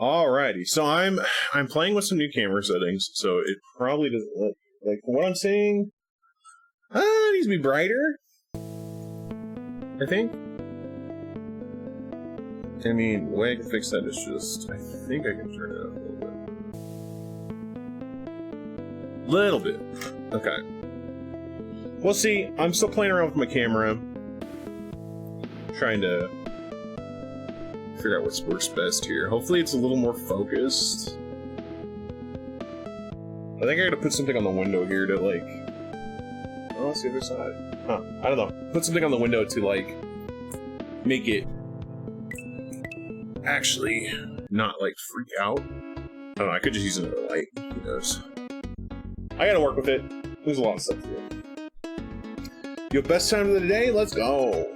Alrighty, so I'm playing with some new camera settings, so it probably doesn't look like what I'm saying. It needs to be brighter, I think. I mean, the way I can fix that is just, I think I can turn it up a little bit. Okay. Well, see, I'm still playing around with my camera, trying to figure out what works best here. Hopefully it's a little more focused. I think I gotta put something on the window here to, like... Oh, that's the other side. Huh, I don't know. Put something on the window to, like, make it actually not, like, freak out. I don't know, I could just use another light. Who knows? I gotta work with it. There's a lot of stuff to do. Your best time of the day? Let's go!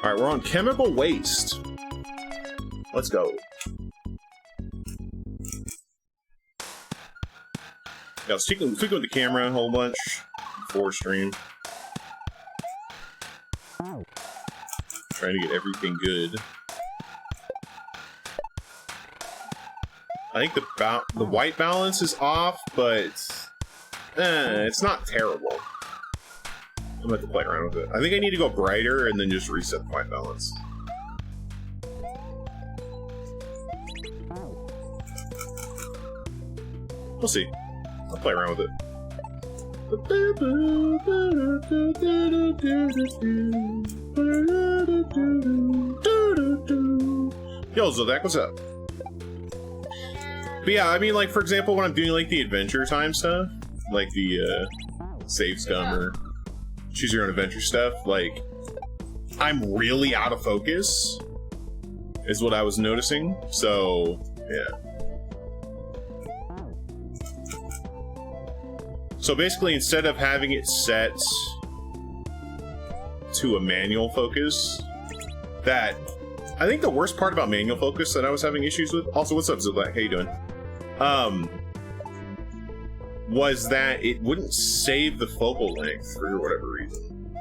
Alright, we're on chemical waste. Let's go. Yeah, I was speaking with the camera a whole bunch before stream. Trying to get everything good. I think the white balance is off, but it's not terrible. I'm gonna have to play around with it. I think I need to go brighter and then just reset the white balance. We'll see. I'll play around with it. Yo, Zodek, what's up? But yeah, I mean, like, for example, when I'm doing, like, the adventure time stuff, like the, save scum or choose your own adventure stuff, like, I'm really out of focus, is what I was noticing, so, yeah. So basically, instead of having it set to a manual focus, that, I think the worst part about manual focus that I was having issues with, also, what's up, Zilak? How you doing? Was that it wouldn't save the focal length for whatever reason.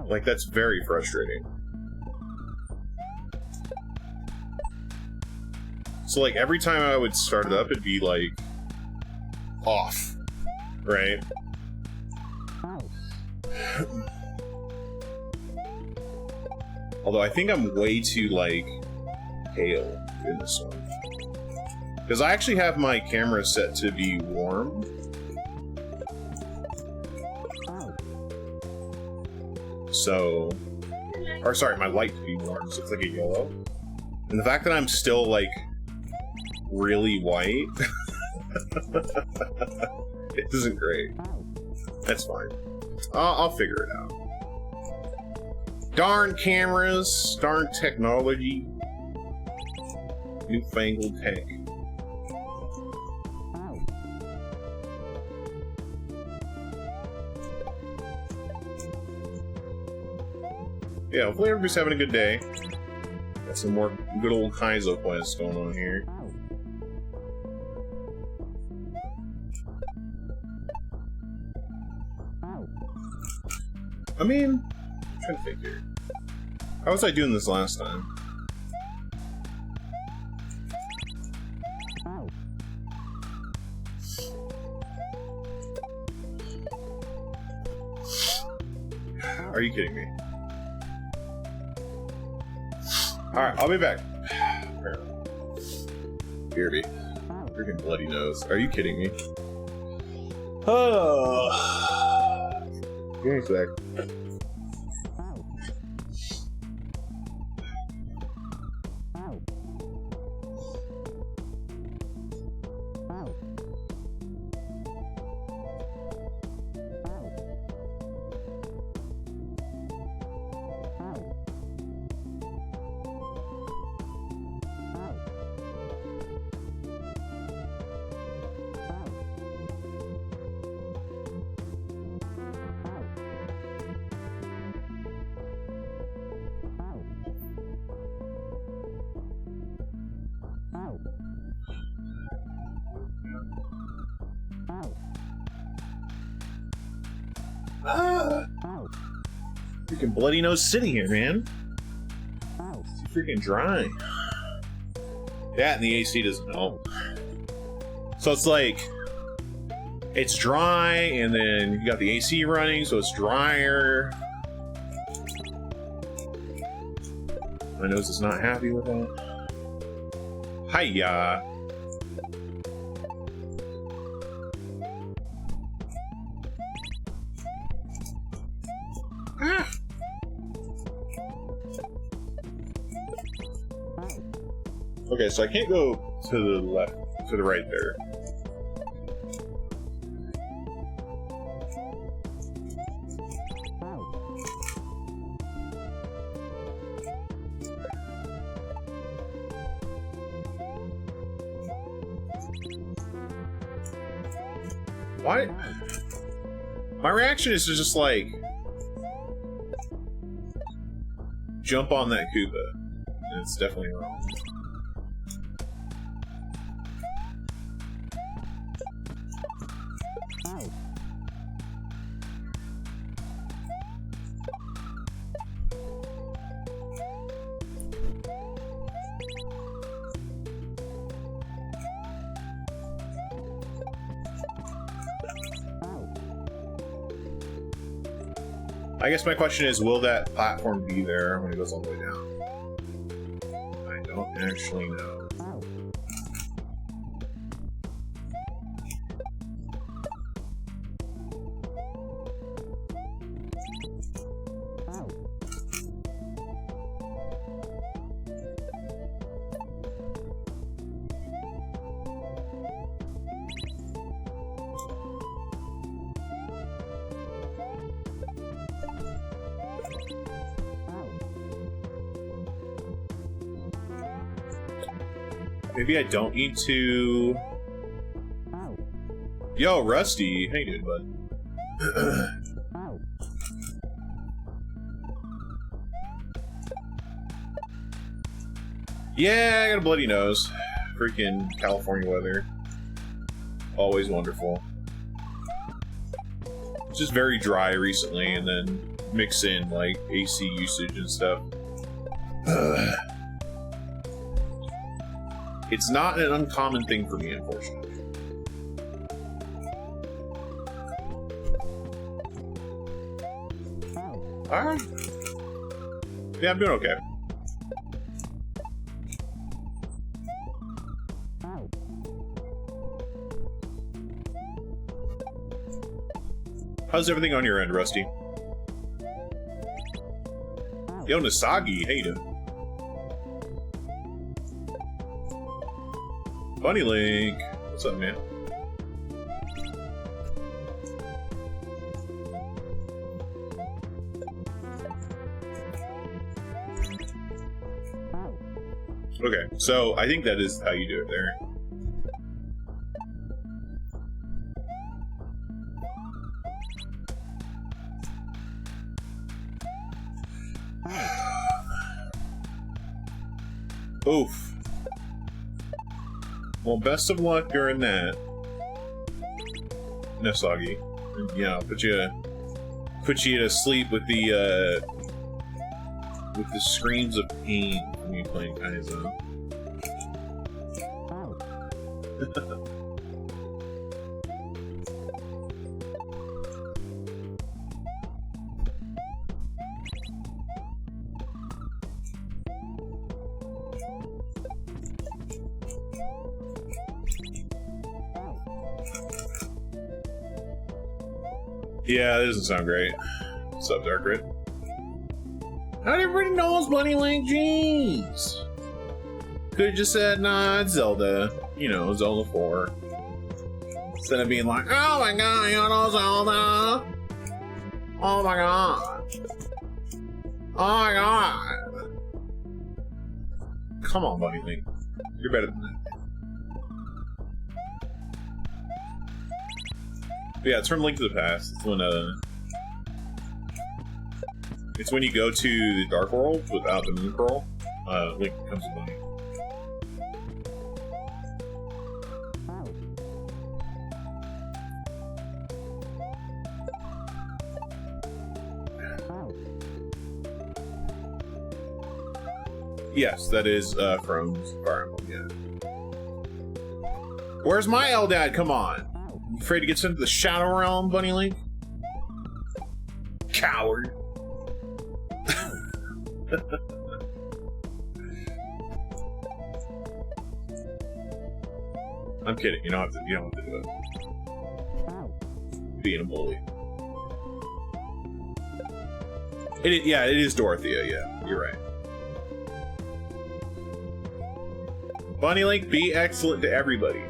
Like, that's very frustrating. So, like, every time I would start it up, it'd be, like, off, right? Although I think I'm way too, like, pale in this one. Because I actually have my camera set to be warm. So... Or sorry, my light to be warm, so it's like a yellow. And the fact that I'm still, like, really white... it isn't great. That's fine. I'll figure it out. Darn cameras, darn technology. Newfangled tech. Yeah, hopefully everybody's having a good day. Got some more good old Kaizo quests going on here. I mean, I'm trying to think here. How was I doing this last time? Are you kidding me? Alright, I'll be back. Beardy. Freaking bloody nose. Are you kidding me? Oh. Give me a sec. Freaking bloody nose city here, man. It's freaking dry. That and the AC doesn't help. So it's like, it's dry, and then you got the AC running, so it's drier. My nose is not happy with that. Hiya. Ah. Okay, so I can't go to the left, to the right there. Why? My reaction is to just like jump on that Koopa, and it's definitely wrong. I guess my question is, will that platform be there when it goes all the way down? I don't actually know. Maybe I don't need to... Yo, Rusty! How you doing, bud? Yeah, I got a bloody nose. Freaking California weather. Always wonderful. It's just very dry recently, and then mix in, like, AC usage and stuff. It's not an uncommon thing for me, unfortunately. Alright. Yeah, I'm doing okay. How's everything on your end, Rusty? Yo, Nasagi, how you doing? Bunny Link, what's up, man? Okay, so I think that is how you do it there. Oof. Well, best of luck during that, Nasagi. Yeah, put you to sleep with the screams of pain from you playing Kaizo. Yeah, that doesn't sound great. What's up, Dark Red? Not everybody knows Bunny Link, jeez. Could've just said, nah, it's Zelda. You know, Zelda 4. Instead of being like, oh my god, you know Zelda? Oh my god. Oh my god. Come on, Bunny Link. You're better than that. But yeah, it's from Link to the Past. It's when you go to the Dark World without the Moon Pearl. Link becomes a bunny. Yes, that is Chrome's Fire Emblem, yeah. Where's my Eldad? Come on. You afraid to get sent to the Shadow Realm, Bunny Link? Coward. I'm kidding. You don't have to do it. Being a bully. Yeah, it is Dorothea. Yeah, you're right. Bunny Link, be excellent to everybody.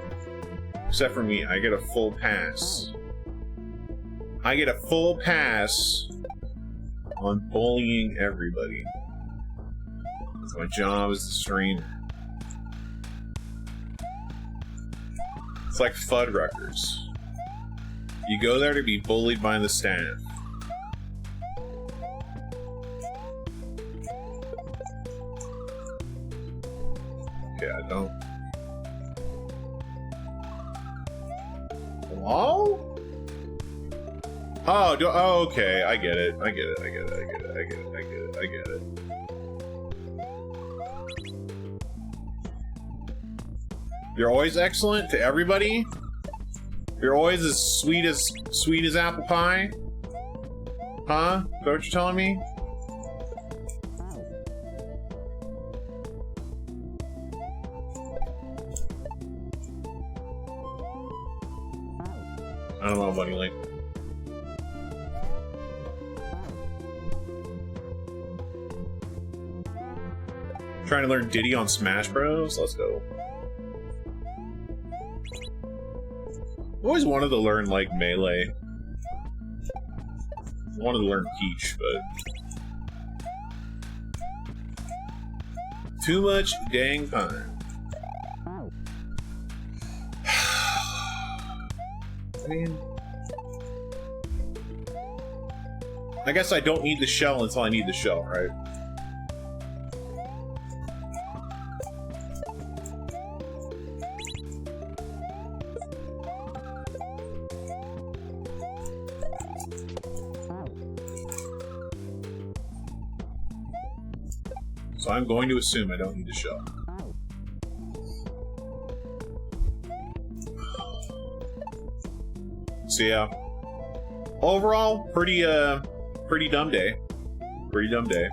Except for me, I get a full pass. I get a full pass on bullying everybody. That's my job as a streamer. It's like Fuddruckers. You go there to be bullied by the staff. Okay, I don't... Hello? Oh, okay, I get it. I get it. You're always excellent to everybody? You're always as sweet as apple pie? Huh? Is that what you're telling me? I don't know, Bunny Link. Trying to learn Diddy on Smash Bros? Let's go. I always wanted to learn, like, Melee. I wanted to learn Peach, but... Too much dang time. I mean... I guess I don't need the shell until I need the shell, right? So I'm going to assume I don't need the shell. So yeah. Overall, pretty dumb day. Pretty dumb day.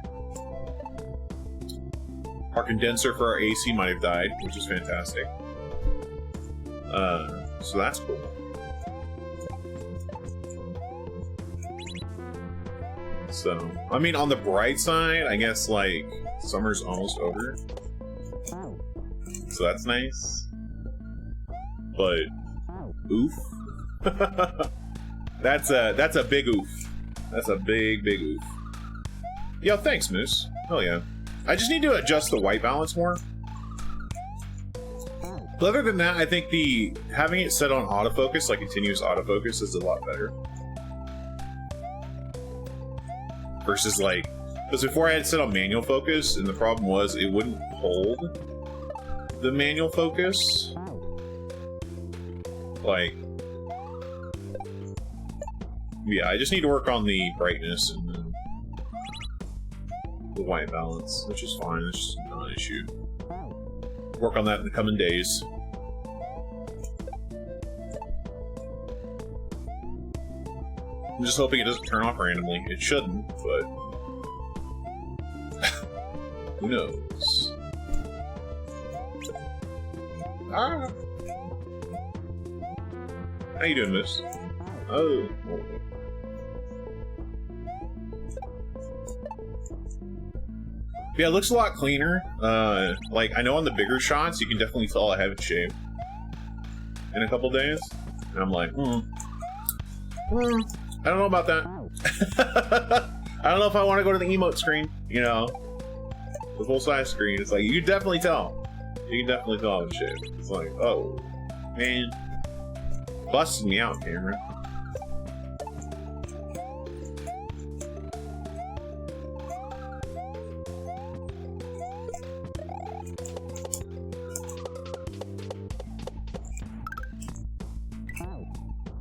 Our condenser for our AC might have died, which is fantastic. So that's cool. So, I mean, on the bright side, I guess, like, summer's almost over. So that's nice. But, oof. That's a big oof. That's a big oof. Yo, thanks, Moose. Hell yeah. I just need to adjust the white balance more. But other than that, I think having it set on autofocus, like continuous autofocus, is a lot better. Versus, like, because before I had it set on manual focus, and the problem was it wouldn't hold the manual focus. Like, yeah, I just need to work on the brightness and the white balance, which is fine. It's just not an issue. Work on that in the coming days. I'm just hoping it doesn't turn off randomly. It shouldn't, but who knows? Ah. How you doing, Miss? Oh. Yeah, it looks a lot cleaner. Like, I know on the bigger shots, you can definitely tell I haven't shaved in a couple days. And I'm like, I don't know about that. I don't know if I want to go to the emote screen, you know? The full-size screen. It's like, you can definitely tell. You can definitely tell I've shaved. It's like, oh, man. Busted me out, Cameron.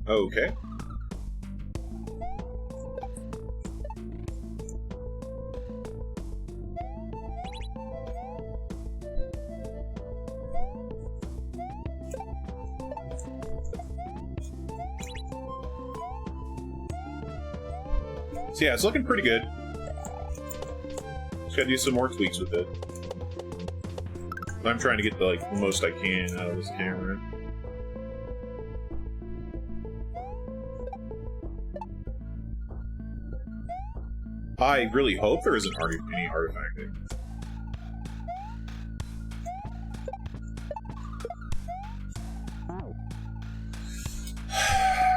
Okay. So yeah, it's looking pretty good. Just gotta do some more tweaks with it. I'm trying to get the most I can out of this camera. I really hope there isn't any artifacting.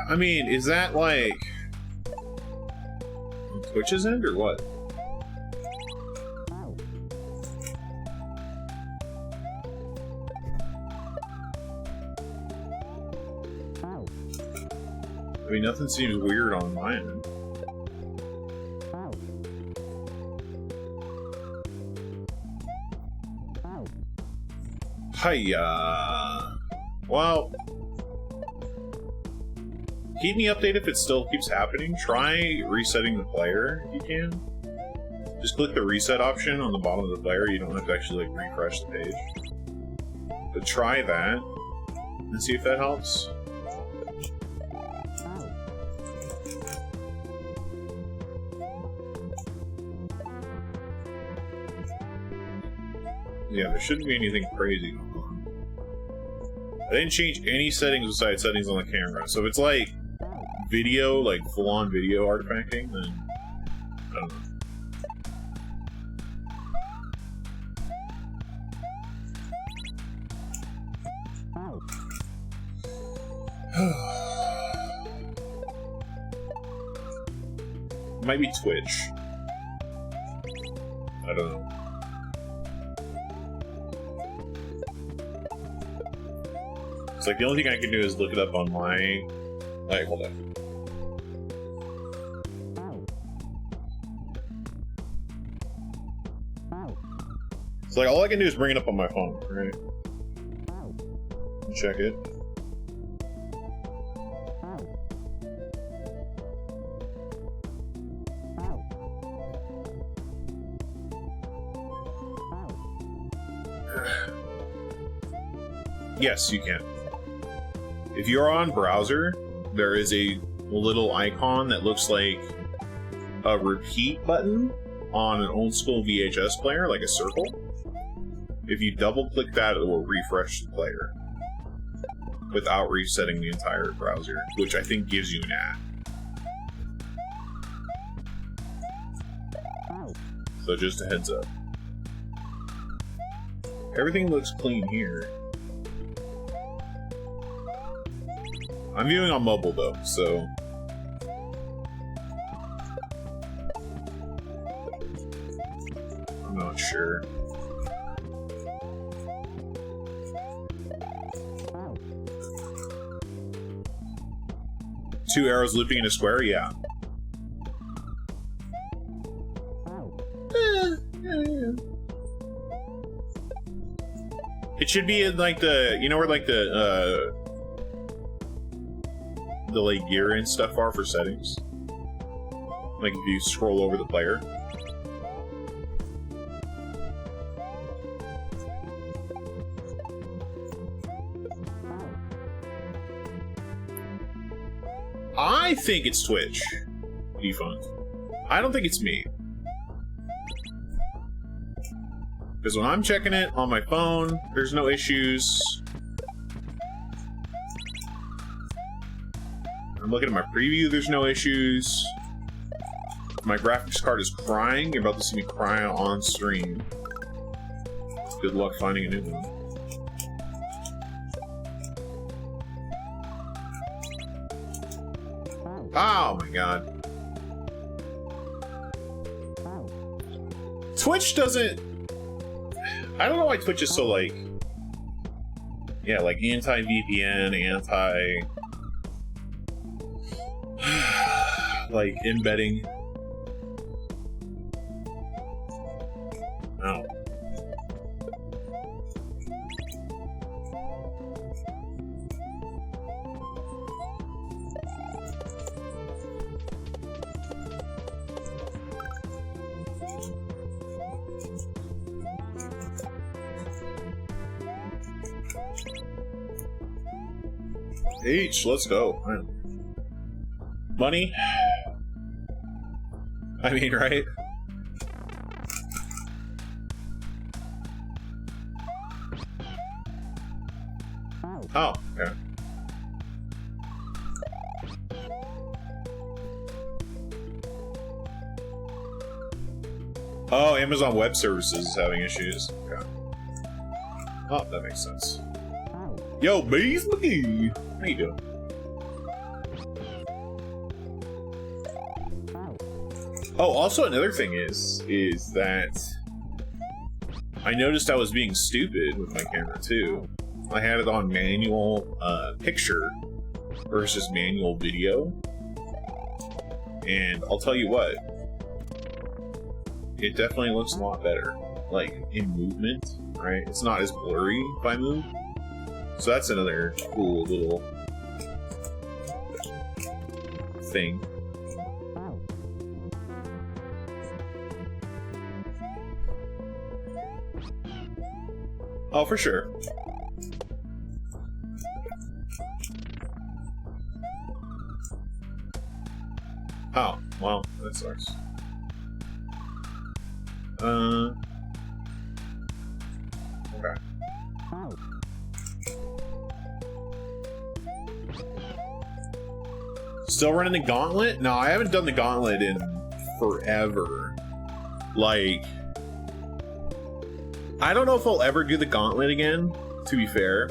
I mean, is that like Twitch's end or what? I mean, nothing seems weird on my end. Hiya. Well, keep me updated if it still keeps happening. Try resetting the player if you can. Just click the reset option on the bottom of the player. You don't have to actually refresh the page. But try that and see if that helps. Yeah, there shouldn't be anything crazy going on. I didn't change any settings besides settings on the camera. So if it's like video, like full-on video artifacting, then I don't know. Might be Twitch. I don't know. It's like the only thing I can do is look it up on my... Alright, hold on. It's like all I can do is bring it up on my phone, right? Check it. Yes, you can. If you're on browser, there is a little icon that looks like a repeat button on an old school VHS player, like a circle. If you double click that, it will refresh the player without resetting the entire browser, which I think gives you an ad. So just a heads up. Everything looks clean here. I'm viewing on mobile though, so I'm not sure. Two arrows looping in a square? Yeah. It should be in like the, you know where like the like gear and stuff are for settings? Like if you scroll over the player. I think it's Twitch defunct. I don't think it's me. Because when I'm checking it on my phone, there's no issues. I'm looking at my preview, there's no issues. My graphics card is crying. You're about to see me cry on stream. Good luck finding a new one. Oh my god. Twitch doesn't... I don't know why Twitch is so like... Yeah, like anti-VPN, anti... like embedding. Oh. H, let's go. Money. I mean, right? Oh, yeah. Oh, Amazon Web Services is having issues. Okay. Oh, that makes sense. Yo, Bees McGee! How you doing? Oh, also another thing is that I noticed I was being stupid with my camera too. I had it on manual picture versus manual video. And I'll tell you what, it definitely looks a lot better. Like, in movement, right? It's not as blurry if I move. So that's another cool little thing. Oh, for sure. Oh, well, that sucks. Okay. Still running the gauntlet? No, I haven't done the gauntlet in forever. Like, I don't know if I'll ever do the gauntlet again, to be fair.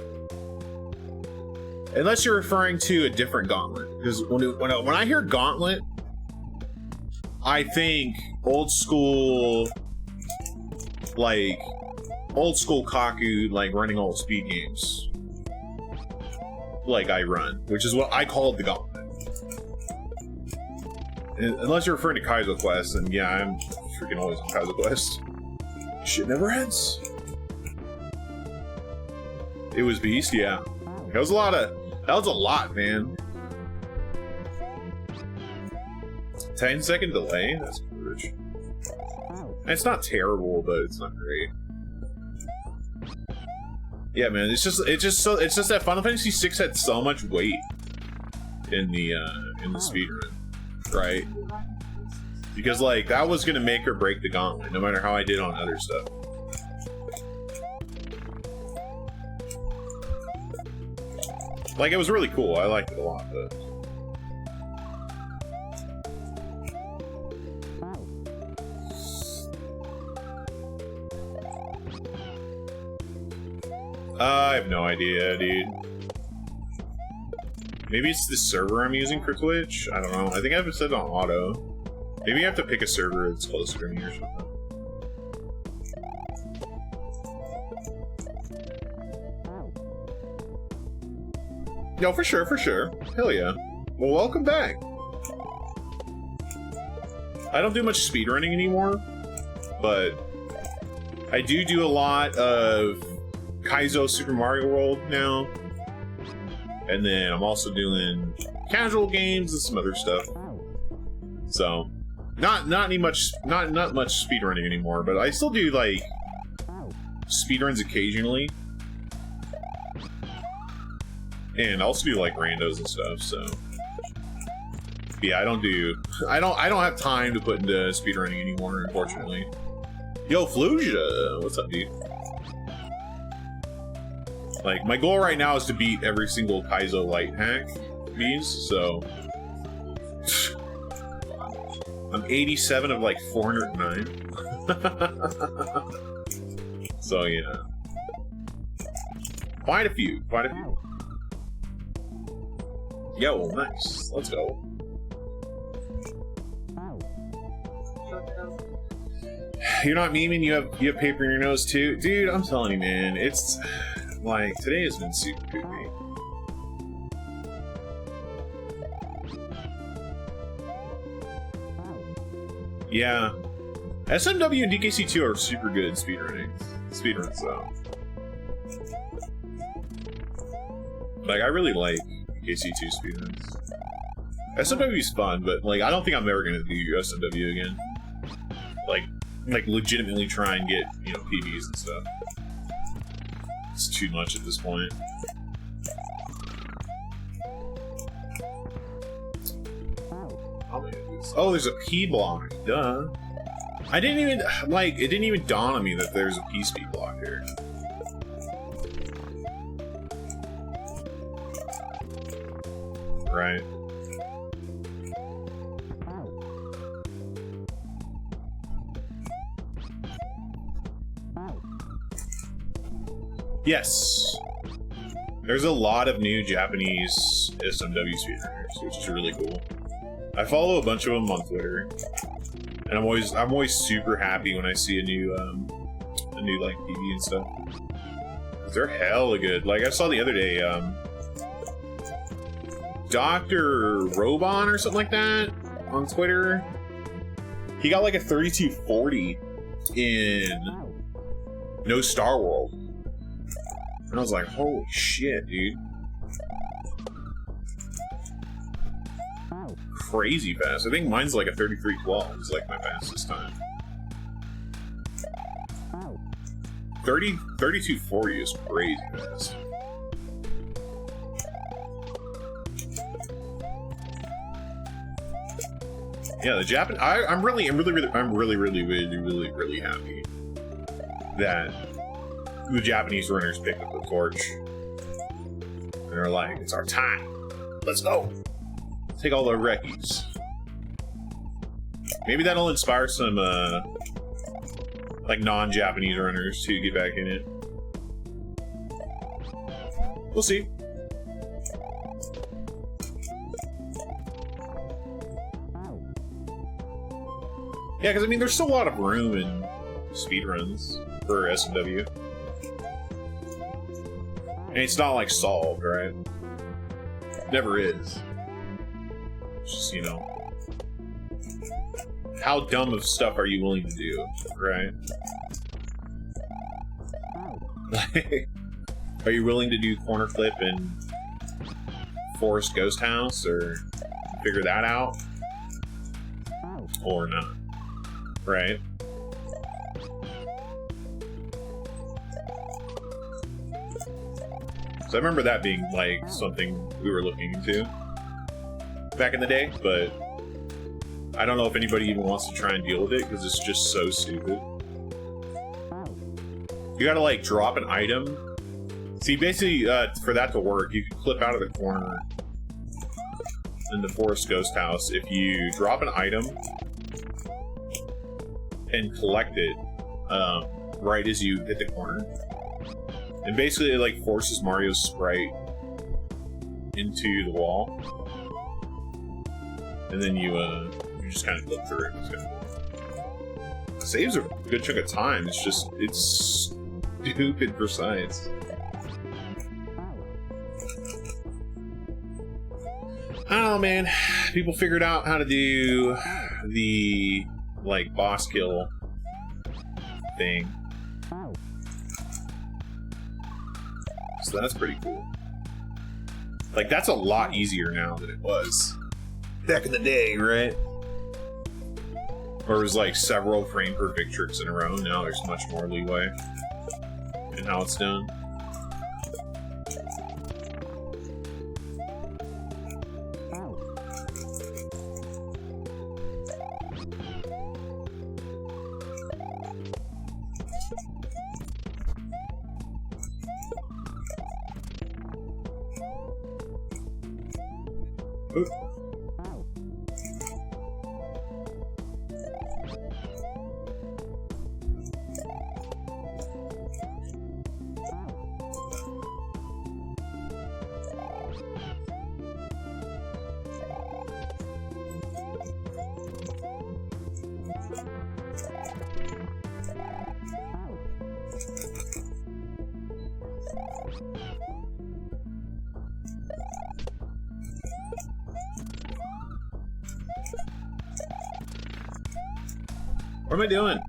Unless you're referring to a different gauntlet. Because when I hear gauntlet, I think old school Kaku, like running old speed games. Like I run, which is what I called the gauntlet. And unless you're referring to Kaizo Quest, then yeah, I'm freaking always on Kaizo Quest. Shit never ends. It was beast, yeah. That was a lot, man. 10-second delay? That's garbage. It's not terrible, but it's not great. Yeah, man, it's just that Final Fantasy VI had so much weight in the speedrun, right? Because like that was gonna make or break the gauntlet, no matter how I did on other stuff. Like, it was really cool. I liked it a lot, but I have no idea, dude. Maybe it's the server I'm using for Twitch? I don't know. I think I have it set on auto. Maybe I have to pick a server that's closer to me or something. No, for sure, for sure. Hell yeah. Well, welcome back. I don't do much speedrunning anymore, but I do a lot of Kaizo Super Mario World now. And then I'm also doing casual games and some other stuff. So, not much speedrunning anymore, but I still do like speedruns occasionally. And I also do like randos and stuff, so yeah, I don't have time to put into speedrunning anymore, unfortunately. Yo, Fluja, what's up, dude? Like, my goal right now is to beat every single Kaizo light hack bees, so I'm 87 of like 409. So yeah, quite a few. Yo, nice. Let's go. You're not memeing, you have paper in your nose too? Dude, I'm telling you, man, it's like today has been super poopy. Yeah. SMW and DKC2 are super good at speedruns though. Like, I really like DKC2 speedruns. SMW is fun, but like I don't think I'm ever gonna do SMW again. Like legitimately try and get, you know, PBs and stuff. It's too much at this point. I'm gonna do is. Oh, there's a P block. Duh. I didn't even, like, it didn't even dawn on me that there's a P speed block here. Right. Yes. There's a lot of new Japanese SMW speedrunners, which is really cool. I follow a bunch of them on Twitter, and I'm always super happy when I see a new like PV and stuff. They're hella good. Like I saw the other day, Dr. Robon or something like that on Twitter. He got like a 3240 in No Star World. And I was like, holy shit, dude. Crazy fast. I think mine's like a 3312 is like my fastest time. 3240 is crazy fast. Yeah, the Japan. I'm really happy that the Japanese runners picked up the torch. And they're like, it's our time. Let's go. Take all the reckies. Maybe that'll inspire some like non-Japanese runners to get back in it. We'll see. Yeah, because I mean, there's still a lot of room in speedruns for SMW. And it's not like solved, right? Never is. It's just, you know, how dumb of stuff are you willing to do, right? Like, are you willing to do corner clip in Forest Ghost House or figure that out? Or not, right? So I remember that being like something we were looking into back in the day, but I don't know if anybody even wants to try and deal with it because it's just so stupid. You gotta like drop an item. See, basically, for that to work, you can clip out of the corner in the Forest Ghost House if you drop an item and collect it right as you hit the corner. And basically it like forces Mario's sprite into the wall. And then you just kind of clip through it. It's kind of cool. Saves a good chunk of time. It's just, it's stupid precise. I don't know, man. People figured out how to do the like boss kill thing. So that's pretty cool. Like, that's a lot easier now than it was back in the day, right? Or it was like several frame perfect tricks in a row. Now there's much more leeway in how it's done. Ooh. What am I doing?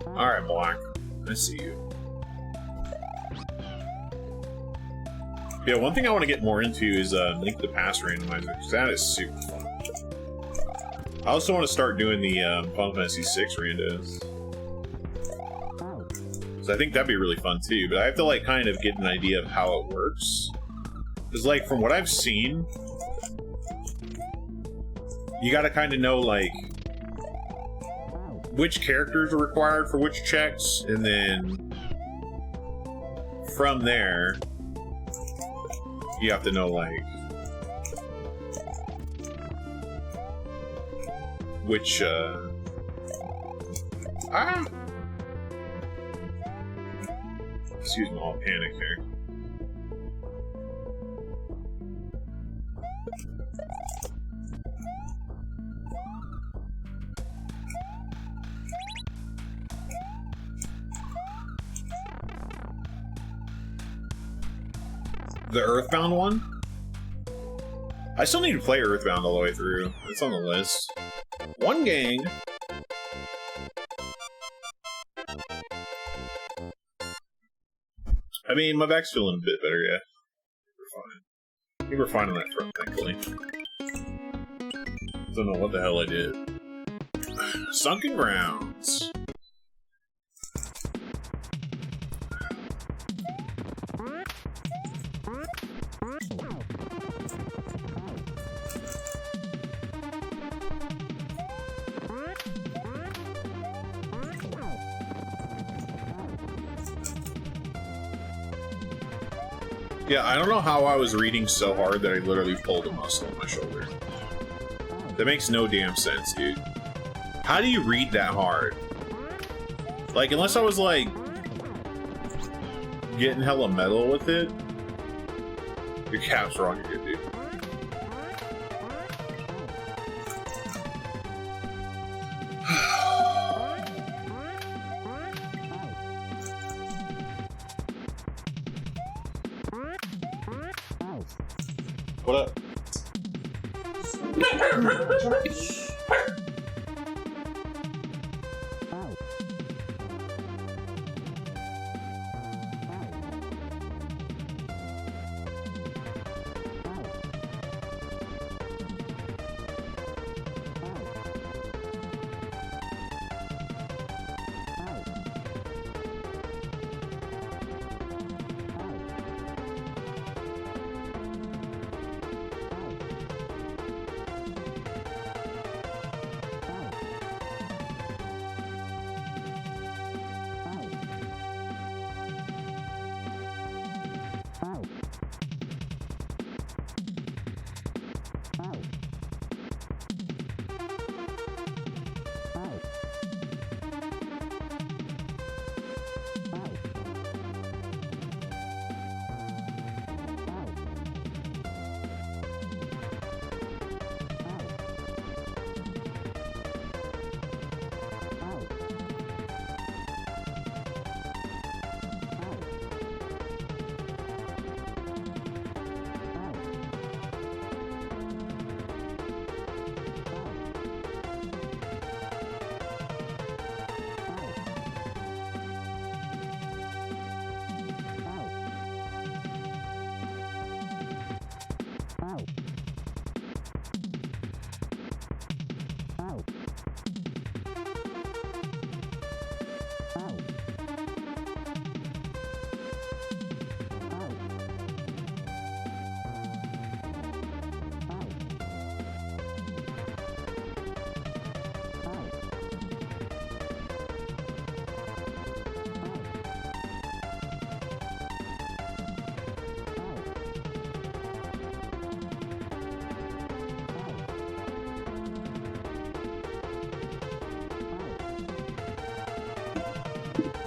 Alright, Black. I see you. Yeah, one thing I want to get more into is Link to the Past randomizer, because that is super fun. I also want to start doing the Final Fantasy VI randos. So I think that'd be really fun too, but I have to like kind of get an idea of how it works. Because like from what I've seen, you gotta kind of know like which characters are required for which checks, and then from there you have to know like which excuse me, I'll panic there. The Earthbound one? I still need to play Earthbound all the way through. It's on the list. One gang. I mean, my back's feeling a bit better, yeah. We're fine. I think we're fine on that front, thankfully. Don't know what the hell I did. Sunken Grounds. Yeah, I don't know how I was reading so hard that I literally pulled a muscle on my shoulder. That makes no damn sense, dude. How do you read that hard? Like, unless I was, like, getting hella metal with it. Your cap's wrong, you're good, dude. What up?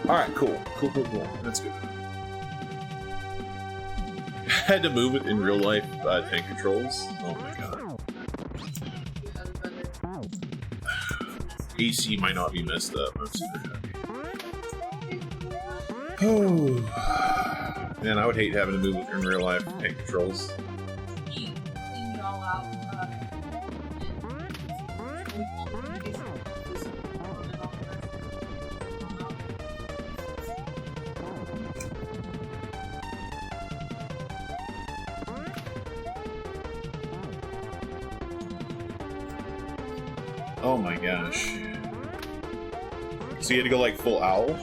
Alright, cool. Cool. That's good. Had to move it in real life tank controls. Oh my god. AC might not be messed up. I'm super happy. Oh. Man, I would hate having to move it in real life tank controls. Oh my gosh. So you had to go like full owl?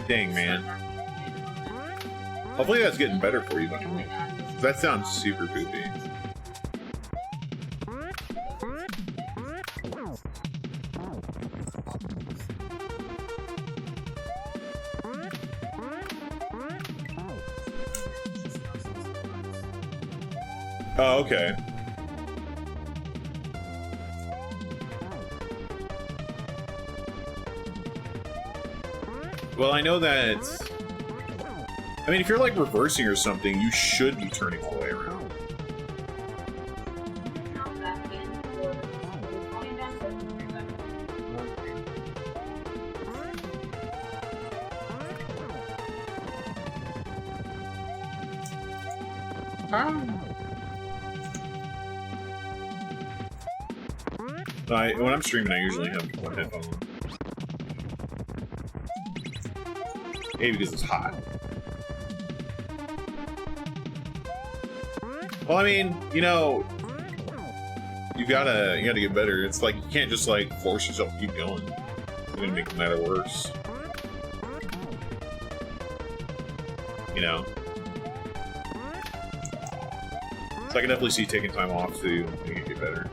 Dang, man. Hopefully that's getting better for you, by the way. That sounds super poopy. Oh, okay. Well, I know that... I mean, if you're, like, reversing or something, you should be turning all the way around. When I'm streaming, I usually have one headphone on. Maybe because it's hot. Well, I mean, you know, you gotta get better. It's like you can't just like force yourself to keep going. It's gonna make the matter worse. You know. So I can definitely see taking time off to make it get better.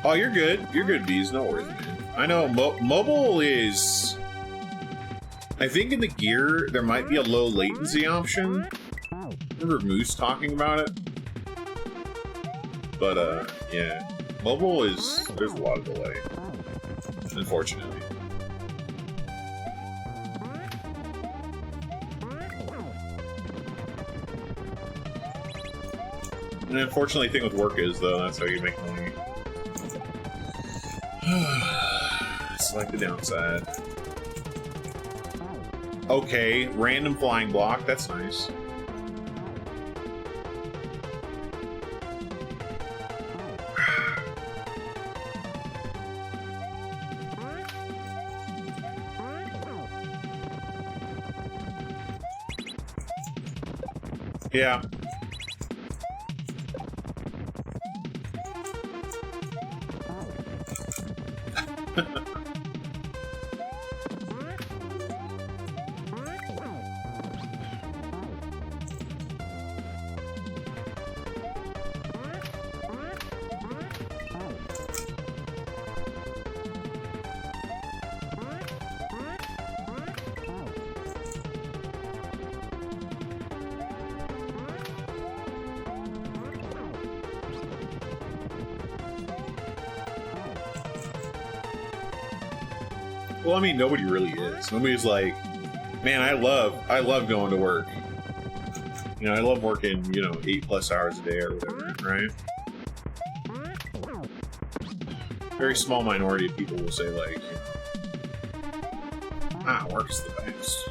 Oh, you're good. You're good, Bees. No worries, man. I know mobile is... I think in the gear, there might be a low latency option. I remember Moose talking about it. But, yeah. Mobile is... There's a lot of delay. Unfortunately. And unfortunately, the thing with work is, though, that's how you make money. It's like the downside. Okay, random flying block, that's nice. Yeah. Well, I mean, nobody really is. Nobody's like, man, I love going to work. You know, I love working, you know, 8+ hours a day or whatever, right? Very small minority of people will say, like, work's the best.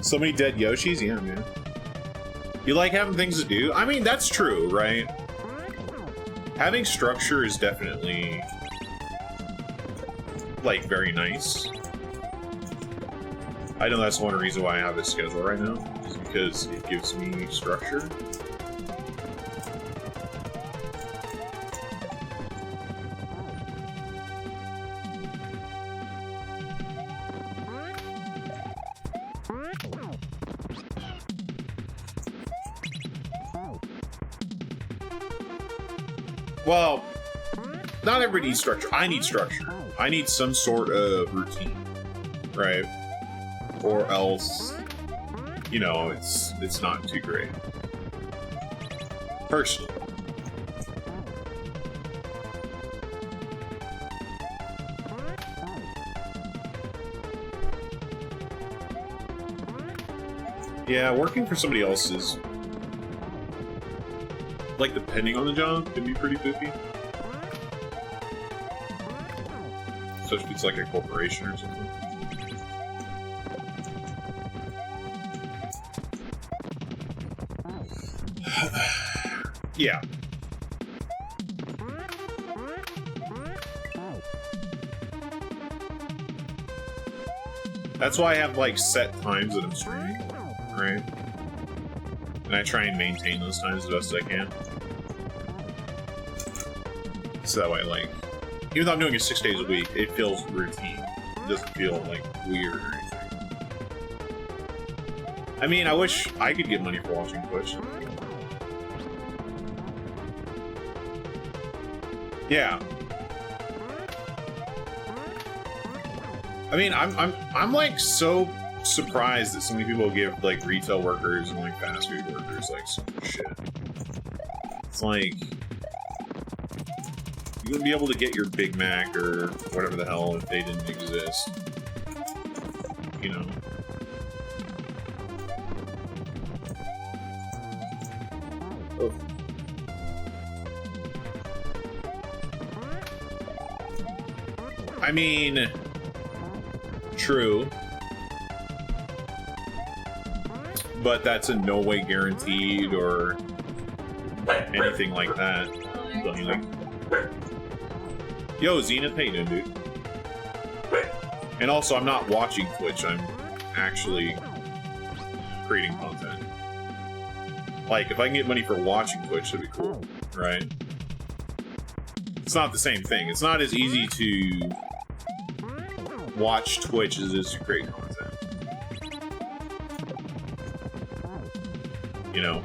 So many dead Yoshis? Yeah, man. You like having things to do? I mean, that's true, right? Having structure is definitely, like, very nice. I know that's one reason why I have this schedule right now, is because it gives me structure. Well, not everybody needs structure. I need structure. I need some sort of routine, right? Or else, you know, it's not too great. Personally. Yeah, working for somebody else is, like, depending on the job, can be pretty poopy. Especially if it's like a corporation or something. Yeah. That's why I have, like, set times that I'm streaming, right? And I try and maintain those times as best as I can. So that way, like, even though I'm doing it 6 days a week, it feels routine. It doesn't feel, like, weird or anything. I mean, I wish I could get money for watching Twitch. Yeah. I mean, I'm like so surprised that so many people give like retail workers and like fast food workers like so much shit. It's like you wouldn't be able to get your Big Mac or whatever the hell if they didn't exist. You know. Oh. I mean, true, but that's in no way guaranteed or anything like that. So, like, yo, Zenith, how you doing, dude? And also, I'm not watching Twitch, I'm actually creating content. Like, if I can get money for watching Twitch, that'd be cool, right? It's not the same thing. It's not as easy to watch Twitch as it is to create content. You know?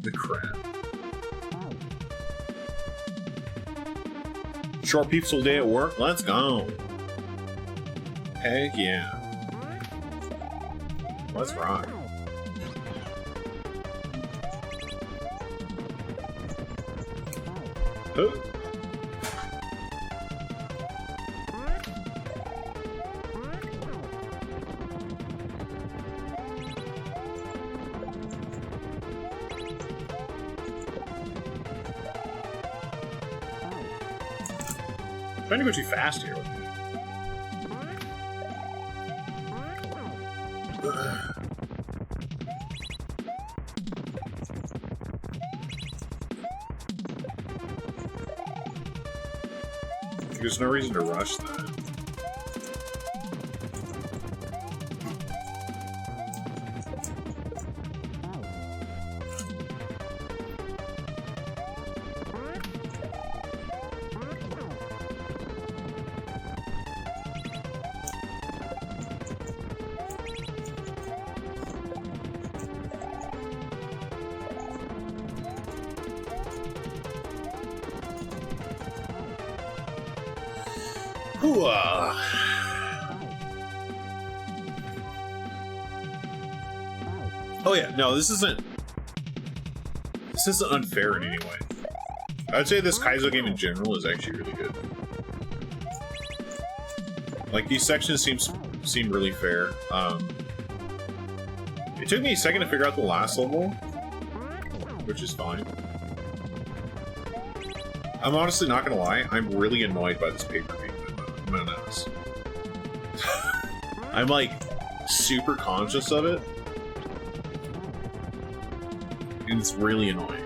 The crap. Short peaceful day at work? Let's go. Heck yeah. Let's rock. Oh. Trying to go too fast here. There's no reason to rush that. Oh yeah, no, this isn't unfair in any way. I'd say this Kaizo game in general is actually really good. Like, these sections seem really fair. It took me a second to figure out the last level, which is fine. I'm honestly not gonna lie, I'm really annoyed by this paper being in my nose. I'm like super conscious of it. And it's really annoying.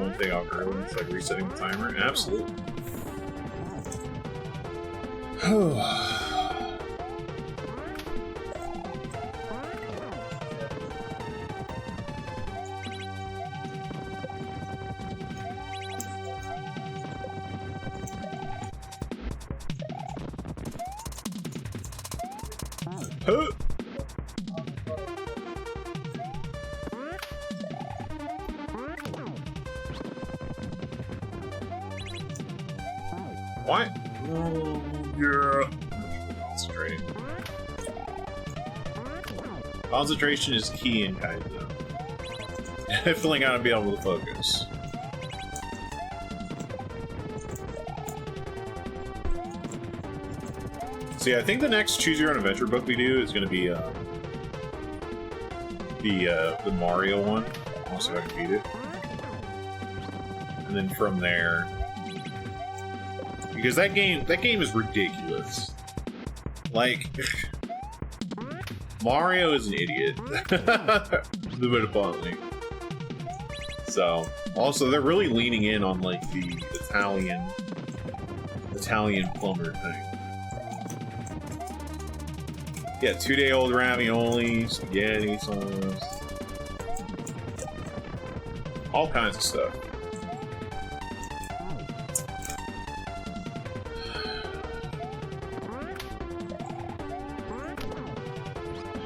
don't pay off early. It's like resetting the timer. Absolutely. What? Oh, yeah. Concentrating. Concentration is key in Kaizo. Definitely gotta be able to focus. So yeah, I think the next Choose Your Own Adventure book we do is gonna be the Mario one. I'll see if I can beat it. And then from there, because that game is ridiculous. Like, Mario is an idiot. To put it bluntly. So, also they're really leaning in on like the Italian plumber thing. Yeah, 2-day-old ravioli, spaghetti sauce, all kinds of stuff.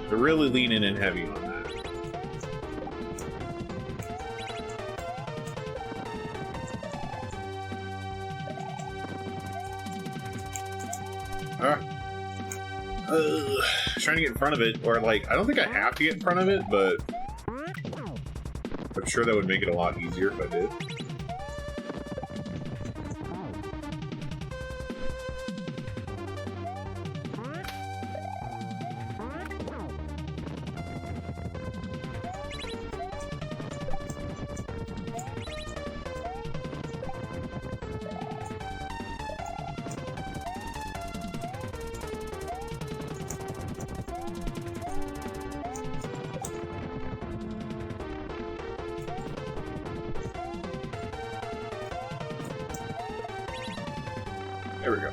They're really leaning in heavy on that. Trying to get in front of it, or like, I don't think I have to get in front of it, but I'm sure that would make it a lot easier if I did. There we go.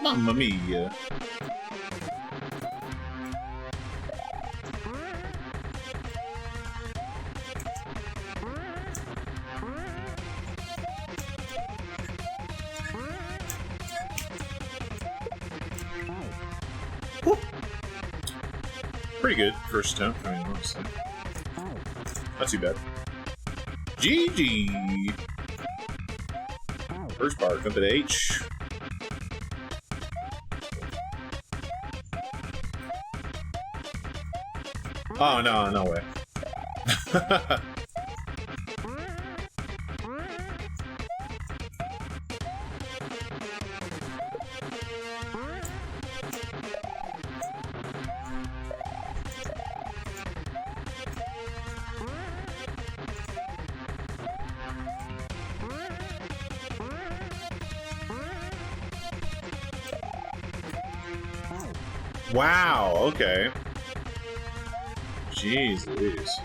Mamma mia. Woo. Pretty good first attempt, I mean, honestly. Not too bad. GG! First bar, jump at H. Oh, no, no way. Wow, okay. Jeez Louise.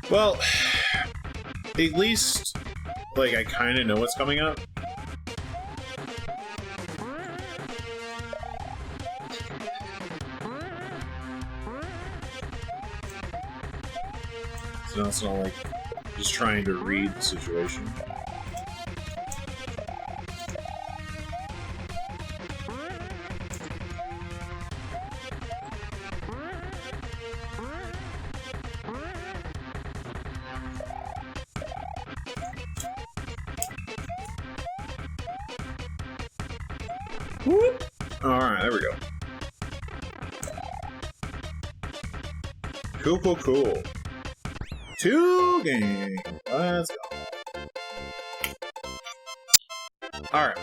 Well, at least, like, I kind of know what's coming up. So now it's not like just trying to read the situation. Whoop. Alright, there we go. Cool, cool, cool. 2 games. Let's go. Alright.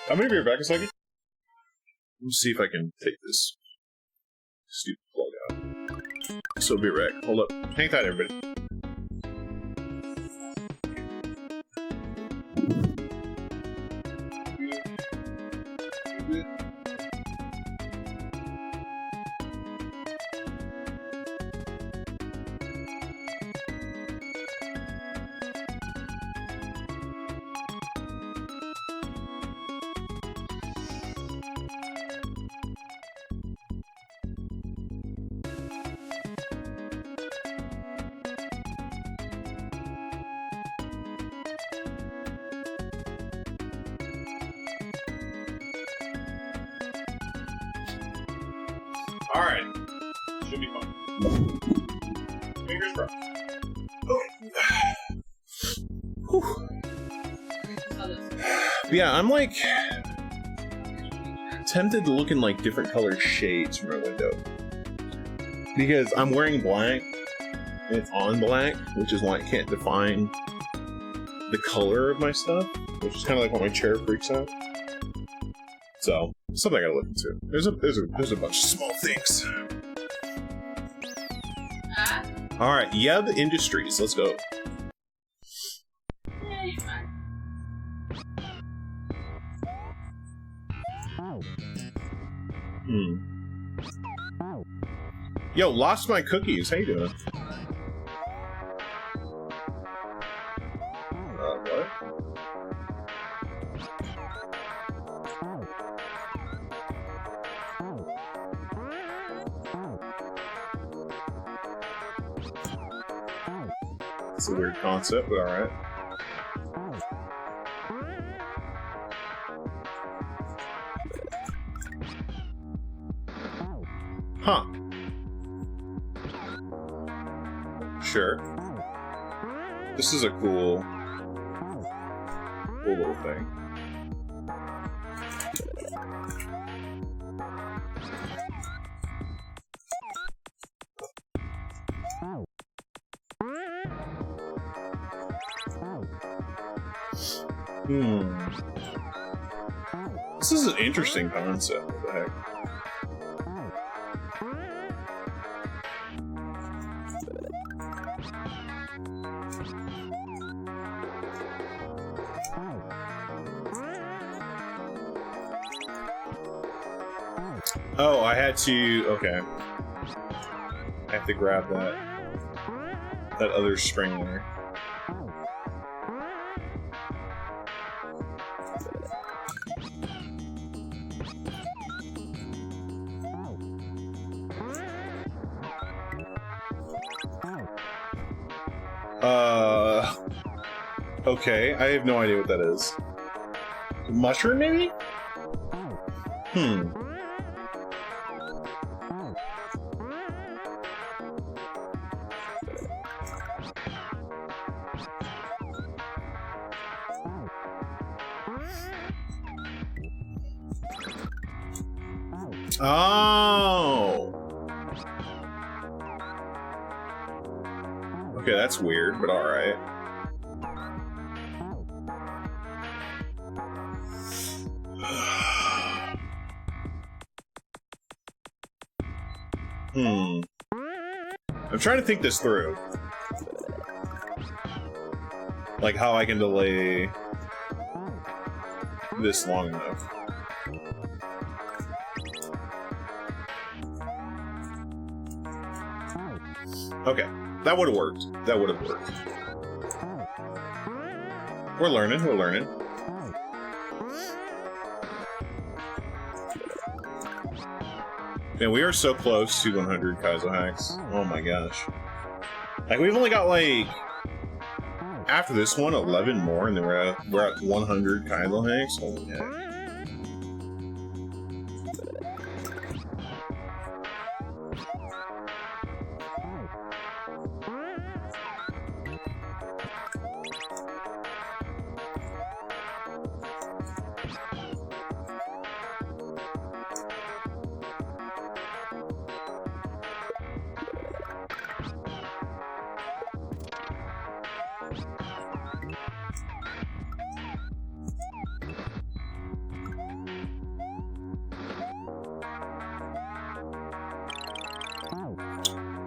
I'm gonna be right back a second. Let me see if I can take this stupid plug out. So be right back. Hold up. Hang tight, everybody. Alright. Should be fun. Fingers crossed. Okay. Yeah, I'm like tempted to look in like different colored shades from my window. Because I'm wearing black and it's on black, which is why I can't define the color of my stuff, which is kind of like what my chair freaks out. So, something I gotta look into. There's a bunch of small things. Alright, Yeb Industries, let's go. Yo, lost my cookies. How you doing? What? It's a weird concept, but alright. Huh. Sure. This is a cool little thing. This is an interesting concept. What the heck? Oh, I had to... Okay. I have to grab that other string there. Okay, I have no idea what that is. Mushroom, maybe? Oh! Okay, that's weird, but alright. I'm trying to think this through. Like how I can delay this long enough. Okay, that would have worked. That would have worked. We're learning, we're learning. Man, we are so close to 100 Kaizo hacks. Oh my gosh. Like, we've only got, like, after this one, 11 more, and then we're at 100 Kaizo hacks. Holy heck.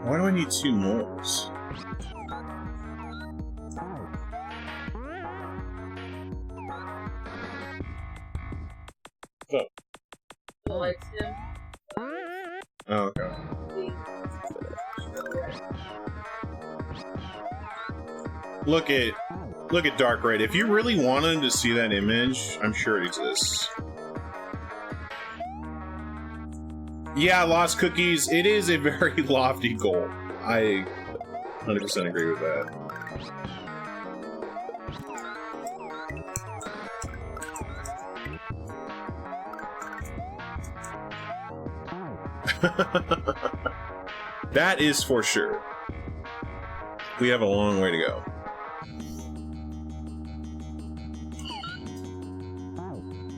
Why do I need 2 moles? Oh. Likes him. Oh, okay. Look at Dark Red. If you really wanted to see that image, I'm sure it exists. Yeah, Lost Cookies, it is a very lofty goal. I 100% agree with that. That is for sure. We have a long way to go.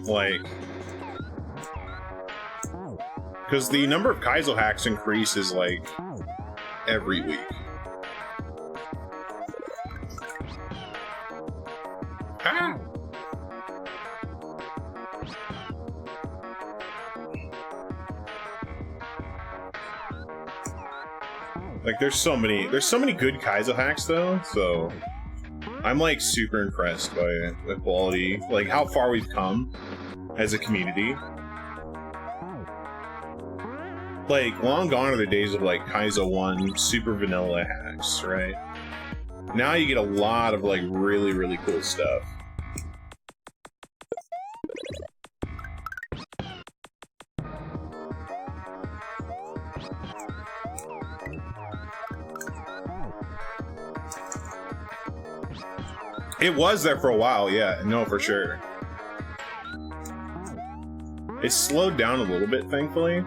Like, because the number of Kaizo hacks increases like every week. Ah! Like, there's so many good Kaizo hacks though, so I'm like super impressed by the quality, like how far we've come as a community. Like, long gone are the days of like Kaizo 1 super vanilla hacks, right? Now you get a lot of like really, really cool stuff. It was there for a while, yeah, no, for sure. It's slowed down a little bit, thankfully.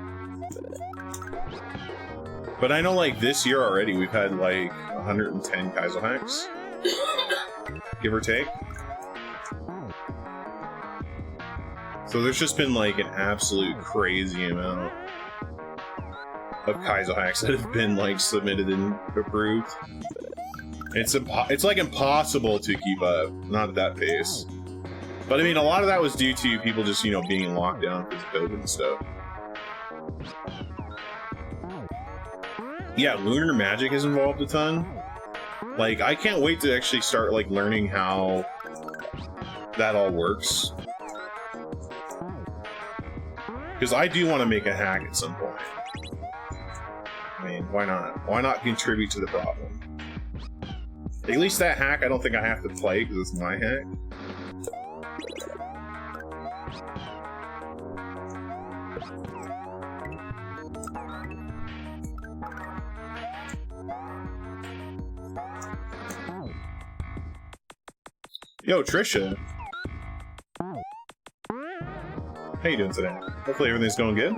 But I know, like, this year already, we've had, like, 110 Kaizo hacks. Give or take. So there's just been, like, an absolute crazy amount of Kaizo hacks that have been, like, submitted and approved. It's like impossible to keep up, not at that pace. But I mean, a lot of that was due to people just, you know, being in lockdown because of COVID and stuff. Yeah, Lunar Magic is involved a ton. Like, I can't wait to actually start, like, learning how that all works. Because I do want to make a hack at some point. I mean, why not? Why not contribute to the problem? At least that hack, I don't think I have to play because it's my hack. Yo, Trisha. How you doing today? Hopefully everything's going good.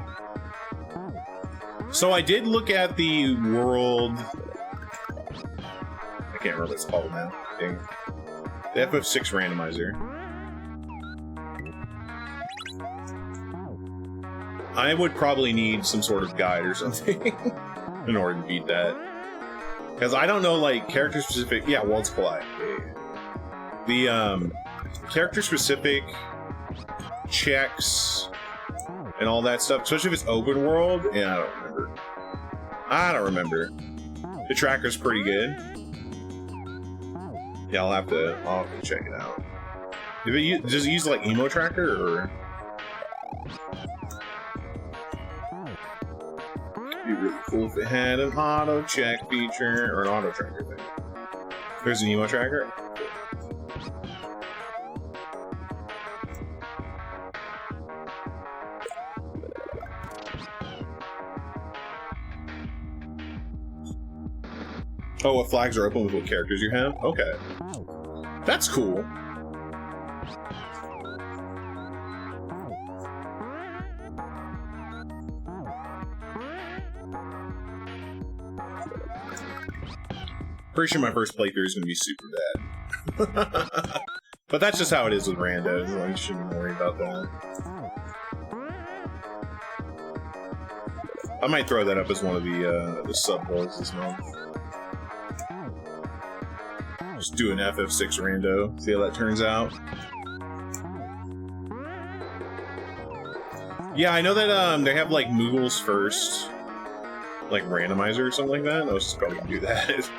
So I did look at the world... I can't remember what it's called now. Dang. The FF6 randomizer. I would probably need some sort of guide or something in order to beat that. Because I don't know, like, character-specific... Yeah, Worlds Collide. The, character-specific checks and all that stuff, especially if it's open world, yeah, I don't remember. The tracker's pretty good. Yeah, I'll have to check it out. Does it use like emo tracker or? It'd be really cool if it had an auto check feature or an auto tracker thing. There's an emo tracker. Oh, what flags are open with what characters you have? Okay. That's cool. Pretty sure my first playthrough is going to be super bad. But that's just how it is with randos. You shouldn't worry about that. I might throw that up as one of the sub goals this month. Just do an FF6 rando, see how that turns out. Yeah, I know that they have like Moogles first. like randomizer or something like that. I was just probably gonna do that.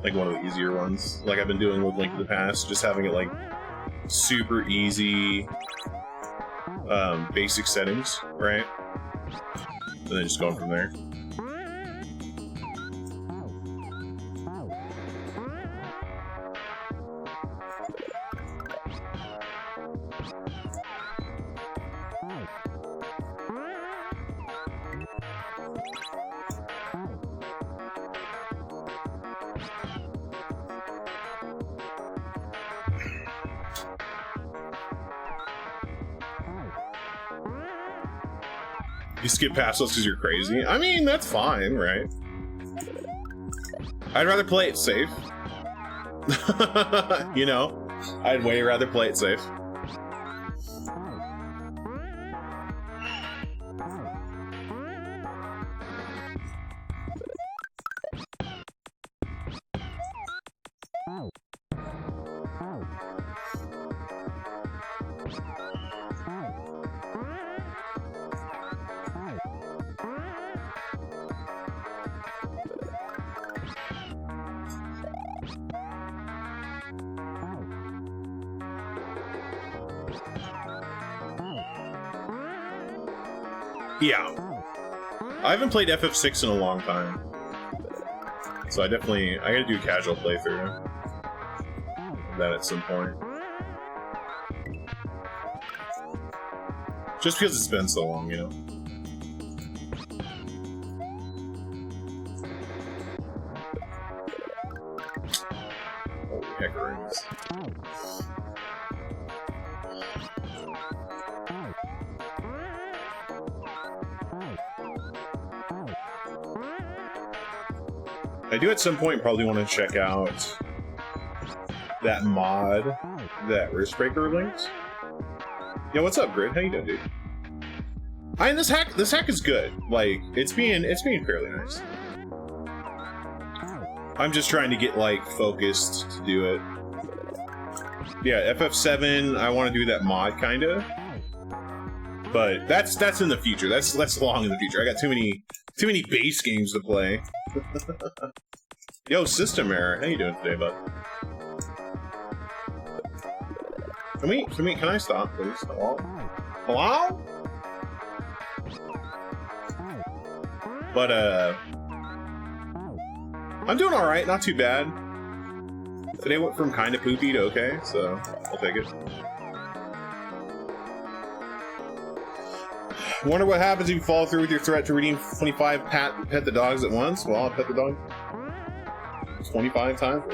Like one of the easier ones, like I've been doing with Link to the Past, just having it like super easy, basic settings, right? And then just going from there. You skip past those because you're crazy? I mean, that's fine, right? I'd rather play it safe. You know? I'd way rather play it safe. Yeah. I haven't played FF6 in a long time. So I gotta do a casual playthrough of that at some point. Just because it's been so long, you know? Holy heckarings. I do at some point probably want to check out that mod that Wristbreaker links. Yeah, what's up, Grid? How you doing, dude? I mean, this hack is good. Like, it's being fairly nice. I'm just trying to get like focused to do it. Yeah, FF7. I want to do that mod kinda, but that's in the future. That's long in the future. I got too many base games to play. Yo, System Error, how you doing today, bud? Can I stop, please? Hello? Hello? But, I'm doing alright, not too bad. Today went from kinda poopy to okay, so I'll take it. Wonder what happens if you follow through with your threat to redeem 25 pet the dogs at once? Well, I'll pet the dog 25 times.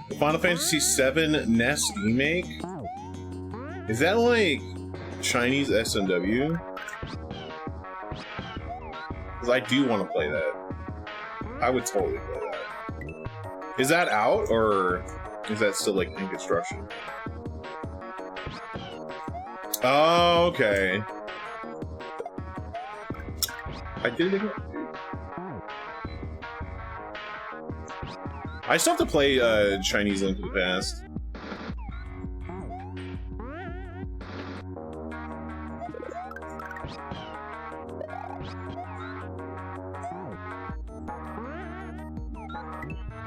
The Final Fantasy VII NES remake? Is that like Chinese SMW? Because I do want to play that. I would totally play that. Is that out, or is that still like in construction? Oh, okay. I did it again, dude. I still have to play Chinese Link to the Past.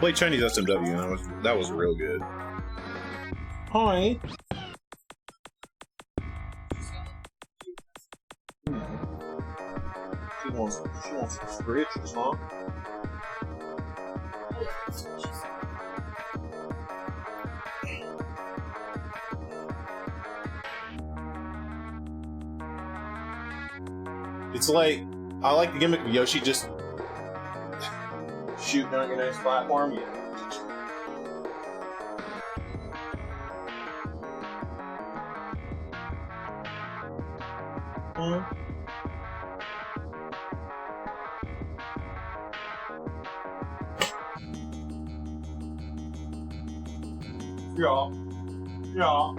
Played Chinese SMW, and that was real good. Hi. She wants some scritches, huh? It's like, I like the gimmick of Yoshi just shooting on your nice platform. Yeah. Yeah.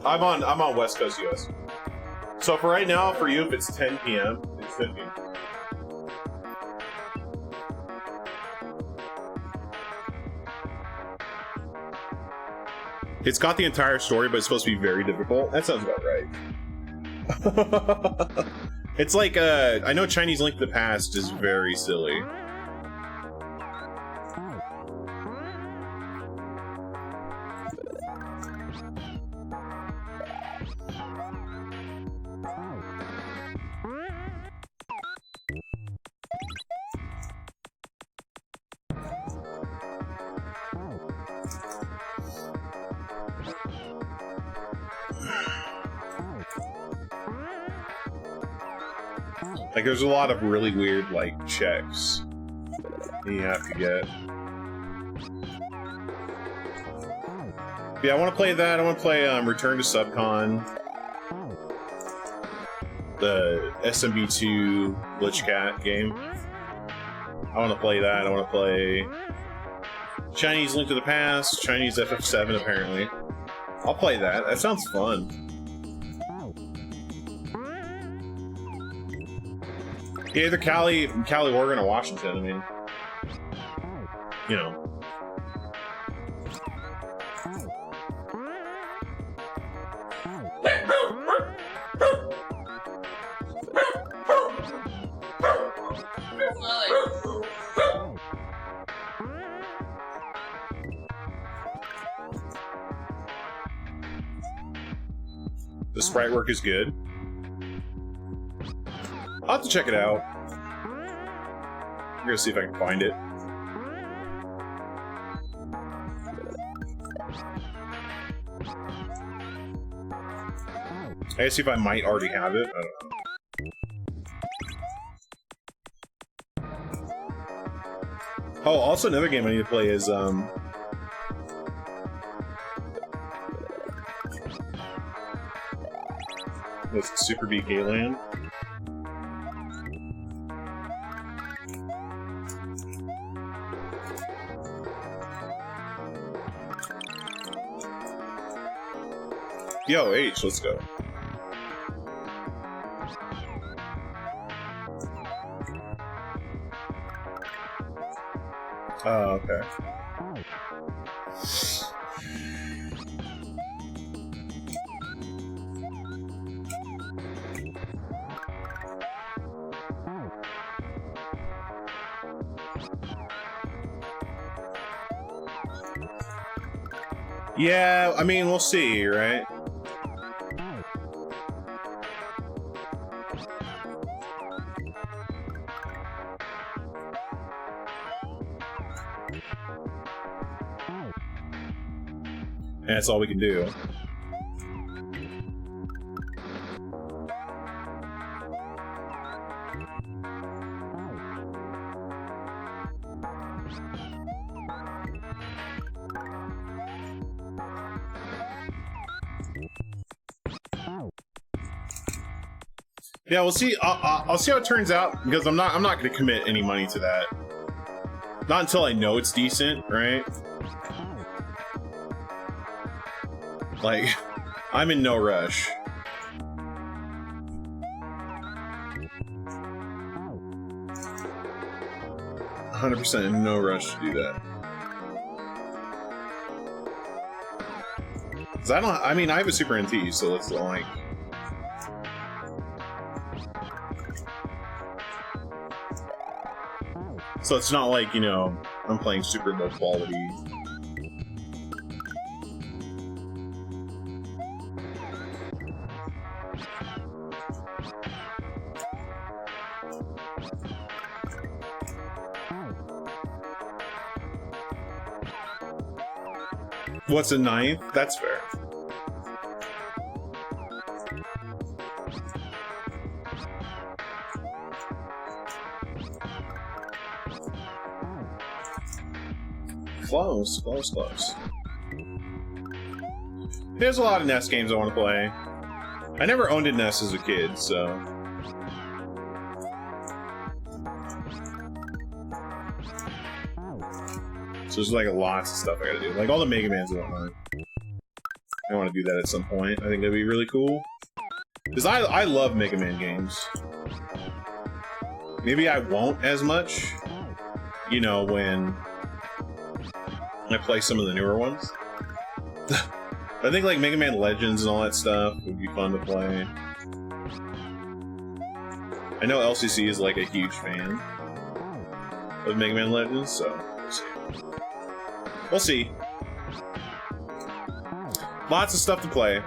I'm on West Coast US. So for right now, for you, if it's 10 p.m., it's 10 p.m. It's got the entire story, but it's supposed to be very difficult. That sounds about right. It's like, I know Chinese Link to the Past is very silly. Like, there's a lot of really weird, like, checks you have to get. Yeah, I want to play that. I want to play Return to Subcon. The SMB2 Glitch Cat game. I want to play that. I want to play Chinese Link to the Past, Chinese FF7 apparently. I'll play that. That sounds fun. Yeah, either Cali, Oregon, or Washington. I mean, you know. The sprite work is good. I'll have to check it out. I'm gonna see if I can find it. I gotta see if I might already have it. I don't know. Oh, also another game I need to play is what's it, Super BK Land? Yo, H, let's go. Oh, okay. Yeah, I mean, we'll see, right? And that's all we can do. Yeah, we'll see. I'll see how it turns out, because I'm not going to commit any money to that. Not until I know it's decent, right? Like, I'm in no rush. %, in no rush to do that. 'Cause I mean, I have a Super NT, so it's like... So it's not like, you know, I'm playing super low quality. What's a 9th? That's fair. Close. There's a lot of NES games I want to play. I never owned a NES as a kid, so... So there's like lots of stuff I gotta do. Like all the Mega Mans and whatnot. I want to do that at some point. I think that'd be really cool. Because I love Mega Man games. Maybe I won't as much, you know, when I play some of the newer ones. I think like Mega Man Legends and all that stuff would be fun to play. I know LCC is like a huge fan of Mega Man Legends, so we'll see. We'll see. Lots of stuff to play.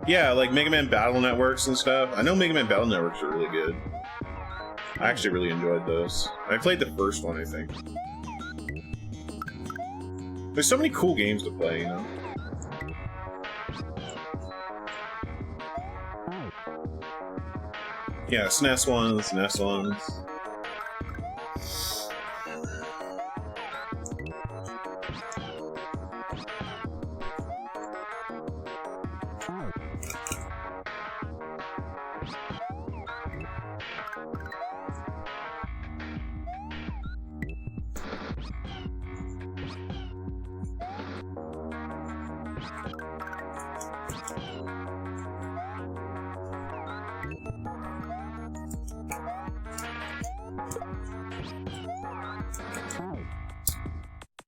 Yeah, like Mega Man Battle Networks and stuff. I know Mega Man Battle Networks are really good. I actually really enjoyed those. I played the first one, I think. There's so many cool games to play, you know? Yeah, SNES ones, NES ones.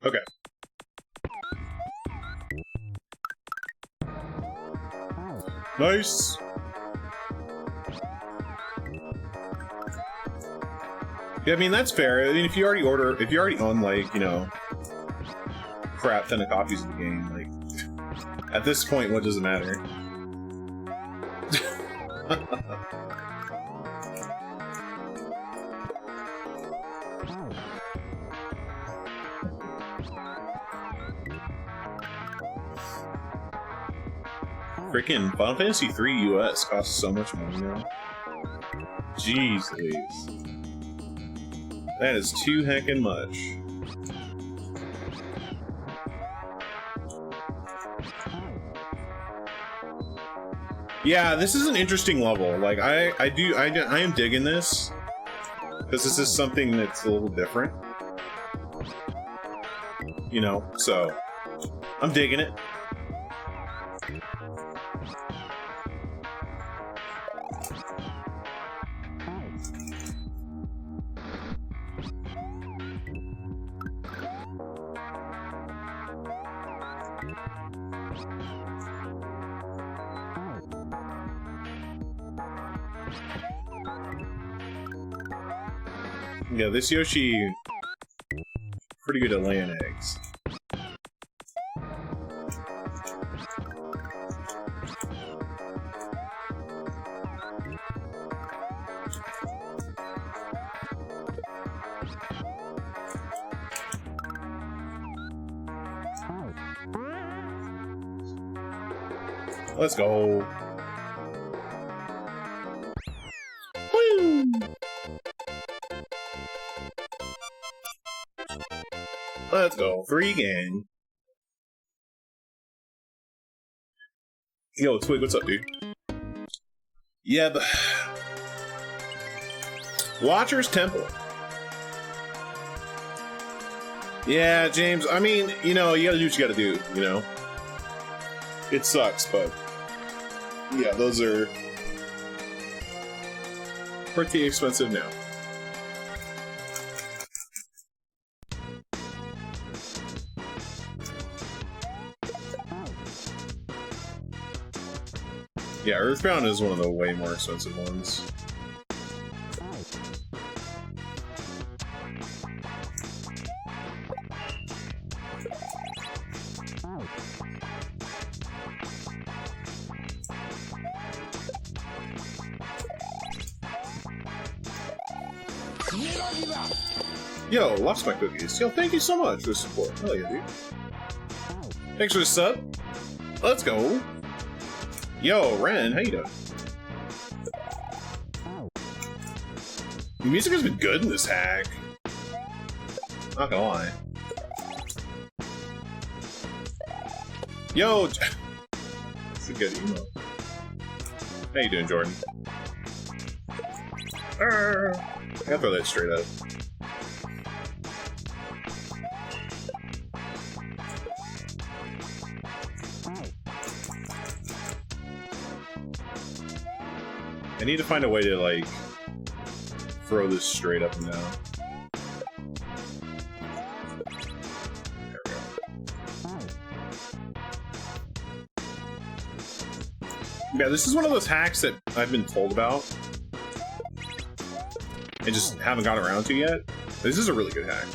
Okay. Nice. Yeah, I mean that's fair. I mean, if you already own like, you know, crap ton of copies of the game, like at this point, what does it matter? Freaking Final Fantasy III US costs so much money now. Jeez Louise. That is too heckin' much. Yeah, this is an interesting level. Like, I am digging this. Because this is something that's a little different. You know, so I'm digging it. Yeah, this Yoshi pretty good at laying eggs. Let's go. Woo! Let's go. 3 gang. Yo, Twig, what's up, dude? Yeah, the Watcher's Temple. Yeah, James, I mean, you know, you gotta do what you gotta do, you know? It sucks, but yeah, those are pretty expensive now. Yeah, Earthbound is one of the way more expensive ones. Yo, lost my cookies. Yo, thank you so much for the support. Hell yeah, dude. Thanks for the sub. Let's go. Yo, Ren, how you doing? The music has been good in this hack. Not gonna lie. Yo, it's a good emo. How you doing, Jordan? I'll throw that straight up. I need to find a way to, like, throw this straight up and down. There we go. Yeah, this is one of those hacks that I've been told about and just haven't gotten around to yet. This is a really good hack.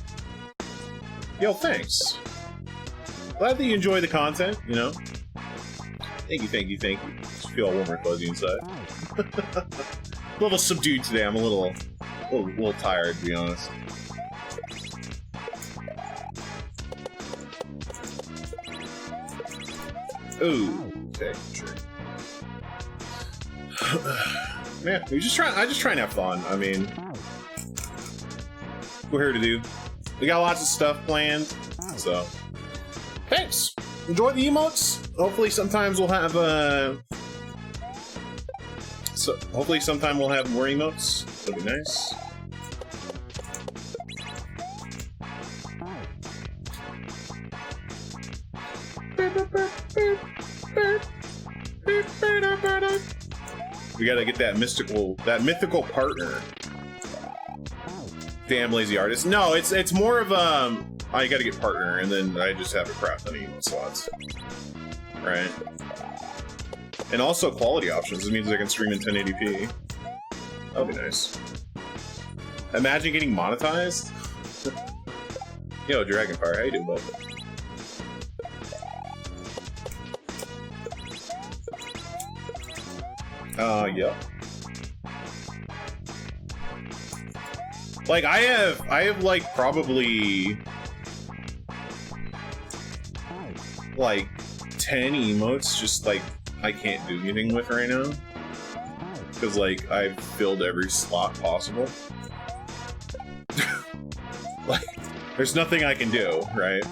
Yo, thanks. Glad that you enjoy the content, you know? Thank you, thank you, thank you. Just feel warm and fuzzy inside. A little subdued today. I'm a little tired, to be honest. Ooh, okay, sure. Yeah, I just try and have fun. I mean, we're here to do. We got lots of stuff planned, so thanks. Enjoy the emotes. Hopefully, sometimes we'll have hopefully, sometime we'll have more emotes. That'll be nice. We gotta get that mythical partner. Damn lazy artist. No, it's more of I gotta get partner, and then I just have a crap ton of emote slots. Right. And also quality options. This means I can stream in 1080p. That'll be nice. Imagine getting monetized. Yo, Dragonfire, how you doing, bud? Yeah. Like, I have like probably like 10 emotes just like I can't do anything with right now. Because like I've filled every slot possible. Like, there's nothing I can do, right?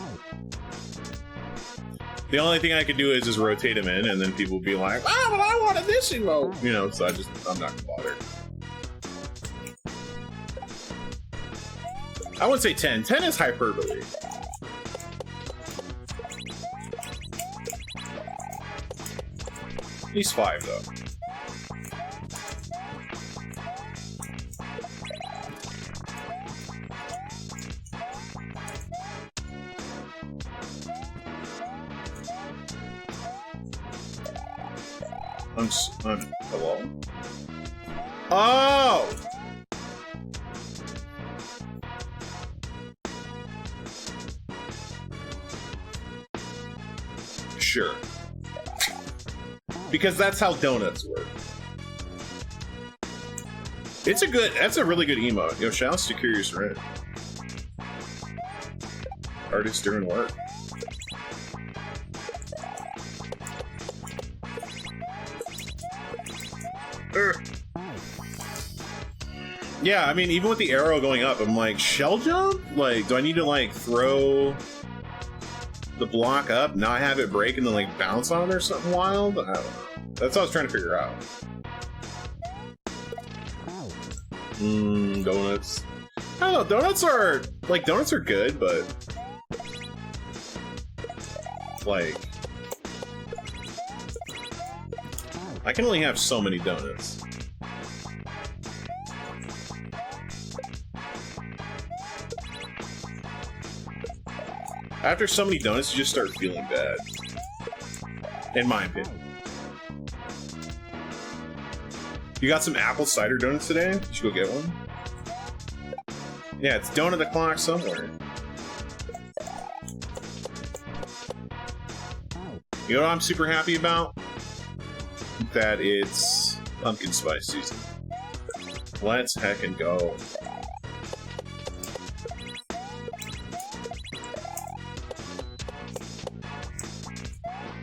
The only thing I can do is just rotate them in, and then people will be like, "Ah, but I wanted this emote," you know. So I'm not gonna bother. I wouldn't say 10. 10 is hyperbole. At least 5, though. Hello? Oh! Sure. Because that's how donuts work. That's a really good emote. Yo, shouts to Curious Red. Artist doing work. Yeah, I mean, even with the arrow going up, I'm like, shell jump? Like, do I need to, like, throw the block up, not have it break, and then, like, bounce on it or something wild? I don't know. That's what I was trying to figure out. Donuts. I don't know, donuts are good, but... like... I can only have so many donuts. After so many donuts, you just start feeling bad. In my opinion. You got some apple cider donuts today? You should go get one. Yeah, it's donut o'clock somewhere. You know what I'm super happy about? That it's pumpkin spice season. Let's heckin' go.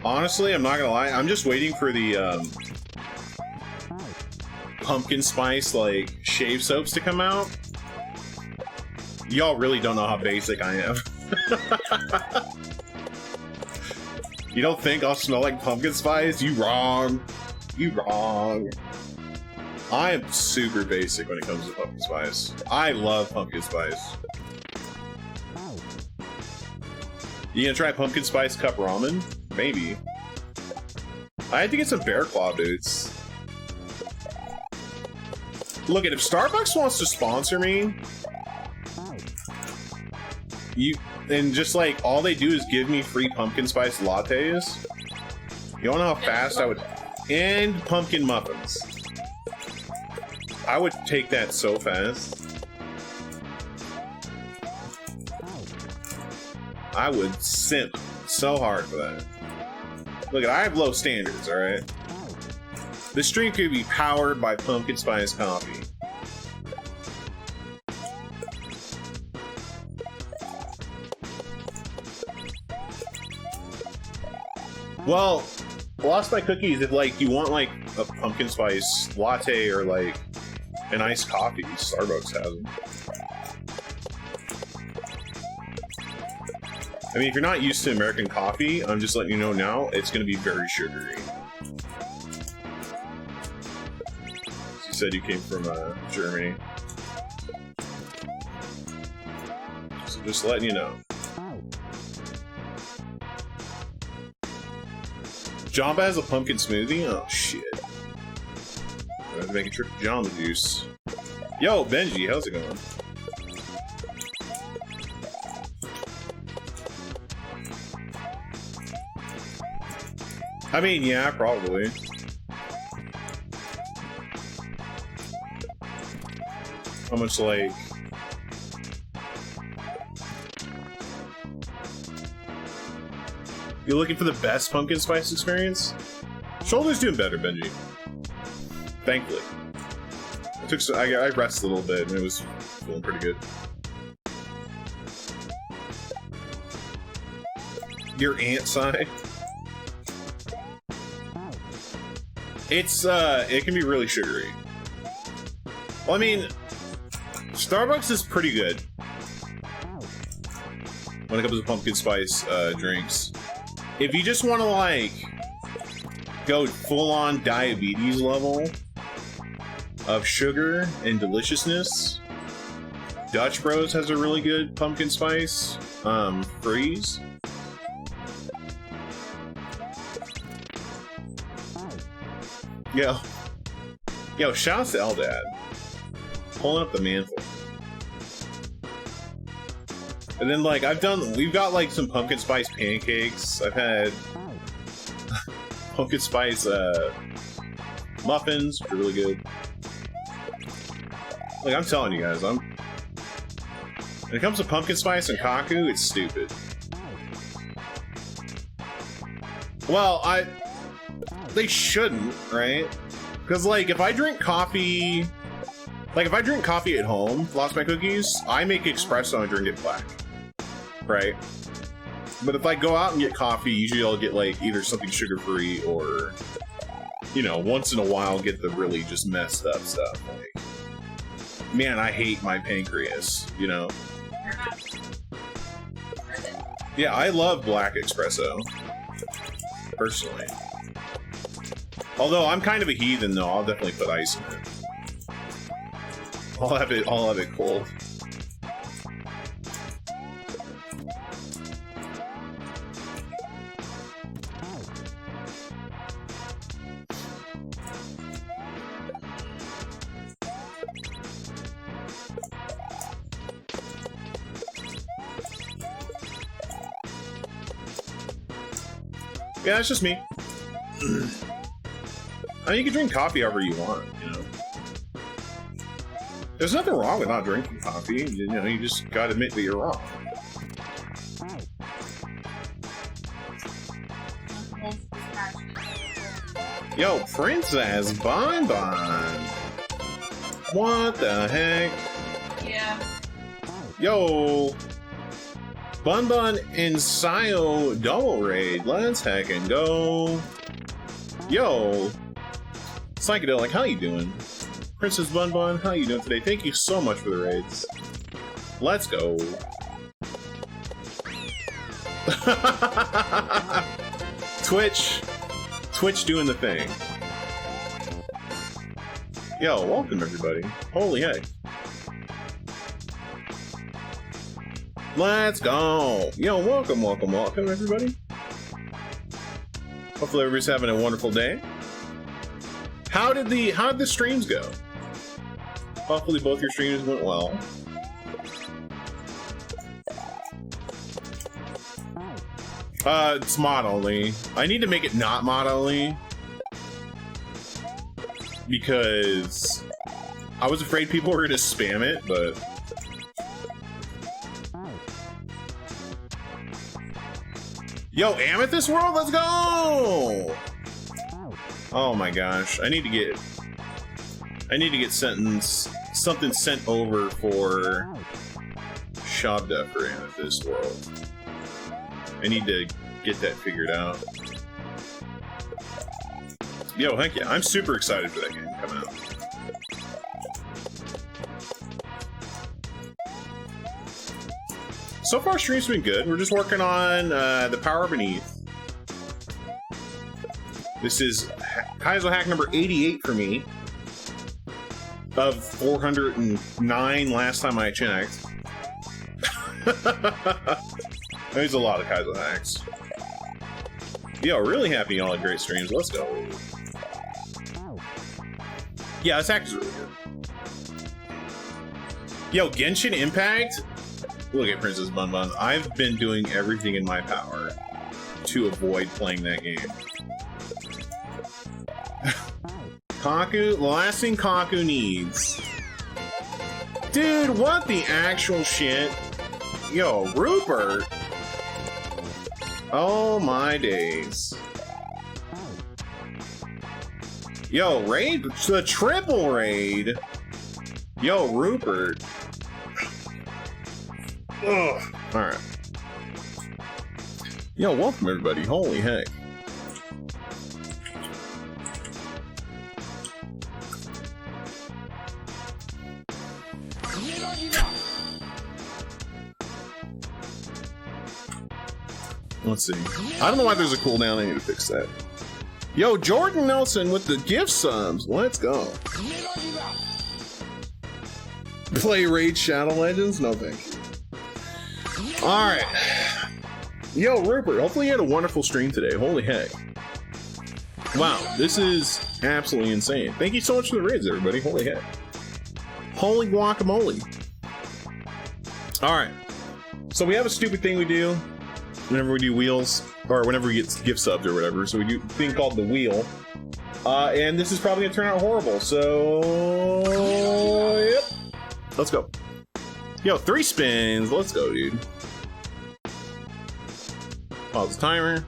Honestly, I'm not gonna lie, I'm just waiting for the pumpkin spice like shave soaps to come out. Y'all really don't know how basic I am. You don't think I'll smell like pumpkin spice? You wrong. You wrong. I am super basic when it comes to pumpkin spice. I love pumpkin spice. You gonna try pumpkin spice cup ramen? Maybe. I had to get some bear claw boots. Look, if Starbucks wants to sponsor me, and just like all they do is give me free pumpkin spice lattes. You wanna know how fast I would? And pumpkin muffins. I would take that so fast. I would simp so hard for that. Look, I have low standards, alright? This stream could be powered by pumpkin spice coffee. Well, Lost My Cookies, if like you want like a pumpkin spice latte or like an iced coffee, Starbucks has them. I mean, if you're not used to American coffee, I'm just letting you know now, it's going to be very sugary. You said you came from Germany. So just letting you know. Jamba has a pumpkin smoothie? Oh, shit. I have to make a trip to Jamba Juice. Yo, Benji, how's it going? I mean, yeah, probably. How much, like... You're looking for the best pumpkin spice experience? Shoulder's doing better, Benji. Thankfully. I rested a little bit, and it was feeling pretty good. Your aunt side? It can be really sugary. Well, I mean, Starbucks is pretty good when it comes to pumpkin spice drinks. If you just want to, like, go full-on diabetes level of sugar and deliciousness, Dutch Bros has a really good pumpkin spice freeze. Yo, shouts to Eldad. Pulling up the mantle. And then, like, we've got, like, some pumpkin spice pancakes. I've had pumpkin spice, muffins, which are really good. Like, I'm telling you guys, when it comes to pumpkin spice and Kaku, it's stupid. Well, they shouldn't, right? Because, like, if I drink coffee at home, Lost My Cookies, I make espresso and drink it black. Right? But if I go out and get coffee, usually I'll get, like, either something sugar-free or, you know, once in a while get the really just messed up stuff. Like, man, I hate my pancreas, you know? Yeah, I love black espresso. Personally. Although, I'm kind of a heathen, though. I'll definitely put ice in it. I'll have it cold. Yeah, that's just me. I mean, you can drink coffee however you want, you know. There's nothing wrong with not drinking coffee. You know, you just gotta admit that you're wrong. Yo, Princess Bonbon! What the heck? Yeah. Yo! Bonbon and Sayo double raid. Let's heckin' go. Yo! Psychedelic, how you doing? Princess Bonbon, how you doing today? Thank you so much for the raids. Let's go. Twitch doing the thing. Yo, welcome everybody. Holy heck. Let's go! Yo, welcome everybody. Hopefully everybody's having a wonderful day. How did the streams go? Hopefully both your streams went well. It's mod only. I need to make it not mod only. because I was afraid people were gonna spam it, but yo, Amethyst World, let's go! Oh my gosh, I need to get something sent over for Shabda for Amethyst World. I need to get that figured out. Yo, heck yeah, I'm super excited for that game to come out. So far, stream's been good. We're just working on the Power Beneath. This is Kaizo hack number 88 for me. Of 409 last time I checked. There's a lot of Kaizo hacks. Yo, really happy y'all had great streams. Let's go. Yeah, this hack is really good. Yo, Genshin Impact? Look at Princess Bun Bun. I've been doing everything in my power to avoid playing that game. Kaku, the last thing Kaku needs. Dude, what the actual shit? Yo, Rupert. Oh my days. Yo, raid, the triple raid. Yo, Rupert. Ugh. Alright. Yo, welcome everybody. Holy heck. Let's see. I don't know why there's a cooldown. I need to fix that. Yo, Jordan Nelson with the gift subs. Let's go. Play Raid Shadow Legends? No thank you. Alright. Yo, Rupert, hopefully you had a wonderful stream today. Holy heck. Wow, this is absolutely insane. Thank you so much for the raids, everybody. Holy heck. Holy guacamole. Alright. So we have a stupid thing we do whenever we do wheels, or whenever we get gift subs or whatever. So we do a thing called the wheel. And this is probably gonna turn out horrible, so yep. Let's go. Yo, 3 spins. Let's go, dude. Pause the timer.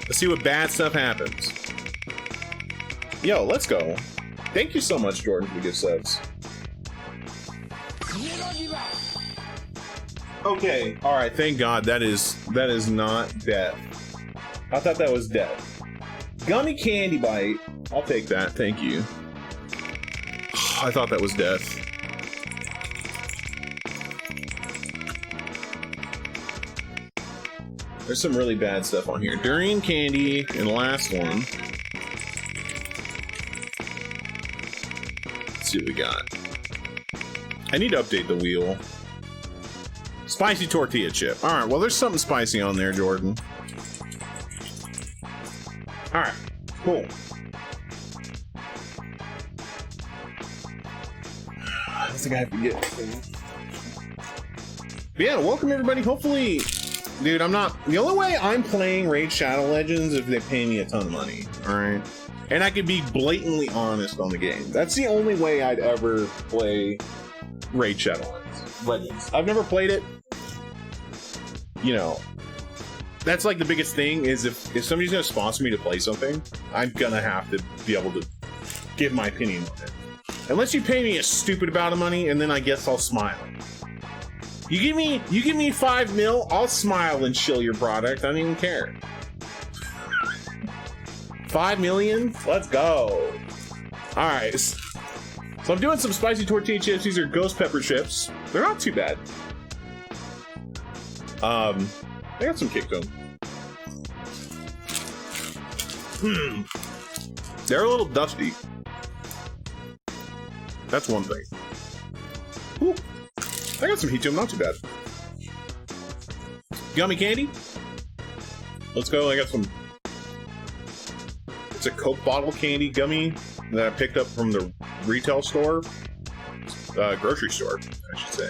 Let's see what bad stuff happens. Yo, let's go. Thank you so much, Jordan, for the gift subs. Okay, alright, thank God that is not death. I thought that was death. Gummy candy bite. I'll take that, thank you. I thought that was death. There's some really bad stuff on here. Durian candy and the last one. Let's see what we got. I need to update the wheel. Spicy tortilla chip. Alright, well there's something spicy on there, Jordan. Alright, cool. I think I have to get it. But yeah, welcome everybody. Hopefully, dude, I'm not... The only way I'm playing Raid Shadow Legends is if they pay me a ton of money, alright? And I could be blatantly honest on the game. That's the only way I'd ever play Raid Shadow Legends. I've never played it. You know, that's like the biggest thing is if somebody's gonna sponsor me to play something, I'm gonna have to be able to give my opinion on it. Unless you pay me a stupid amount of money, and then I guess I'll smile. You give me 5 mil, I'll smile and shill your product. I don't even care. 5 million? Let's go. All right. So I'm doing some spicy tortilla chips. These are ghost pepper chips. They're not too bad. They got some kick to them. They're a little dusty. That's one thing. Ooh, I got some heat to them, not too bad. Gummy candy. Let's go. I got some. It's a Coke bottle candy gummy that I picked up from the retail store, grocery store, I should say,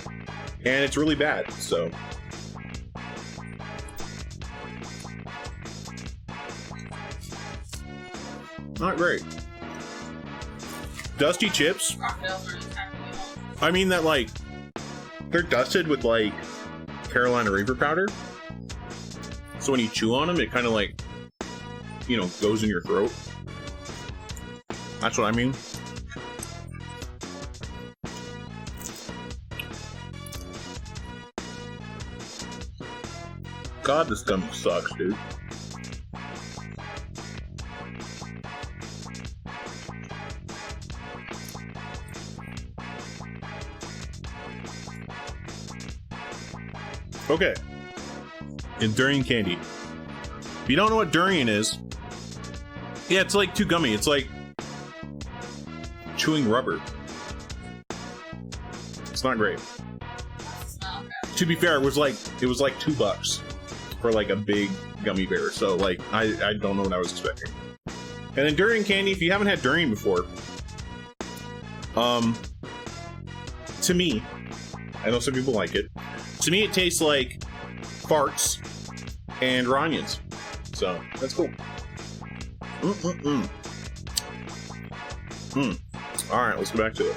and it's really bad. So. Not great. Dusty chips. Crocodiles are attacking you all. I mean that, like, they're dusted with, like, Carolina Reaper powder. So when you chew on them, it kind of, like, you know, goes in your throat. That's what I mean. God, this gum sucks, dude. Okay. And durian candy. If you don't know what durian is, yeah, it's like too gummy. It's like chewing rubber. It's not great. Smell bad. To be fair, it was like $2 for like a big gummy bear. So like I don't know what I was expecting. And then durian candy, if you haven't had durian before, to me, I know some people like it. To me, it tastes like farts and raw onions. So that's cool. All right, let's go back to it.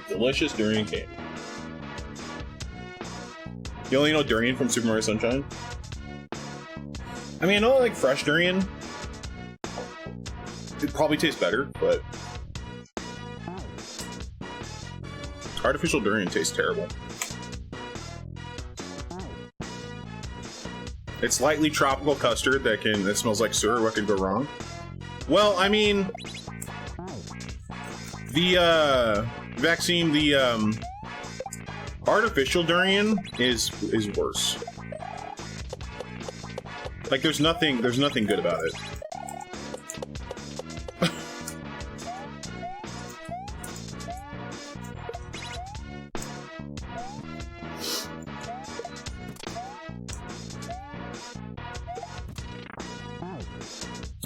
Delicious durian candy. You only know durian from Super Mario Sunshine? I mean, I know like fresh durian. It probably tastes better, but artificial durian tastes terrible. It's lightly tropical custard that smells like sewer. What could go wrong? Well, I mean, the artificial durian is worse. Like there's nothing good about it.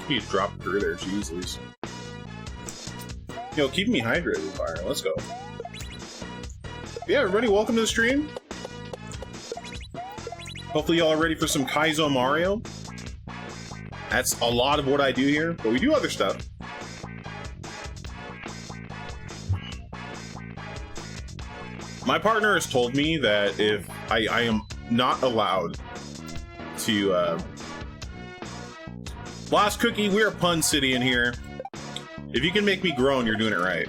You just drop through there, Jesus. Yo, keep me hydrated, Fire. Let's go. Yeah, everybody, welcome to the stream. Hopefully y'all are ready for some Kaizo Mario. That's a lot of what I do here, but we do other stuff. My partner has told me that if I am not allowed to, Last Cookie, we're Pun City in here. If you can make me groan, you're doing it right.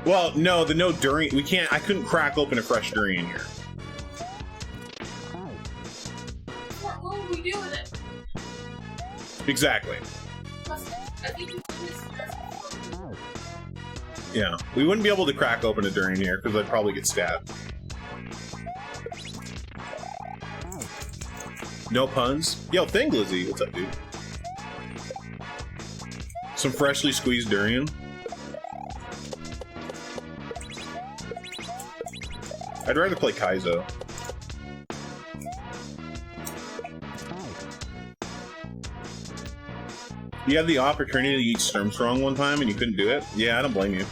Well, no, the no durian, I couldn't crack open a fresh durian here. What would we do with it? Exactly. I think you put this here. Yeah, we wouldn't be able to crack open a durian here because I'd probably get stabbed. No puns? Yo, Thing Glizzy, what's up, dude? Some freshly squeezed durian. I'd rather play Kaizo. You had the opportunity to eat Sturmstrong one time and you couldn't do it? Yeah, I don't blame you.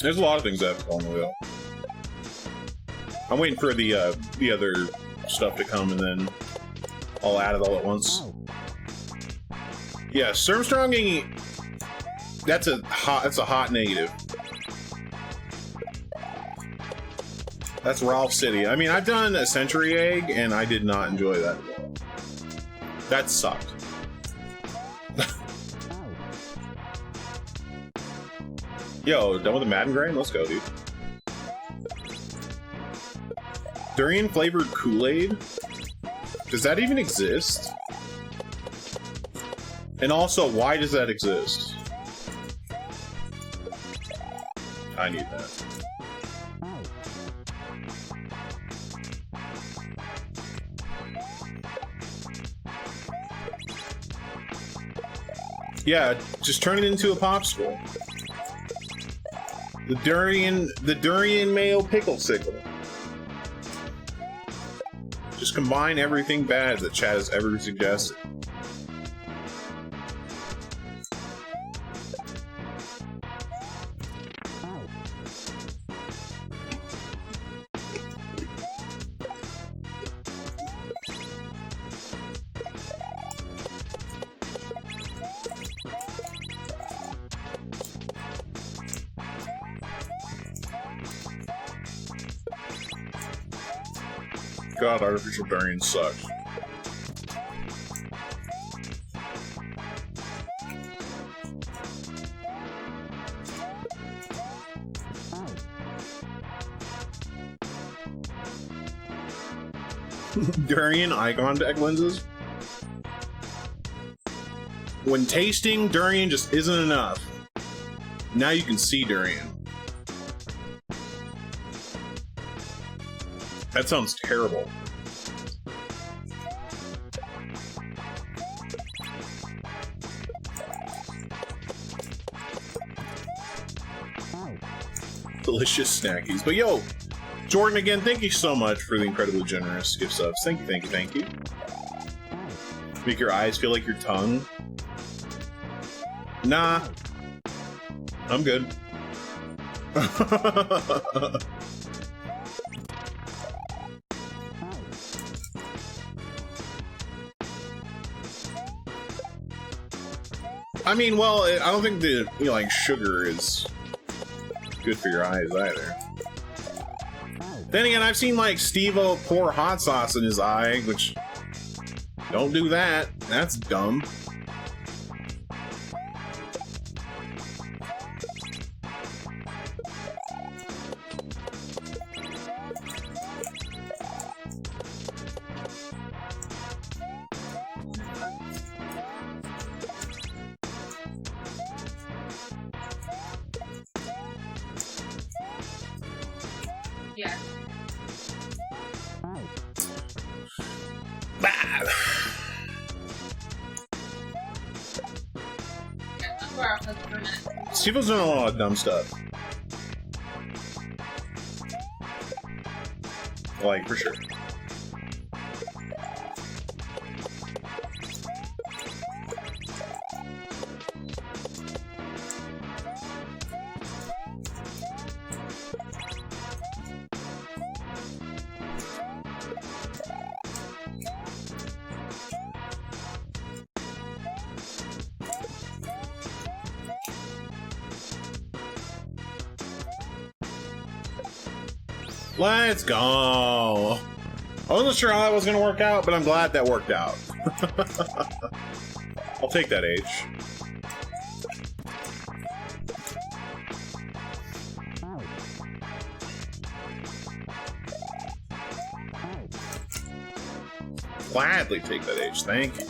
There's a lot of that have to go on the wheel. I'm waiting for the other stuff to come and then I'll add it all at once. Yeah, Sturmstrong, that's a hot negative. That's Ralph City. I mean, I've done a Century Egg and I did not enjoy that at all. That sucked. Yo, done with the Madden grind? Let's go, dude. Durian flavored Kool-Aid? Does that even exist? And also, why does that exist? I need that. Yeah, just turn it into a popsicle. The durian mayo pickle sickle. Just combine everything bad that Chad has ever suggested. God, artificial durian sucks. Durian eye contact lenses. When tasting, durian just isn't enough. Now you can see durian. That sounds terrible. Delicious snackies. But yo, Jordan, again, thank you so much for the incredibly generous gift subs. Thank you, thank you, thank you. Make your eyes feel like your tongue. Nah. I'm good. I mean, well, I don't think the, you know, like, sugar is good for your eyes either. Then again, I've seen, like, Steve-O pour hot sauce in his eye, which... Don't do that. That's dumb. Yeah. Bad. Yeah, that's where I was for a minute. Steve-O's doing a lot of dumb stuff. Like, for sure. Let's go. I wasn't sure how that was going to work out, but I'm glad that worked out. I'll take that H. Gladly take that H, thank you.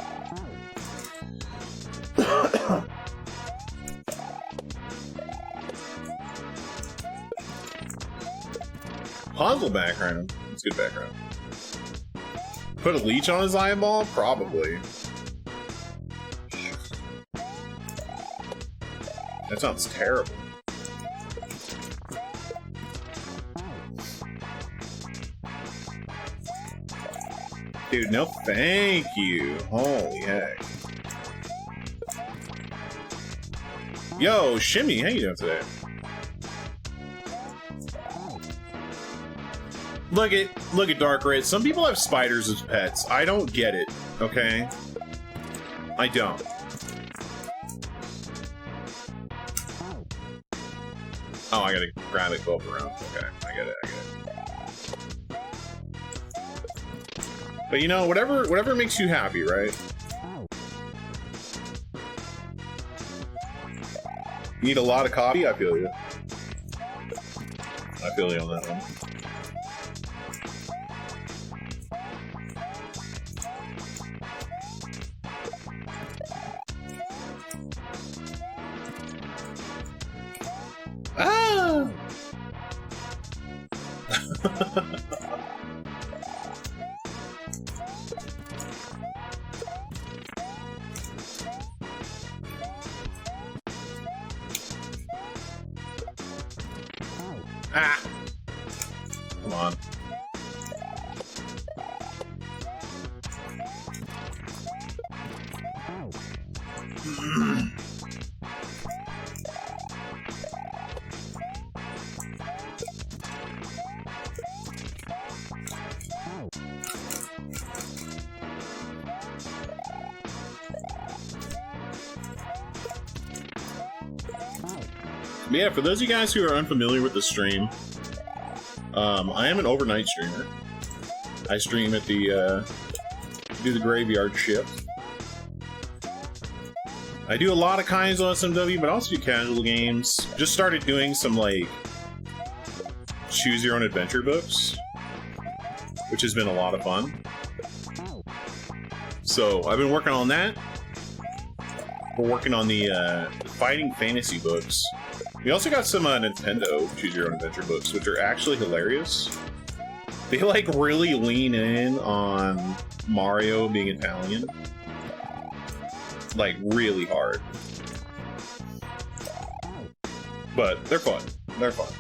Puzzle background. That's good background. Put a leech on his eyeball? Probably. That sounds terrible. Dude, no thank you. Holy heck. Yo, Shimmy, how you doing today? Look at Dark Red. Some people have spiders as pets. I don't get it, okay? I don't. Oh, I gotta grab it, go up around. Okay, I get it. But you know, whatever makes you happy, right? You need a lot of coffee? I feel you. I feel you on that one. Ah! Ah! Come on. But yeah, for those of you guys who are unfamiliar with the stream, I am an overnight streamer. I stream at the, do the graveyard shift. I do a lot of Kaizo SMW, but I also do casual games. Just started doing some, like, choose your own adventure books, which has been a lot of fun. So, I've been working on that. We're working on the fighting fantasy books. We also got some Nintendo choose your own adventure books, which are actually hilarious. They, like, really lean in on Mario being Italian. Like, really hard. But they're fun. They're fun.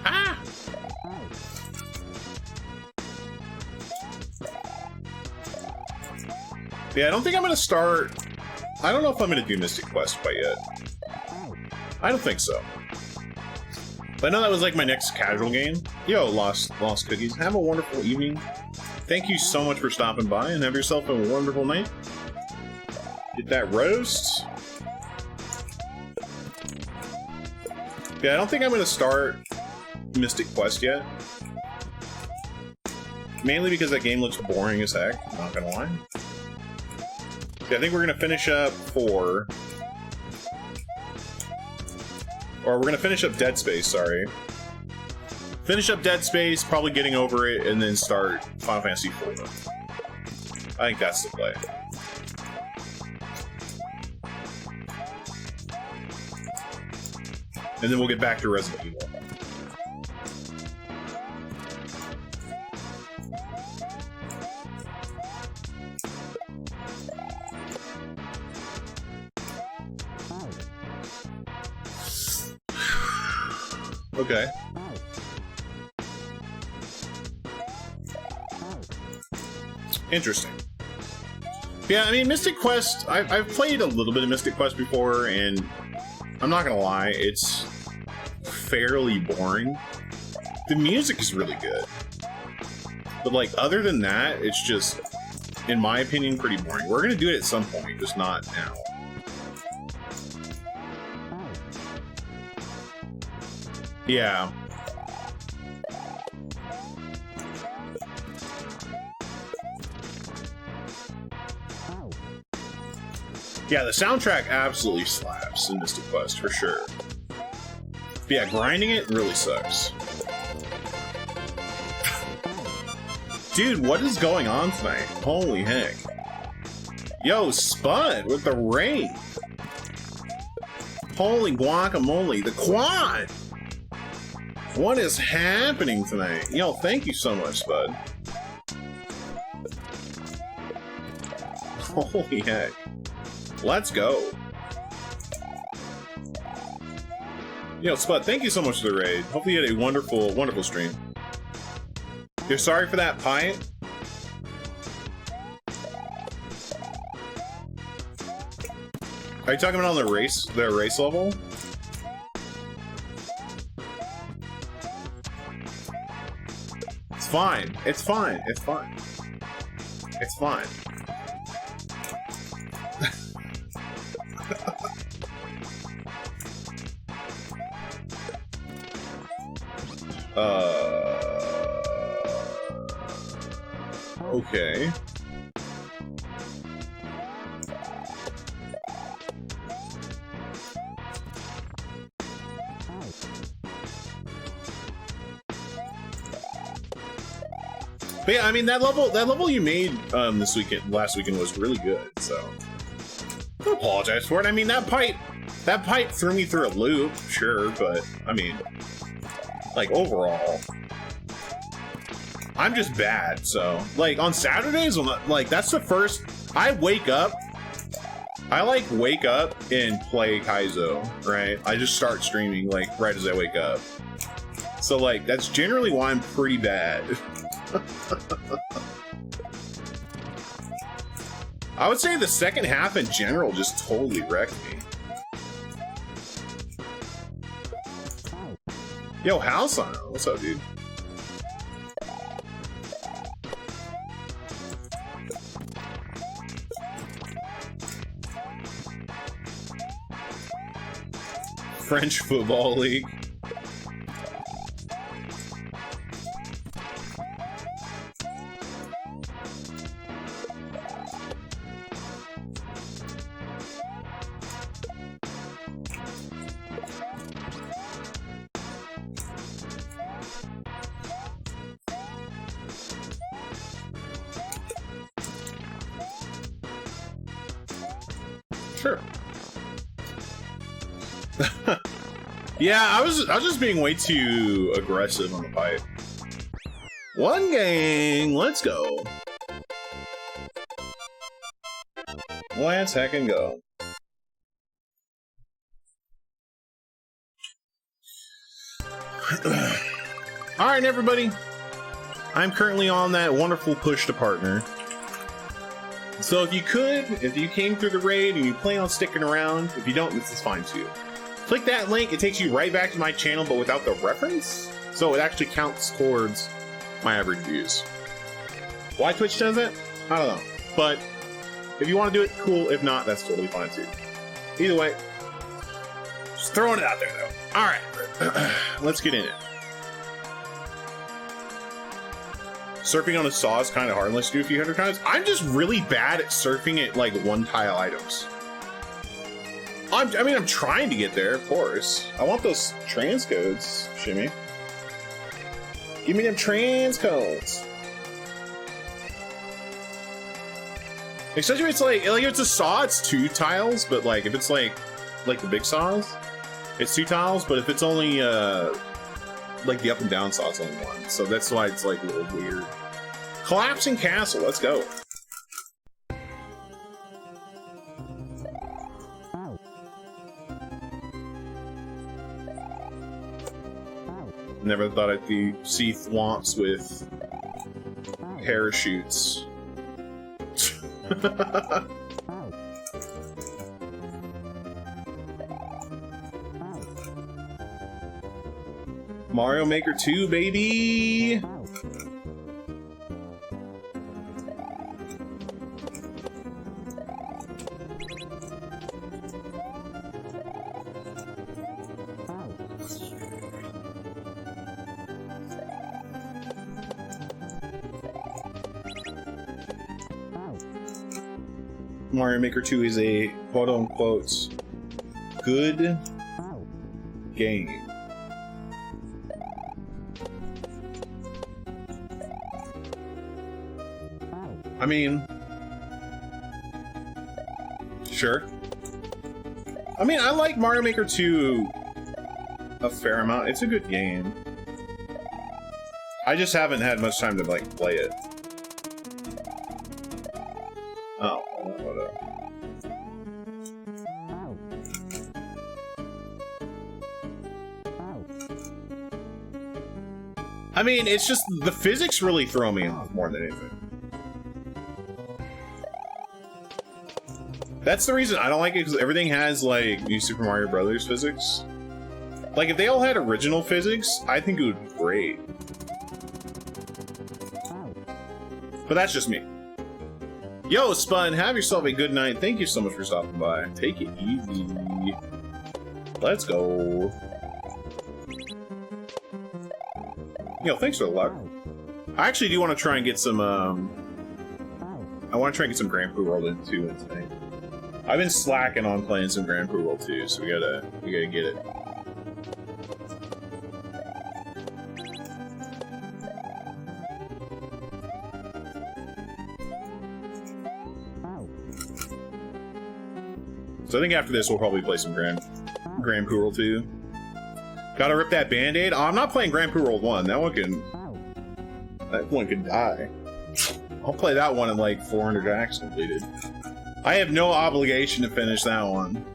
Ah! Yeah, I don't think I'm gonna start... I don't know if I'm gonna do Mystic Quest quite yet. I don't think so. But I know that was like my next casual game. Yo, Lost Cookies. Have a wonderful evening. Thank you so much for stopping by, and have yourself a wonderful night. Get that roast. Yeah, I don't think I'm gonna start Mystic Quest yet. Mainly because that game looks boring as heck, I'm not gonna lie. Yeah, I think we're gonna finish up 4. Or we're gonna finish up Dead Space, sorry. Finish up Dead Space, probably getting over it, and then start Final Fantasy IV. I think that's the play. And then we'll get back to Resident Evil. Okay. Interesting. Yeah, I mean, Mystic Quest, I've played a little bit of Mystic Quest before, and I'm not gonna lie, it's fairly boring. The music is really good. But, like, other than that, it's just, in my opinion, pretty boring. We're gonna do it at some point, just not now. Yeah. Yeah, the soundtrack absolutely slaps in Mystic Quest, for sure. But yeah, grinding it really sucks. Dude, what is going on tonight? Holy heck. Yo, Spud with the raid. Holy guacamole, the quad! What is happening tonight? Yo, thank you so much, Spud. Holy heck. Let's go. Yo, Spud, thank you so much for the raid. Hopefully you had a wonderful, wonderful stream. You're sorry for that pipe? Are you talking about on the race level? It's fine. It's fine. It's fine. It's fine. Okay. But yeah, I mean that level you made last weekend was really good, so I apologize for it. I mean that pipe threw me through a loop, sure, but I mean, like, overall, I'm just bad. So like on Saturdays, like that's the first I wake up and play Kaizo, right? I just start streaming like right as I wake up. So like that's generally why I'm pretty bad. I would say the second half in general just totally wrecked me. Yo, House on it. What's up, dude? French Football League. Sure. Yeah, I was just being way too aggressive on the fight. One gang, let's go. Let's heckin' go. Alright, everybody. I'm currently on that wonderful push to partner. So if you came through the raid and you plan on sticking around, if you don't, this is fine too. Click that link, it takes you right back to my channel, but without the reference. So it actually counts towards my average views. Why Twitch does it? I don't know. But if you want to do it, cool. If not, that's totally fine too. Either way, just throwing it out there though. Alright, let's get in it. Surfing on a saw is kind of hard unless you do a few hundred times. I'm just really bad at surfing at like one tile items. I mean, I'm trying to get there, of course. I want those transcodes, Shimmy. Give me them transcodes. Especially if it's like if it's a saw, it's 2 tiles. But like if it's like the big saws, it's 2 tiles. But if it's only like the up and down saw, it's only 1. So that's why it's like a little weird. Collapsing castle, let's go. Never thought I'd see thwomps with parachutes. Mario Maker 2, baby! Mario Maker 2 is a quote-unquote good game. I mean, sure. I mean, I like Mario Maker 2 a fair amount. It's a good game. I just haven't had much time to, like, play it. Oh, whatever. I mean, it's just the physics really throw me off more than anything. That's the reason I don't like it, because everything has, like, New Super Mario Brothers physics. Like, if they all had original physics, I think it would be great. But that's just me. Yo, Spun, have yourself a good night. Thank you so much for stopping by. Take it easy. Let's go. Yo, thanks for the luck. I actually do want to try and get some, I want to try and get some Grand Prix World in too tonight. I've been slacking on playing some Grand Prix World 2, so we gotta get it. So I think after this we'll probably play some Grand Prix World 2. Gotta rip that Band-Aid. Oh, I'm not playing Grand Prix World 1. That one can die. I'll play that one in like 400 jacks completed. I have no obligation to finish that one.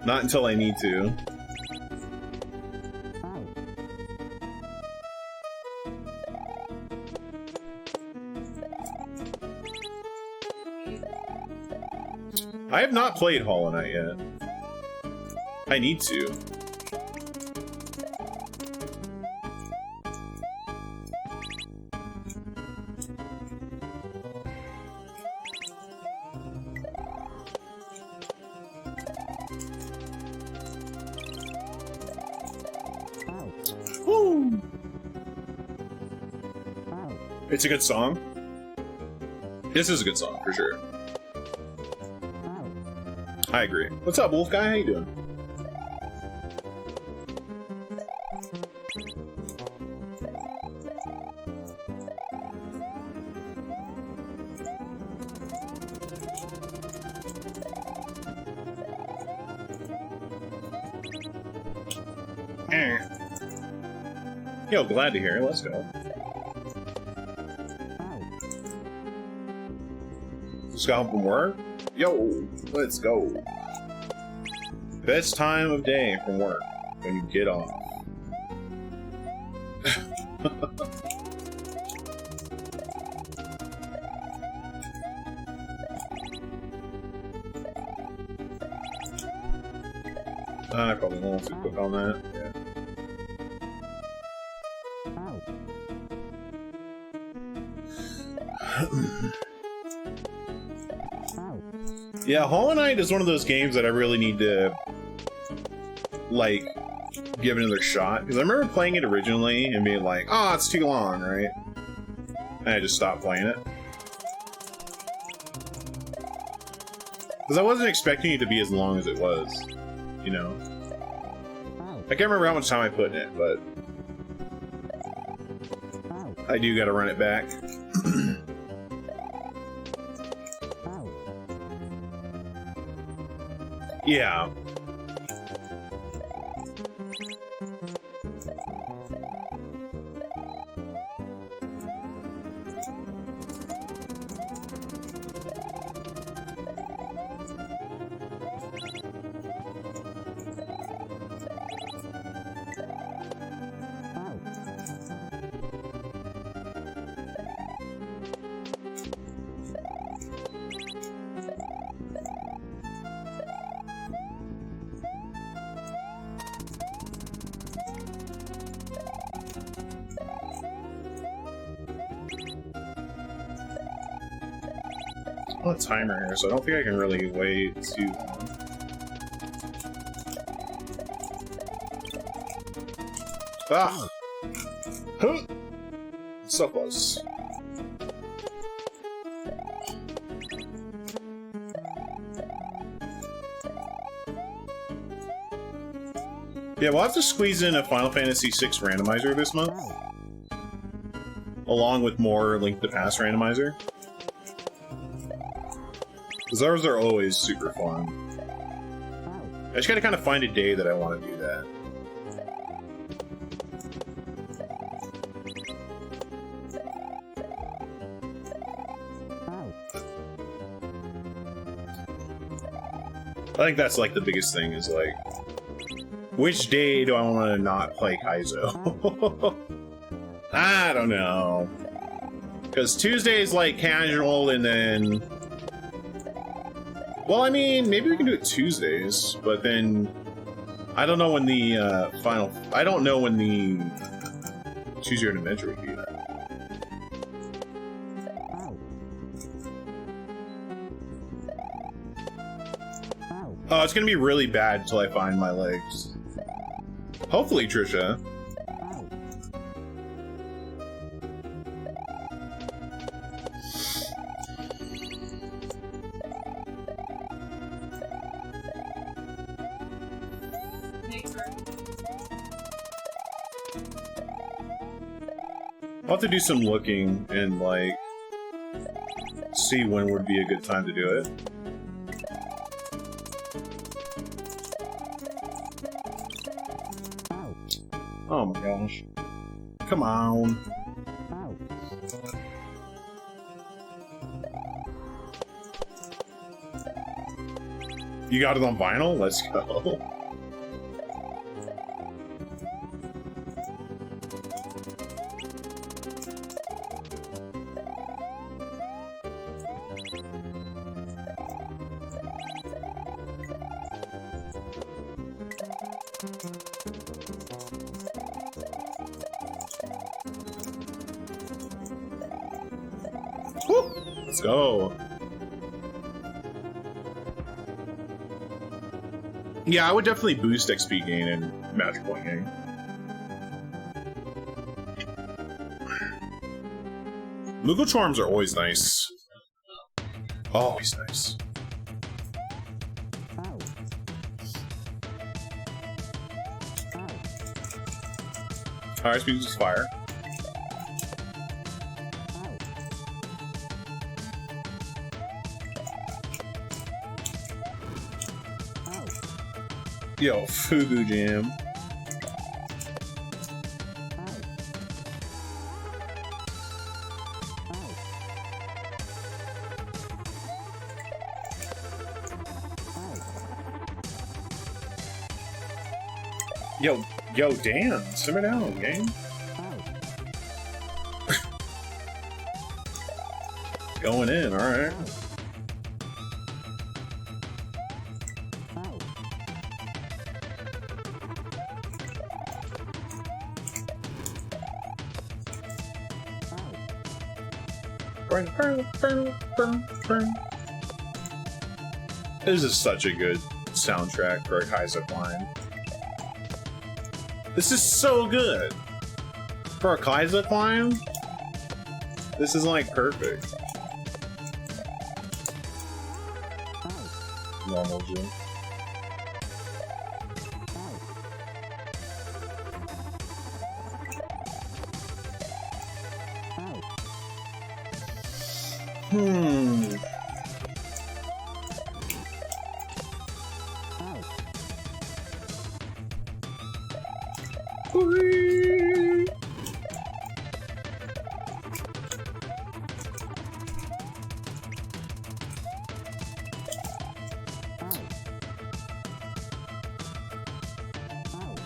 Not until I need to. I have not played Hollow Knight yet. I need to. Woo! It's a good song. This is a good song, for sure. I agree. What's up, Wolf Guy? How you doing? Yo, glad to hear. Let's go. Just got home from work. Yo, let's go. Best time of day from work when you get off. I probably won't too quick on that. Yeah. Yeah, Hollow Knight is one of those games that I really need to, like, give another shot. Because I remember playing it originally and being like, oh, it's too long, right? And I just stopped playing it. Because I wasn't expecting it to be as long as it was, you know? I can't remember how much time I put in it, but I do gotta run it back. Yeah. A timer here, so I don't think I can really wait too long. Ah! Huh! So close. Yeah, we'll have to squeeze in a Final Fantasy VI randomizer this month, along with more Link to the Past randomizer. Because those are always super fun. I just gotta kind of find a day that I want to do that. I think that's like the biggest thing is like, which day do I want to not play Kaizo? I don't know. Because Tuesday is like casual and then... Well, I mean, maybe we can do it Tuesdays, but then I don't know when the I don't know when the Choose Your Own Adventure would be. Oh, it's gonna be really bad until I find my legs. Hopefully, Trisha. I'll have to do some looking and, like, see when would be a good time to do it. Oh my gosh. Come on. You got it on vinyl? Let's go. Let's go. Yeah, I would definitely boost XP gain and magic point gain. Moogle Charms are always nice. Always nice. Alright, speed is fire. Yo, Fugu Jam. Yo, Dan, simmer down, game. Going in, alright. This is such a good soundtrack for a Kaizo climb. This is so good! For a Kaizo climb, this is like perfect. Normal Jim. Whee!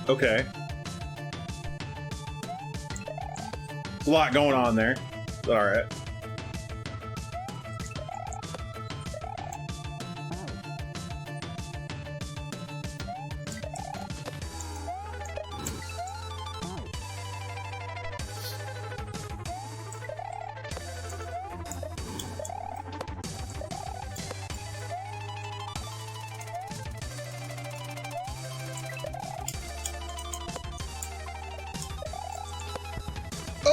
Okay. A lot going on there. Alright.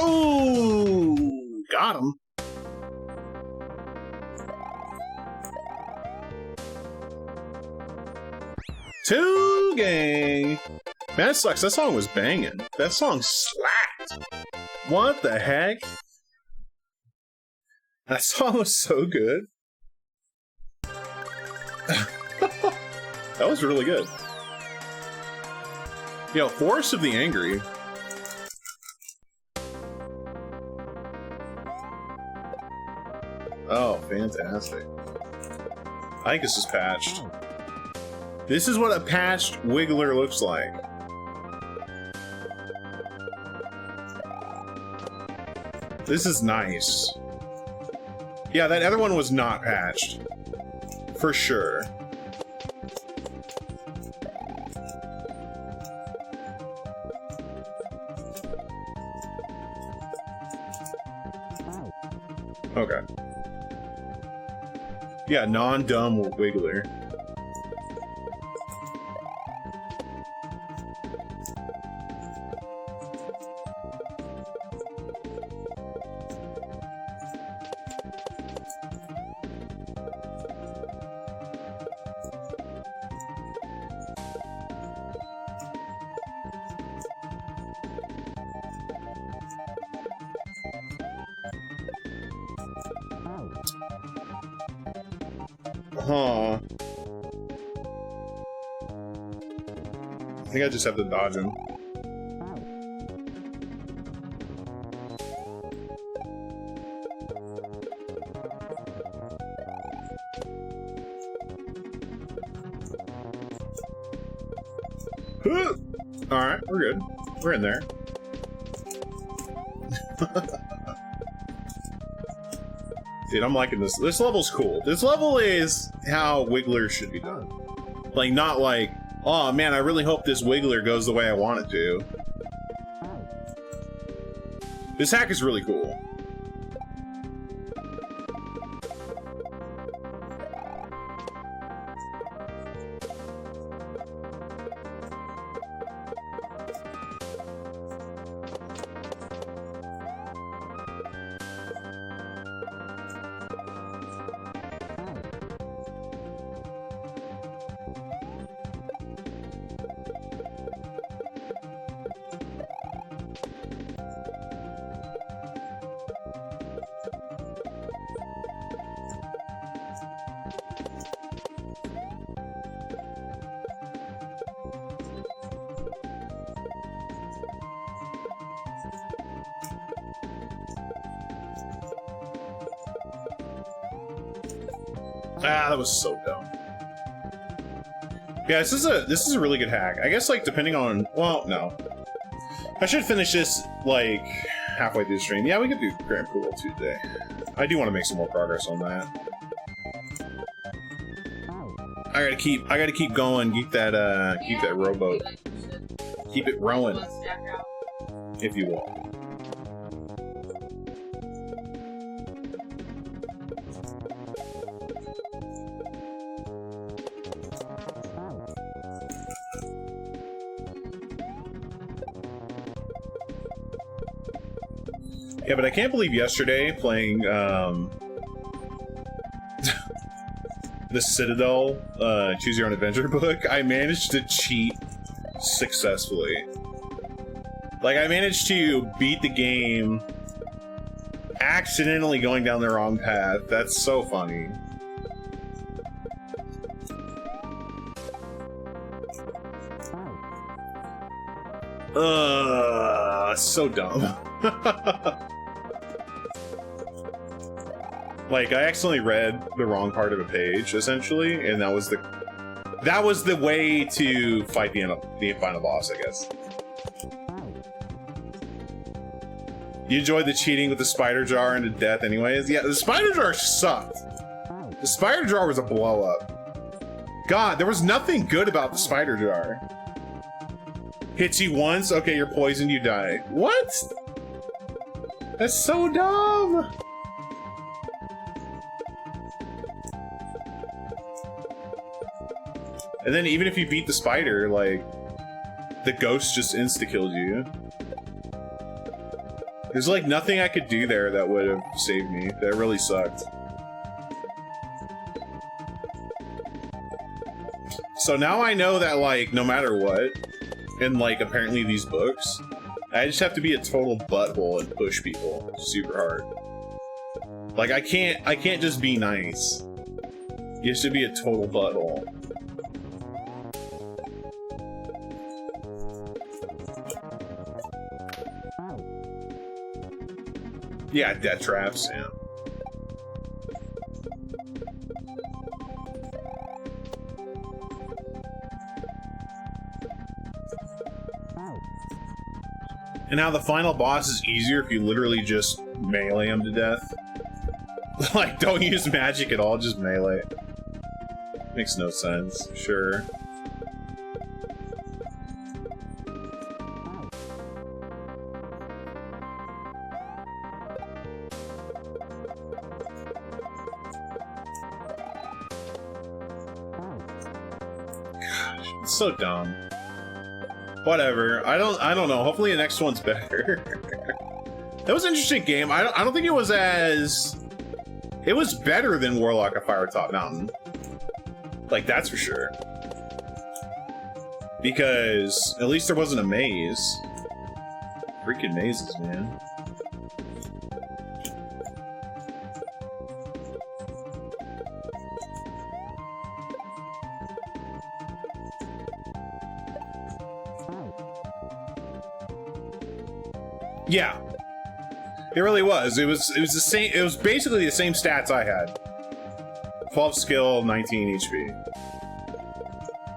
Oh, got him. Two gang. Man, that sucks. That song was banging. That song slapped. What the heck? That song was so good. That was really good. Yo, Forest of the Angry. Oh, fantastic. I think this is patched. This is what a patched Wiggler looks like. This is nice. Yeah, that other one was not patched. For sure. Okay. Yeah, non-dumb Wiggler. Huh. I think I just have to dodge him. Alright, we're good. We're in there. Dude, I'm liking this. This level's cool. This level is how Wiggler should be done. Like, not like, oh man, I really hope this Wiggler goes the way I want it to. This hack is really cool. Ah, that was so dumb. Yeah, this is a really good hack. I guess like depending on, well, no. I should finish this like halfway through the stream. Yeah, we could do Grand Pool Tuesday. I do want to make some more progress on that. I gotta keep going. Keep that rowboat. Keep it rowing, if you will. Yeah, but I can't believe yesterday playing the Citadel Choose Your Own Adventure book, I managed to cheat successfully. Like, I managed to beat the game accidentally going down the wrong path. That's so funny. So dumb. Like, I accidentally read the wrong part of a page, essentially, and that was the way to fight the final boss, I guess. You enjoyed the cheating with the spider jar into death anyways? Yeah, the spider jar sucked. The spider jar was a blow-up. God, there was nothing good about the spider jar. Hits you once, okay, you're poisoned, you die. What? That's so dumb! And then even if you beat the spider, like, the ghost just insta-killed you. There's like nothing I could do there that would have saved me. That really sucked. So now I know that, like, no matter what, in, like, apparently these books, I just have to be a total butthole and push people super hard. Like, I can't just be nice. You have to be a total butthole. Yeah, death traps, yeah. And now the final boss is easier if you literally just melee him to death. Like, don't use magic at all, just melee. Makes no sense, sure. So dumb. Whatever. I don't know. Hopefully the next one's better. That was an interesting game. I don't think it was as... It was better than Warlock of Firetop Mountain. Like, that's for sure. Because at least there wasn't a maze. Freaking mazes, man. Yeah, it really was. It was the same. It was basically the same stats I had. 12 skill, 19 HP.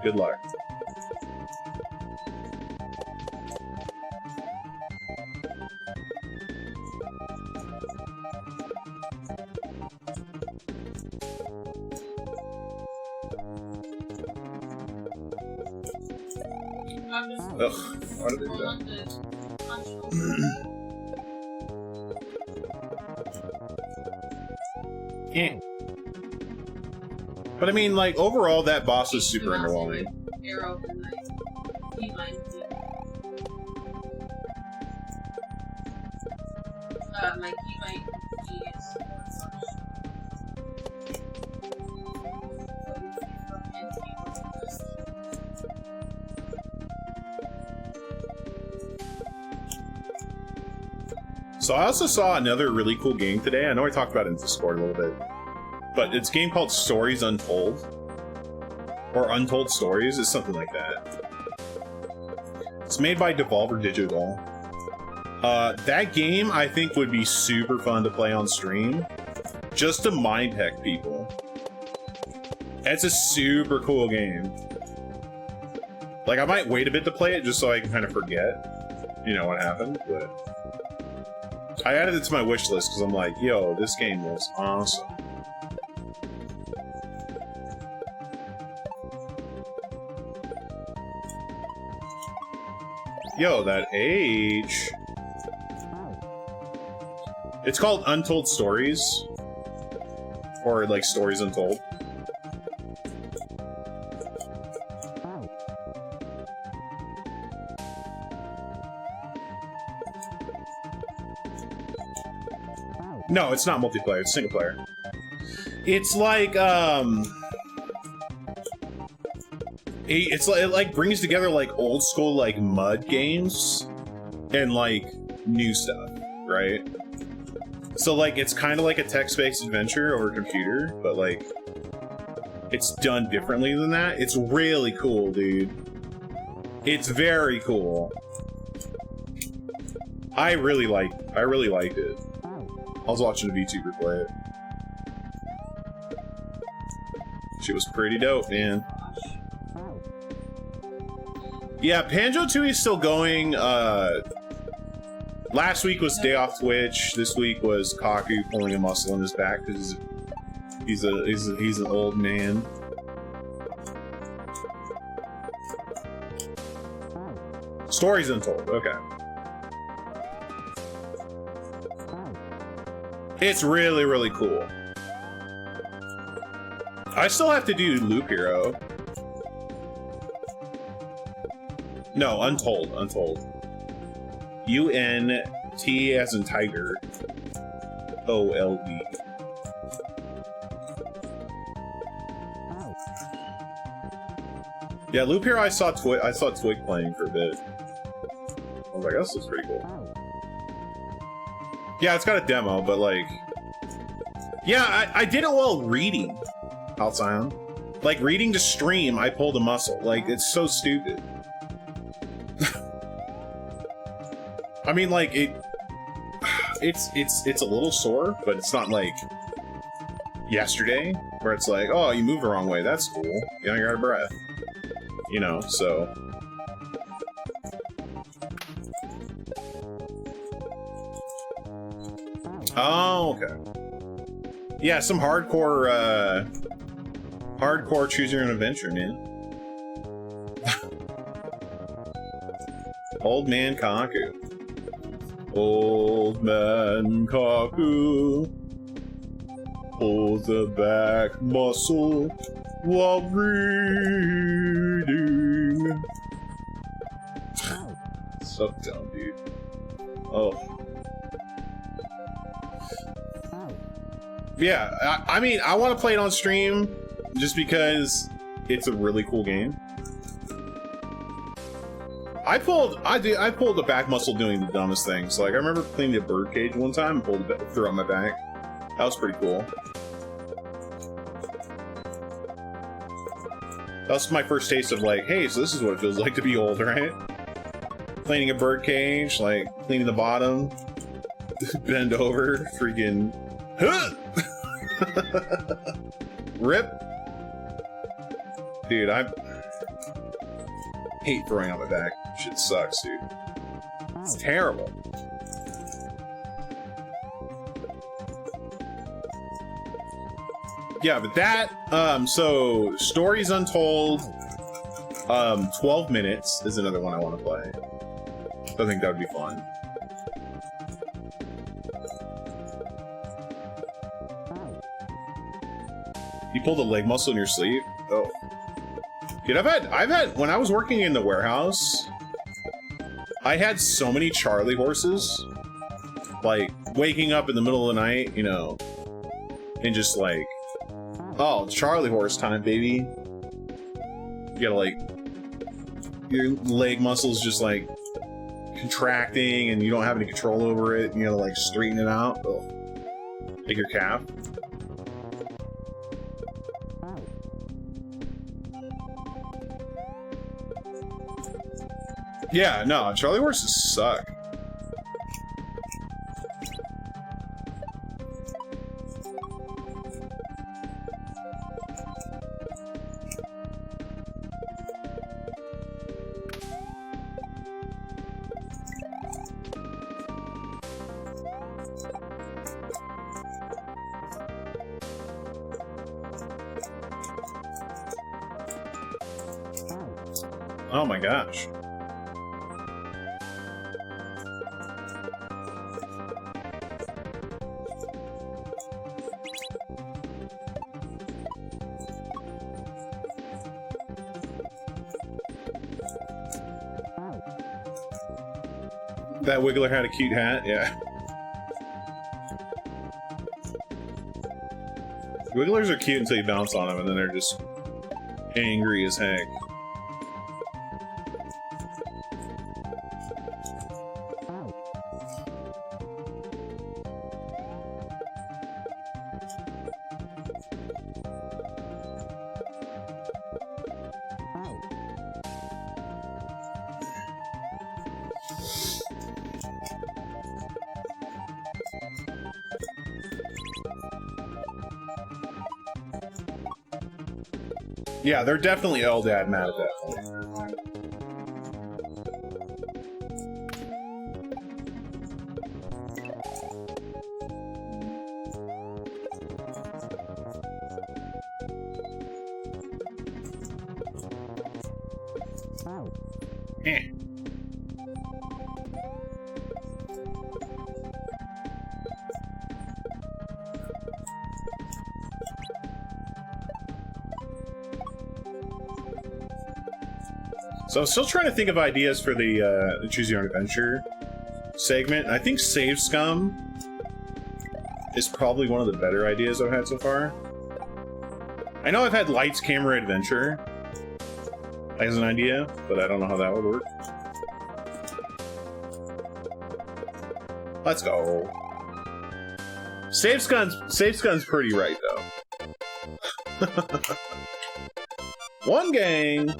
Good luck. Ugh, why did they do that? Yeah. But I mean, like, overall, that boss was super underwhelming. So I also saw another really cool game today. I know I talked about it in Discord a little bit. But it's a game called Stories Untold. Or Untold Stories, it's something like that. It's made by Devolver Digital. That game, I think, would be super fun to play on stream. Just to mind hack people. It's a super cool game. Like, I might wait a bit to play it just so I can kind of forget, you know, what happened, but... I added it to my wish list because I'm like, yo, this game was awesome. Yo, that H... It's called Untold Stories. Or, like, Stories Untold. No, it's not multiplayer, it's single player. It's like, it like brings together like old school like mud games and like new stuff, right? So like it's kind of like a text-based adventure over a computer, but like it's done differently than that. It's really cool, dude. It's very cool. I really liked it. I was watching a VTuber play it. She was pretty dope, man. Yeah, Banjo-Tooie is still going. Last week was day off Twitch. This week was Kaku pulling a muscle in his back because he's an old man. Stories Untold. Okay. It's really, really cool. I still have to do Loop Hero. No, Untold. U-N-T as in tiger. O-L-E. Yeah, Loop Hero I saw Twig playing for a bit. I was like, this looks pretty cool. Yeah, it's got a demo, but like... Yeah, I did it while reading, Alcyon. Like, reading to stream, I pulled a muscle. Like, it's so stupid. I mean, like, it's a little sore, but it's not like yesterday, where it's like, oh, you moved the wrong way, that's cool. You know, you're out of breath. You know, so... Oh, okay. Yeah, some hardcore choose your own adventure, man. Old man Kaku. Old man Kaku pulls the back muscle while reading. So dumb, dude. Oh. Yeah, I mean, I want to play it on stream just because it's a really cool game. I pulled the back muscle doing the dumbest things. Like, I remember cleaning a bird cage one time and threw it on my back. That was pretty cool. That was my first taste of like, hey, so this is what it feels like to be old, right? Cleaning a bird cage, like, cleaning the bottom, bend over, freaking... Rip. Dude, I hate throwing on my back. Shit sucks, dude. It's terrible. Yeah, but that, so Stories Untold, 12 minutes is another one I want to play. I think that would be fun. You pulled a leg muscle in your sleeve? Oh. Dude, I've had, when I was working in the warehouse, I had so many Charlie horses. Like, waking up in the middle of the night, you know, and just like, oh, Charlie horse time, baby. You gotta like, your leg muscles just like contracting and you don't have any control over it, and you gotta like straighten it out. Oh. Like your calf. Yeah, no, Charlie horses suck. Oh my gosh. That Wiggler had a cute hat, yeah. Wigglers are cute until you bounce on them, and then they're just angry as heck. Yeah, they're definitely Eldad mad at that point. Eh. So I'm still trying to think of ideas for the Choose Your Own Adventure segment. I think Save Scum is probably one of the better ideas I've had so far. I know I've had Lights, Camera, Adventure as an idea, but I don't know how that would work. Let's go. Save Scum's pretty right, though. One gang!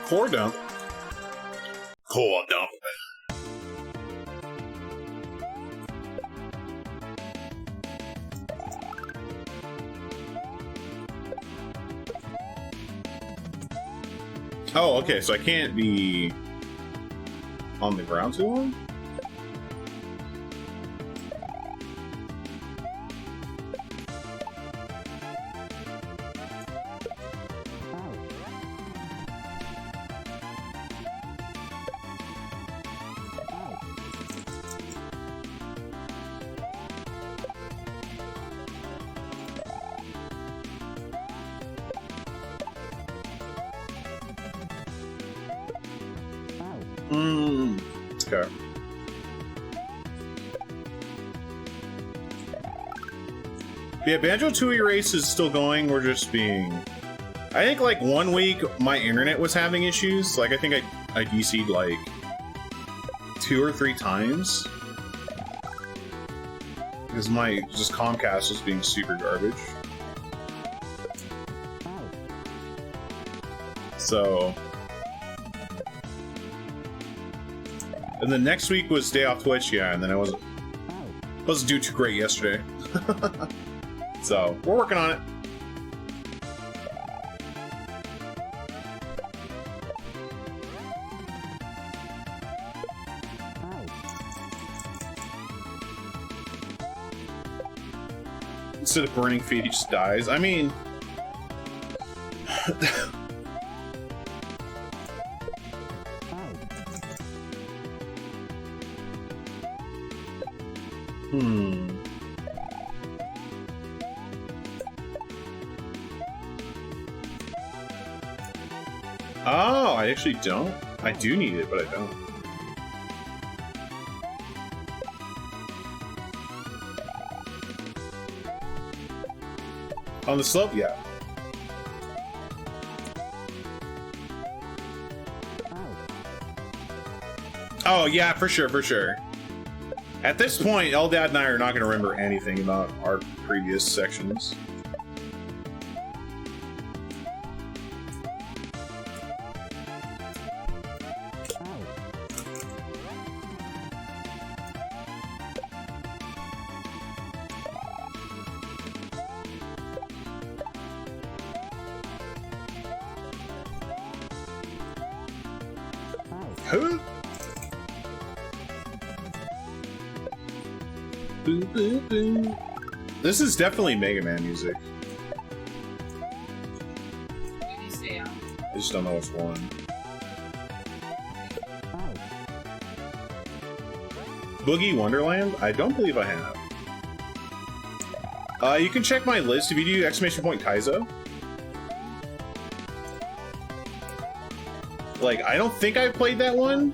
Core dump. Core dump. Oh, okay, so I can't be on the ground too long? Okay. Yeah, Banjo-Tooie race is still going. We're just being... I think, like, 1 week, my internet was having issues. Like, I think I DC'd, like, 2 or 3 times. Because my, just Comcast was being super garbage. So... And then next week was day off Twitch, yeah, and then I wasn't doing too great yesterday. So, we're working on it. Instead of burning feet, he just dies. I mean... Oh, I actually don't. I do need it, but I don't. On the slope? Yeah. Oh, yeah, for sure, for sure. At this point, Eldad and I are not going to remember anything about our previous sections. Who? Boo, boo, boo. This is definitely Mega Man music. When you stay out. I just don't know which one. Boogie Wonderland? I don't believe I have. You can check my list if you do !Kaizo. Like, I don't think I played that one.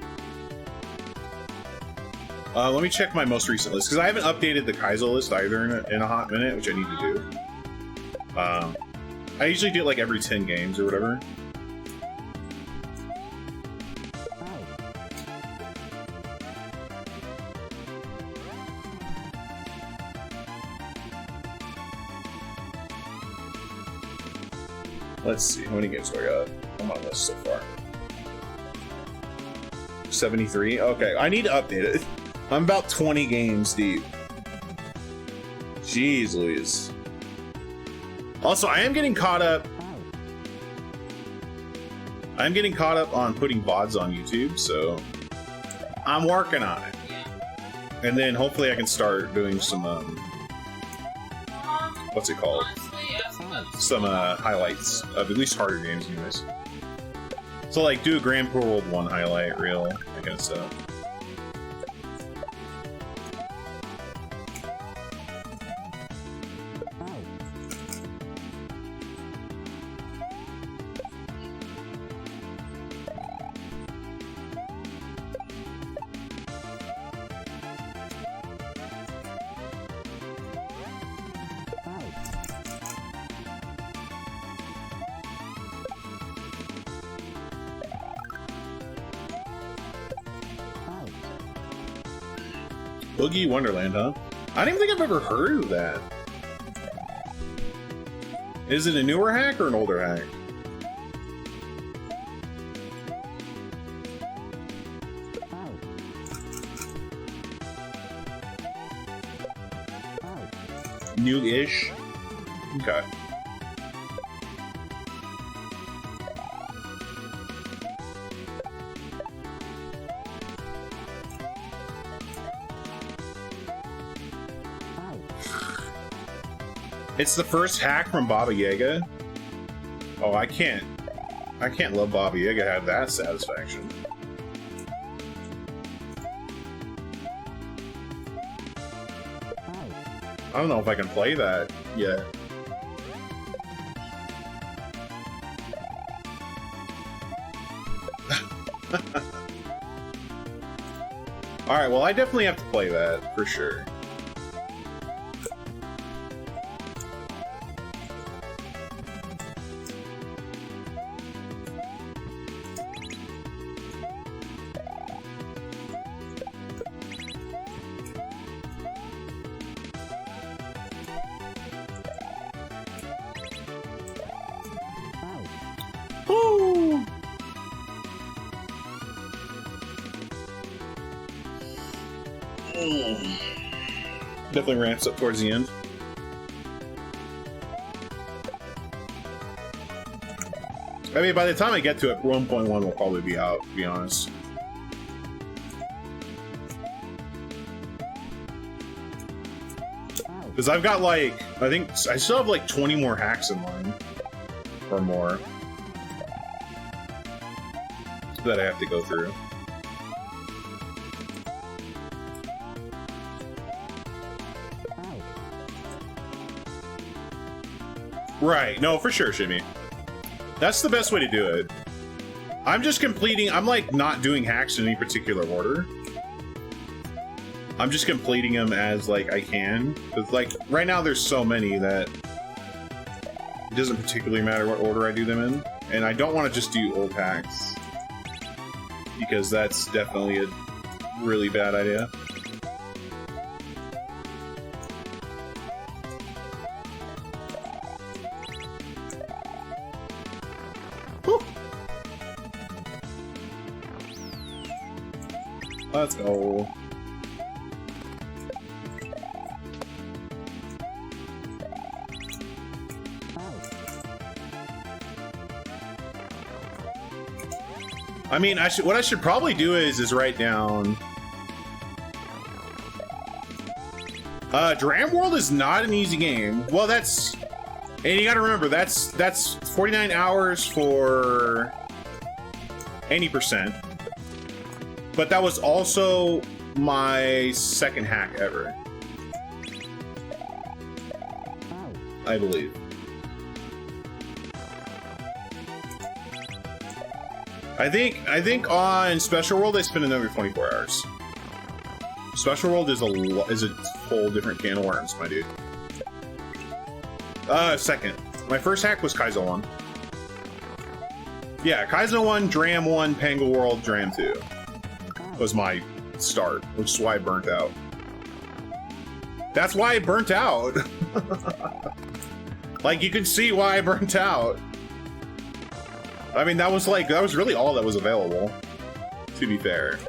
Let me check my most recent list, because I haven't updated the Kaizo list either in a hot minute, which I need to do. I usually do it like every 10 games or whatever. Let's see, how many games do I got on my list so far? 73? Okay, I need to update it. I'm about 20 games deep. Jeez Louise. Also, I am getting caught up. I'm getting caught up on putting VODs on YouTube, so I'm working on it. And then hopefully I can start doing some, what's it called? Some highlights of at least harder games anyways. So like do a Grand Tour World 1 highlight reel, that kind of stuff. Boogie Wonderland, huh? I don't even think I've ever heard of that. Is it a newer hack or an older hack? New-ish? Okay. It's the first hack from Baba Yaga. Oh, I can't love Baba Yaga have that satisfaction. I don't know if I can play that yet. Alright, well I definitely have to play that, for sure. Definitely ramps up towards the end. I mean, by the time I get to it, 1.1 will probably be out, to be honest. Because I've got like, I think, I still have like 20 more hacks in line. Or more. That I have to go through. Right, no, for sure, Shimmy. That's the best way to do it. I'm just completing, I'm like not doing hacks in any particular order. I'm just completing them as like I can. Because like, right now there's so many that it doesn't particularly matter what order I do them in. And I don't want to just do old hacks. Because that's definitely a really bad idea. Let's go. I mean, what I should probably do is write down Dram World is not an easy game. Well, that's... And you gotta remember, that's 49 hours for any percent. But that was also my second hack ever. I believe. I think on Special World I spent another 24 hours. Special World is a whole different can of worms, my dude. Second. My first hack was Kaizo 1. Yeah, Kaizo 1, Dram 1, Pango World, Dram 2 was my start, which is why I burnt out. That's why I burnt out. Like, you can see why I burnt out. I mean, that was really all that was available, to be fair.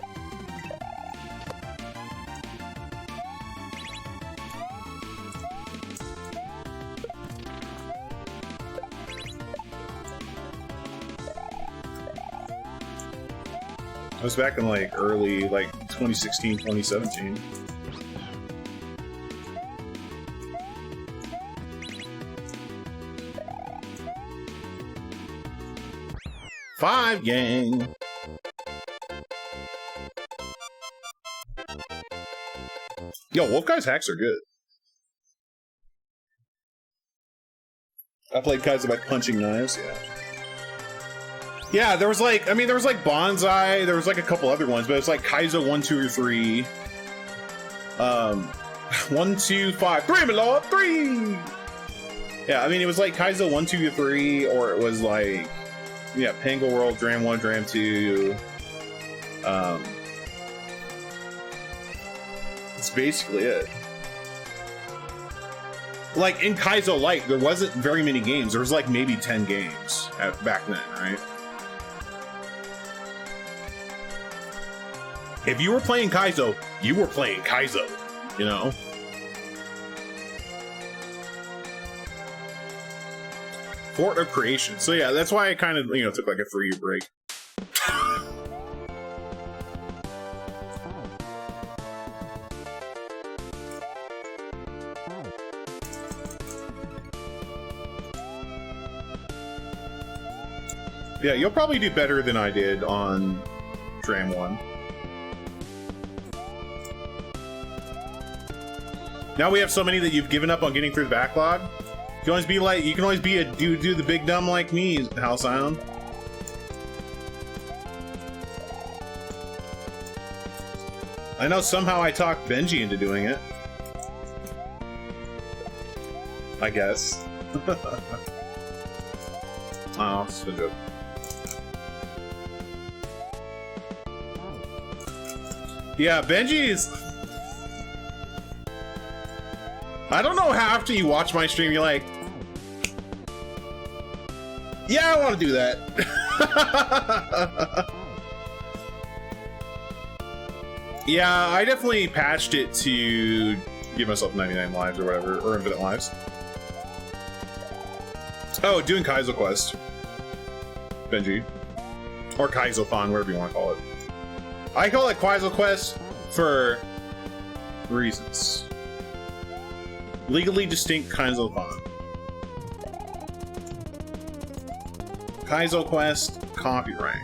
I was back in like early, like 2016, 2017. Five gang. Yo, Wolf Guy's hacks are good. I played Kaizo by punching knives, yeah. Yeah, there was like, I mean, there was like Bonsai, there was like a couple other ones, but it's like Kaizo 1, 2, or 3. 1, 2, 5, 3, my lord, 3! Yeah, I mean, it was like Kaizo 1, 2, or 3, or it was like, yeah, Pango World, Dram 1, Dram 2. That's basically it. Like, in Kaizo Light, there wasn't very many games. There was like maybe 10 games back then, right? If you were playing Kaizo, you were playing Kaizo, you know? Fort of Creation. So yeah, that's why I kind of, you know, took like a 3-year break. Yeah, you'll probably do better than I did on Dram 1. Now we have so many that you've given up on getting through the backlog. You can always be like, you can always be a do the big dumb like me, Halcyon. I know somehow I talked Benji into doing it. I guess. Oh, it's a joke. Yeah, Benji's... I don't know how after you watch my stream, you're like, yeah, I want to do that. Yeah, I definitely patched it to give myself 99 lives or whatever, or infinite lives. Oh, doing Kaizo Quest. Benji. Or Kaizo-thon, whatever you want to call it. I call it Kaizo Quest for reasons. Legally distinct Kaizo-thon. Kaizo Quest, copyright.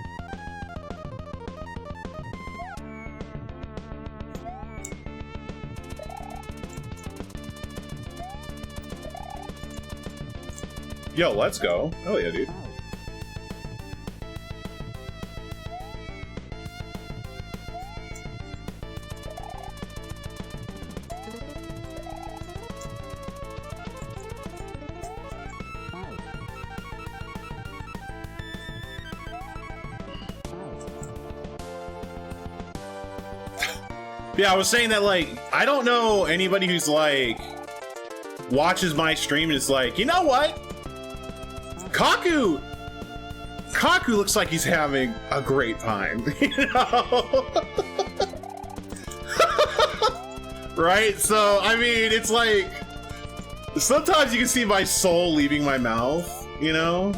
Yo, let's go. Hell yeah, dude. Yeah, I was saying that, like, I don't know anybody who's, like, watches my stream and is like, you know what? Kaku looks like he's having a great time, you know? Right? So, I mean, it's like, sometimes you can see my soul leaving my mouth, you know?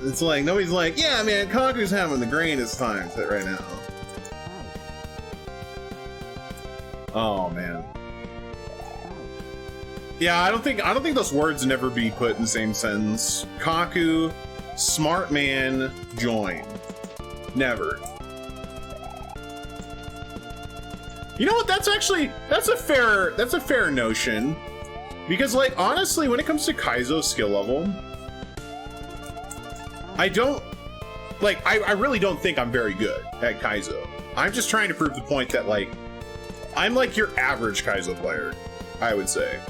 It's like, nobody's like, yeah, man, Kaku's having the greatest time right now. Oh man. Yeah, I don't think those words never be put in the same sentence. Kaku, smart man, join. Never. You know what? That's a fair notion. Because, like, honestly, when it comes to Kaizo's skill level, I really don't think I'm very good at Kaizo. I'm just trying to prove the point that, like, I'm like your average Kaizo player, I would say.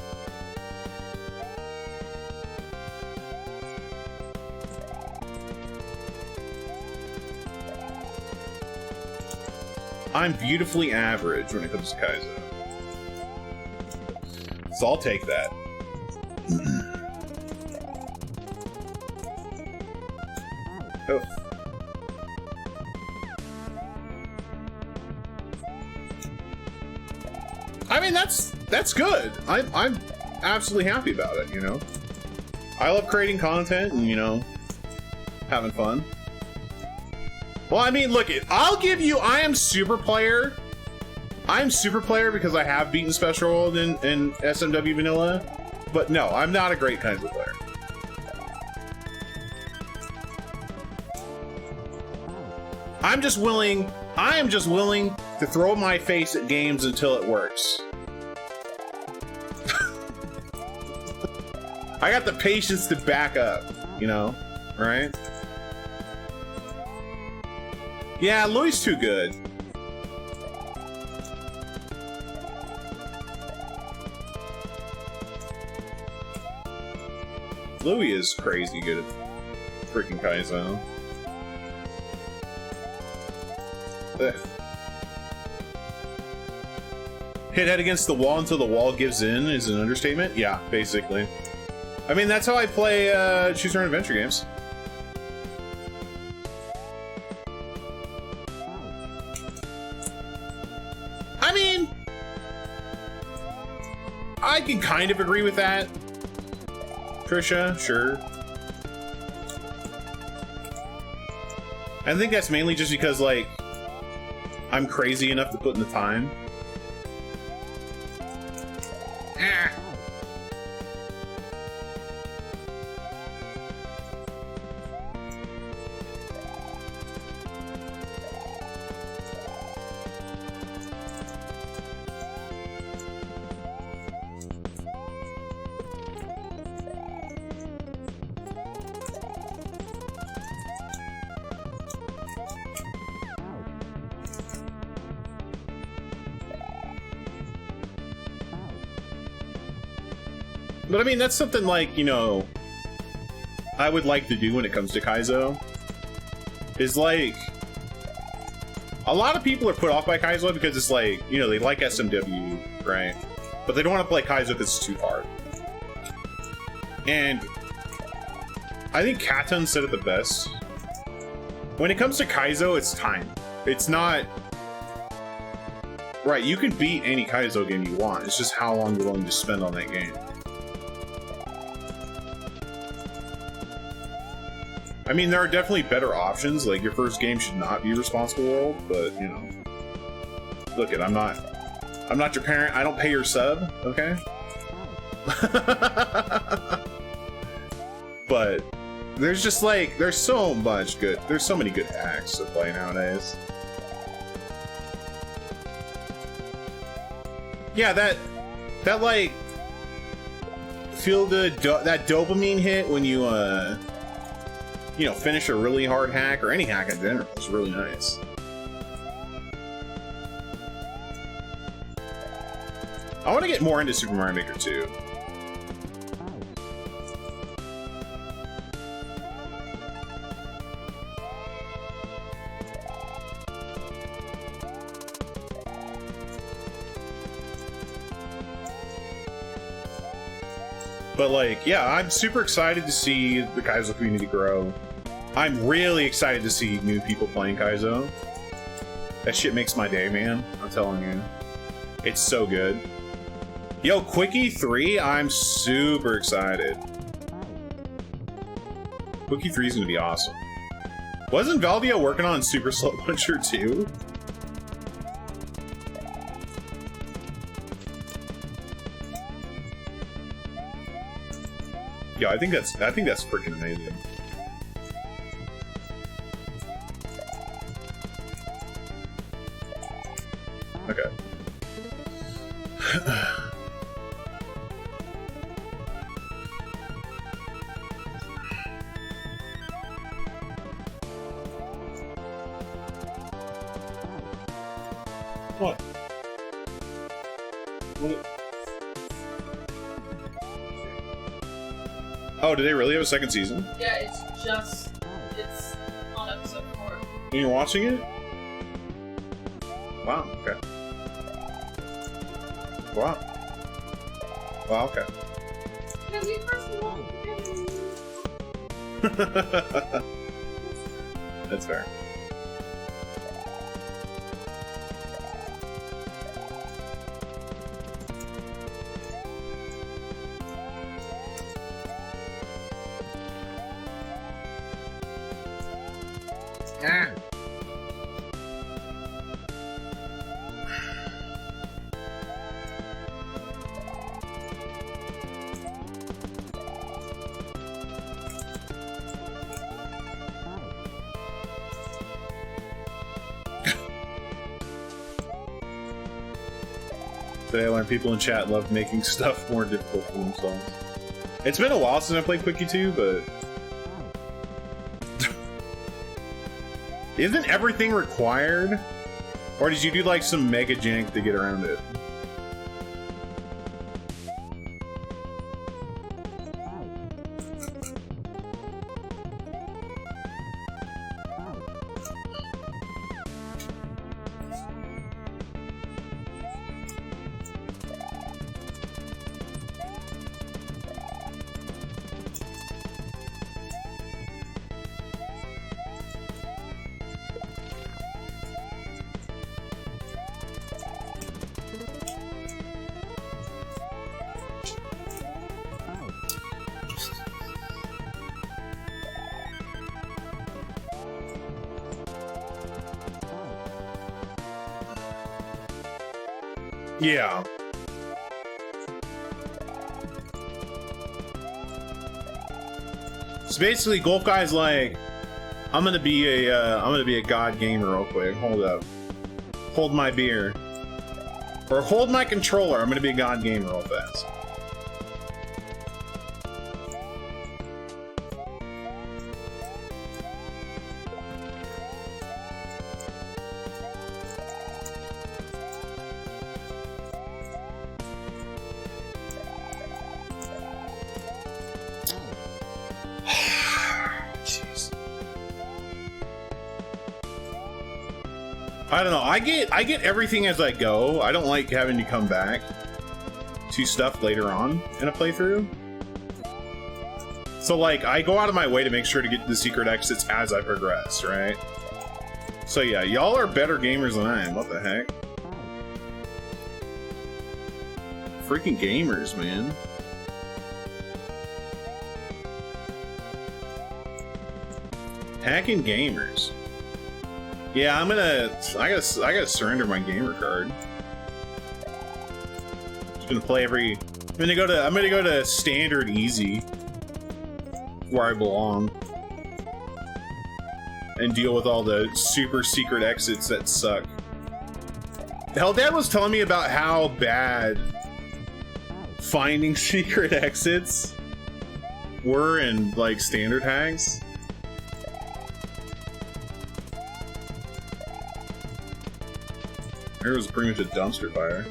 I'm beautifully average when it comes to Kaizo. So I'll take that. Oh. I mean, that's good. I'm absolutely happy about it, you know? I love creating content and, you know, having fun. Well, I mean, look, I'll give you, I am super player. I'm super player because I have beaten Special World in SMW Vanilla, but no, I'm not a great Kaizo player. I am just willing to throw my face at games until it works. I got the patience to back up, you know, right? Yeah, Louis too good. Louis is crazy good at freaking Kaizo. Ugh. Hit head against the wall until the wall gives in is an understatement? Yeah, basically. I mean, that's how I play choose your own adventure games. I mean, I can kind of agree with that. Trisha, sure. I think that's mainly just because, like, I'm crazy enough to put in the time. Ah. But I mean, that's something like, you know, I would like to do when it comes to Kaizo. Is like, a lot of people are put off by Kaizo because it's like, you know, they like SMW, right? But they don't want to play Kaizo because it's too hard. And I think Katon said it the best. When it comes to Kaizo, it's time. It's not... Right, you can beat any Kaizo game you want. It's just how long you're willing to spend on that game. I mean, there are definitely better options. Like, your first game should not be Responsible World, but, you know. Look it, I'm not your parent. I don't pay your sub, okay? But there's just like, there's so many good hacks to play nowadays. Yeah, that like, feel good, that dopamine hit when you, you know, finish a really hard hack, or any hack in general, is really nice. I want to get more into Super Mario Maker 2. But like, yeah, I'm super excited to see the Kaizo community grow. I'm really excited to see new people playing Kaizo. That shit makes my day, man. I'm telling you. It's so good. Yo, Quickie 3, I'm super excited. Quickie 3 is gonna be awesome. Wasn't Valvia working on Super Slow Puncher 2? Yeah, I think that's freaking amazing. Okay. What? What? Oh, did they really have a second season? Yeah, it's on episode 4. And you're watching it? Wow, okay. Wow. Wow, okay. Because you first That's fair. Ah. Today I learned people in chat love making stuff more difficult for themselves. It's been a while since I played Quickie 2, but... Isn't everything required? Or did you do like some mega jank to get around it? Yeah. So basically, Golf Guy's like, I'm gonna be a god gamer real quick. Hold up. Hold my beer. Or hold my controller. I'm gonna be a god gamer real fast. I don't know. I get everything as I go. I don't like having to come back to stuff later on in a playthrough. So like, I go out of my way to make sure to get the secret exits as I progress, right? So yeah, y'all are better gamers than I am. What the heck? Freaking gamers, man. Hacking gamers. Yeah, I gotta surrender my gamer card. Just gonna play I'm gonna go to standard easy, where I belong, and deal with all the super secret exits that suck. Hell, Dad was telling me about how bad finding secret exits were in like standard hacks. It was pretty much a dumpster fire.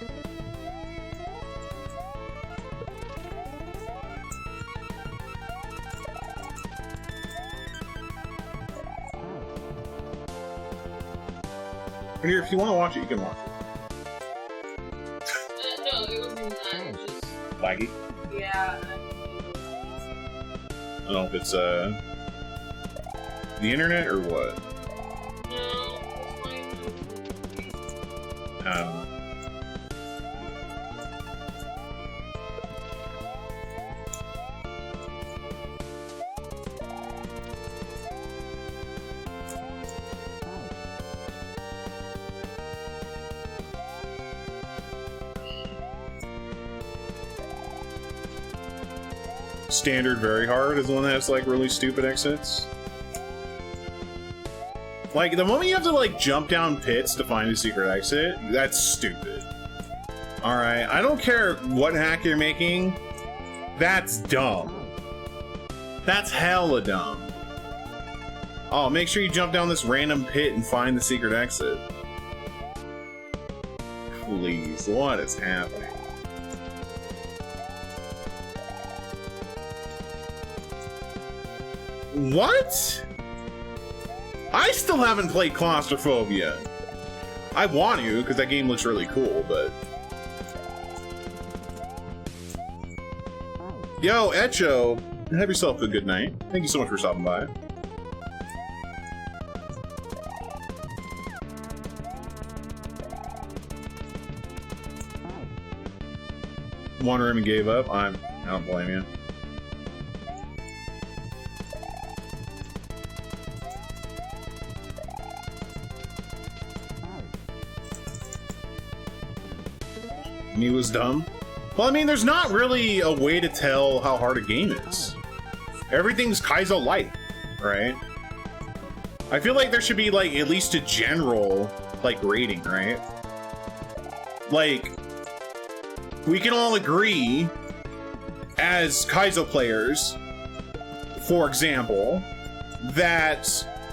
And here, if you want to watch it, you can watch it. No, it wasn't that. It was just Laggy? yeah. I don't know if it's the internet or what. No, it's fine. Standard very hard is the one that has like really stupid exits. Like the moment you have to like jump down pits to find a secret exit, that's stupid. Alright, I don't care what hack you're making, that's dumb. That's hella dumb. Oh, make sure you jump down this random pit and find the secret exit. Please, what is happening? What? I still haven't played Claustrophobia. I want to, because that game looks really cool, but... Yo, Echo, have yourself a good night. Thank you so much for stopping by. One room and gave up. I don't blame you. He was dumb. Well, I mean, there's not really a way to tell how hard a game is. Everything's Kaizo light, right? I feel like there should be like at least a general like rating, right? Like, we can all agree as Kaizo players, for example, that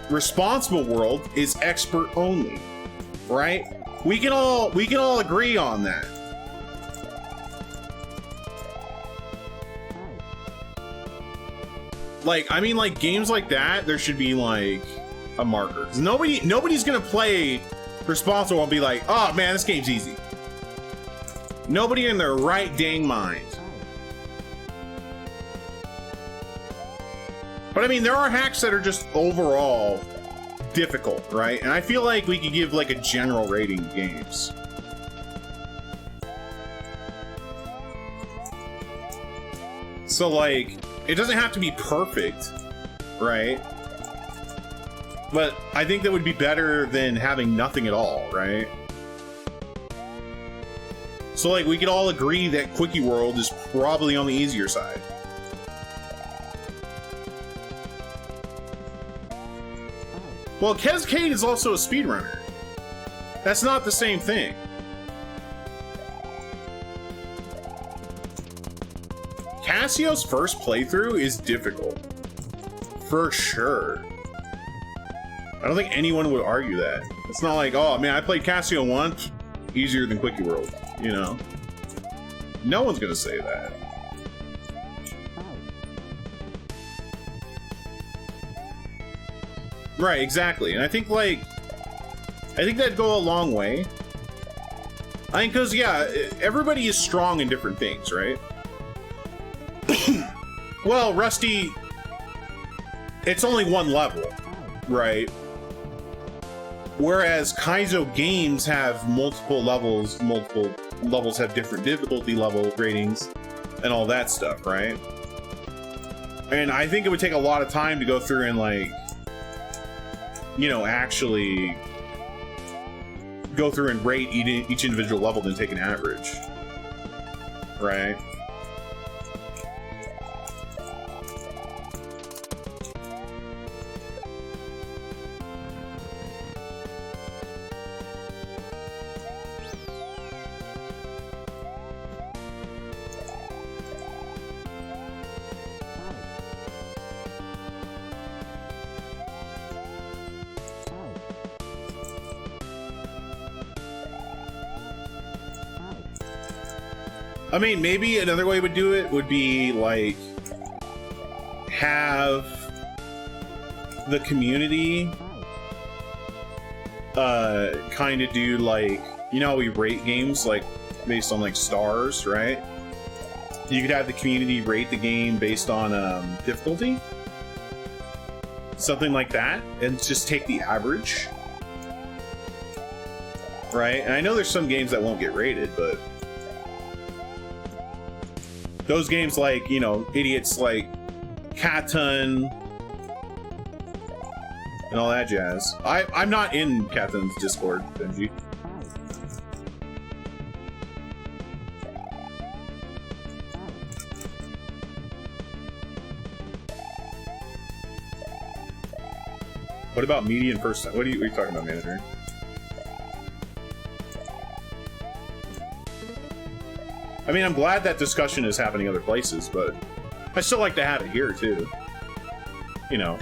Responsible World is expert only, right? We can all agree on that. Like, I mean, like, games like that, there should be, like, a marker. 'Cause nobody's gonna play Responsible and be like, oh, man, this game's easy. Nobody in their right dang mind. But, I mean, there are hacks that are just overall difficult, right? And I feel like we could give, like, a general rating to games. So, like... It doesn't have to be perfect, right? But I think that would be better than having nothing at all, right? So, like, we could all agree that Quickie World is probably on the easier side. Well, Cascade is also a speedrunner. That's not the same thing. Cassio's first playthrough is difficult. For sure. I don't think anyone would argue that. It's not like, oh man, I played Kakusho once, easier than Quickie World, you know? No one's gonna say that. Right, exactly. And I think that'd go a long way. I think, because, yeah, everybody is strong in different things, right? Well, Rusty, it's only one level, right? Whereas Kaizo games have multiple levels have different difficulty level ratings and all that stuff, right? And I think it would take a lot of time to go through and, like, you know, actually go through and rate each individual level and take an average, right? I mean, maybe another way to do it would be, like, have the community kind of do, like, you know how we rate games, like, based on, like, stars, right? You could have the community rate the game based on difficulty. Something like that, and just take the average. Right? And I know there's some games that won't get rated, but... those games like, you know, idiots like Katun and all that jazz. I'm not in Katun's Discord, Benji. about median first time? What are you talking about, manager? I mean, I'm glad that discussion is happening other places, but I still like to have it here, too. You know.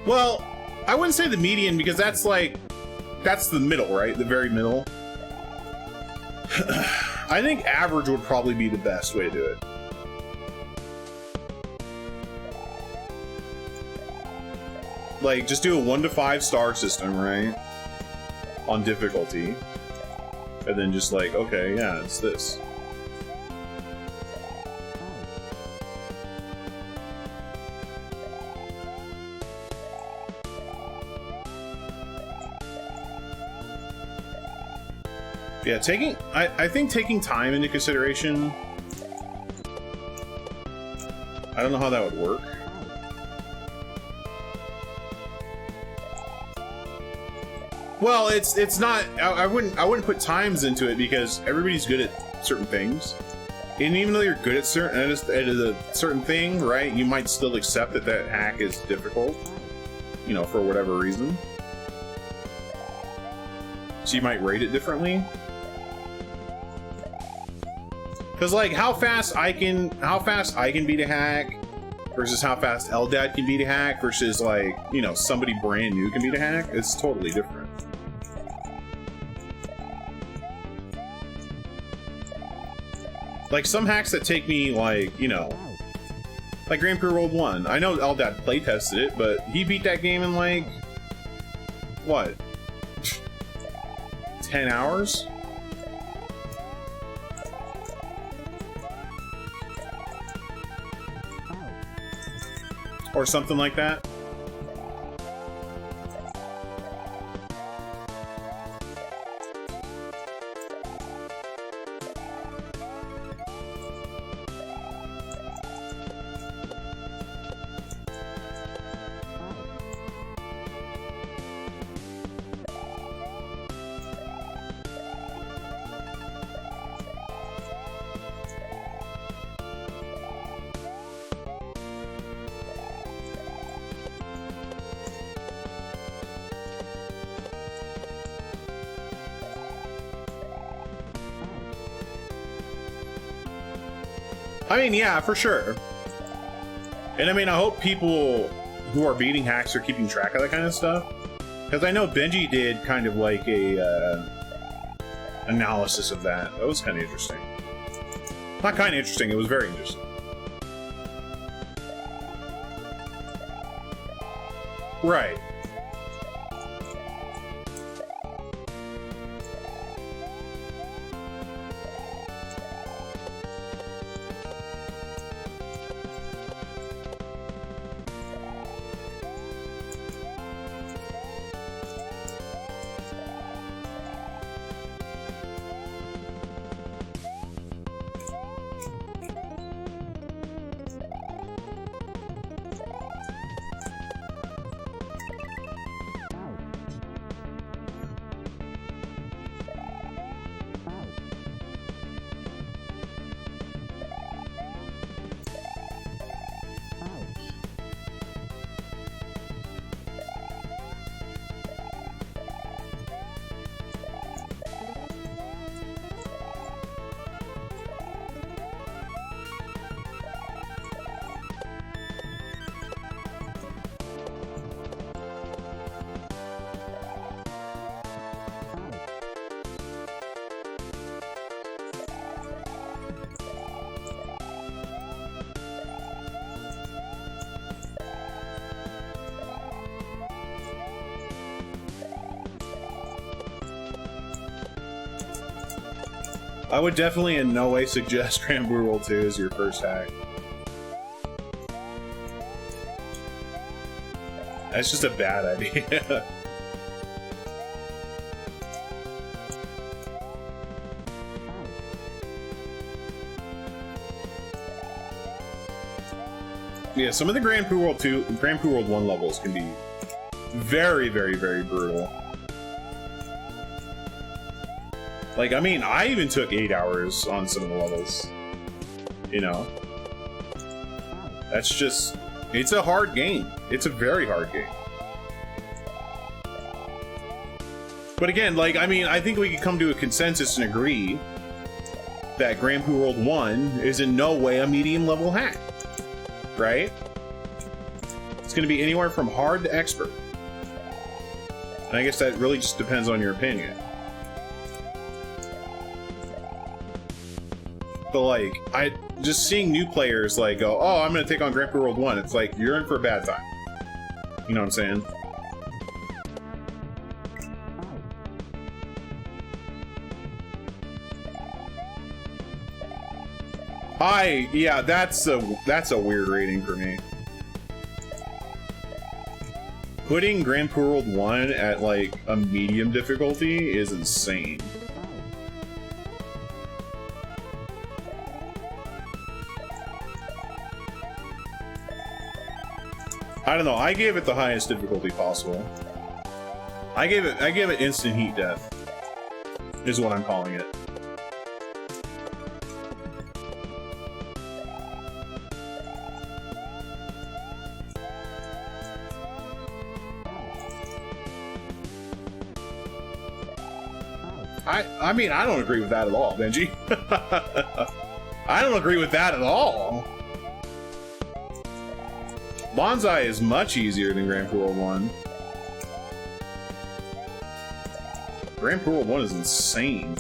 Well, I wouldn't say the median because that's like, that's the middle, right? The very middle. I think average would probably be the best way to do it. Like, just do a 1 to 5 star system, right? On difficulty. And then just like, okay, yeah, it's this. Yeah, I think taking time into consideration, I don't know how that would work. Well, it's not, I wouldn't put times into it because everybody's good at certain things. And even though you're good at a certain thing, right, you might still accept that that hack is difficult, you know, for whatever reason. So you might rate it differently. Because like how fast I can beat a hack versus how fast Eldad can beat a hack versus like, you know, somebody brand new can beat a hack, it's totally different. Like some hacks that take me like, you know, like Grand Prix World 1. I know Eldad playtested it, but he beat that game in like what? 10 hours? Or something like that. I mean, yeah, for sure. And I mean, I hope people who are beating hacks are keeping track of that kind of stuff. Because I know Benji did kind of like a analysis of that. That was kind of interesting. Not kind of interesting, it was very interesting. Right. I would definitely in no way suggest Grand Blue World 2 as your first hack. That's just a bad idea. Yeah, some of the Grand Prix World 1 levels can be very, very, very brutal. Like, I mean, I even took 8 hours on some of the levels. You know? That's just... It's a hard game. It's a very hard game. But again, like, I mean, I think we can come to a consensus and agree that Grand Prix World 1 is in no way a medium level hack. Right? It's going to be anywhere from hard to expert. And I guess that really just depends on your opinion. But like, just seeing new players like go, oh, I'm going to take on Grand Prix World 1, it's like, you're in for a bad time. You know what I'm saying? Yeah, that's a weird rating for me. Putting Grand Prix World 1 at like a medium difficulty is insane. I don't know, I gave it the highest difficulty possible. I gave it instant heat death, is what I'm calling it. I mean, I don't agree with that at all, Benji. I don't agree with that at all. Bonsai is much easier than Grand Prix World 1. Grand Prix World 1 is insane.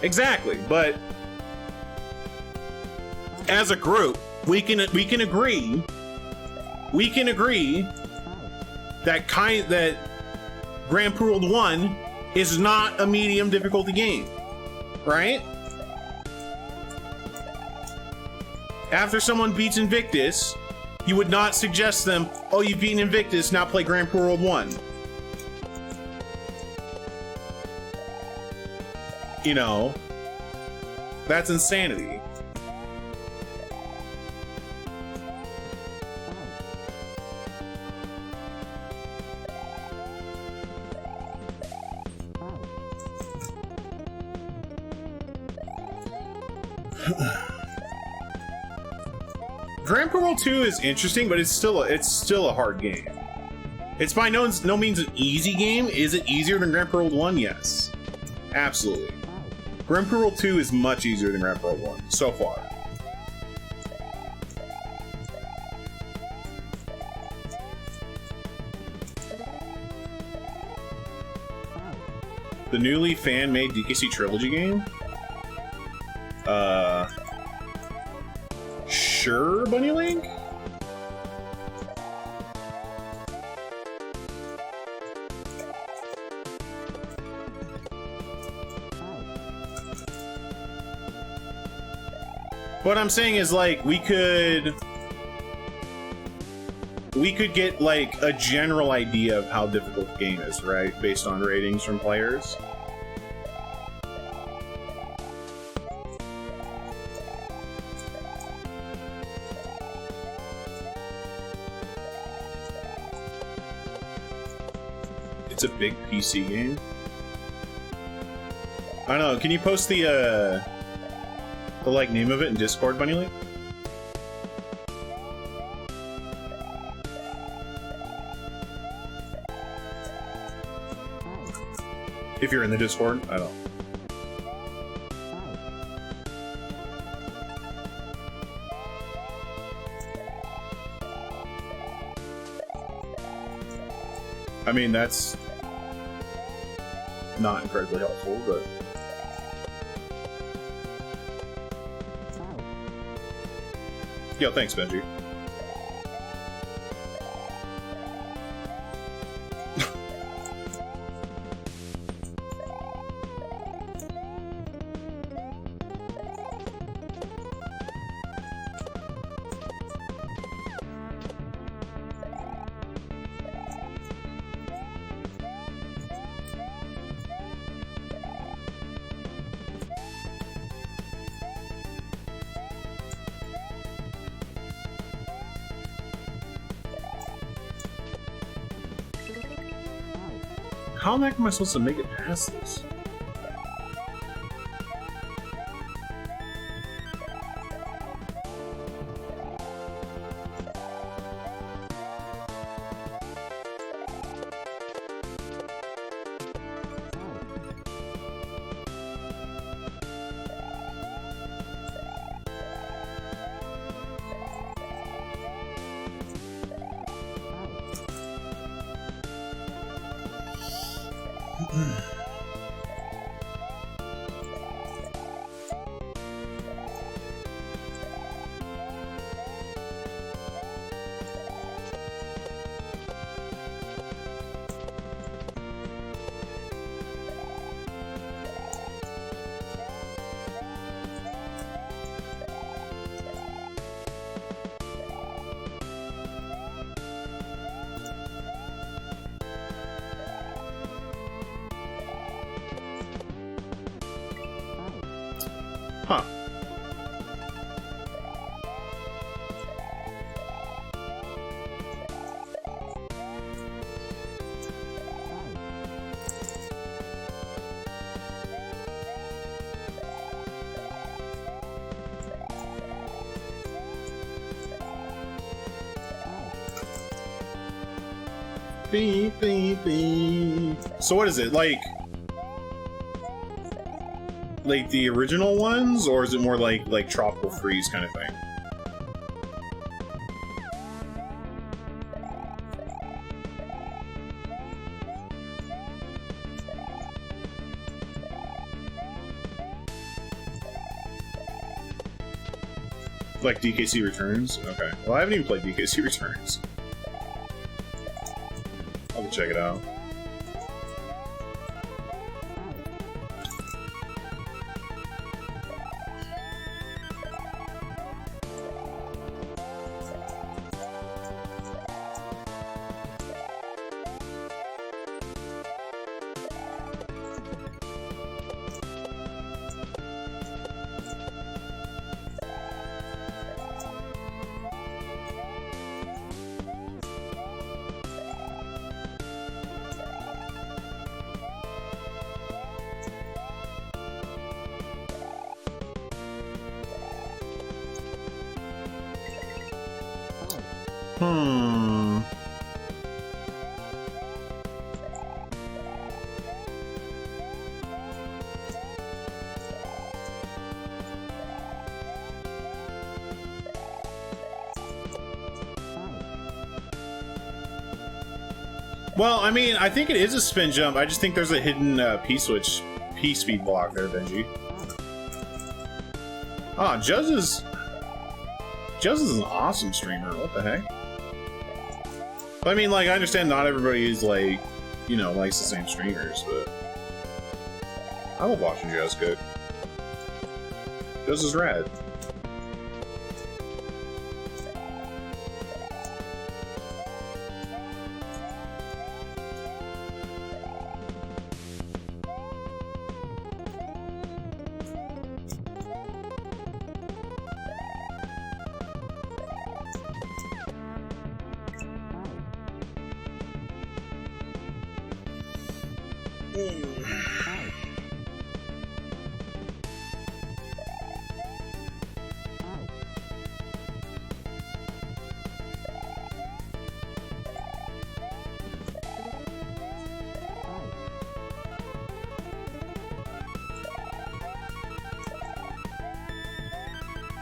Exactly, but as a group, we can agree that Grand Prix World 1 is not a medium difficulty game, right? After someone beats Invictus, you would not suggest them, oh, you've beaten Invictus, now play Grand Prix World 1. You know, that's insanity. Grand Prix World 2 is interesting, but it's still a hard game. It's by no means an easy game. Is it easier than Grand Prix World 1? Yes. Absolutely. Grand Prix World 2 is much easier than Grand Prix World 1, so far. The newly fan-made DKC Trilogy game? Sure, Bunny Link? What I'm saying is, like, we could get, like, a general idea of how difficult the game is, right? Based on ratings from players. It's a big PC game. I don't know, can you post the like name of it in Discord, Bunny Link? If you're in the Discord, I don't. I mean, that's not incredibly helpful, but... Yo, thanks, Benji. How the heck am I supposed to make it past this? Huh. Beep, beep, beep. So what is it, like the original ones, or is it more like Tropical Freeze kind of thing? Like DKC Returns? Okay. Well, I haven't even played DKC Returns. I'll have to check it out. Well, I mean, I think it is a spin jump. I just think there's a hidden P-speed block there, Benji. Ah, Juz is an awesome streamer. What the heck? But I mean, like, I understand not everybody is like, you know, likes the same streamers, but I love watching Juz cook. Juz is rad.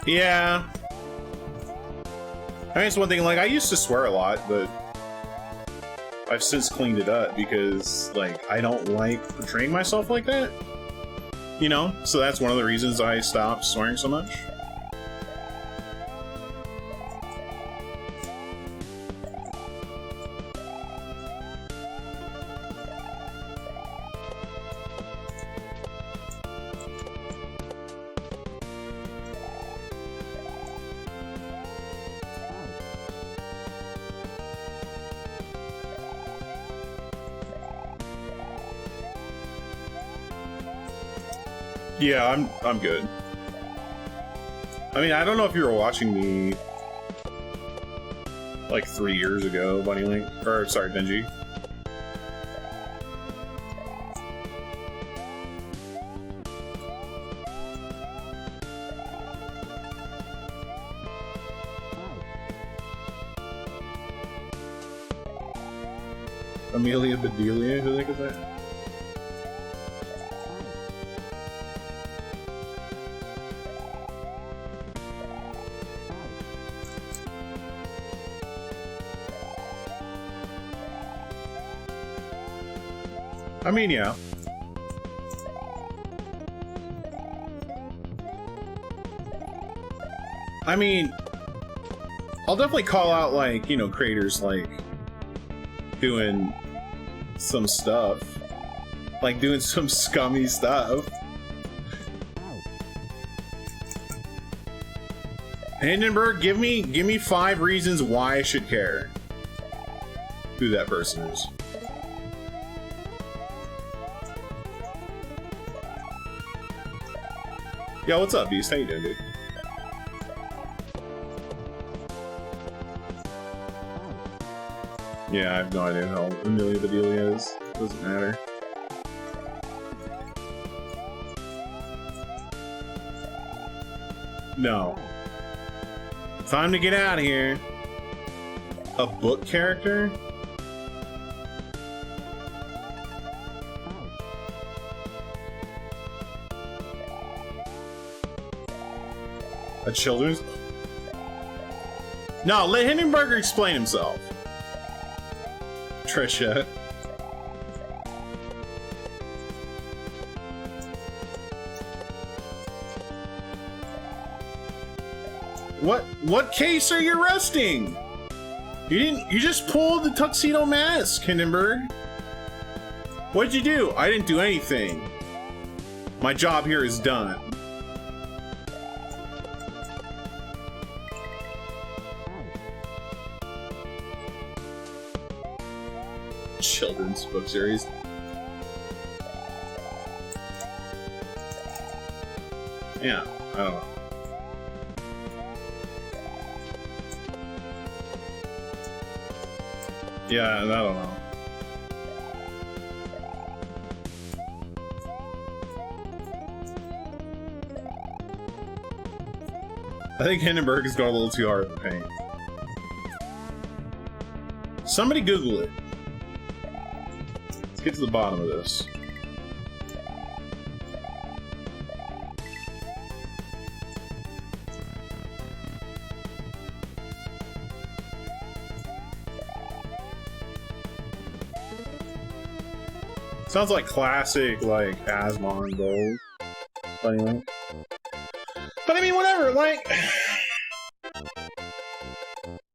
Yeah. I mean, it's one thing, like, I used to swear a lot, but I've since cleaned it up because, like, I don't like portraying myself like that. You know? So that's one of the reasons I stopped swearing so much. Yeah, I'm good. I mean, I don't know if you were watching me like 3 years ago, Bunny Link, or sorry, Benji. Amelia Bedelia, who the heck is that? I mean, yeah. I mean, I'll definitely call out, like, you know, creators, like, doing some stuff. Like, doing some scummy stuff. Hindenburg, give me 5 reasons why I should care who that person is. Yo, what's up, Beast? How you doing, dude? Yeah, I have no idea how Amelia Bedelia is. Doesn't matter. No. Time to get out of here. A book character? A children's? No, let Hindenburger explain himself. Trisha. What case are you arresting? You just pulled the tuxedo mask, Hindenburg. What'd you do? I didn't do anything. My job here is done. Children's book series. Yeah, I don't know. Yeah, I don't know. I think Hindenburg has gone a little too hard in the paint. Somebody Google it. Let's get to the bottom of this. Sounds like classic, like, Asmon Gold. But anyway. But I mean, whatever, like...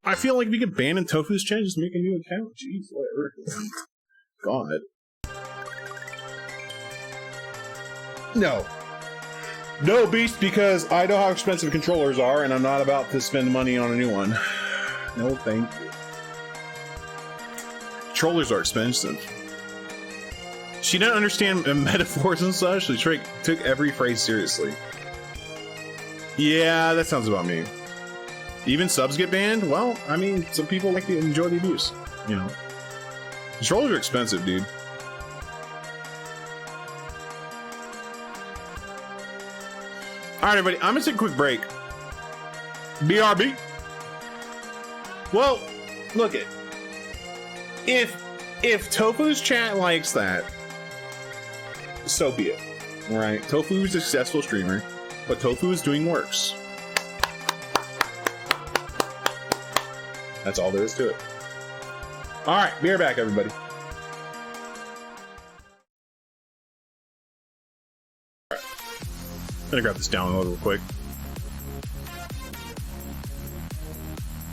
I feel like we could abandon Tofu's chat, just make a new account. Jeez, whatever. God. No. No, Beast, because I know how expensive controllers are, and I'm not about to spend money on a new one. No, thank you. Controllers are expensive. She didn't understand metaphors and such. She took every phrase seriously. Yeah, that sounds about me. Even subs get banned? Well, I mean, some people like to enjoy the abuse, you know. Controllers are expensive, dude. Alright, everybody, I'm gonna take a quick break. BRB. Well, look it. If Tofu's chat likes that, so be it. Alright, Tofu is a successful streamer, but Tofu is doing worse. That's all there is to it. Alright, be right back, everybody. Alright. I'm gonna grab this download real quick.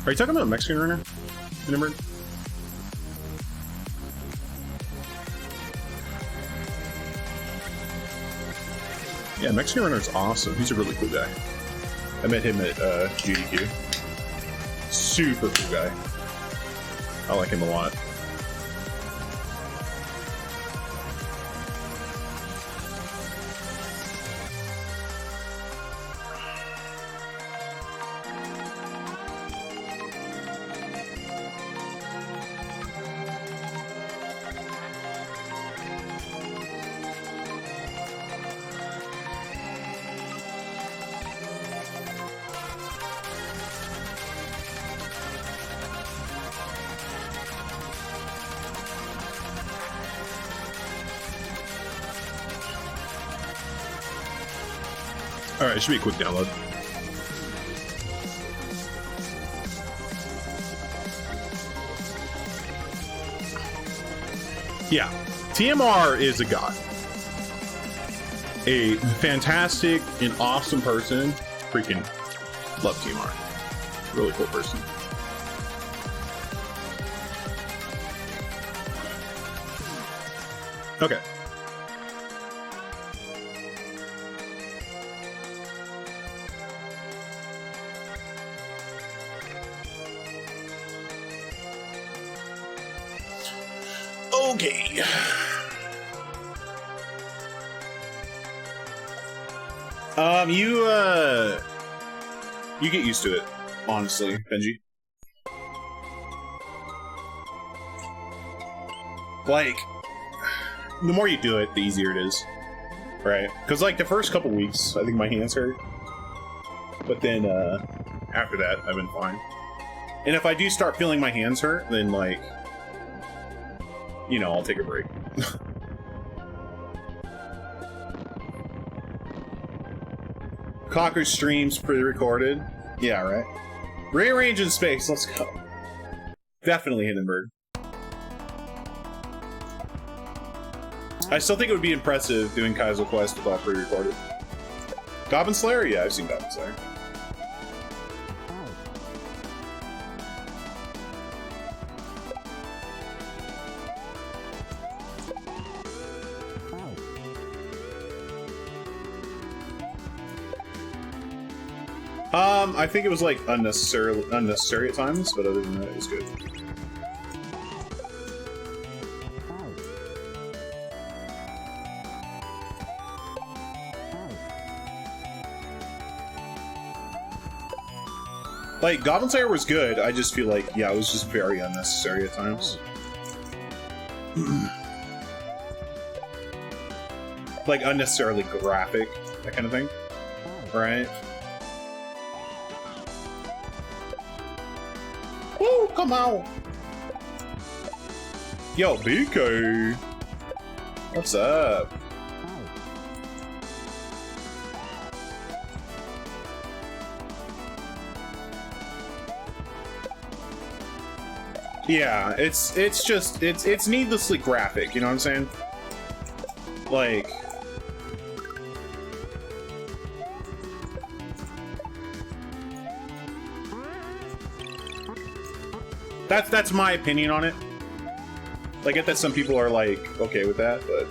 Are you talking about Mexican runner? Hindenburg? Yeah, Mexican Runner's awesome. He's a really cool guy. I met him at GDQ. Super cool guy. I like him a lot. Alright, it should be a quick download. Yeah, TMR is a god. A fantastic and awesome person. Freaking love TMR. Really cool person. Okay. Okay. You get used to it, honestly, Benji. Like, the more you do it, the easier it is, right? Because like the first couple weeks, I think my hands hurt, but then after that, I've been fine. And if I do start feeling my hands hurt, then like, you know, I'll take a break. Kakusho streams pre-recorded. Yeah, right. Rearrange in space. Let's go. Definitely Hindenburg. I still think it would be impressive doing Kaizo Quest without pre-recorded. Goblin Slayer? Yeah, I've seen Goblin Slayer. I think it was like unnecessary at times, but other than that, it was good. Like, Goblin Slayer was good, I just feel like, yeah, it was just very unnecessary at times. Like, unnecessarily graphic, that kind of thing. Right? Woo, come on! Yo, BK! What's up? Yeah, it's needlessly graphic, you know what I'm saying? Like, that's my opinion on it. Like, I get that some people are like okay with that, but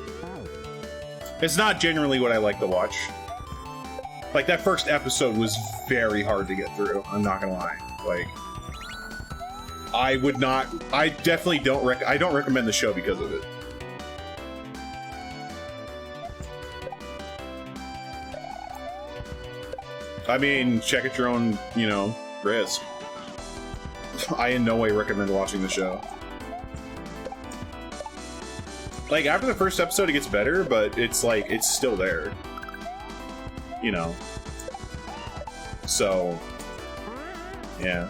it's not generally what I like to watch. Like, that first episode was very hard to get through, I'm not gonna lie. Like, I definitely don't recommend the show because of it. I mean, check at your own, you know, risk. I in no way recommend watching the show. Like, after the first episode it gets better, but it's like, it's still there. You know. So, yeah.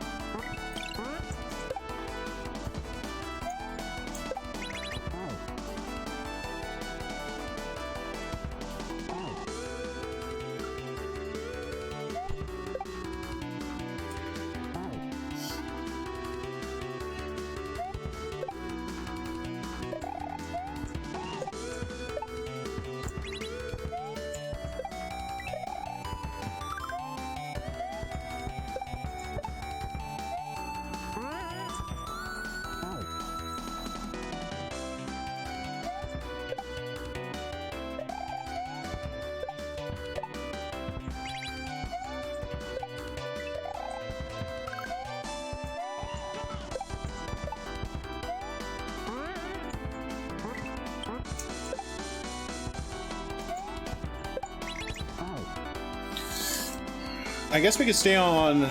I guess we could stay on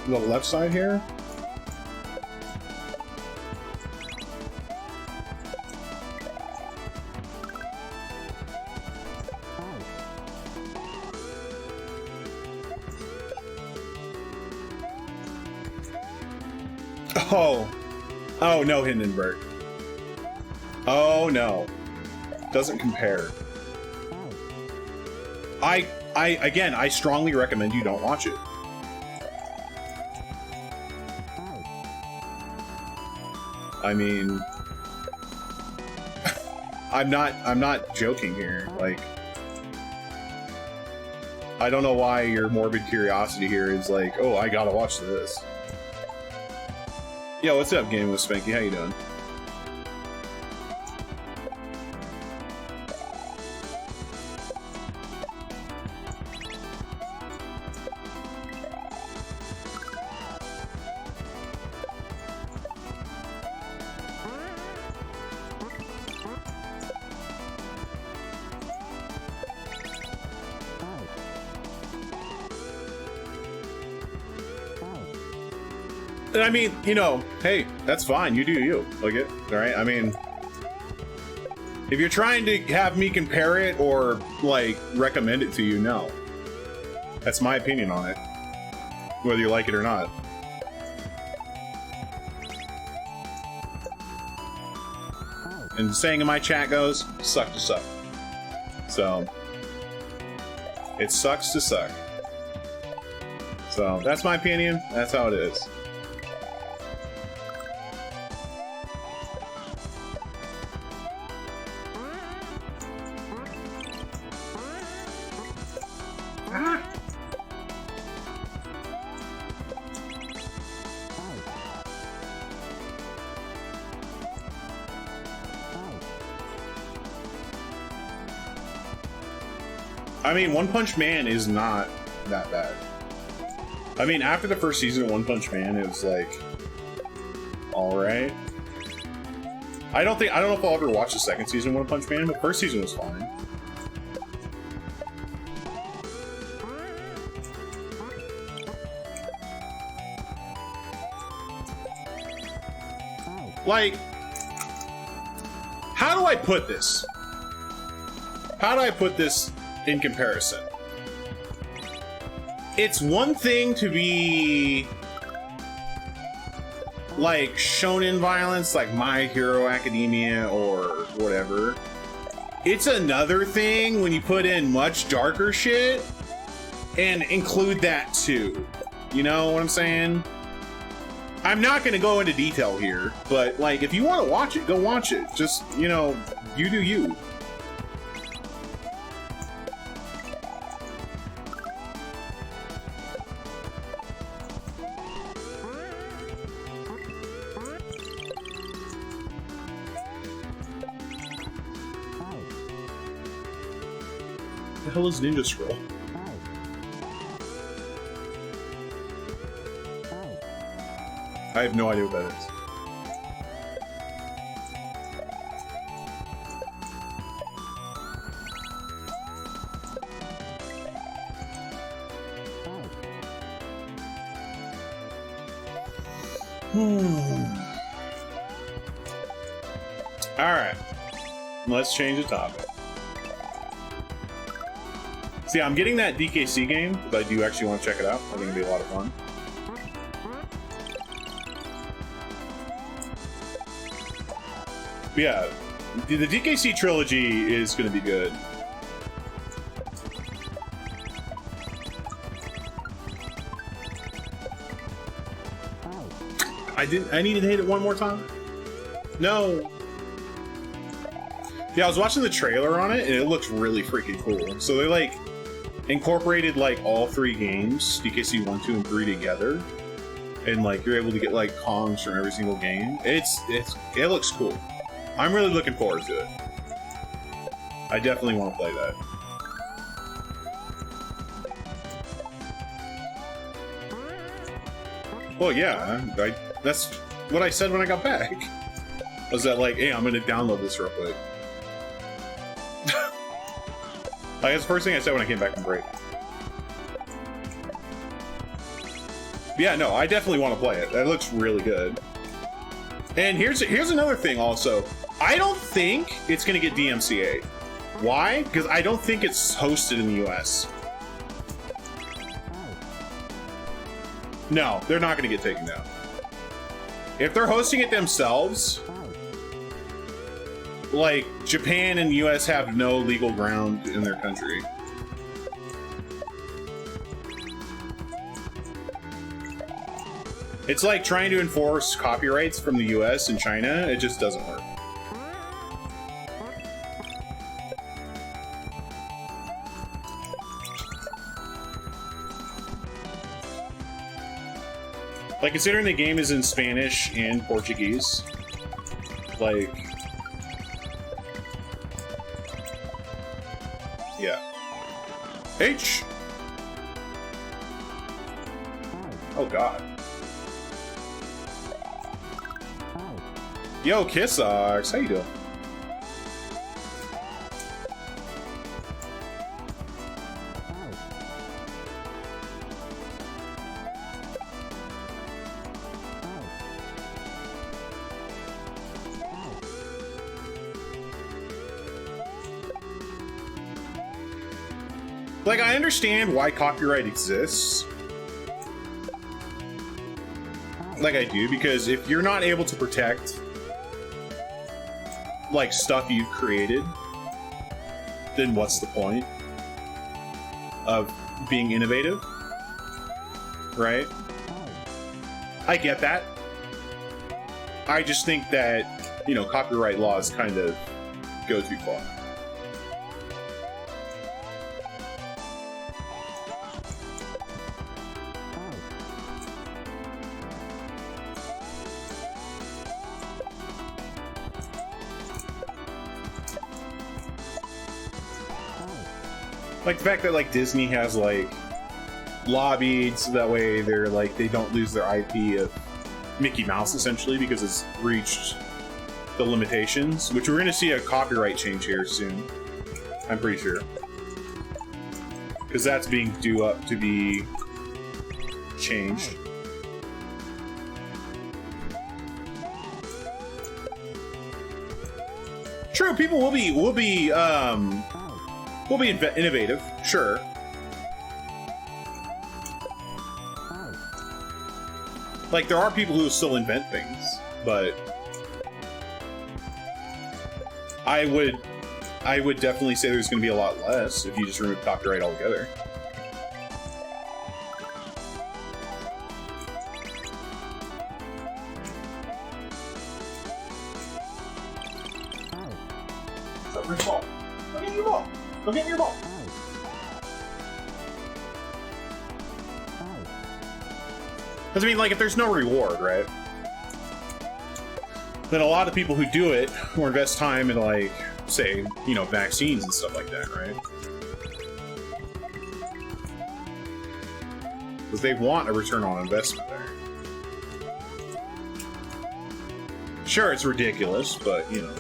the left side here. Oh no, Hindenburg. Oh no. Doesn't compare. I strongly recommend you don't watch it. I mean, I'm not joking here. Like, I don't know why your morbid curiosity here is like, oh, I gotta watch this. Yo, what's up, Game with Spanky? How you doing? I mean, you know, hey, that's fine. You do you. Like it, all right? I mean, if you're trying to have me compare it or, like, recommend it to you, no. That's my opinion on it. Whether you like it or not. And the saying in my chat goes, suck to suck. So, it sucks to suck. So, that's my opinion. That's how it is. I mean, One Punch Man is not that bad. I mean, after the first season of One Punch Man, it was like, alright. I don't know if I'll ever watch the second season of One Punch Man, but the first season was fine. Like, how do I put this? How do I put this in comparison? It's one thing to be like shonen violence, like My Hero Academia or whatever. It's another thing when you put in much darker shit and include that too. You know what I'm saying? I'm not going to go into detail here, but like, if you want to watch it, go watch it. Just, you know, you do you. What the hell is Ninja Scroll? I have no idea what that is. Alright. Let's change the topic. See, I'm getting that DKC game, because I do actually want to check it out. I think it'll be a lot of fun. But yeah, the DKC trilogy is going to be good. I needed to hit it one more time? No. Yeah, I was watching the trailer on it, and it looks really freaking cool. So they, like, incorporated, like, all three games, DKC 1, 2, and 3 together. And, like, you're able to get, like, Kongs from every single game. It looks cool. I'm really looking forward to it. I definitely want to play that. Well, yeah, that's what I said when I got back. Was that like, hey, I'm gonna download this real quick. Like, that's the first thing I said when I came back from break. But yeah, no, I definitely want to play it. That looks really good. And here's another thing also. I don't think it's gonna get DMCA. Why? Because I don't think it's hosted in the US. No, they're not gonna get taken down. If they're hosting it themselves, like, Japan and the US have no legal ground in their country. It's like trying to enforce copyrights from the US and China. It just doesn't work. Like, considering the game is in Spanish and Portuguese, like, yeah. H! Oh, God. Yo, Kissox, how you doing? Like, I understand why copyright exists. Like, I do, because if you're not able to protect, like, stuff you've created, then what's the point of being innovative? Right? I get that. I just think that, you know, copyright laws kind of go too far. Like the fact that like Disney has like lobbied so that way they're like they don't lose their IP of Mickey Mouse essentially because it's reached the limitations, which we're going to see a copyright change here soon. I'm pretty sure. Because that's being due up to be changed. True, people will be innovative, sure. Like, there are people who still invent things, but I would definitely say there's going to be a lot less if you just remove copyright altogether. Go get your ball. Go get your ball. Because, I mean, like, if there's no reward, right? Then a lot of people who do it or invest time in, like, say, you know, vaccines and stuff like that, right? Because they want a return on investment there. Sure, it's ridiculous, but, you know.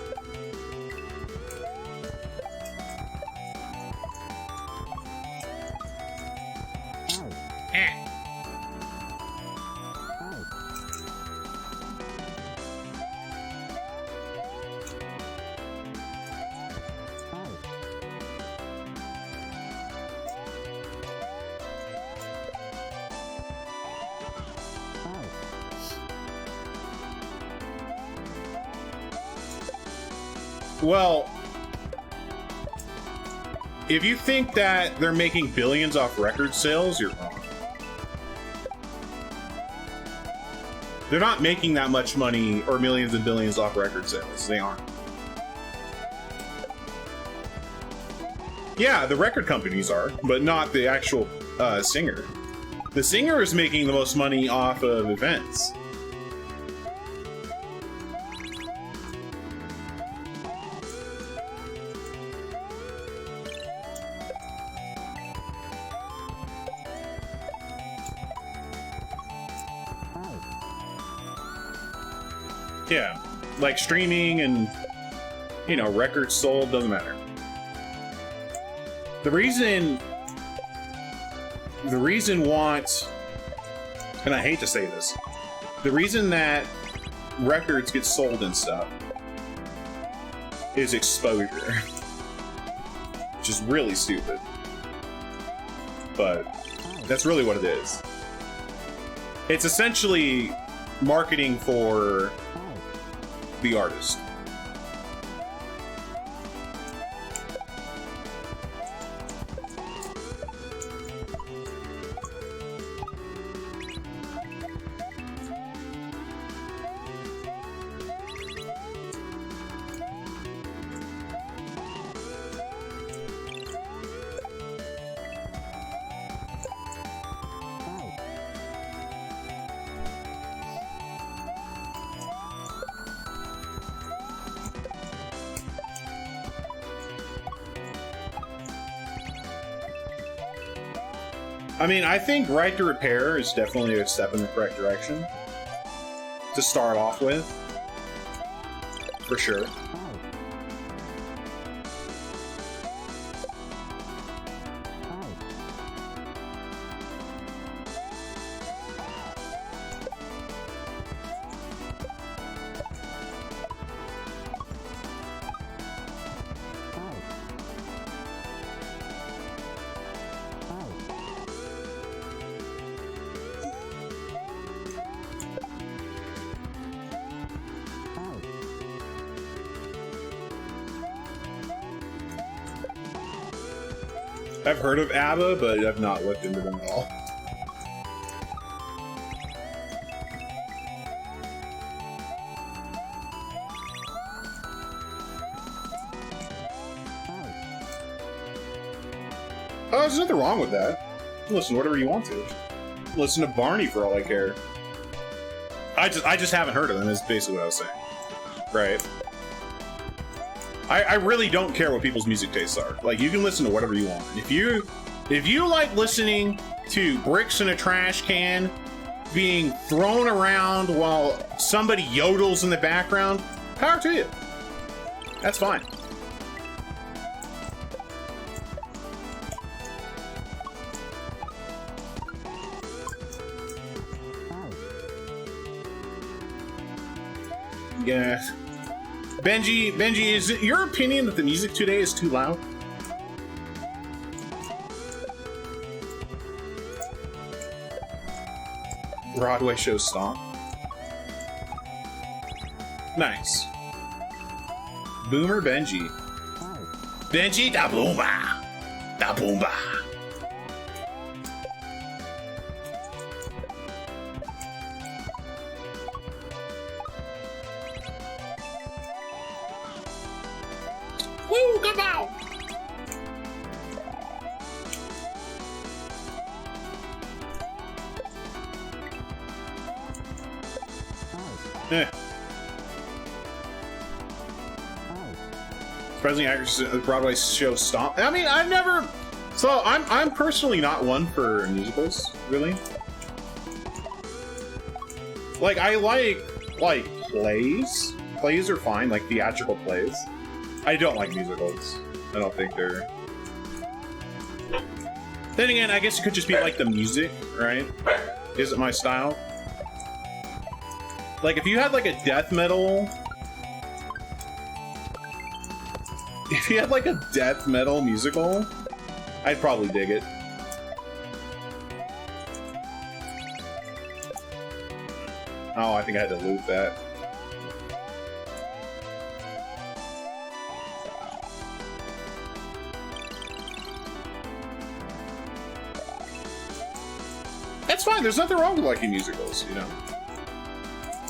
Well, if you think that they're making billions off record sales, you're wrong. They're not making that much money or millions and billions off record sales. They aren't. Yeah, the record companies are, but not the actual singer. The singer is making the most money off of events. Yeah, like streaming and, you know, records sold, doesn't matter. The reason and I hate to say this, the reason that records get sold and stuff is exposure, which is really stupid, but that's really what it is. It's essentially marketing for the artist. I mean, I think Right to Repair is definitely a step in the correct direction to start off with, for sure. I've heard of ABBA, but I've not looked into them at all. Oh, there's nothing wrong with that. Listen to whatever you want to. Listen to Barney for all I care. I just haven't heard of them, is basically what I was saying. Right. I really don't care what people's music tastes are. Like, you can listen to whatever you want. If you like listening to bricks in a trash can being thrown around while somebody yodels in the background, power to you. That's fine. Yeah. Benji, is it your opinion that the music today is too loud? Broadway show stomp. Nice. Boomer Benji. Benji da boomba! Da boomba! Woo! Come out! Eh. Surprising actors at the Broadway show stomp. I mean, I've never. So I'm personally not one for musicals, really. Like I like plays. Plays are fine, like theatrical plays. I don't like musicals. I don't think they're. Then again, I guess it could just be like the music, right? Isn't my style. Like if you had like a death metal. If you had like a death metal musical, I'd probably dig it. Oh, I think I had to loot that. That's fine, there's nothing wrong with liking musicals, you know?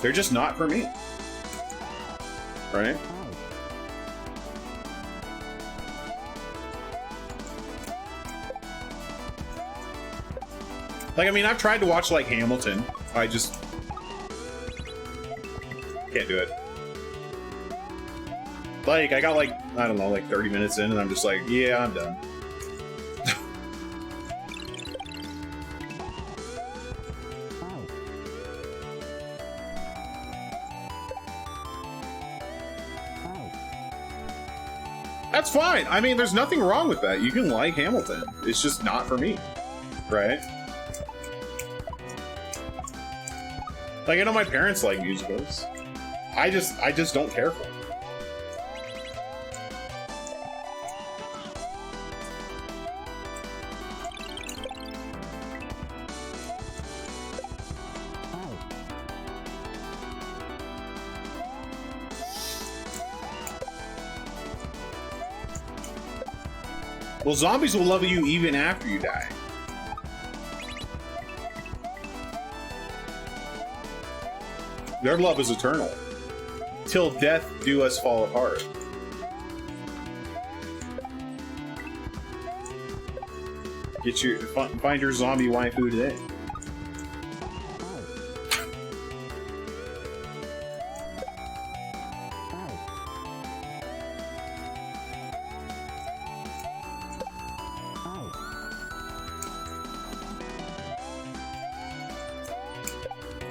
They're just not for me. Right? Like, I mean, I've tried to watch, like, Hamilton. I just... can't do it. Like, I got, like, I don't know, like 30 minutes in, and I'm just like, yeah, I'm done. That's fine. I mean, there's nothing wrong with that. You can like Hamilton. It's just not for me. Right? Like, I know my parents like musicals. I just don't care for them. Well, zombies will love you even after you die. Their love is eternal. Till death do us fall apart. Find your zombie waifu today.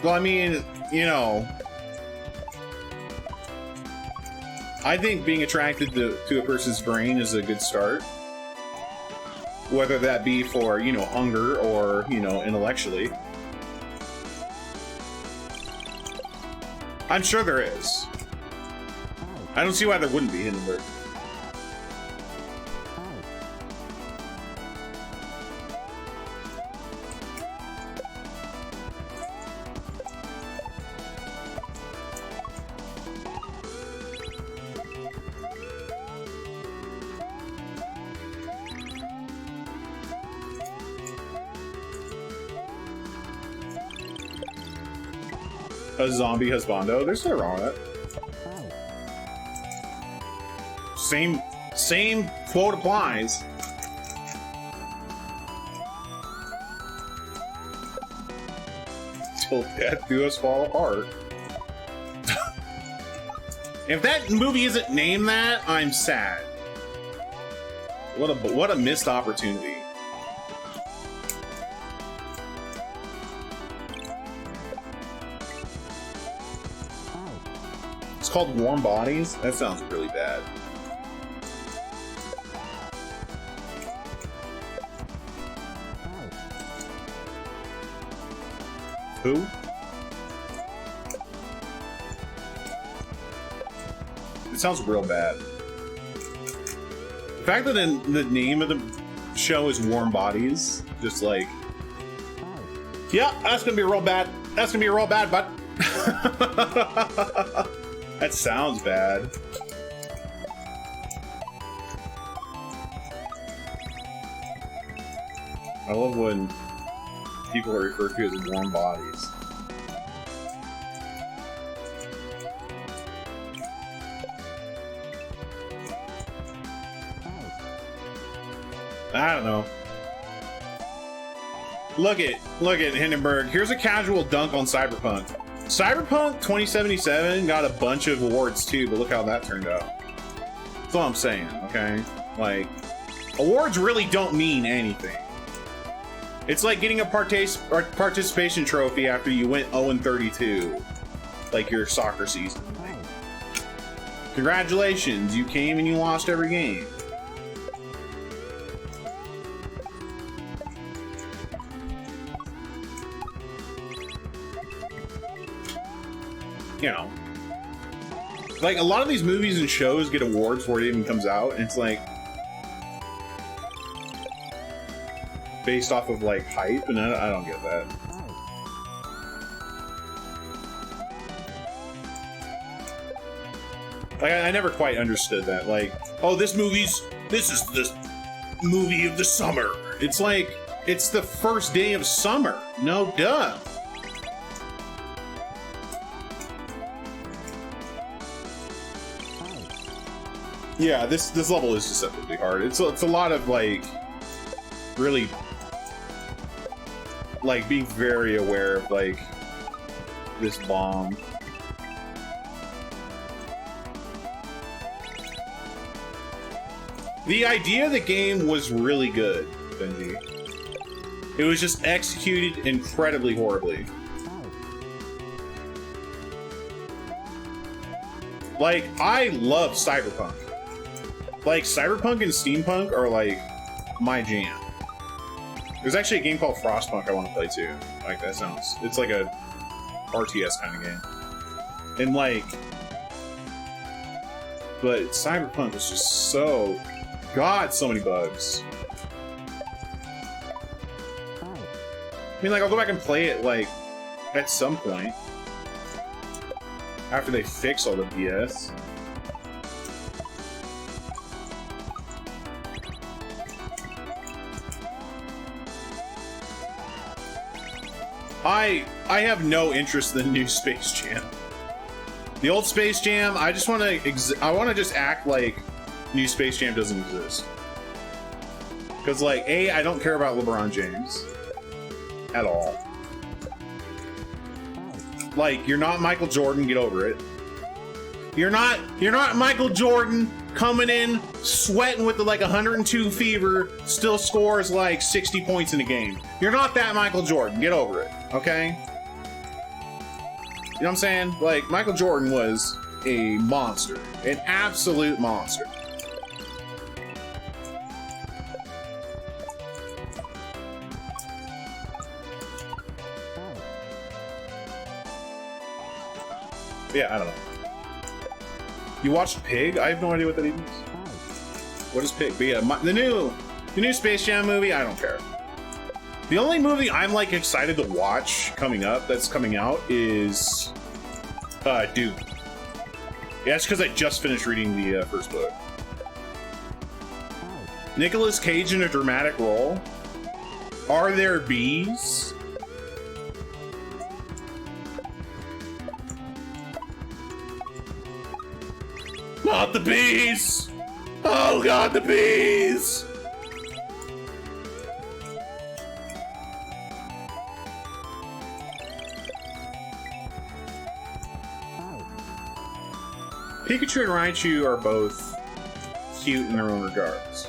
Well, I mean, you know, I think being attracted to a person's brain is a good start. Whether that be for, you know, hunger or, you know, intellectually. I'm sure there is. I don't see why there wouldn't be, Hindenburg. A zombie husbando? There's nothing wrong with that. Same quote applies. Till death do us fall apart. If that movie isn't named that, I'm sad. What a missed opportunity. It's called Warm Bodies? That sounds really bad. Who? It sounds real bad. The fact that the name of the show is Warm Bodies, just like, yeah, that's gonna be real bad. That's gonna be real bad, but that sounds bad. I love when people are referred to as warm bodies. I don't know. Look at Hindenburg. Here's a casual dunk on Cyberpunk. Cyberpunk 2077 got a bunch of awards too, but look how that turned out. That's all I'm saying, okay? Like, awards really don't mean anything. It's like getting a participation trophy after you went 0-32, like your soccer season. Like, congratulations, you came and you lost every game. You know, like a lot of these movies and shows get awards before it even comes out, and it's like based off of like hype, and I don't get that. Like I never quite understood that. Like, oh, this is the movie of the summer. It's like it's the first day of summer. No, duh. Yeah, this level is deceptively hard. It's a lot of like really like being very aware of like this bomb. The idea of the game was really good, Benji. It was just executed incredibly horribly. Like, I love Cyberpunk. Like, Cyberpunk and Steampunk are, like, my jam. There's actually a game called Frostpunk I want to play, too. Like, that sounds... It's like a RTS kind of game. And, like... But Cyberpunk is just so... God, so many bugs. I mean, like, I'll go back and play it, like, at some point. After they fix all the BS. I have no interest in the new Space Jam. The old Space Jam, I just want to just act like new Space Jam doesn't exist. Because, like, A, I don't care about LeBron James at all. Like, you're not Michael Jordan, get over it. You're not Michael Jordan coming in, sweating with the, like, 102 fever, still scores, like, 60 points in a game. You're not that Michael Jordan, get over it, okay? what I'm saying? Like, Michael Jordan was a monster. An absolute monster. Yeah, I don't know. You watched Pig? I have no idea what that even is. What is Pig? But yeah, the new Space Jam movie, I don't care. The only movie I'm like excited to watch that's coming out is Dune. Yeah, it's because I just finished reading the first book. Nicolas Cage in a dramatic role. Are there bees? Not the bees! Oh god, the bees! Pikachu and Raichu are both cute in their own regards.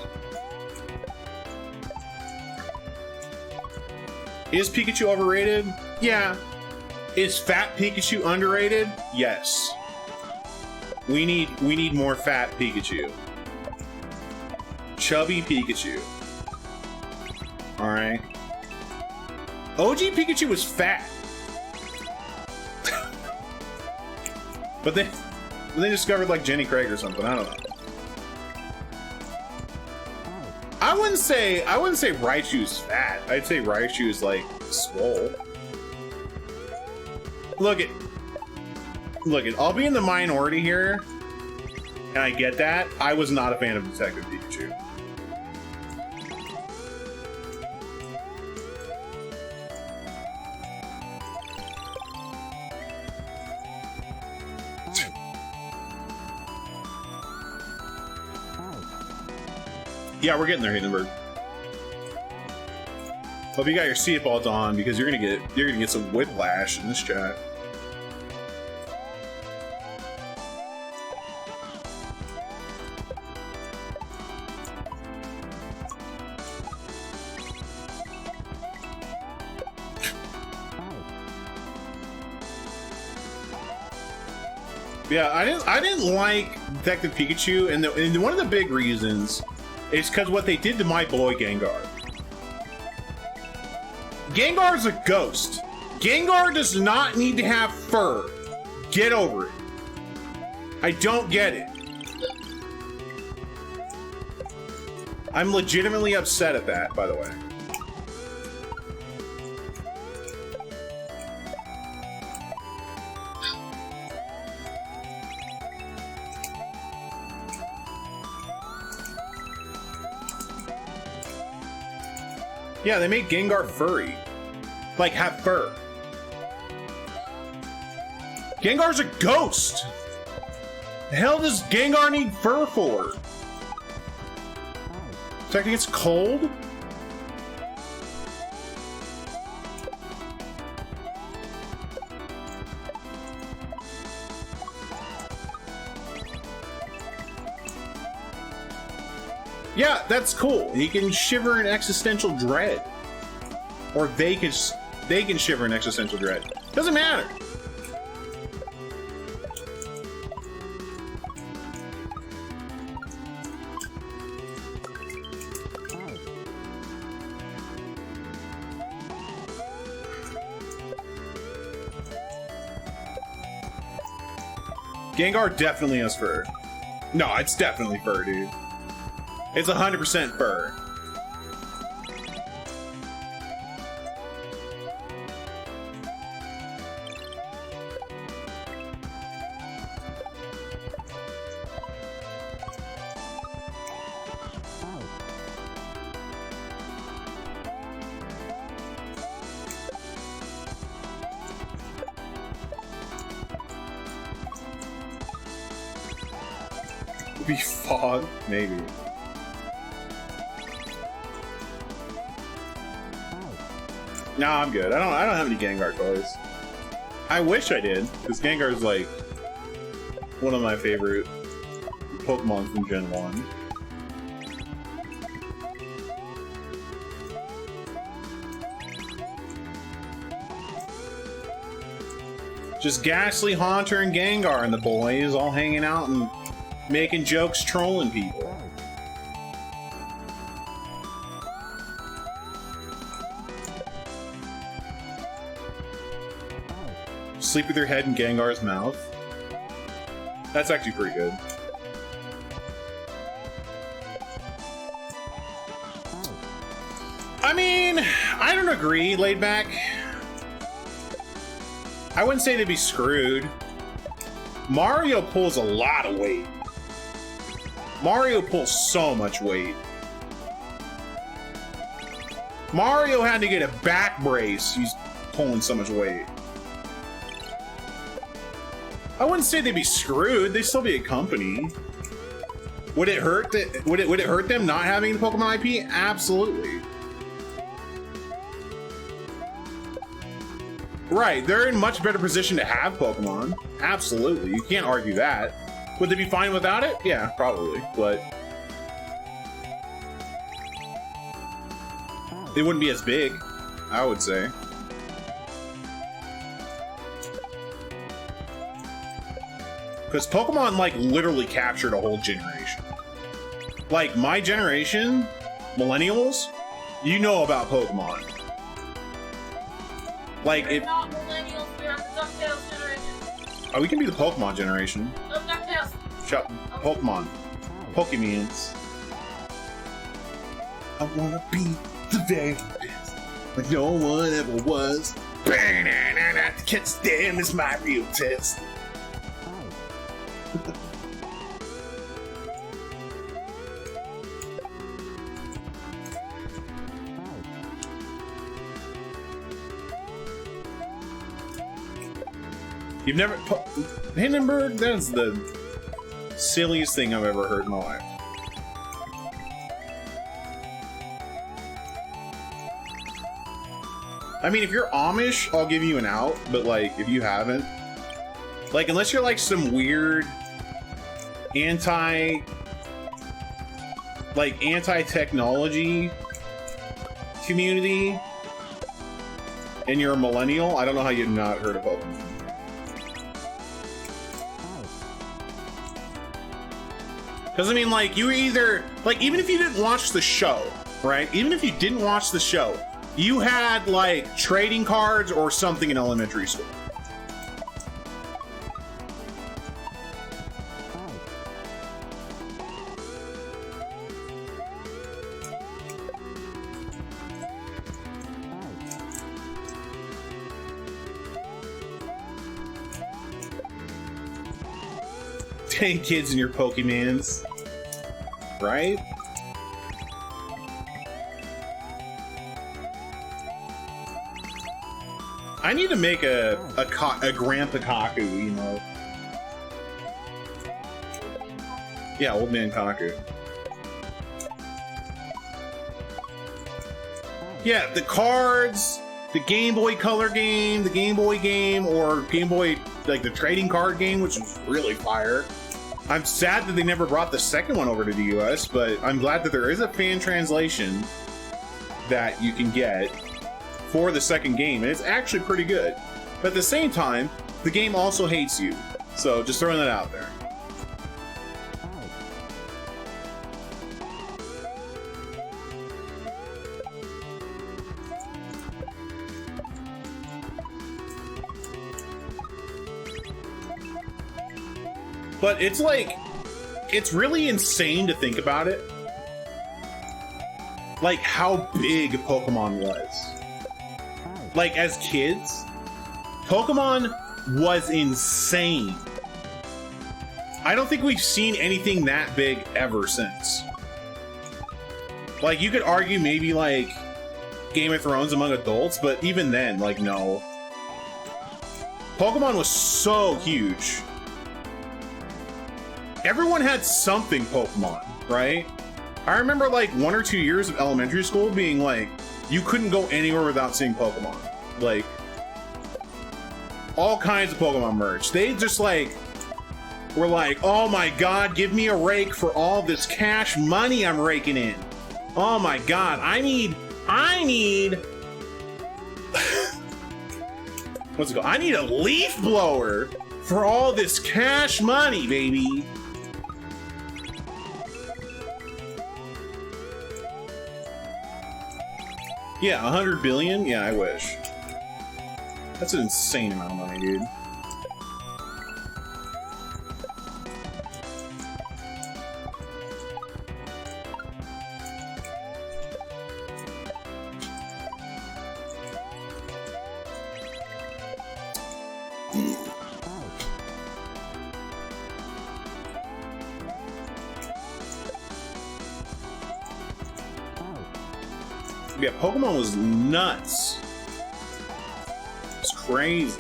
Is Pikachu overrated? Yeah. Is fat Pikachu underrated? Yes. We need more fat Pikachu. Chubby Pikachu. Alright. OG Pikachu was fat. But they discovered like Jenny Craig or something, I don't know. I wouldn't say Raichu's fat. I'd say Raichu's like swole. Look it, I'll be in the minority here, and I get that. I was not a fan of Detective Pikachu. Yeah, we're getting there, Hindenburg. Hope you got your seatbelt on because you're gonna get some whiplash in this chat. Yeah, I didn't like Detective Pikachu, and one of the big reasons is because what they did to my boy Gengar. Gengar's a ghost. Gengar does not need to have fur. Get over it. I don't get it. I'm legitimately upset at that, by the way. Yeah, they made Gengar furry. Like, have fur. Gengar's a ghost! The hell does Gengar need fur for? Protecting it's cold? Yeah, that's cool. He can shiver in existential dread. Or they can shiver in existential dread. Doesn't matter. Gengar definitely has fur. No, it's definitely fur, dude. It's 100% fur. Be fog, maybe. No, I'm good. I don't have any Gengar toys. I wish I did, because Gengar's like one of my favorite Pokemon from Gen 1. Just Ghastly, Haunter, and Gengar and the boys all hanging out and making jokes, trolling people. Sleep with your head in Gengar's mouth. That's actually pretty good. I mean, I don't agree, laid back. I wouldn't say they'd be screwed. Mario pulls a lot of weight. Mario pulls so much weight. Mario had to get a back brace. He's pulling so much weight. I wouldn't say they'd be screwed. They'd still be a company. Would it hurt? Would it hurt them not having the Pokemon IP? Absolutely. Right, they're in much better position to have Pokemon. Absolutely, you can't argue that. Would they be fine without it? Yeah, probably, but they wouldn't be as big, I would say. Because Pokemon, like, literally captured a whole generation. Like, my generation, millennials, you know about Pokemon. Like, We're not millennials, we are the DuckTales generation. Oh, we can be the Pokemon generation. No, DuckTales. Shut Pokemon. Pokemons. I wanna be the very best, like no one ever was. Can't stand is my real test. You've never... Hindenburg? That's the silliest thing I've ever heard in my life. I mean, if you're Amish, I'll give you an out, but, like, if you haven't... Like, unless you're, like, some weird anti-technology community, and you're a millennial, I don't know how you've not heard of Pokemon. Because, I mean, like, you either... Like, even if you didn't watch the show, right? Even if you didn't watch the show, you had, like, trading cards or something in elementary school. Dang kids in your Pokemans. Right? I need to make a Grandpa Kaku, you know. Yeah, Old Man Kaku. Yeah, the cards, the Game Boy Color game, the Game Boy game, or Game Boy, like the trading card game, which is really fire. I'm sad that they never brought the second one over to the US, but I'm glad that there is a fan translation that you can get for the second game, and it's actually pretty good. But at the same time, the game also hates you. So just throwing that out there. But it's like, it's really insane to think about it. Like how big Pokemon was. Like as kids, Pokemon was insane. I don't think we've seen anything that big ever since. Like you could argue maybe like Game of Thrones among adults, but even then, like no. Pokemon was so huge. Everyone had something Pokemon, right? I remember like 1 or 2 years of elementary school being like, you couldn't go anywhere without seeing Pokemon. Like, all kinds of Pokemon merch. They just like, were like, oh my god, give me a rake for all this cash money I'm raking in. Oh my god, I need What's it called? I need a leaf blower for all this cash money, baby. Yeah, 100 billion? Yeah, I wish. That's an insane amount of money, dude. Yeah, Pokemon was nuts. It's crazy.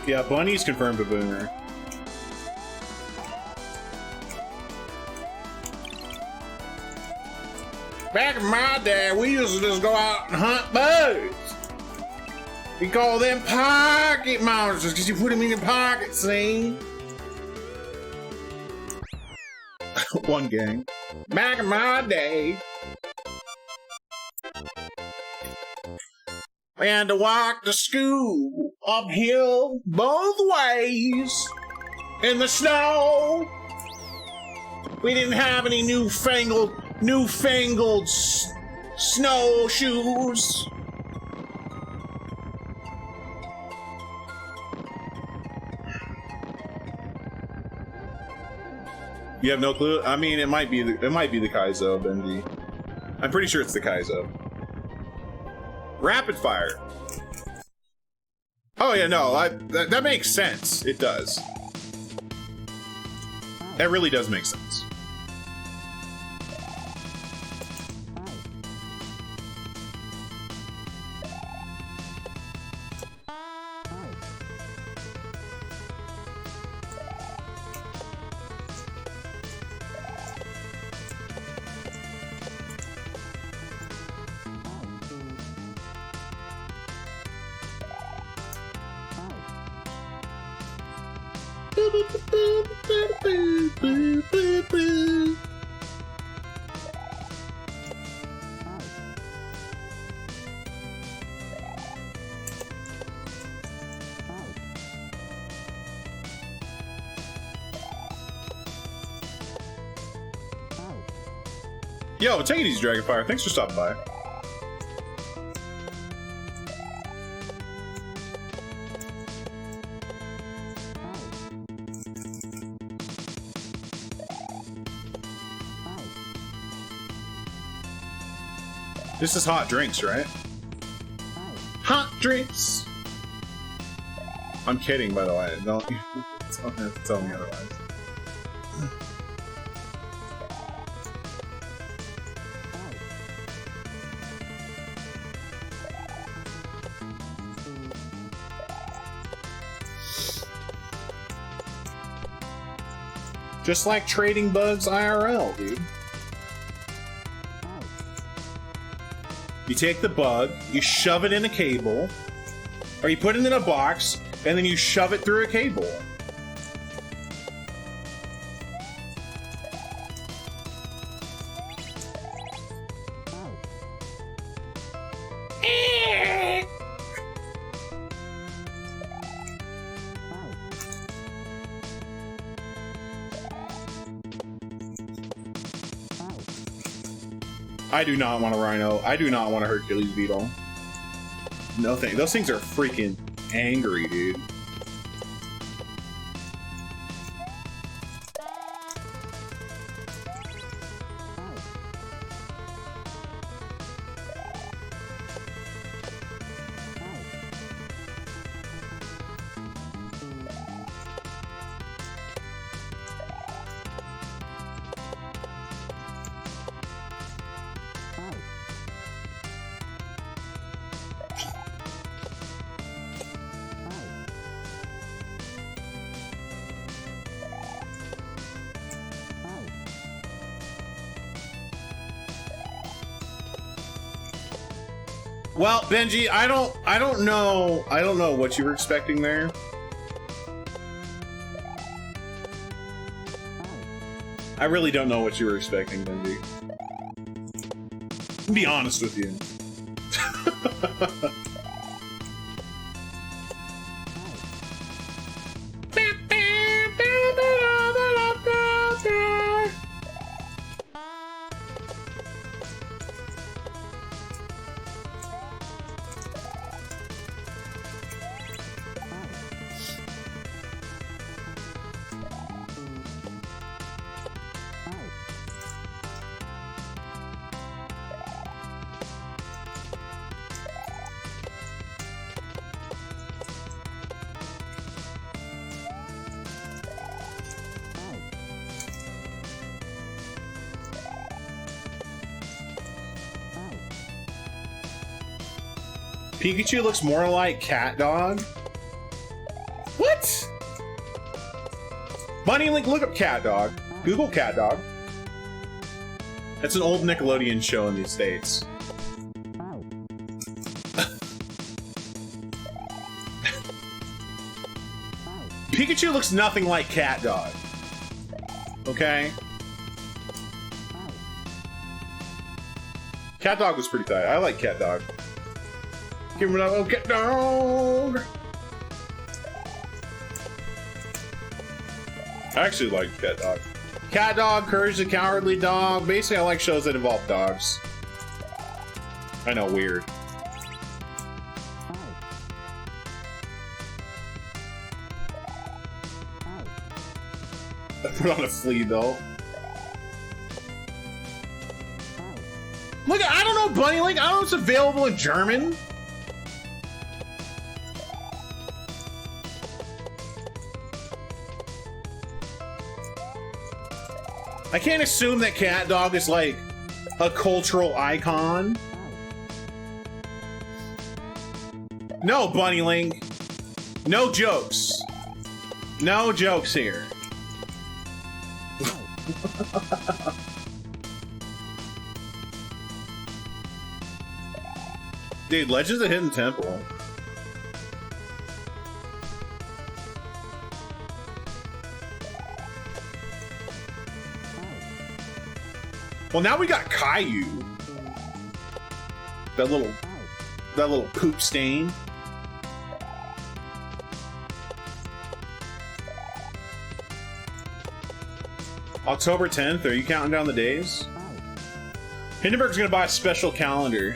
Yeah, Bunny's confirmed a boomer. Back in my day, we used to just go out and hunt bugs. We call them pocket monsters because you put them in your pocket, see? One gang. Back in my day, we had to walk to school uphill both ways in the snow. We didn't have any newfangled snowshoes. You have no clue? I mean, it might be the Kaizo, Benji. I'm pretty sure it's the Kaizo. Rapid fire. Oh yeah, no, that makes sense. It does. That really does make sense. Yo, take it easy, Dragonfire. Thanks for stopping by. This is hot drinks, right? Hot drinks! I'm kidding, by the way. Don't have to tell me otherwise. Just like trading bugs IRL, dude. You take the bug, you shove it in a cable, or you put it in a box, and then you shove it through a cable. I do not want a rhino. I do not want a Hercules beetle. No thanks. Those things are freaking angry, dude. Well, Benji, I don't know what you were expecting there. I really don't know what you were expecting, Benji. Be honest with you. Pikachu looks more like Cat Dog. What? Bunny Link, look up Cat Dog. Google Cat Dog. It's an old Nickelodeon show in the States. Pikachu looks nothing like Cat Dog. Okay? Cat Dog was pretty tight. I like Cat Dog. Give me that little Cat Dog! I actually like Cat Dog. Cat Dog, Courage the Cowardly Dog. Basically, I like shows that involve dogs. I know, weird. I put on a flea, though. Look, I don't know, Bunny Link. I don't know if it's available in German. I can't assume that Cat Dog is like a cultural icon. No, Bunny Link. No jokes. No jokes here. Dude, Legends of the Hidden Temple. Well, now we got Caillou. That little poop stain. October 10th, are you counting down the days? Hindenburg's gonna buy a special calendar.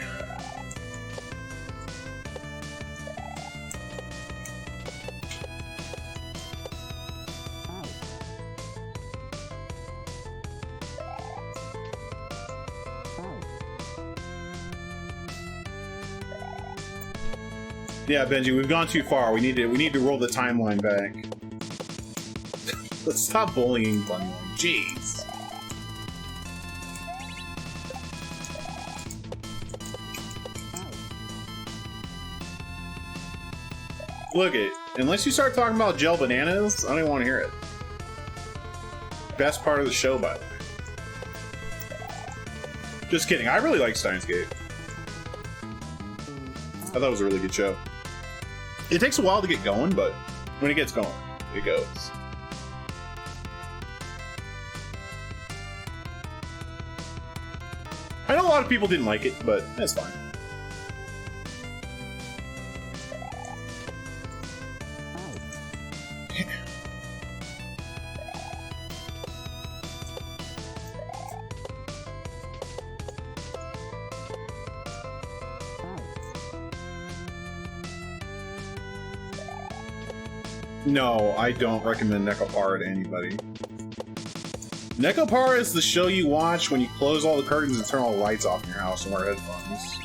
Yeah, Benji, we've gone too far. We need to roll the timeline back. Let's stop bullying Bunny. Jeez. Look it. Unless you start talking about gel bananas, I don't even want to hear it. Best part of the show, by the way. Just kidding. I really like Steins Gate. I thought it was a really good show. It takes a while to get going, but when it gets going, it goes. I know a lot of people didn't like it, but that's fine. No, I don't recommend Nekopara to anybody. Nekopara is the show you watch when you close all the curtains and turn all the lights off in your house and wear headphones.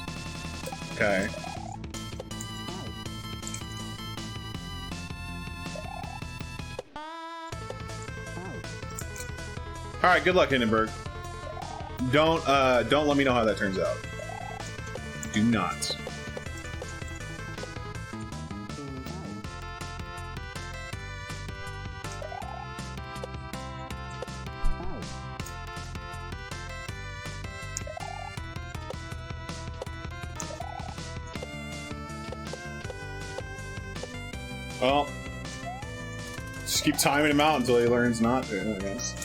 Okay. Alright, good luck, Hindenburg. Don't let me know how that turns out. Do not. Well, just keep timing him out until he learns not to, I guess.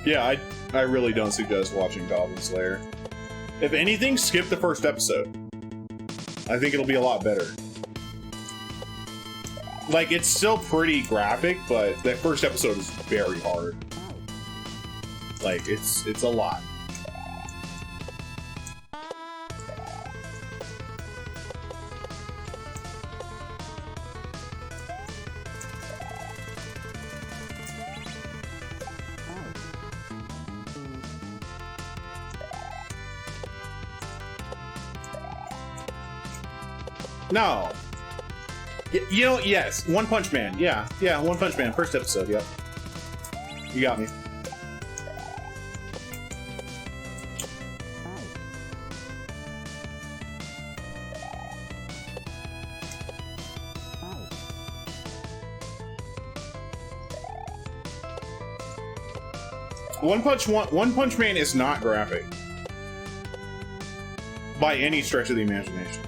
Yeah, I really don't suggest watching Goblin Slayer. If anything, skip the first episode. I think it'll be a lot better. Like, it's still pretty graphic, but that first episode is very hard. Like, it's a lot. No. You know, yes, One Punch Man. Yeah, One Punch Man, first episode, yep. You got me. One Punch Man is not graphic. By any stretch of the imagination.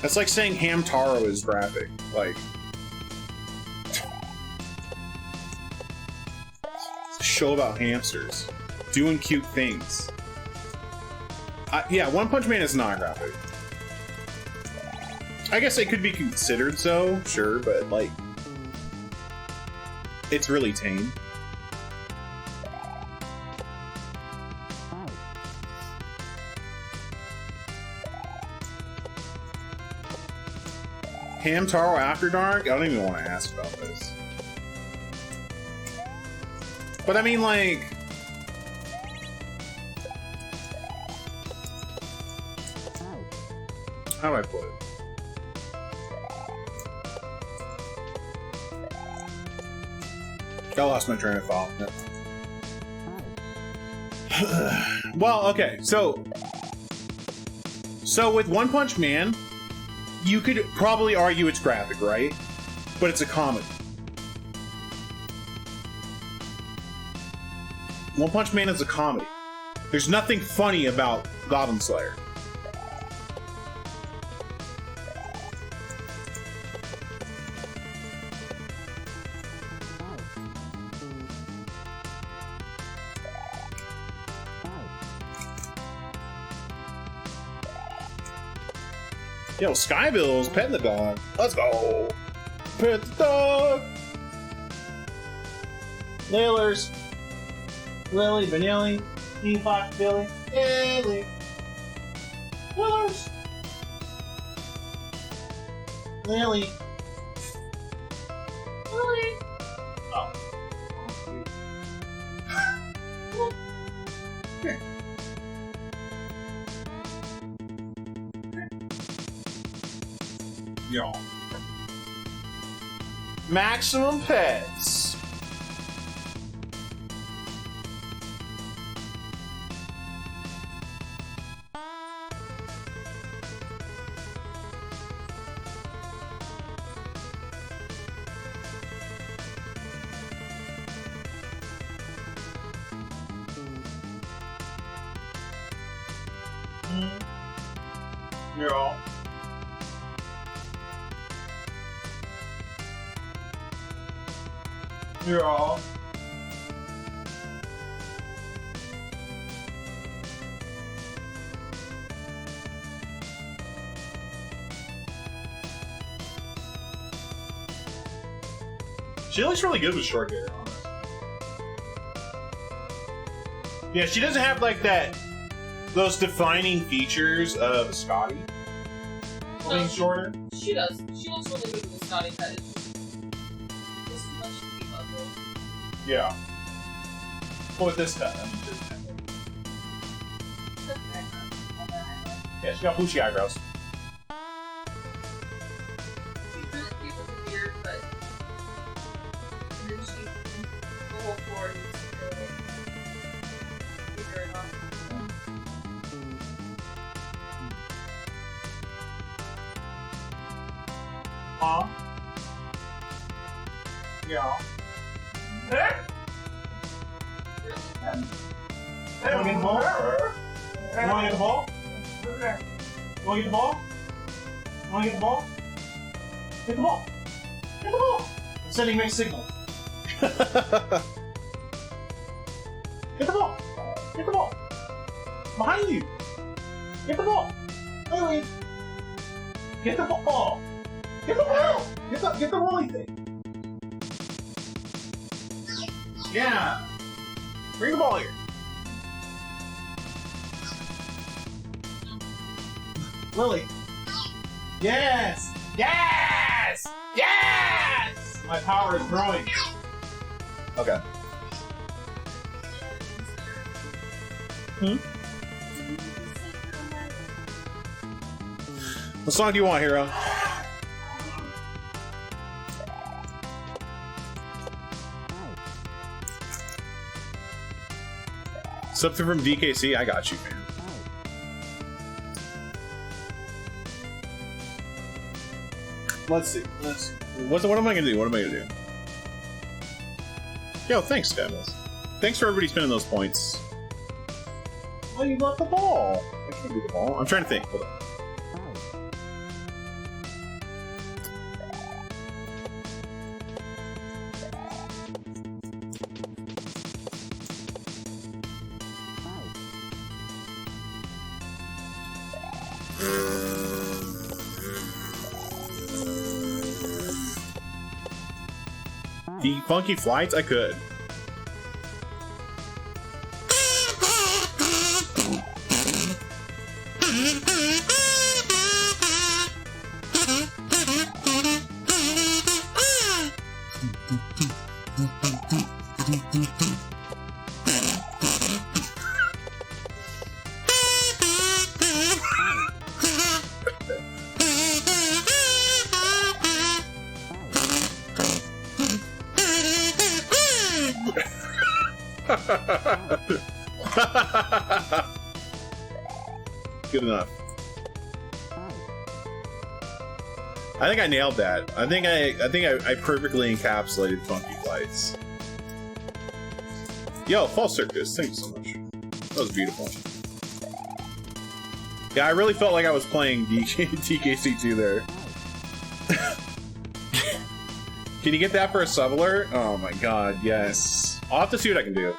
That's like saying Hamtaro is graphic. Like, it's a show about hamsters doing cute things. Yeah, One Punch Man is not graphic. I guess it could be considered so, sure, but like, it's really tame. Hamtaro After Dark? I don't even want to ask about this. But I mean, like... How do I put it? I lost my train of thought. Well, okay, so with One Punch Man, you could probably argue it's graphic, right? But it's a comedy. One Punch Man is a comedy. There's nothing funny about Goblin Slayer. Yo, Skybill's petting the dog. Let's go. Pet the dog. Nailers. Lily, Vanilli, Epoch, Billy, Lily. Nailers. Lily. Lily. Oh. Here. Yo. Maximum Pets. Yo. You're all. She looks really good with short hair, honestly. Yeah, she doesn't have like those defining features of Scotty. No, Being shorter. She does. She looks really good with the Scotty cut. It's too much to keep up with. Yeah. Well, with this cut, I mean, just yeah, she got bushy eyebrows. She's really cute with the beard, but and then she the whole floor is really figure it out. Huh? Yeah. Hey! You wanna get the ball? You wanna get the ball? You wanna get the ball? You wanna get the ball? Get the ball! Get the ball! I'm sending mixed signals. Get the ball! Get the ball! Behind you! Get the ball! Ellie! Get the ball! Get the ball! Get the rolling thing! Yeah! Bring the ball here! Lily! Yes! Yes! Yes! My power is growing. Okay. What song do you want, Hero? Something from DKC? I got you, man. Let's see. What am I gonna do? What am I gonna do? Yo, thanks, Devils. Thanks for everybody spending those points. Oh, you left the ball. I can't do the ball. I'm trying to think. Hold on. The funky flights? I could. Good enough. I think I nailed that. I think I perfectly encapsulated funky flights. Yo, False Circus, thank you so much. That was beautiful. Yeah, I really felt like I was playing TKC2 there. Can you get that for a sub alert? Oh my god, yes. I'll have to see what I can do.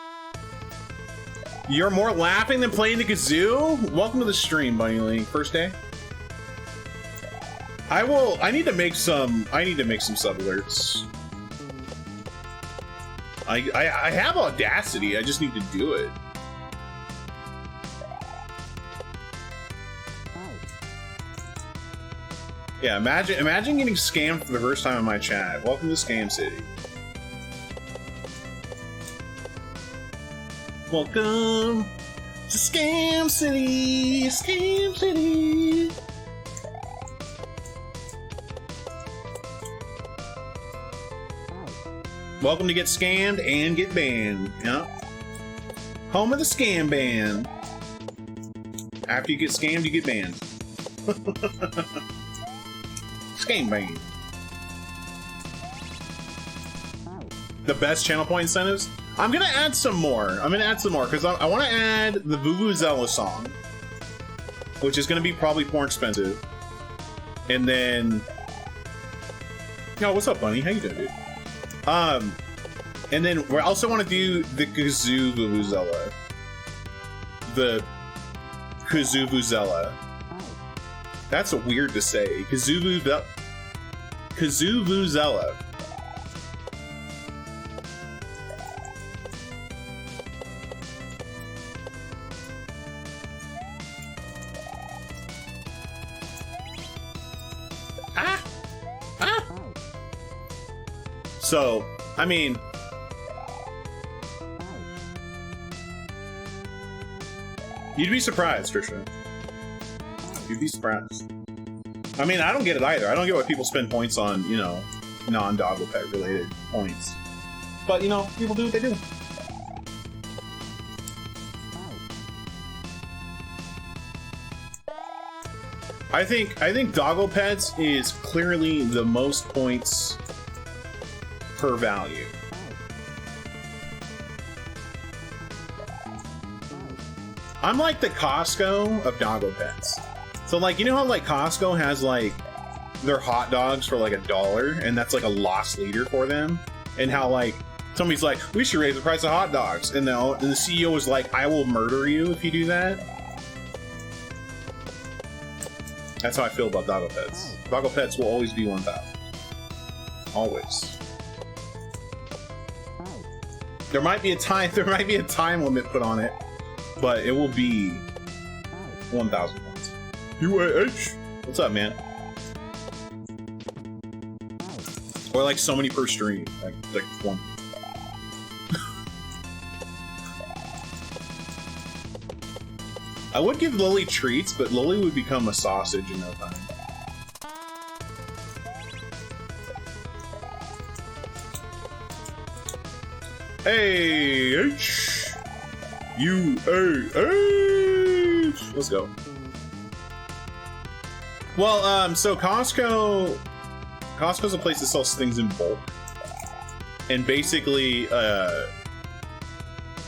You're more laughing than playing the kazoo? Welcome to the stream, Bunny Link. First day. I need to make some sub alerts. I have Audacity, I just need to do it. Yeah, imagine getting scammed for the first time in my chat. Welcome to Scam City. Welcome to Scam City, Scam City. Welcome to get scammed and get banned. Yeah. Home of the scam ban. After you get scammed, you get banned. Scam ban. The best channel point incentives? I'm gonna add some more. Because I want to add the Vuvuzela song, which is gonna be probably more expensive. And then, yo, what's up, Bunny? How you doing, dude? And then we also want to do the Kazoo Vuvuzela. The Kazoo Vuvuzela. That's weird to say. Kazoo Vuvuzela. So, I mean, you'd be surprised, Trisha. You'd be surprised. I mean, I don't get it either. I don't get why people spend points on, you know, non-doggle pet related points. But, you know, people do what they do. I think Doggo Pets is clearly the most points per value. I'm like the Costco of Doggo Pets. So like, you know how like Costco has like their hot dogs for like $1 and that's like a loss leader for them? And how like somebody's like, we should raise the price of hot dogs. And the CEO was like, I will murder you if you do that. That's how I feel about Doggo Pets. Doggo Pets will always be 1,000. Always. There might be a time limit put on it, but it will be 1,000 points. UAH! What's up, man? Or like so many per stream. Like one. I would give Lily treats, but Lily would become a sausage in no time. Hey, H U A H. Let's go. Well, so Costco's a place that sells things in bulk, and basically,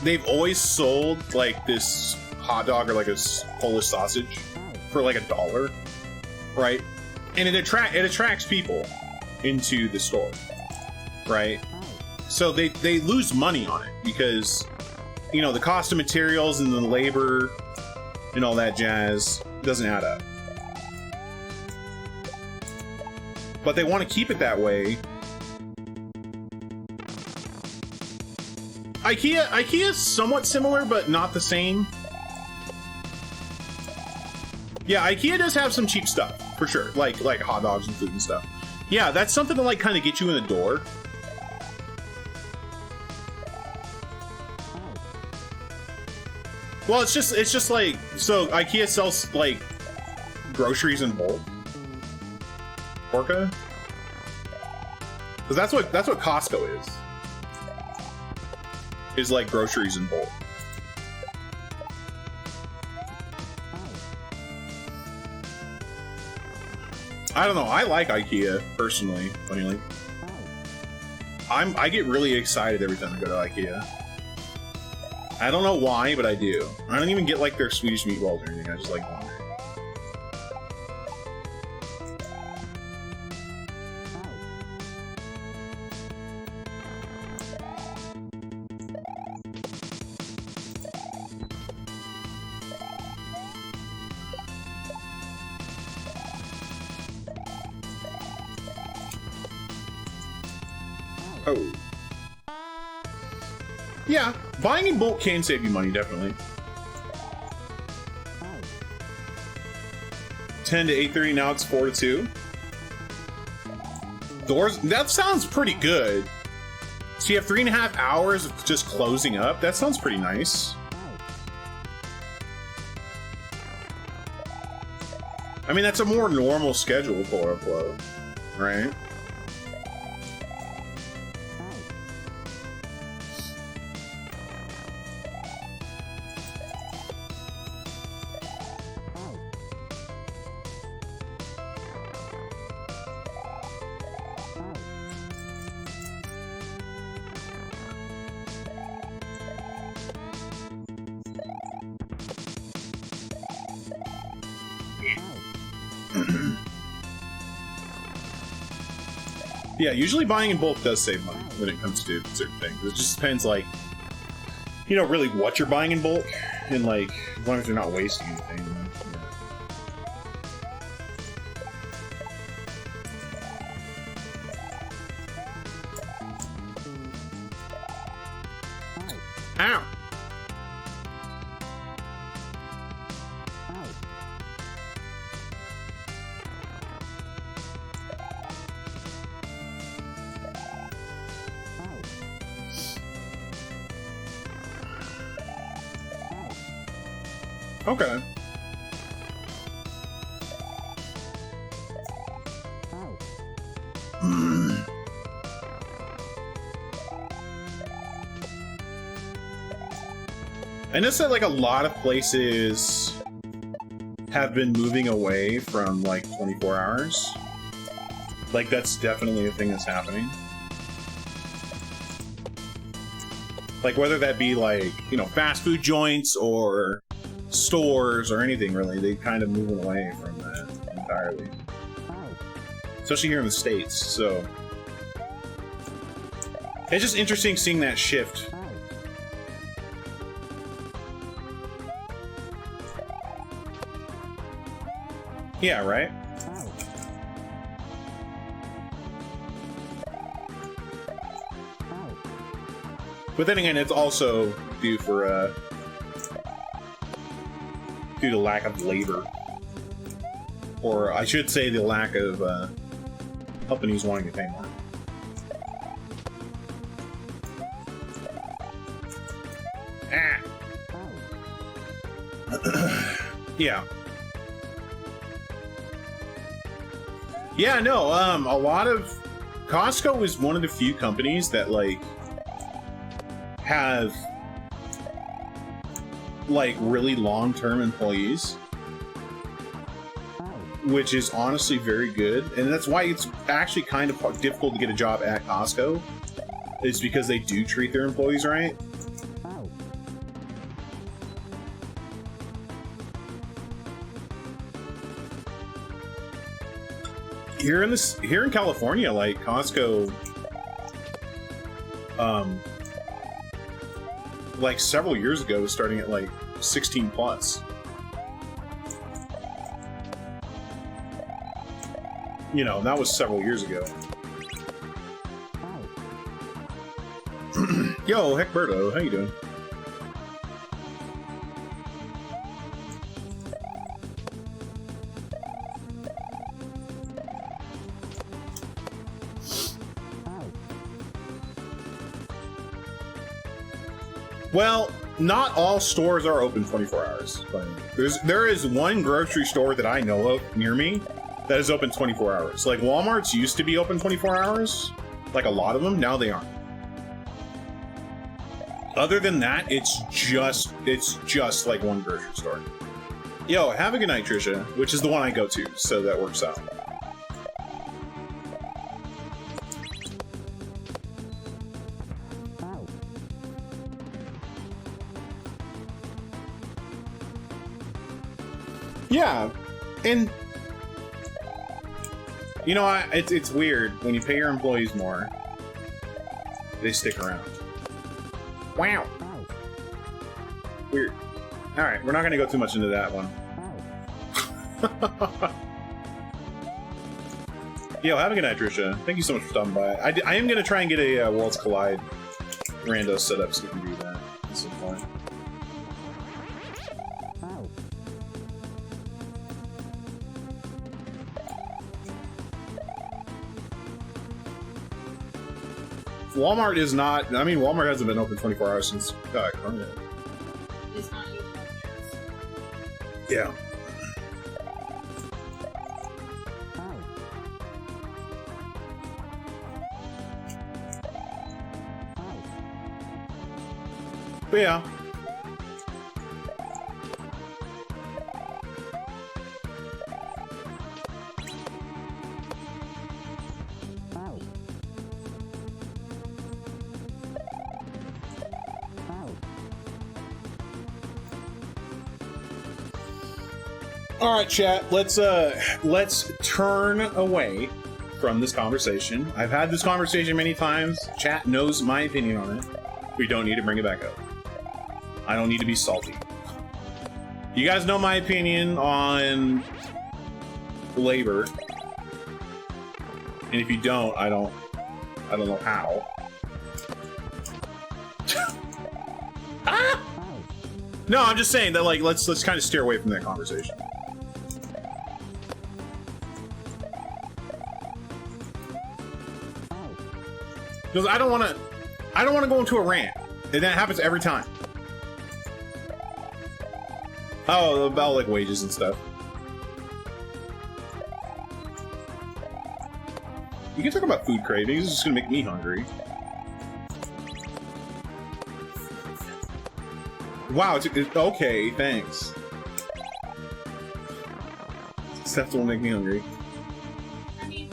they've always sold like this hot dog or like a Polish sausage for like $1, right? And it attracts people into the store, right? So they lose money on it because, you know, the cost of materials and the labor and all that jazz doesn't add up. But they want to keep it that way. IKEA is somewhat similar, but not the same. Yeah, IKEA does have some cheap stuff, for sure. Like hot dogs and food and stuff. Yeah, that's something to like kind of get you in the door. Well, it's just like, so IKEA sells like groceries in bulk. Orca? Because that's what Costco is. Is like groceries in bulk. I don't know. I like IKEA personally. Funny, I get really excited every time I go to IKEA. I don't know why, but I do. I don't even get like their Swedish meatballs or anything. I just like them. Oh. Yeah, buying in bulk can save you money, definitely. 10 to 8:30, now it's 4 to 2. Doors, that sounds pretty good. So you have 3.5 hours of just closing up? That sounds pretty nice. I mean, that's a more normal schedule for a club, right? Yeah, usually buying in bulk does save money when it comes to certain things. It just depends, like, you know, really what you're buying in bulk, and like, as long as you're not wasting anything. Yeah. Ow! Okay. I noticed that like a lot of places have been moving away from like 24 hours. Like that's definitely a thing that's happening. Like whether that be like, you know, fast food joints or stores or anything really, they kind of moving away from that entirely. Especially here in the States, so it's just interesting seeing that shift. Yeah, right? But then again, it's also due to lack of labor. Or I should say the lack of companies wanting to pay more. Yeah. Yeah, no, a lot of... Costco is one of the few companies that, like, have, like, really long-term employees. Which is honestly very good. And that's why it's actually kind of difficult to get a job at Costco. Is because they do treat their employees right. Here in California, like Costco, like several years ago, was starting at like 16 plus. You know, that was several years ago. Yo, Heckberto, how you doing? Well, not all stores are open 24 hours. There is one grocery store that I know of near me that is open 24 hours. Like, Walmart's used to be open 24 hours. Like, a lot of them. Now they aren't. Other than that, it's just like one grocery store. Yo, have a good night, Trisha. Which is the one I go to, so that works out. Yeah, and you know, it's weird when you pay your employees more, they stick around. Wow. Weird. All right, we're not going to go too much into that one. Yo, have a good night, Trisha. Thank you so much for stopping by. I am going to try and get a Worlds Collide rando set up so we can do that at some point. Walmart is not... I mean, Walmart hasn't been open 24 hours since Corona. It's not even Yeah. But yeah. All right, chat. Let's turn away from this conversation. I've had this conversation many times. Chat knows my opinion on it. We don't need to bring it back up. I don't need to be salty. You guys know my opinion on labor, and if you don't, I don't know how. Ah! No, I'm just saying that, like, let's kind of steer away from that conversation. Because I don't want to go into a rant, and that happens every time. Oh, about like wages and stuff. You can talk about food cravings. It's just gonna make me hungry. Wow. Okay. Thanks. Stuff will make me hungry. I mean,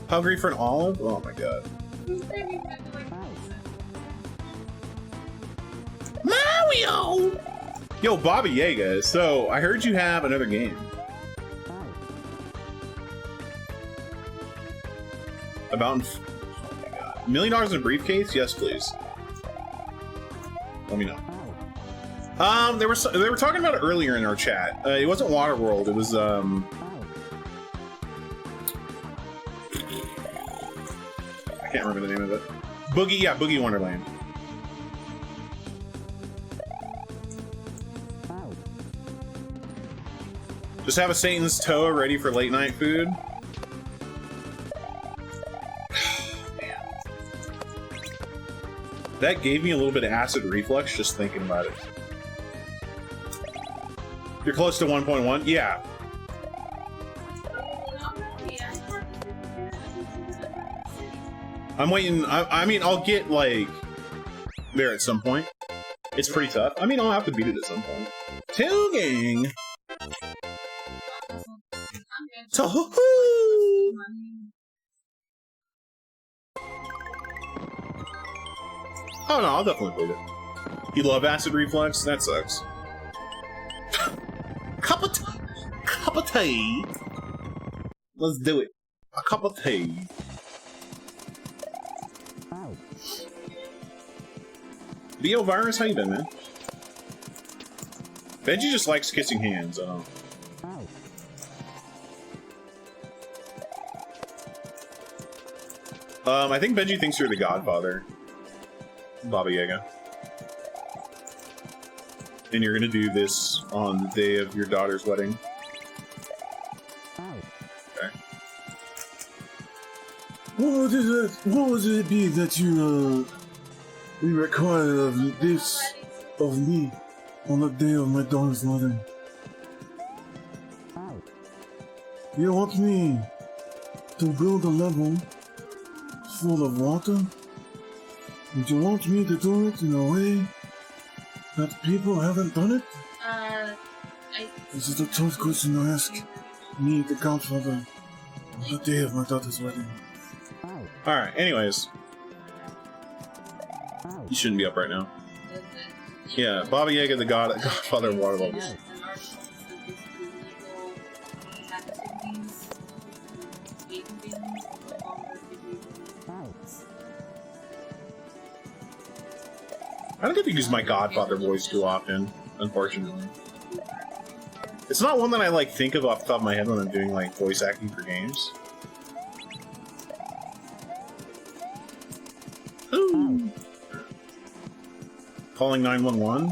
Hungry for an olive? Oh my god. who's begging for like Mario! Yo, Baba Yaga, so I heard you have another game. About oh my god. $1 million in a briefcase? Yes, please. Let me know. They were talking about it earlier in our chat. It wasn't Waterworld, it was I can't remember the name of it. Boogie Wonderland. Just have a Satan's Toe ready for late night food. Man. That gave me a little bit of acid reflux just thinking about it. You're close to 1.1? Yeah. I'm waiting. I mean, I'll get, like, there at some point. It's pretty tough. I mean, I'll have to beat it at some point. Gang! Tahoo! Oh no, I'll definitely beat it. You love acid reflux? That sucks. Cup of tea. Let's do it. A cup of tea. Bio Virus, how you been, man? Benji just likes kissing hands. I don't. I think Benji thinks you're the Godfather, Baba Yaga. And you're gonna do this on the day of your daughter's wedding. Okay. What would it be that you require of this of me on the day of my daughter's wedding? You want me to build a level full of water? And you want me to do it in a way that people haven't done it? This is a tough question to ask me, the Godfather, on the day of my daughter's wedding. Alright, anyways. You shouldn't be up right now. Yeah, Baba Yaga, the Godfather of water levels. I don't get to use my Godfather voice too often, unfortunately. It's not one that I like think of off the top of my head when I'm doing like voice acting for games. Ooh. Calling 911?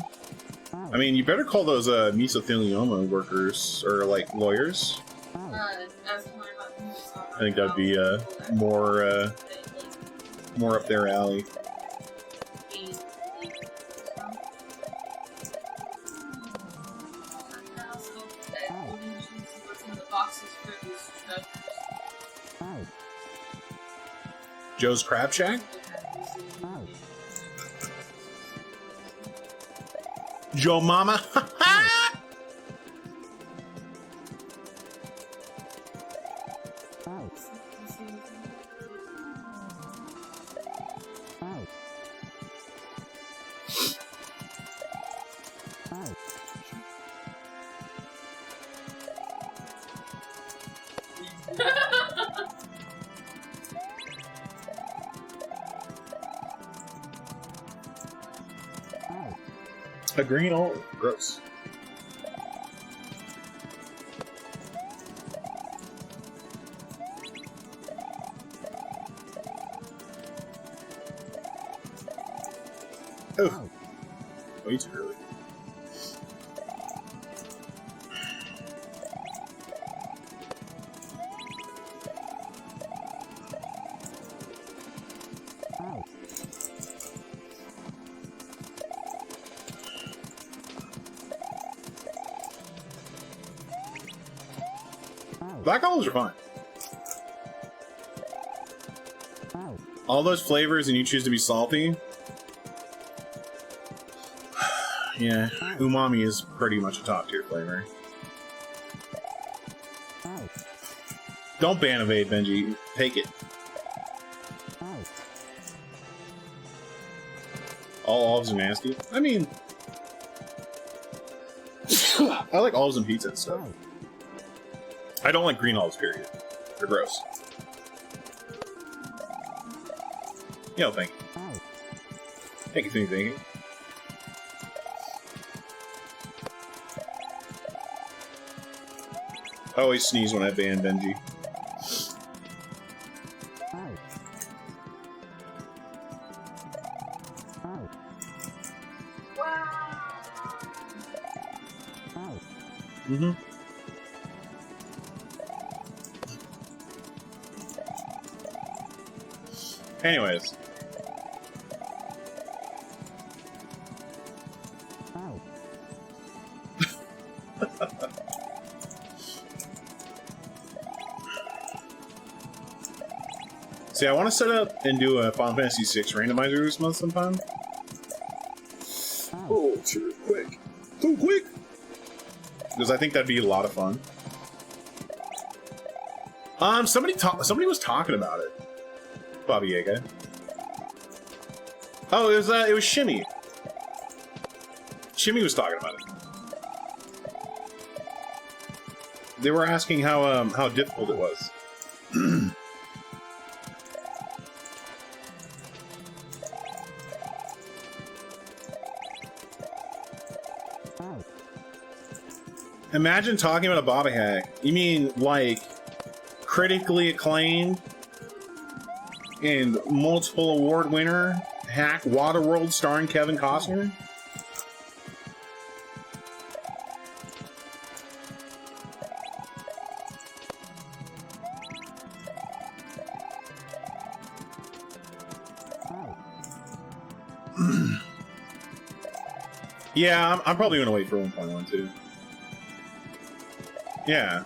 I mean, you better call those mesothelioma workers or like lawyers. I think that'd be more up their alley. Joe's Crab Shack? Joe Mama? A green olive. Gross. Oh. Way too early. Black olives are fine. All those flavors and you choose to be salty? Yeah, umami is pretty much a top tier flavor. Don't ban evade, Benji. Take it. All olives are nasty. I mean, I like olives and pizza and stuff. I don't like green olives, period. They're gross. Yo, thank you. Thank you, thank you, thank you. I always sneeze when I ban Benji. Mm-hmm. Anyways. See, I want to set up and do a Final Fantasy VI randomizer this month sometime. Oh, too quick. Too quick! Because I think that'd be a lot of fun. Somebody was talking about it. Bobby Yaga. Oh, it was Shimmy. Shimmy was talking about it. They were asking how difficult it was. Imagine talking about a Baba hack. You mean like critically acclaimed and multiple award winner hack Waterworld starring Kevin Costner? Yeah, I'm probably gonna wait for 1.1 too. Yeah.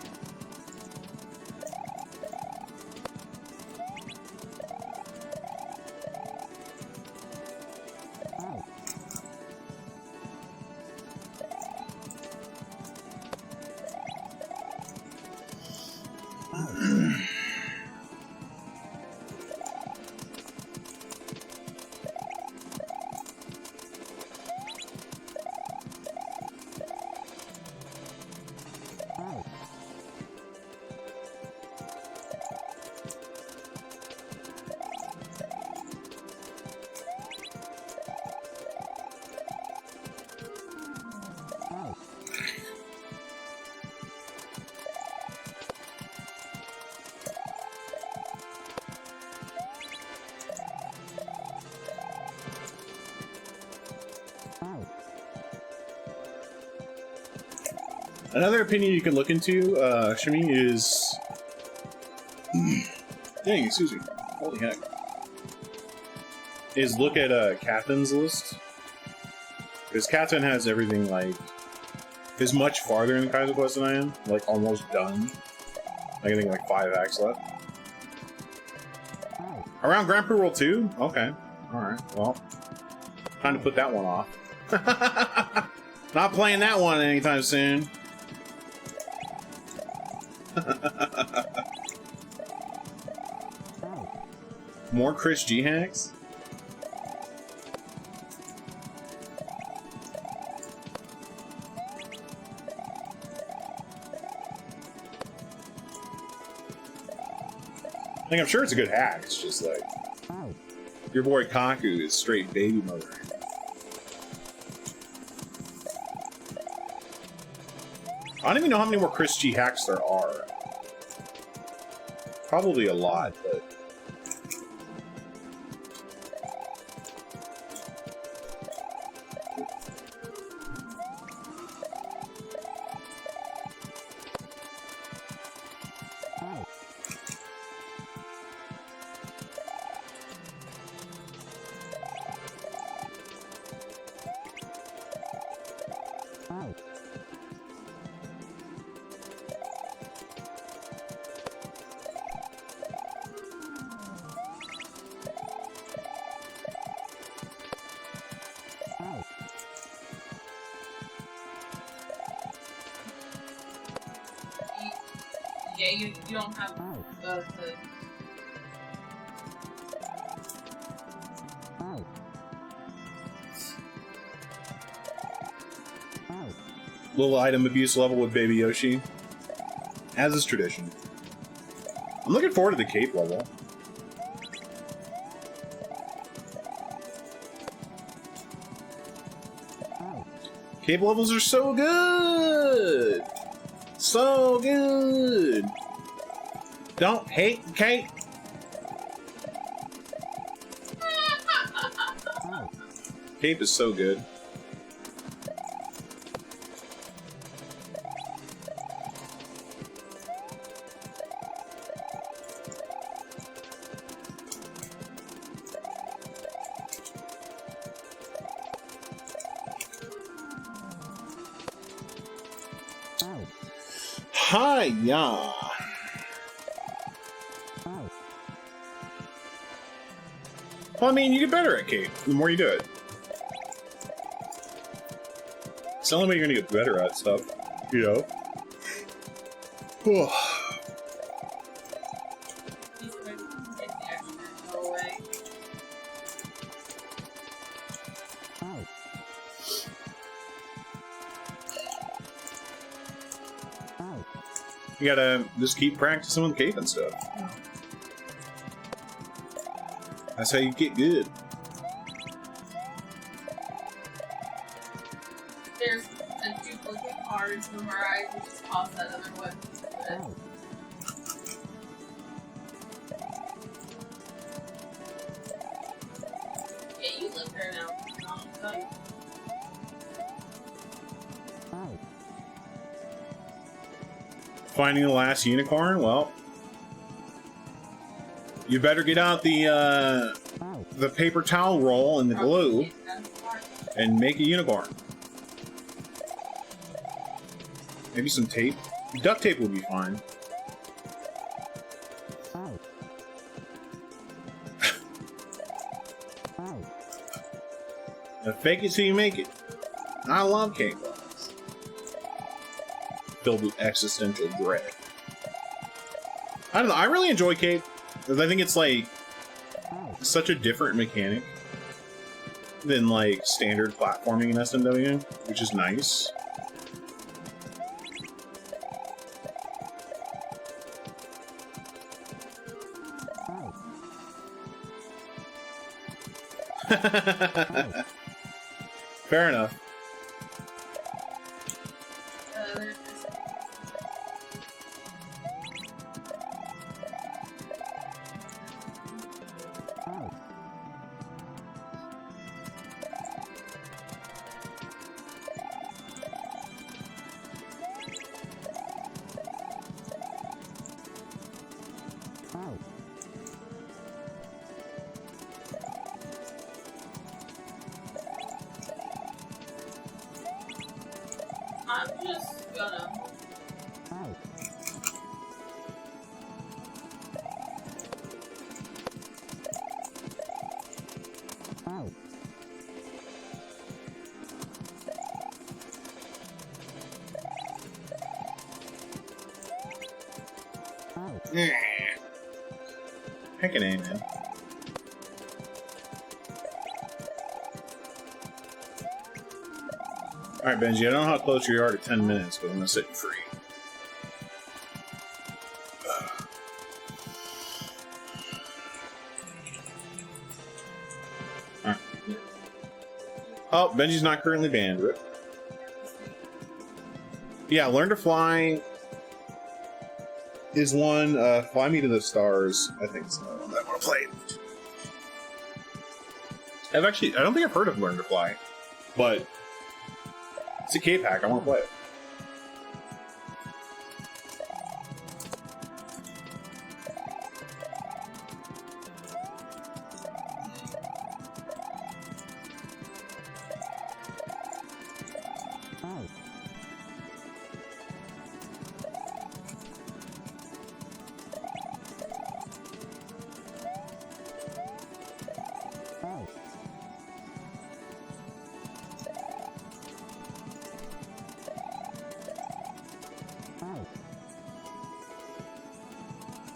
Another opinion you can look into, Shimi, is... Dang, excuse me. Holy heck. Is look at Cathin's list. Because Cathin has everything, like... is much farther in the Kaizo quest than I am. Like, almost done. I think like 5 acts left. Around Grand Prix World 2? Okay. Alright, well. Time to put that one off. Not playing that one anytime soon. More Chris G hacks? Like, I'm sure it's a good hack. It's just like your boy Kaku is straight baby mother. I don't even know how many more Chris G hacks there are. Probably a lot, but... Yeah, you don't have the Little item abuse level with Baby Yoshi. As is tradition. I'm looking forward to the cape level. Cape levels are so good! So good! Don't hate cape! Cape is so good. Hi-ya! Well, I mean, you get better at cape the more you do it. It's the only way you're gonna get better at stuff, you know? You gotta just keep practicing with cape and stuff. That's how you get good. There's a duplicate card to memorize, and just toss that other one. Yeah, you live there now. I'll tell you. Finding the last unicorn? Well, you better get out the paper towel roll and the glue and make a unicorn. Maybe some tape. Duct tape will be fine. Now fake it till you make it. I love cake walls. Filled with existential dread. I don't know, I really enjoy cape, because I think it's like such a different mechanic than like standard platforming in SMW, which is nice. Fair enough. I'm just gonna. Yeah. Heckin' A, man. Alright, Benji, I don't know how close you are to 10 minutes, but I'm gonna set you free. Alright. Oh, Benji's not currently banned. Rip. Yeah, Learn to Fly is one. Fly Me to the Stars, I think is another one that I want to play. I don't think I've heard of Learn to Fly, but it's a K-Pack, I want to play it.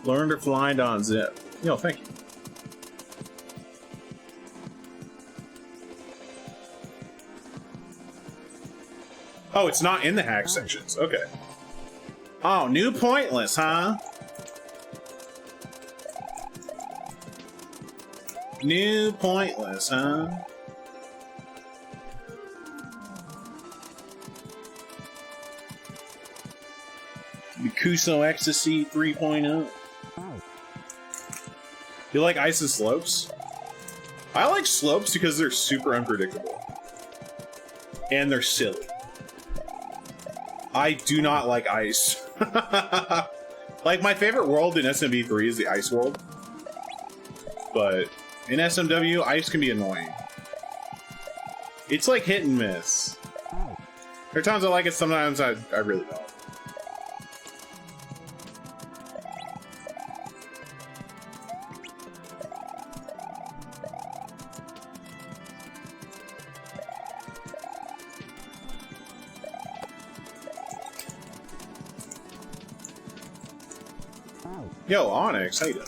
Learn to fly on zip. Yo, thank you. Oh, it's not in the hack sections. Okay. Oh, new pointless, huh? New pointless, huh? Kakusho Ecstasy 3.0. You like ice and slopes? I like slopes because they're super unpredictable. And they're silly. I do not like ice. Like, my favorite world in SMB3 is the ice world. But in SMW, ice can be annoying. It's like hit and miss. There are times I like it, sometimes I really don't. Yo, Onyx, how you doing?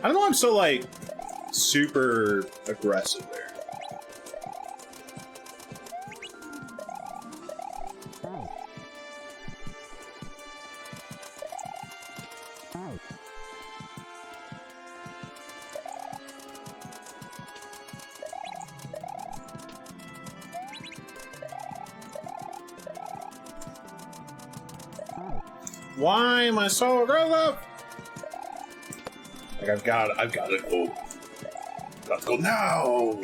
I don't know why I'm so, like, super aggressive there. Why am I so aggressive? Like, I've got to go. Gotta go now.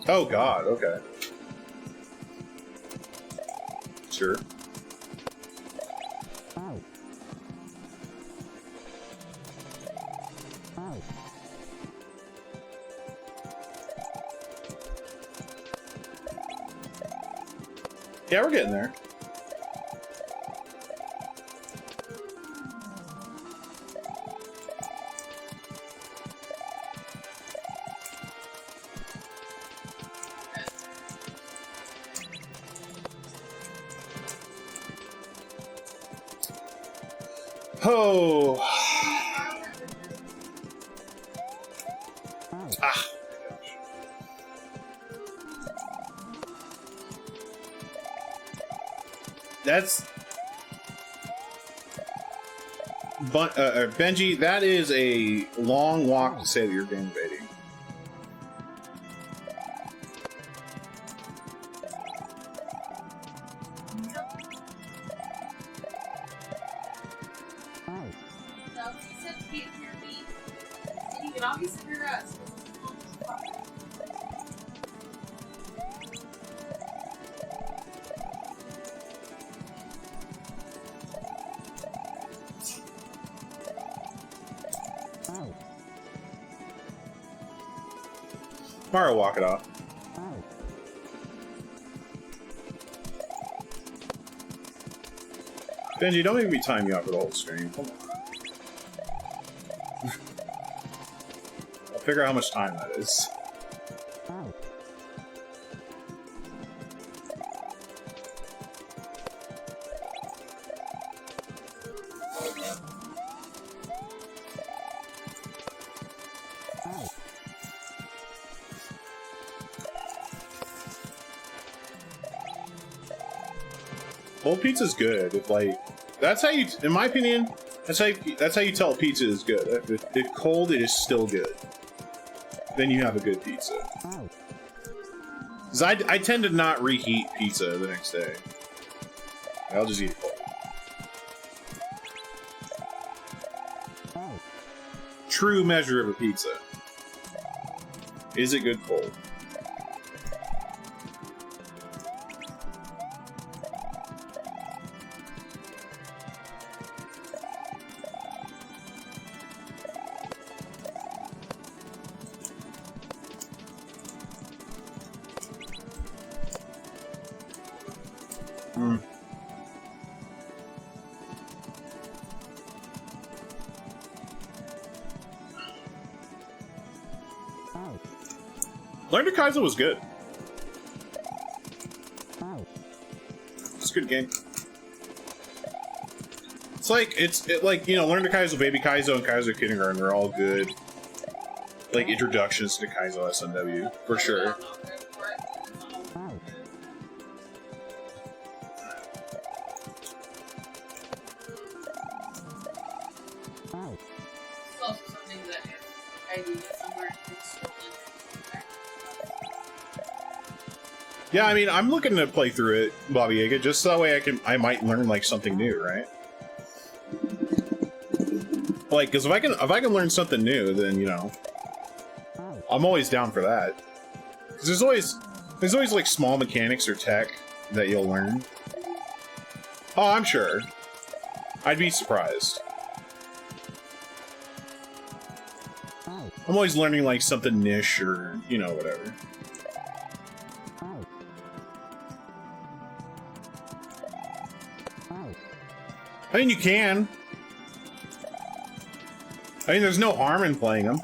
Oh God, okay. Sure. Yeah, we're getting there. Oh. Ah. That's Benji, that is a long walk to say that you're game baiting. No, he said he can't hear me. And you can obviously hear us. Mario, walk it off. Benji, don't make me time you out for the whole stream. Come on. I'll figure out how much time that is. Cold pizza's good. If, like, that's how you, in my opinion, that's how you tell a pizza is good. If cold, it is still good. Then you have a good pizza. Because I tend to not reheat pizza the next day. I'll just eat it cold. True measure of a pizza. Is it good cold? Learn to Kaizo was good. It's a good game. It's like, you know, Learn to Kaizo, Baby Kaizo, and Kaizo Kindergarten are all good, like, introductions to Kaizo SMW, for sure. It's also something that if I leave it somewhere, it's stolen. Yeah, I mean, I'm looking to play through it, Bobby Yaga, just so that way I might learn, like, something new, right? Like, because if I can learn something new, then, you know, I'm always down for that. Because there's always, like, small mechanics or tech that you'll learn. Oh, I'm sure. I'd be surprised. I'm always learning, like, something niche or, you know, whatever. I mean, you can. I mean, there's no harm in playing them.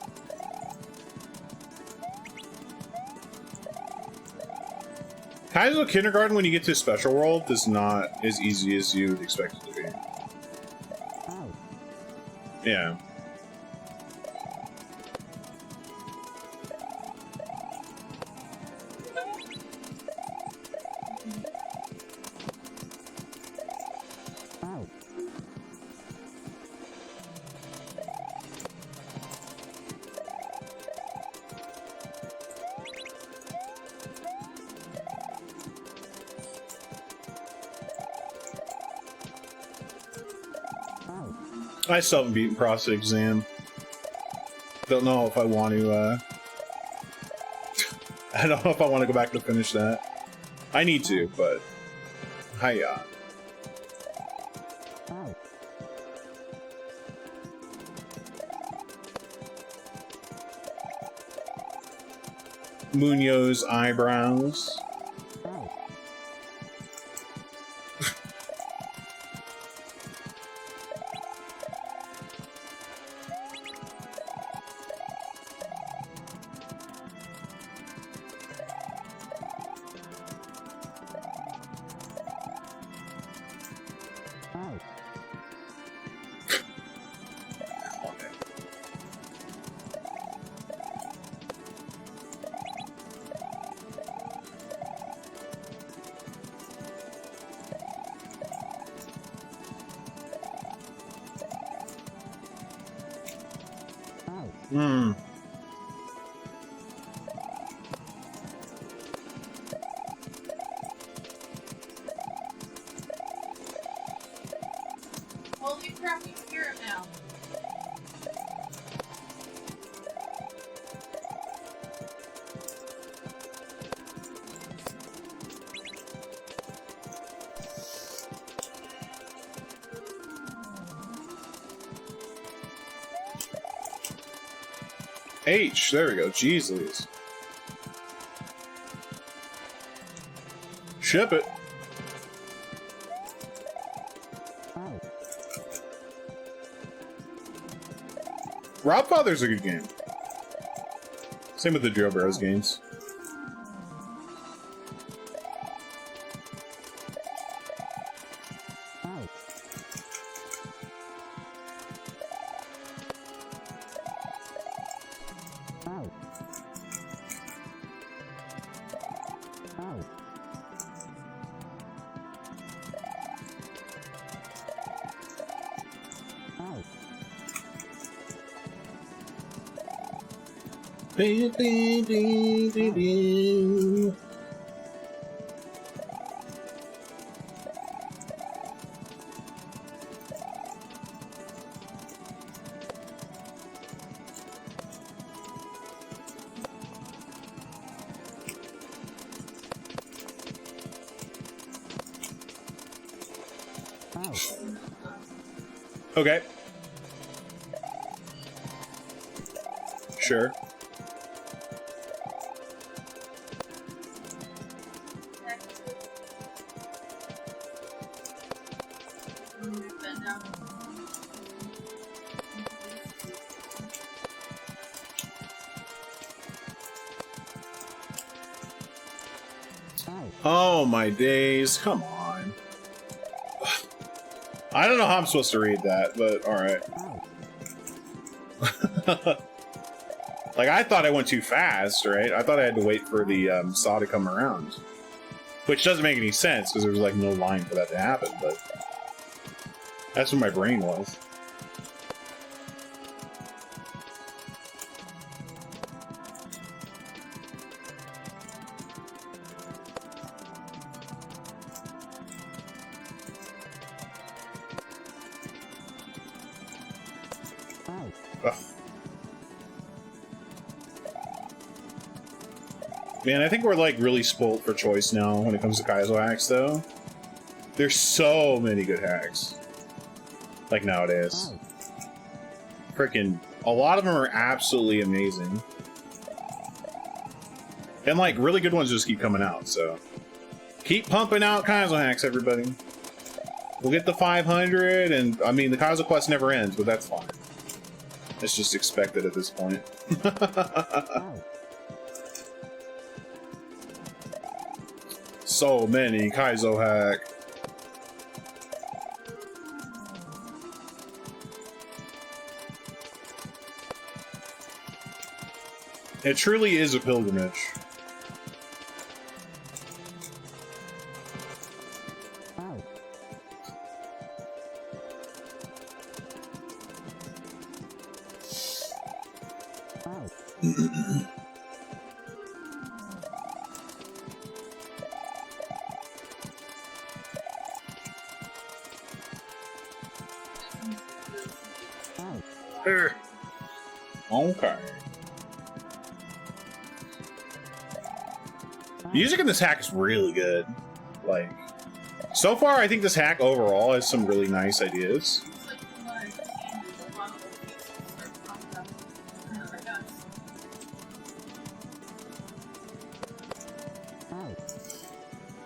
Kaizo Kindergarten, when you get to Special World, is not as easy as you would expect it to be. Yeah. I still haven't beaten Prostate Exam. Don't know if I want to, I don't know if I want to go back to finish that. I need to, but... Hiya. Munoz eyebrows. Holy crap, you can hear it now. H, there we go. Jeez Louise. Ship it. Rob Father's a good game. Same with the Joe Bros games. Okay. Sure. Oh my days, come on. I don't know how I'm supposed to read that, but alright. Like, I thought I went too fast, right? I thought I had to wait for the saw to come around. Which doesn't make any sense, because there was, like, no line for that to happen, but... That's what my brain was. Ugh. Man, I think we're like really spoiled for choice now when it comes to Kaizo hacks, though. There's so many good hacks. Like nowadays. Freaking, a lot of them are absolutely amazing. And like, really good ones just keep coming out, so. Keep pumping out Kaizo hacks, everybody. We'll get the 500, and I mean, the Kaizo quest never ends, but that's fine. It's just expected at this point. So many Kaizo hack. It truly is a pilgrimage. Okay. Music in this hack is really good. Like, so far, I think this hack overall has some really nice ideas.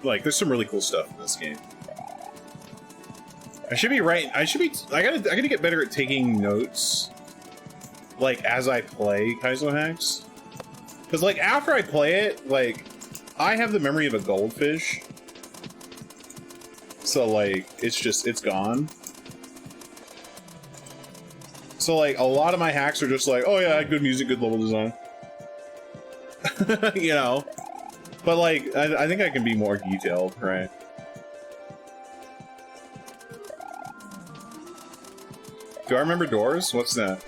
Like, there's some really cool stuff in this game. I should be right. I gotta get better at taking notes, like, as I play Kaizo hacks. Because, like, after I play it, like, I have the memory of a goldfish. So, like, it's gone. So, like, a lot of my hacks are just like, oh yeah, good music, good level design. You know? But, like, I think I can be more detailed, right? Do I remember doors? What's that?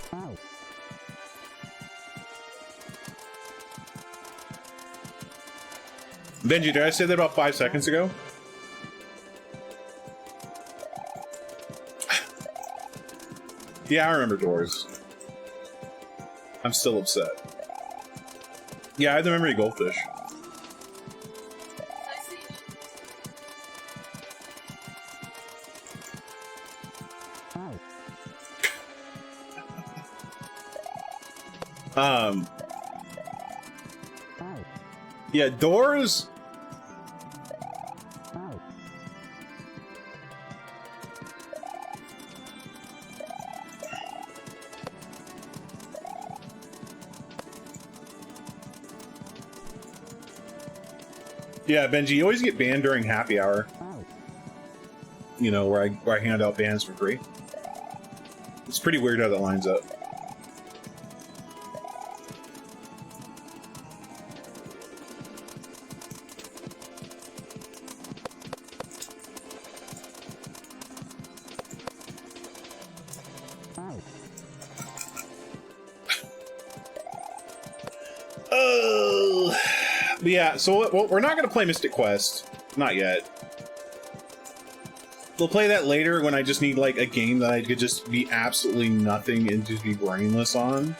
Benji, did I say that about 5 seconds ago? Yeah, I remember doors. I'm still upset. Yeah, I have the memory of goldfish. Yeah, doors. Yeah, Benji, you always get banned during happy hour. You know, where I hand out bans for free. It's pretty weird how that lines up. But yeah, so we're not gonna play Mystic Quest. Not yet. We'll play that later when I just need, like, a game that I could just be absolutely nothing and just be brainless on.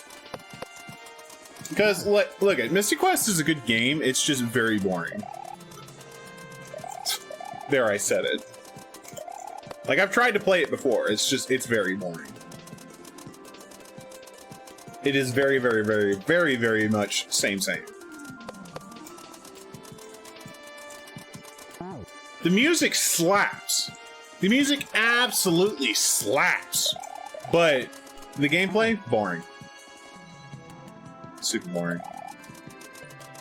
Because, look at Mystic Quest is a good game, it's just very boring. There, I said it. Like, I've tried to play it before, it's very boring. It is very, very, very, very, very much same. The music slaps. The music absolutely slaps. But the gameplay, boring. Super boring.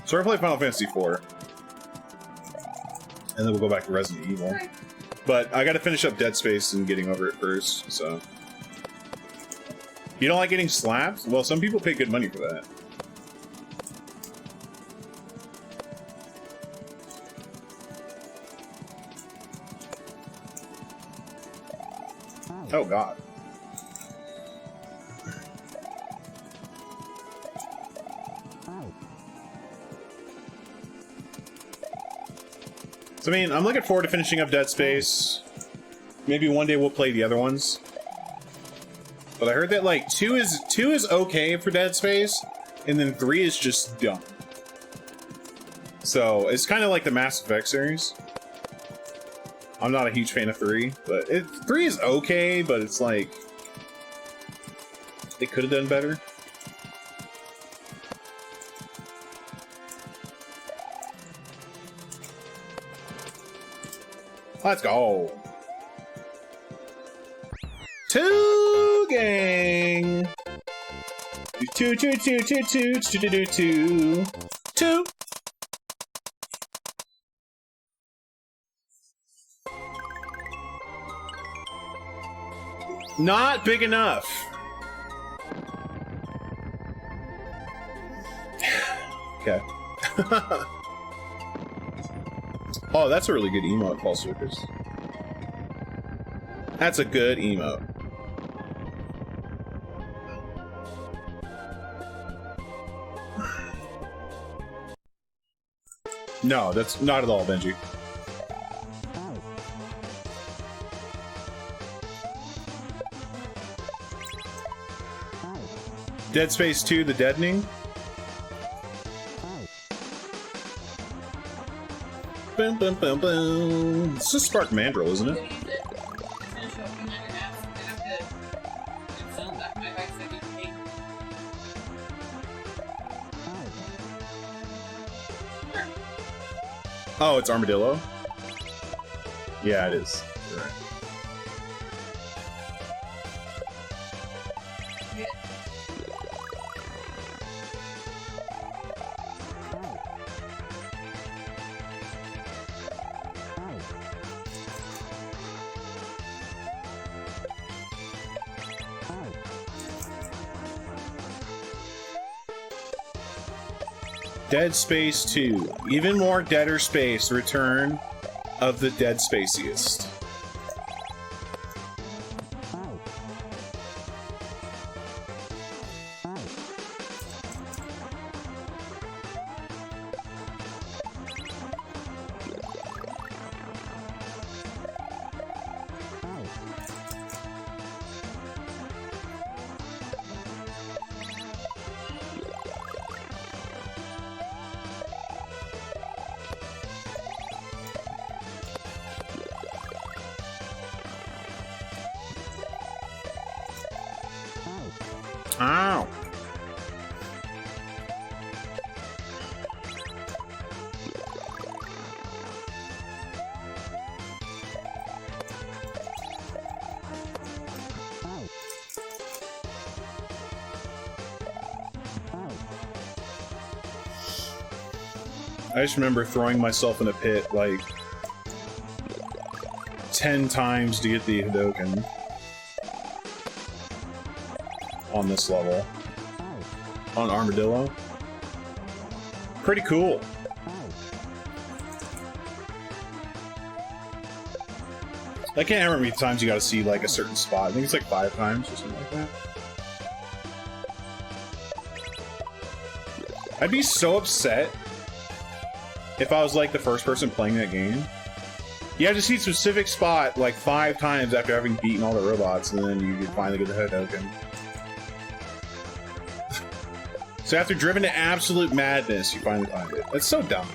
So we're gonna play Final Fantasy IV. And then we'll go back to Resident Evil. Okay. But I gotta finish up Dead Space and getting over it first, so. You don't like getting slapped? Well, some people pay good money for that. Oh god. So, I mean, I'm looking forward to finishing up Dead Space. Maybe one day we'll play the other ones. But I heard that, like, 2 is okay for Dead Space, and then 3 is just dumb. So, it's kind of like the Mass Effect series. I'm not a huge fan of 3, but 3 is okay, but it's like... they could have done better. Let's go! 2 gang! 2. Not big enough. Okay. Oh, that's a really good emote, Paul Circus. That's a good emote. No, that's not at all, Benji. Dead Space 2, The Deadening. Boom, boom, boom, boom. It's just Spark Mandrill, isn't it? Oh, it's Armadillo? Yeah, it is. You're right. Dead Space 2. Even more Deader Space. Return of the Dead Spaciest. Ow! I just remember throwing myself in a pit like 10 times to get the Hadoken on this level. On Armadillo. Pretty cool. I can't remember how many times you gotta see like a certain spot. I think it's like 5 times or something like that. I'd be so upset if I was like the first person playing that game. You have to see a specific spot like 5 times after having beaten all the robots, and then you can finally get the head token. So after driven to absolute madness, you finally find it. That's so dumb.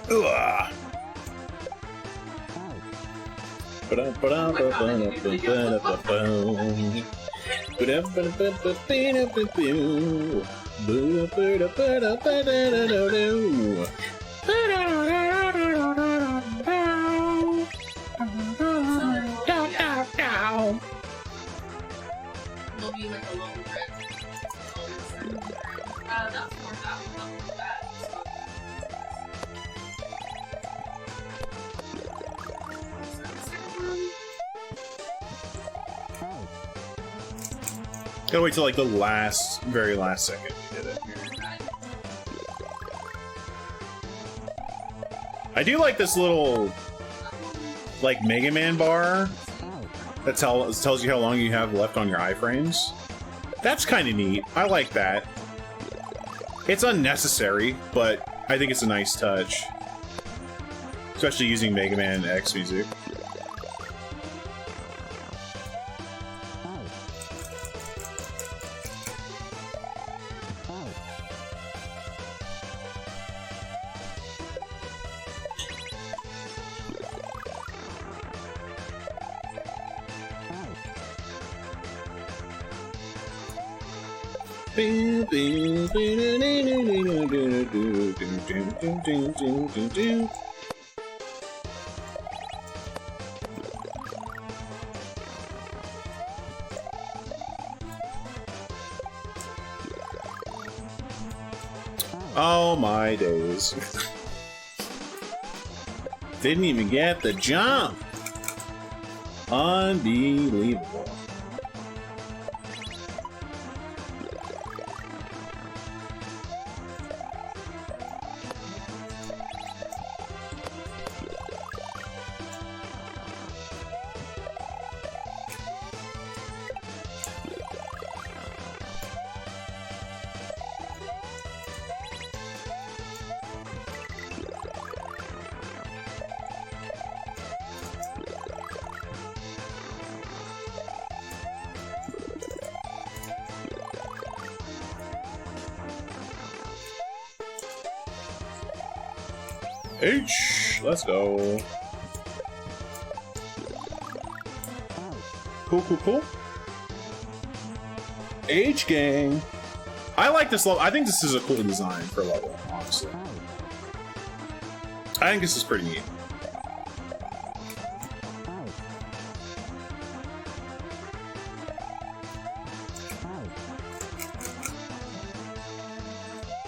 Ugh. There'll be like a little red. That's more that. That's more that. Gotta wait till like the very last second you did it. I do like this little, like, Mega Man bar that tells you how long you have left on your iframes. That's kind of neat. I like that. It's unnecessary, but I think it's a nice touch. Especially using Mega Man X music. Oh my days. Didn't even get the jump. Unbelievable. H, let's go. Cool, cool, cool. H gang. I like this level. I think this is a cool design for a level, honestly. I think this is pretty neat.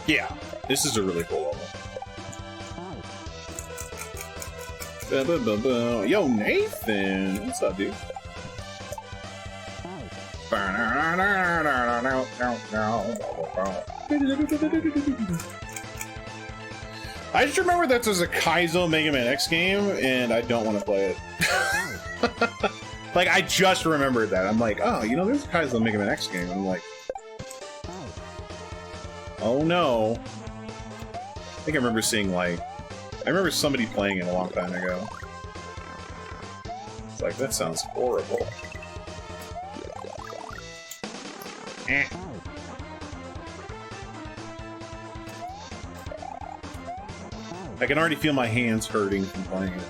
Yeah, this is a really cool level. Yo, Nathan! What's up, dude? I just remember that there's a Kaizo Mega Man X game, and I don't want to play it. Like, I just remembered that. I'm like, oh, you know, there's a Kaizo Mega Man X game. And I'm like, oh no. I think I remember seeing, like, I remember somebody playing it a long time ago. It's like, that sounds horrible. Eh. I can already feel my hands hurting from playing it.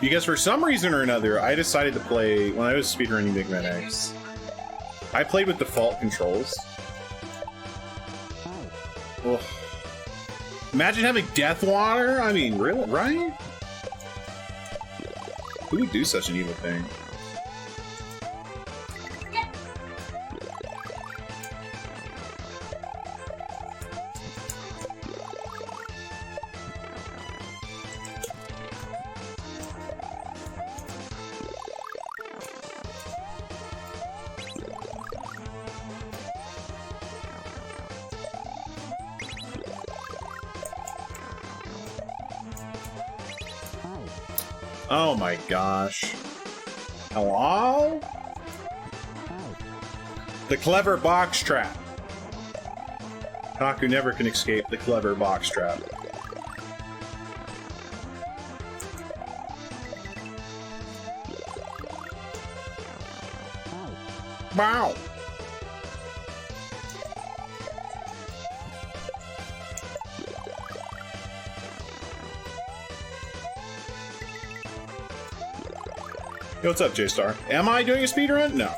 Because for some reason or another, I decided to play, when I was speedrunning Mega Man X, I played with default controls. Ugh. Imagine having death water? I mean, really? Right? Who would do such an evil thing? Oh my gosh. Hello? The clever box trap. Kaku never can escape the clever box trap. Wow. Yo, what's up, J-Star? Am I doing a speedrun? No.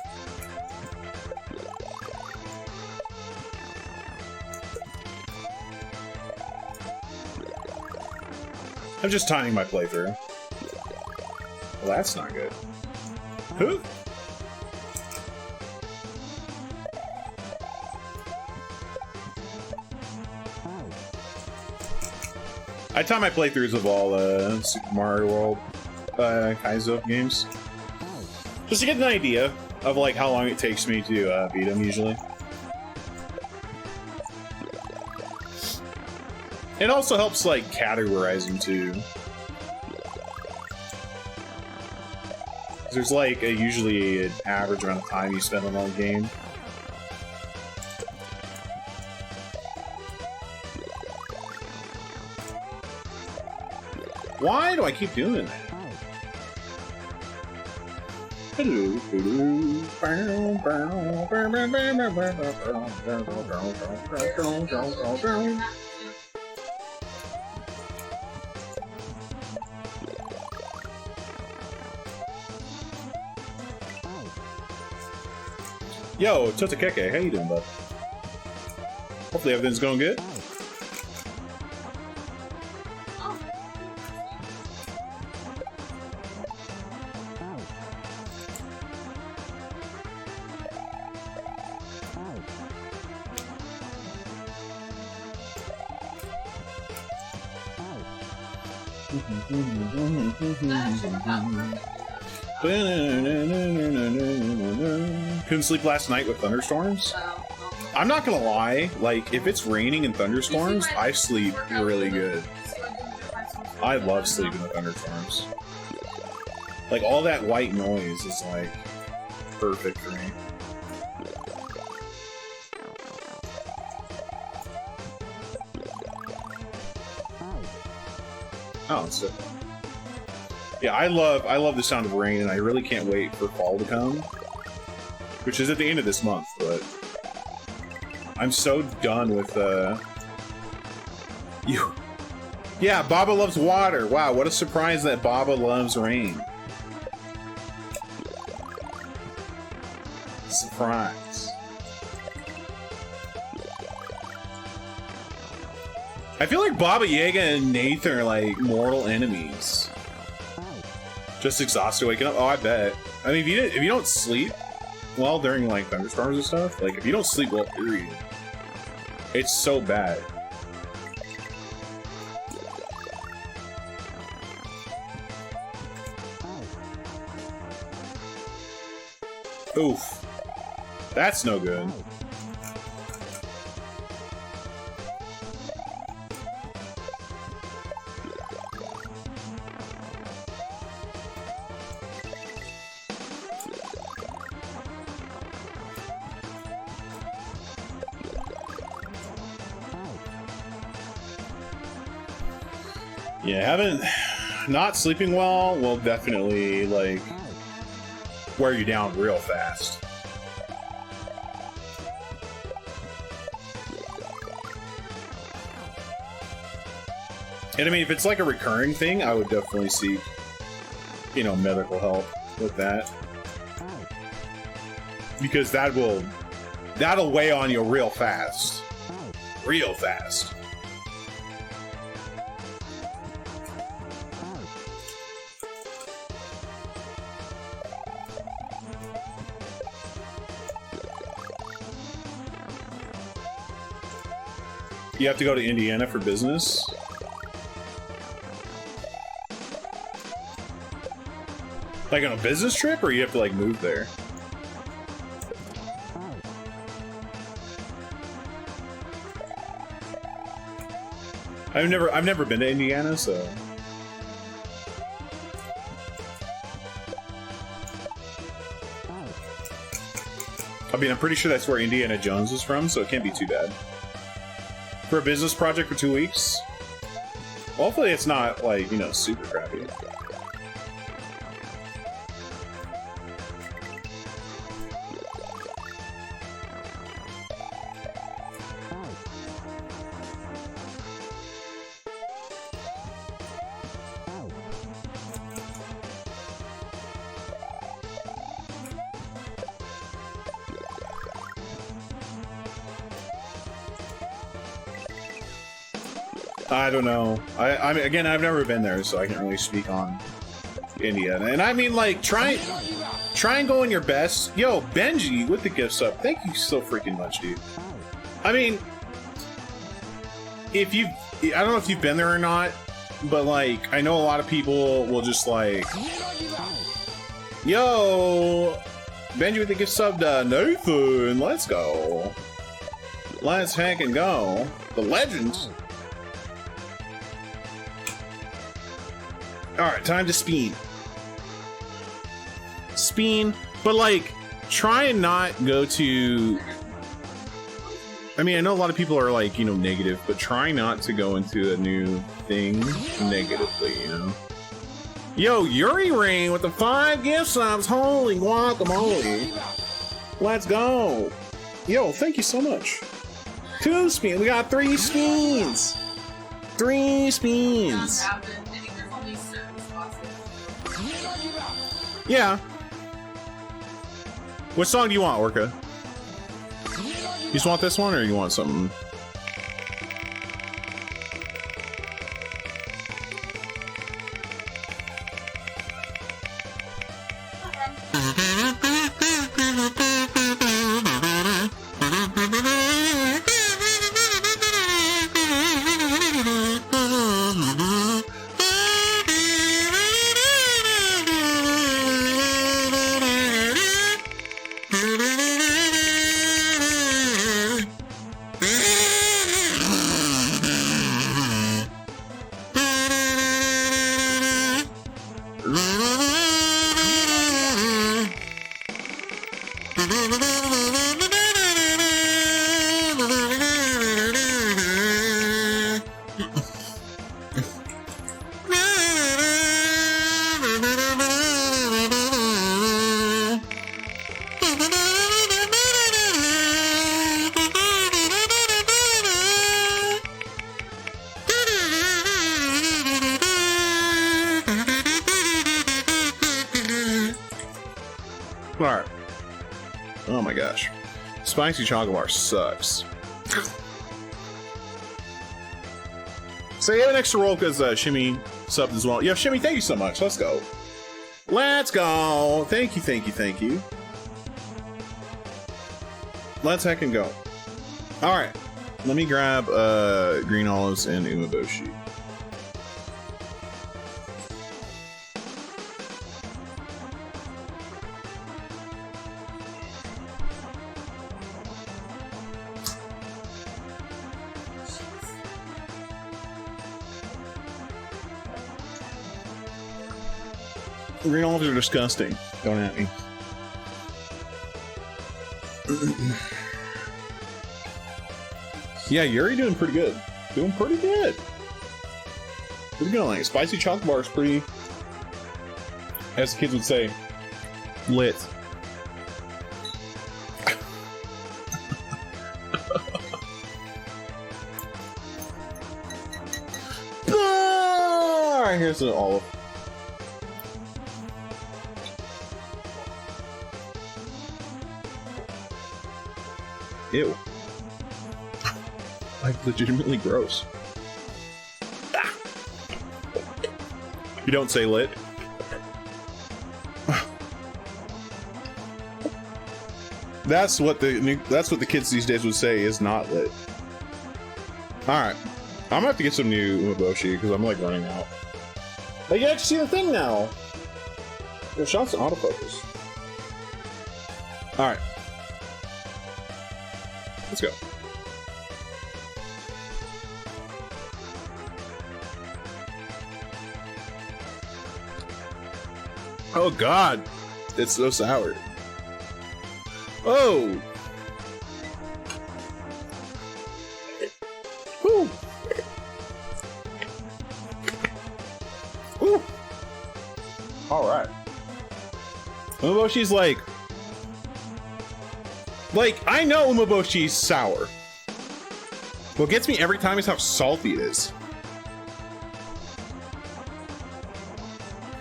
I'm just timing my playthrough. Well, that's not good. Who? I time my playthroughs of all Super Mario World Kaizo games. Just to get an idea of like how long it takes me to beat them usually. It also helps like categorizing too. There's like usually an average amount of time you spend on a game. Why do I keep doing that? Yo, Totakeke, how you doing, bud? Hopefully everything's going good. Couldn't sleep last night with thunderstorms? I'm not gonna lie, like, if it's raining and thunderstorms, I sleep really good. I love sleeping with thunderstorms. Like, all that white noise is, like, perfect for me. Oh, it's it. Yeah, I love the sound of rain, and I really can't wait for fall to come, which is at the end of this month. But I'm so done with you. Yeah, Baba loves water. Wow, what a surprise that Baba loves rain. Surprise. I feel like Baba Yaga and Nathan are like mortal enemies. Just exhausted waking up. Oh, I bet. I mean, if you don't sleep well during like thunderstorms and stuff, like if you don't sleep well, period, it's so bad. Oof, that's no good. Yeah, not sleeping well will definitely, like, wear you down real fast. And I mean, if it's like a recurring thing, I would definitely seek, you know, medical help with that. Because that'll weigh on you real fast. Real fast. You have to go to Indiana for business? Like on a business trip, or you have to like move there? I've never been to Indiana, so mean, I'm pretty sure that's where Indiana Jones is from, so it can't be too bad. For a business project for 2 weeks? Hopefully it's not, like, you know, super crappy. I don't know. I mean, again, I've never been there, so I can't really speak on India. And I mean, like, try and go in your best. Yo, Benji with the gifts up. Thank you so freaking much, dude. I mean, I don't know if you've been there or not, but like, I know a lot of people will just like, yo, Benji with the gift sub to Nathan. Let's go. Let's heck and go. The legends. Alright, time to spin. Spin, but like, try and not go to... I mean, I know a lot of people are like, you know, negative, but try not to go into a new thing negatively, you know? Yo, Yuri Ring with the 5 gift subs. Holy guacamole. Let's go. Yo, thank you so much. 2 spins. We got 3 spins. 3 spins. Yeah. What song do you want, Orca? You just want this one, or you want something? Alright. Oh my gosh. Spicy chocolate bar sucks. So you have an extra roll because Shimmy subbed as well. Yeah, Shimmy, thank you so much. Let's go. Let's go. Thank you, thank you, thank you. Let's heck and go. Alright. Let me grab green olives and umeboshi. Green olives are disgusting. Don't at me. Yeah, Yuri doing pretty good. Doing pretty good. Pretty good. Like, spicy chocolate bar is pretty, as the kids would say, lit. Alright, here's an olive. Ew. Like, legitimately gross. Ah. You don't say lit. That's what the kids these days would say is not lit. Alright. I'm gonna have to get some new umeboshi because I'm like running out. Like, you actually see the thing now! Your shot's in autofocus. Alright. Let's go. Oh god, it's so sour. Oh, All right. Umeboshi's like I know Umeboshi's sour. What gets me every time is how salty it is.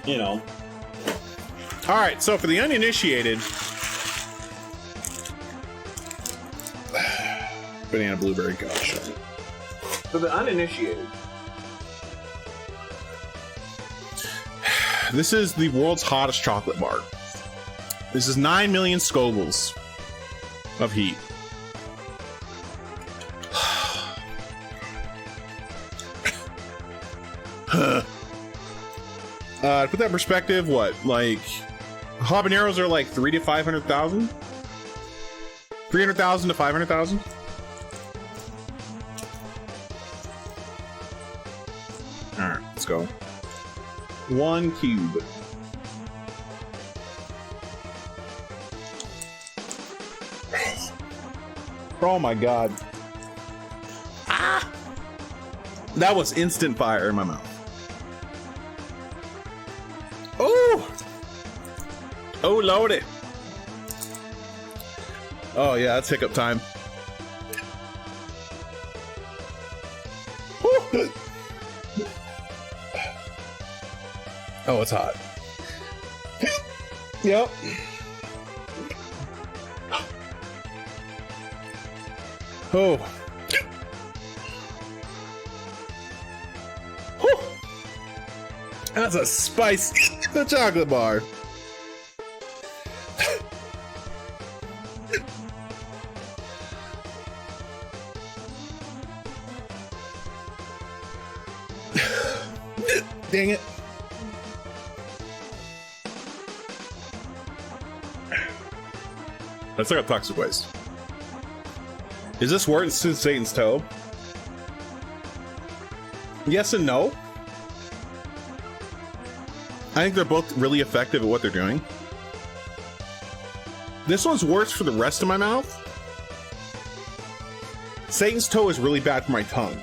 You know. All right, so for the uninitiated, banana blueberry, gosh. For the uninitiated, this is the world's hottest chocolate bar. This is 9 million Scovilles of heat. To put that in perspective, what, like, habaneros are like 300,000 to 500,000? 300,000 to 500,000? Alright, let's go. 1 cube. Oh my god. Ah! That was instant fire in my mouth. Oh! Oh, lordy. Oh yeah, that's hiccup time. Woo! Oh, it's hot. Yep. Oh. Whew. That's a spice. The chocolate bar. Dang it. That's like a toxic waste. Is this worse than Satan's toe? Yes and no. I think they're both really effective at what they're doing. This one's worse for the rest of my mouth. Satan's toe is really bad for my tongue.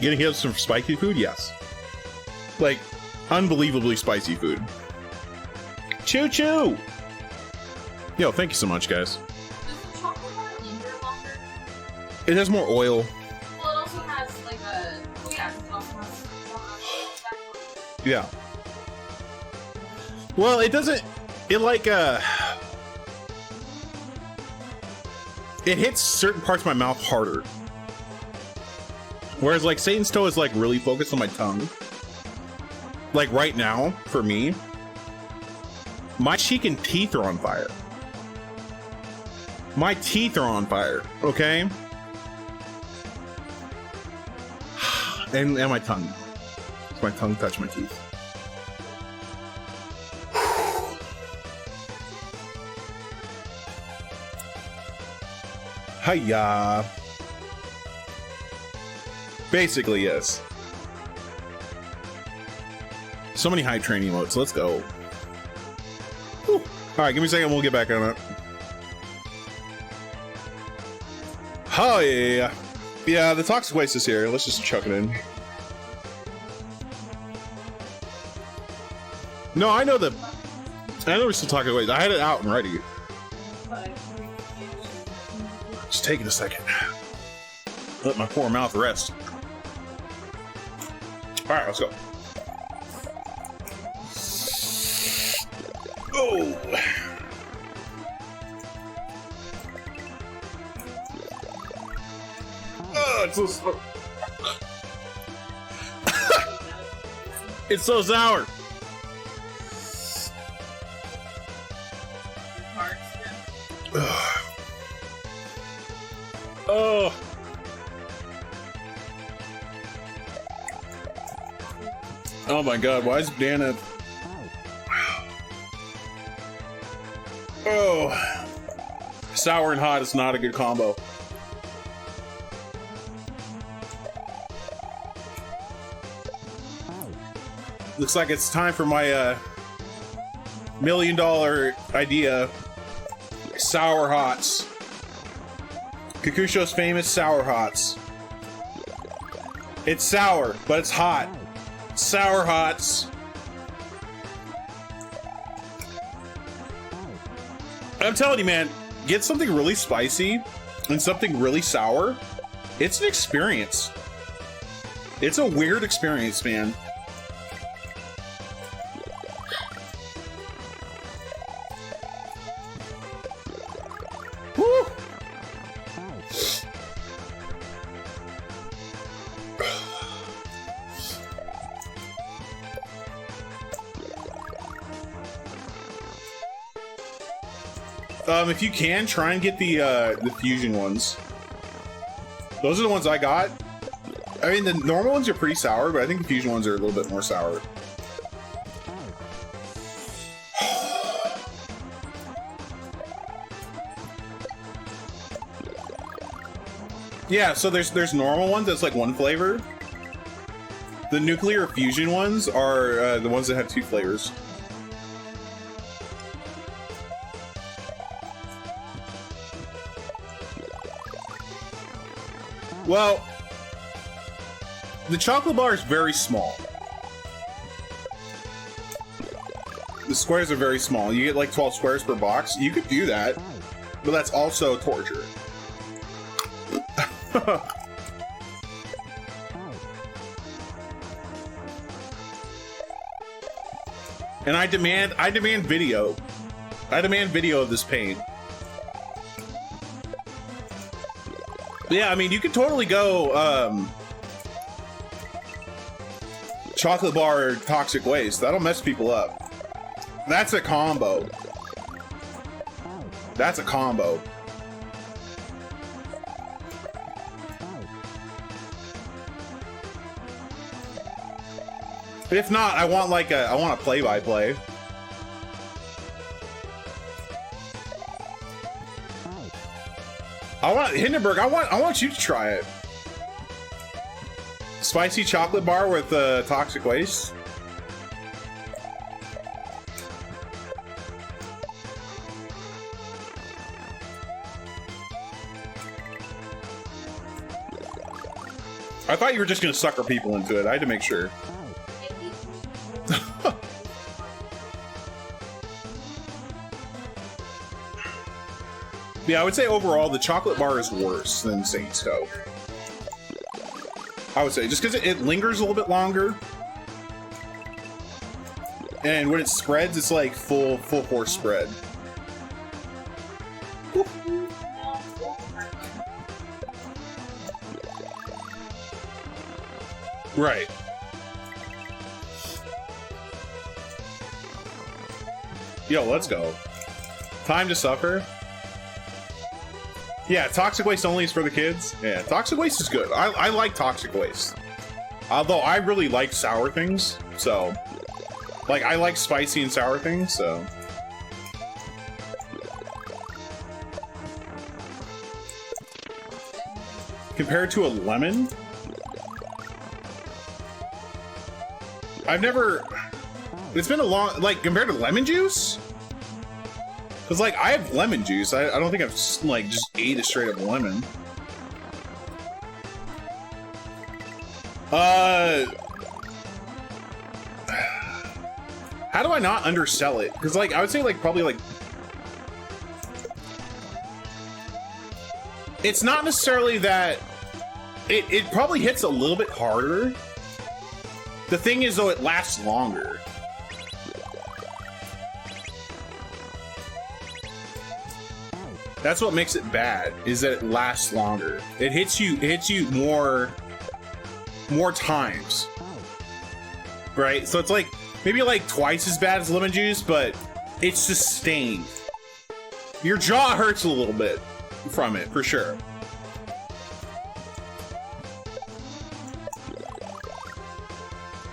Getting hit with some spicy food? Yes. Like, unbelievably spicy food. Choo choo! Yo, thank you so much, guys. Does the chocolate bar linger longer? It has more oil. Well, it also has like a. Oh yeah, it also has. Yeah. Well, it doesn't. It like it hits certain parts of my mouth harder. Whereas like Satan's toe is like really focused on my tongue. Like right now, for me, my cheek and teeth are on fire. My teeth are on fire, okay? And my tongue. My tongue touched my teeth. Hiya. Basically, yes. So many high training emotes. Let's go. Whew. All right, give me a second. We'll get back on it. Oh yeah, yeah. The toxic waste is here. Let's just chuck it in. No, I know we're still talking waste. I had it out and ready. Just take it a second. Let my poor mouth rest. All right, let's go. Oh. Oh, it's so slow. It's so sour. Oh. Oh my god, why is Dana... Oh. Sour and hot is not a good combo. Looks like it's time for my $1 million idea. Sour Hots. Kakusho's famous Sour Hots. It's sour, but it's hot. Sour Hots. I'm telling you, man, get something really spicy and something really sour. It's an experience. It's a weird experience, man. Woo! If you can, try and get the fusion ones. Those are the ones I got. I mean, the normal ones are pretty sour, but I think the fusion ones are a little bit more sour. Yeah, so there's normal ones that's like one flavor. The nuclear fusion ones are the ones that have two flavors. Well, the chocolate bar is very small. The squares are very small. You get like 12 squares per box. You could do that, but that's also torture. And I demand video. I demand video of this pain. Yeah, I mean, you could totally go chocolate bar toxic waste. That'll mess people up. That's a combo. That's a combo. If not, I want like a play-by-play. Hindenburg, I want you to try it. Spicy chocolate bar with toxic waste. I thought you were just gonna sucker people into it. I had to make sure. Yeah, I would say overall the chocolate bar is worse than Saints Toe. I would say, just because it lingers a little bit longer. And when it spreads, it's like full force spread. Right. Yo, let's go. Time to suffer. Yeah, toxic waste only is for the kids. Yeah, toxic waste is good. I like toxic waste. Although I really like sour things, so... Like, I like spicy and sour things, so... Compared to a lemon? I've never... It's been a long... Like, compared to lemon juice? Because, like, I have lemon juice. I don't think I've, like, just ate a straight up lemon. How do I not undersell it? Because, like, I would say, like, probably, like... It's not necessarily that... It probably hits a little bit harder. The thing is, though, it lasts longer. That's what makes it bad, is that it lasts longer. It hits you more times. Right? So it's like, maybe like twice as bad as lemon juice, but it's sustained. Your jaw hurts a little bit from it, for sure.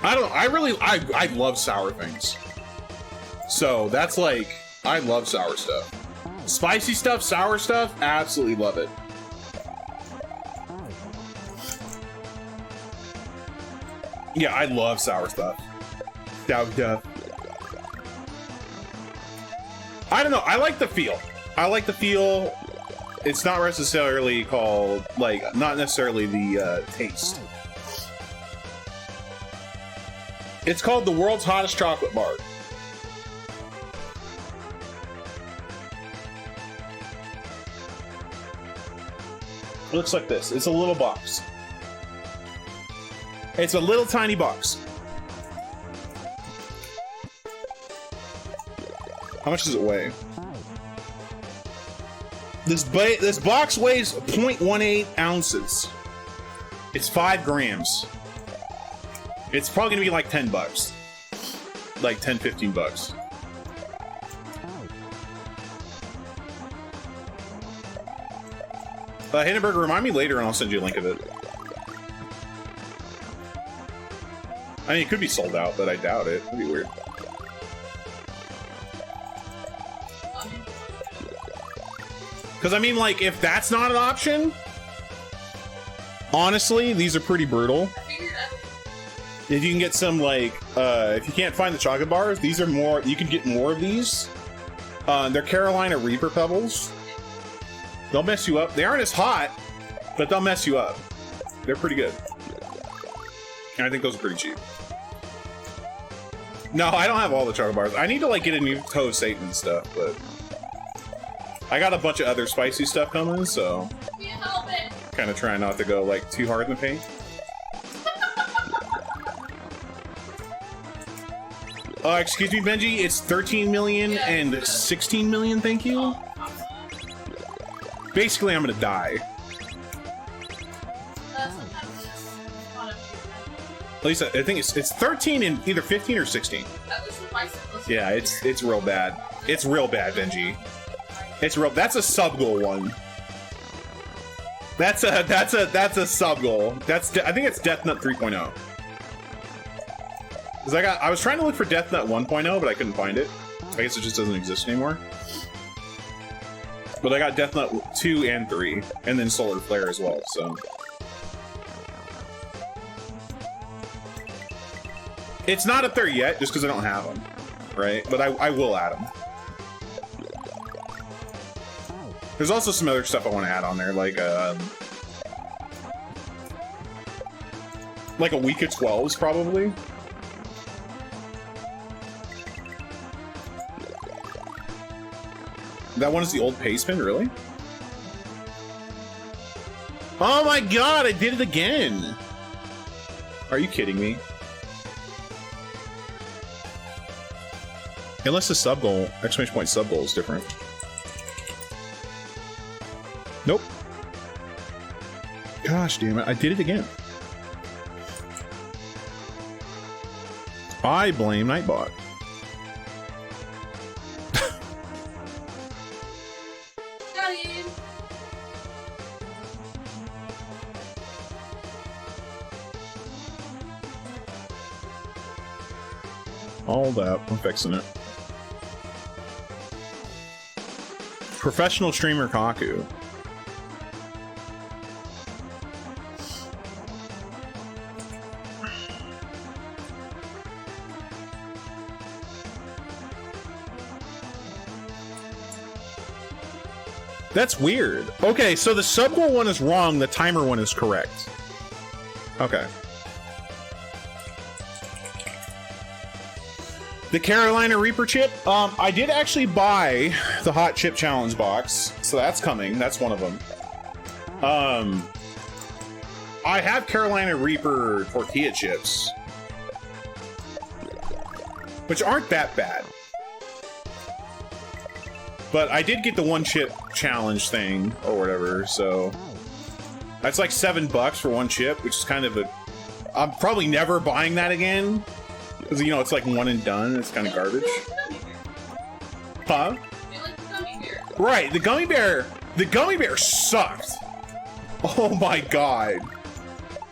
I don't know, I love sour things. So that's like, I love sour stuff. Spicy stuff, sour stuff, absolutely love it. Yeah, I love sour stuff. Duh. I don't know, I like the feel. I like the feel. It's not necessarily called, like, not necessarily the taste. It's called the world's hottest chocolate bar. It looks like this. It's a little box. It's a little tiny box. How much does it weigh? This box weighs 0.18 ounces. It's 5 grams. It's probably gonna be like 10 bucks. Like 10, 15 bucks. Hindenburg, remind me later and I'll send you a link of it. I mean, it could be sold out, but I doubt it. That'd be weird. Because, I mean, like, if that's not an option, honestly, these are pretty brutal. If you can get some, like, if you can't find the chocolate bars, these are more, you can get more of these. They're Carolina Reaper Pebbles. They'll mess you up. They aren't as hot, but they'll mess you up. They're pretty good. And I think those are pretty cheap. No, I don't have all the chocolate bars. I need to, like, get a new Toe of Satan stuff, but I got a bunch of other spicy stuff coming, so Can't help it. kind of trying not to go, like, too hard in the paint. Excuse me, Benji, it's 13 million and 16 million, thank you. Basically, I'm gonna die. At least I think it's 13 and either 15 or 16. Yeah, it's real bad. It's real bad, Benji. It's real. That's a sub goal one. That's a sub goal. I think it's Death Nut 3.0. Cause I was trying to look for Death Nut 1.0, but I couldn't find it. I guess it just doesn't exist anymore. But I got Death Nut 2 and 3, and then Solar Flare as well, so. It's not up there yet, just because I don't have them, right? But I will add them. There's also some other stuff I want to add on there, like a week of 12s, probably. That one is the old pay spin, really? Oh my god, I did it again! Are you kidding me? Unless the sub goal, exclamation point sub goal is different. Nope. Gosh damn it, I did it again. I blame Nightbot. Hold up, I'm fixing it. Professional streamer Kaku. That's weird. Okay, so the sub goal one is wrong, the timer one is correct. Okay. The Carolina Reaper chip, I did actually buy the Hot Chip Challenge box, so that's coming. That's one of them. I have Carolina Reaper tortilla chips, which aren't that bad. But I did get the one chip challenge thing or whatever, so that's like $7 for one chip, which is kind of a. I'm probably never buying that again. Because, you know, it's like one and done. It's kind of garbage. Huh? Right, the gummy bear. The gummy bear sucked. Oh my god.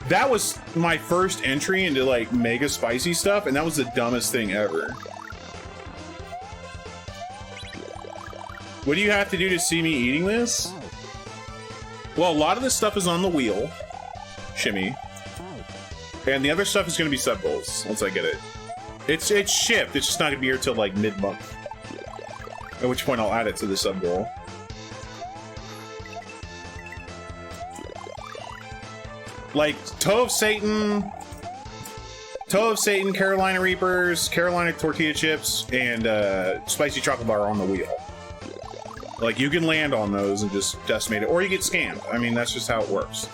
That was my first entry into like mega spicy stuff, and that was the dumbest thing ever. What do you have to do to see me eating this? Well, a lot of this stuff is on the wheel. Shimmy. And the other stuff is going to be sub goals once I get it. It's shipped, it's just not gonna be here till like mid-month. At which point I'll add it to the sub goal. Like Toe of Satan, Carolina Reapers, Carolina tortilla chips, and spicy chocolate bar on the wheel. Like, you can land on those and just decimate it, or you get scammed. I mean, that's just how it works.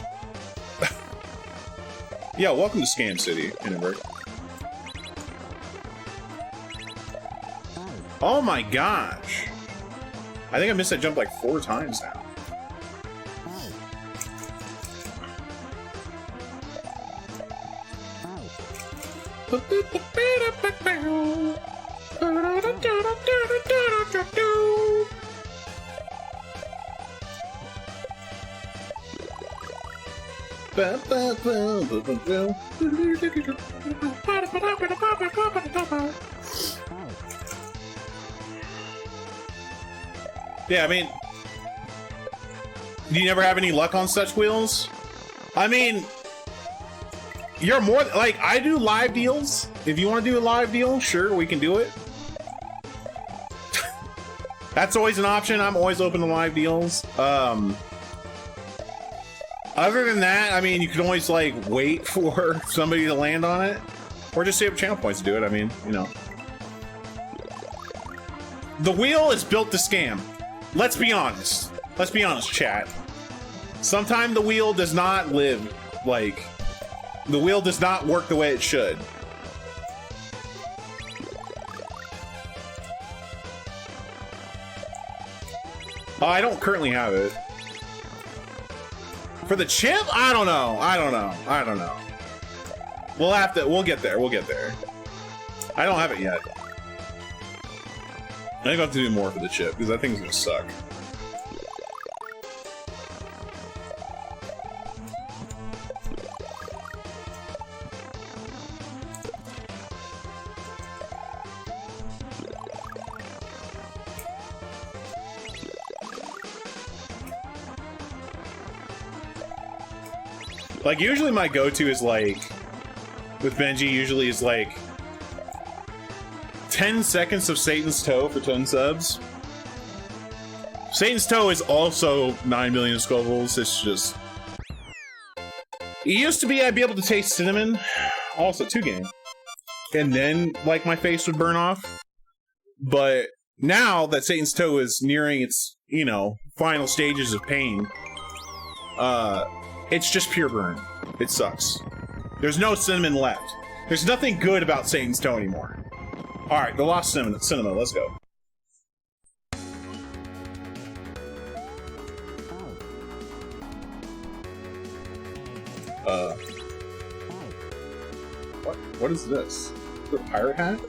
Yeah, welcome to Scam City, Hindenburg. Oh my gosh! I think I missed that jump like 4 times now. Yeah, I mean, do you never have any luck on such wheels? I mean, you're more like, I do live deals. If you want to do a live deal, sure, we can do it. That's always an option. I'm always open to live deals. Other than that, I mean, you can always like wait for somebody to land on it, or just save channel points to do it. I mean, you know, the wheel is built to scam. Let's be honest. Let's be honest, chat. Sometimes the wheel does not live like, the wheel does not work the way it should. Oh, I don't currently have it. For the chip? I don't know. I don't know. We'll have to, we'll get there. I don't have it yet. I think I'll have to do more for the chip, because that thing's gonna suck. Like, usually my go-to is like, with Benji, usually is like 10 seconds of Satan's Toe for 10 subs. Satan's Toe is also 9 million scovilles. It's just... It used to be I'd be able to taste cinnamon, also 2 game, and then, like, my face would burn off. But now that Satan's Toe is nearing its, you know, final stages of pain, it's just pure burn. It sucks. There's no cinnamon left. There's nothing good about Satan's Toe anymore. Alright, the lost cinema, let's go. What is this? Is it a pirate hat?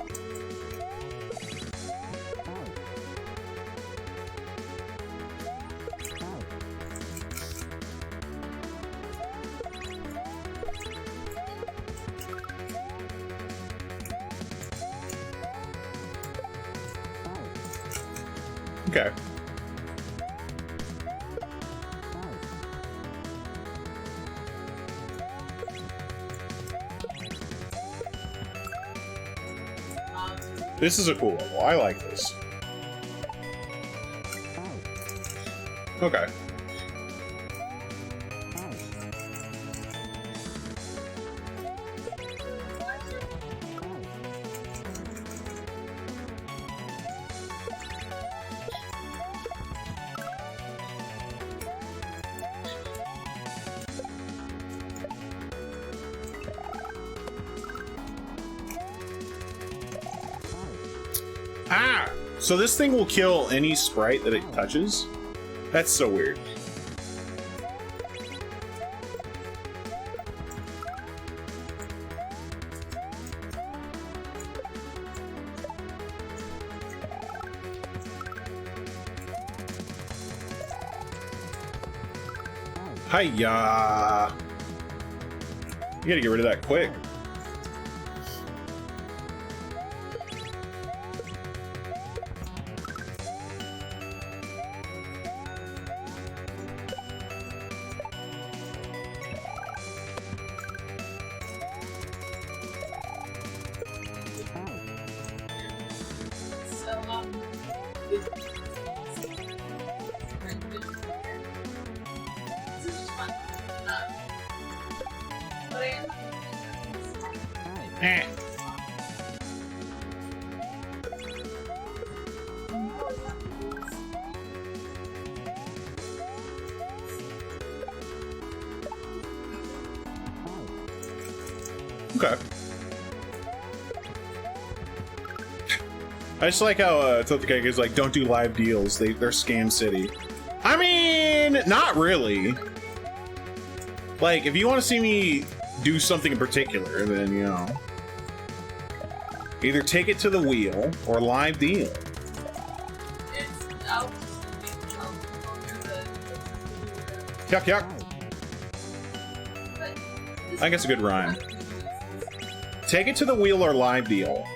Okay. This is a cool level. I like this. Okay. Ah! So this thing will kill any sprite that it touches? That's so weird. Hiya! You gotta get rid of that quick. Okay. I just like how Totokake is like, don't do live deals. They're scam city. I mean, not really. Like, if you want to see me do something in particular, then, you know, either take it to the wheel or live deal. Yuck, yuck. I think it's a good rhyme. Take it to the wheel or live deal.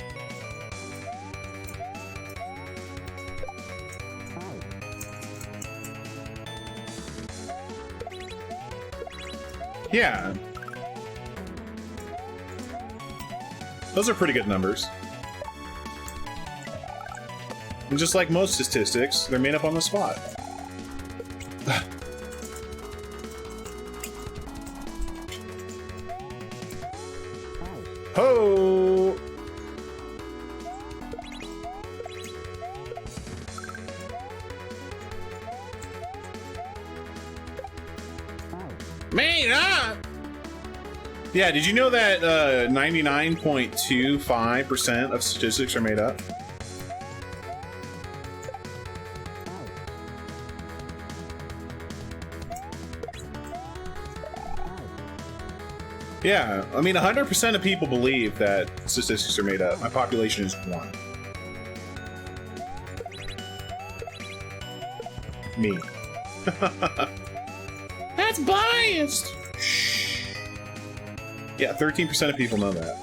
Yeah. Those are pretty good numbers. And just like most statistics, they're made up on the spot. Ho! Made up! Yeah, did you know that 99.25% of statistics are made up? Yeah, I mean, 100% of people believe that statistics are made up. My population is 1. Me. That's biased! Shh. Yeah, 13% of people know that.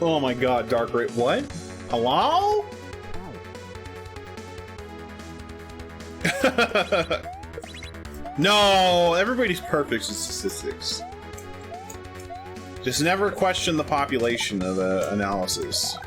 Oh my god, Dark Ray. What? Hello? No, everybody's perfect with statistics. Just never question the population of the analysis.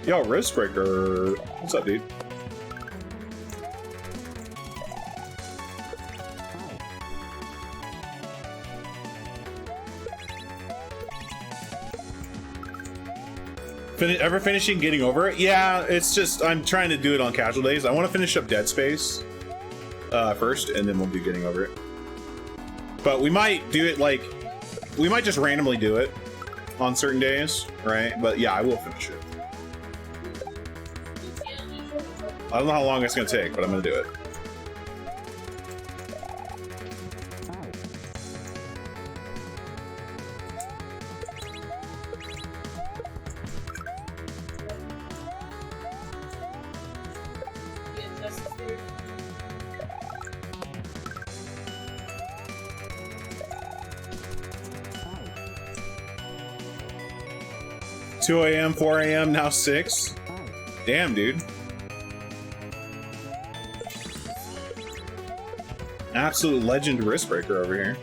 Yo, Wristbreaker. What's up, dude? Ever finishing Getting Over It? Yeah, it's just, I'm trying to do it on casual days. I want to finish up Dead Space first, and then we'll do Getting Over It. But we might do it, like, we might just randomly do it on certain days, right? But yeah, I will finish it. I don't know how long it's going to take, but I'm going to do it. – 2 a.m., 4 a.m., now 6. Damn, dude. Absolute legend Wristbreaker over here.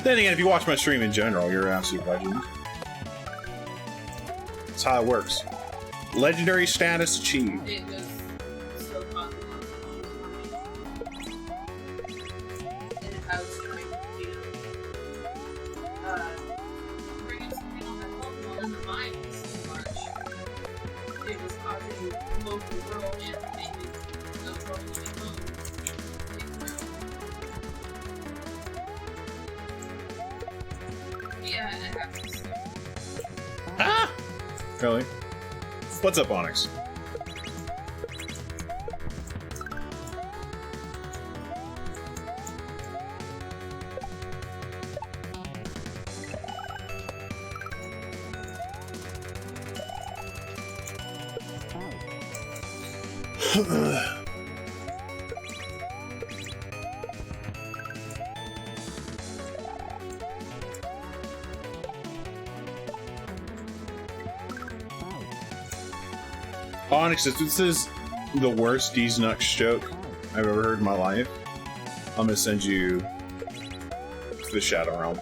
Then again, if you watch my stream in general, you're an absolute legend. That's how it works. Legendary status achieved. It was so popular. And if I was trying to bring something on that Pokemon in the mind so much, it was causing local world and maybe no problem at home. Yeah, and it happens. Ah! Really? What's up, Onyx? Onyx, if this is the worst D's Nuts joke I've ever heard in my life, I'm gonna send you to the Shadow Realm.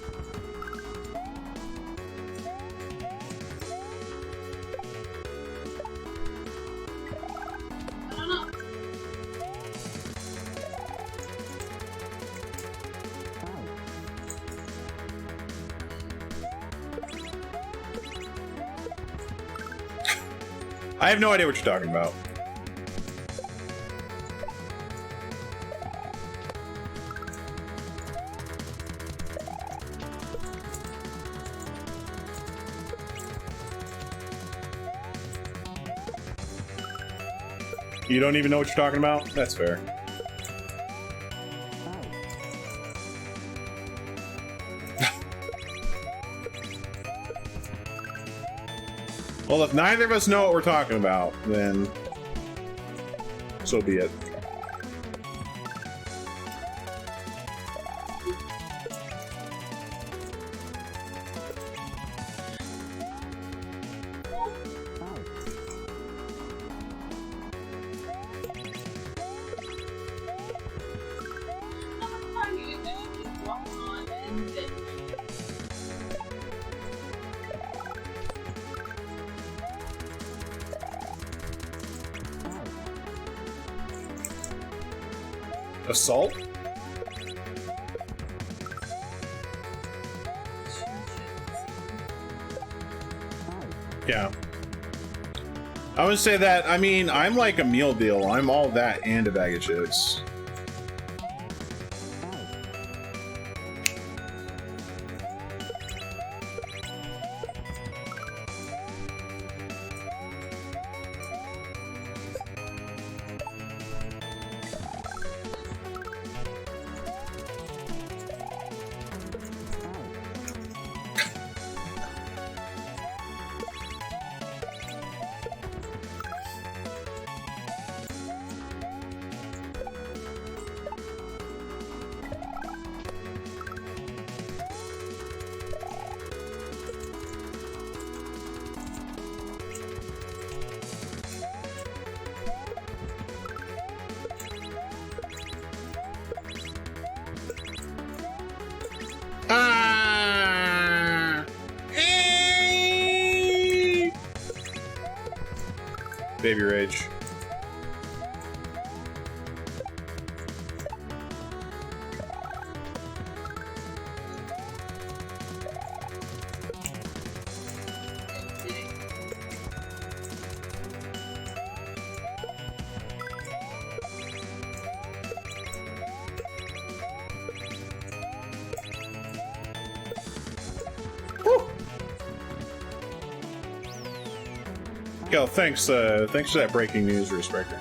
I don't know. I have no idea what you're talking about. You don't even know what you're talking about? That's fair. Well, if neither of us know what we're talking about, then so be it. How do you initially walk on and then Assault? Yeah. I would say that, I mean, I'm like a meal deal. I'm all that and a bag of chips. Baby rage. Yo, thanks for that breaking news, Respecter.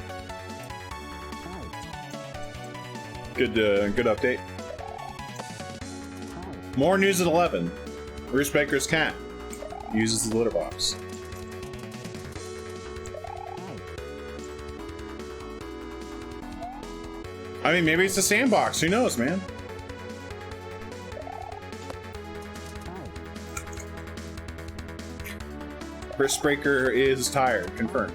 Good update. More news at 11. Respecter's cat uses the litter box. I mean, maybe it's a sandbox. Who knows, man? Wristbreaker is tired. Confirmed.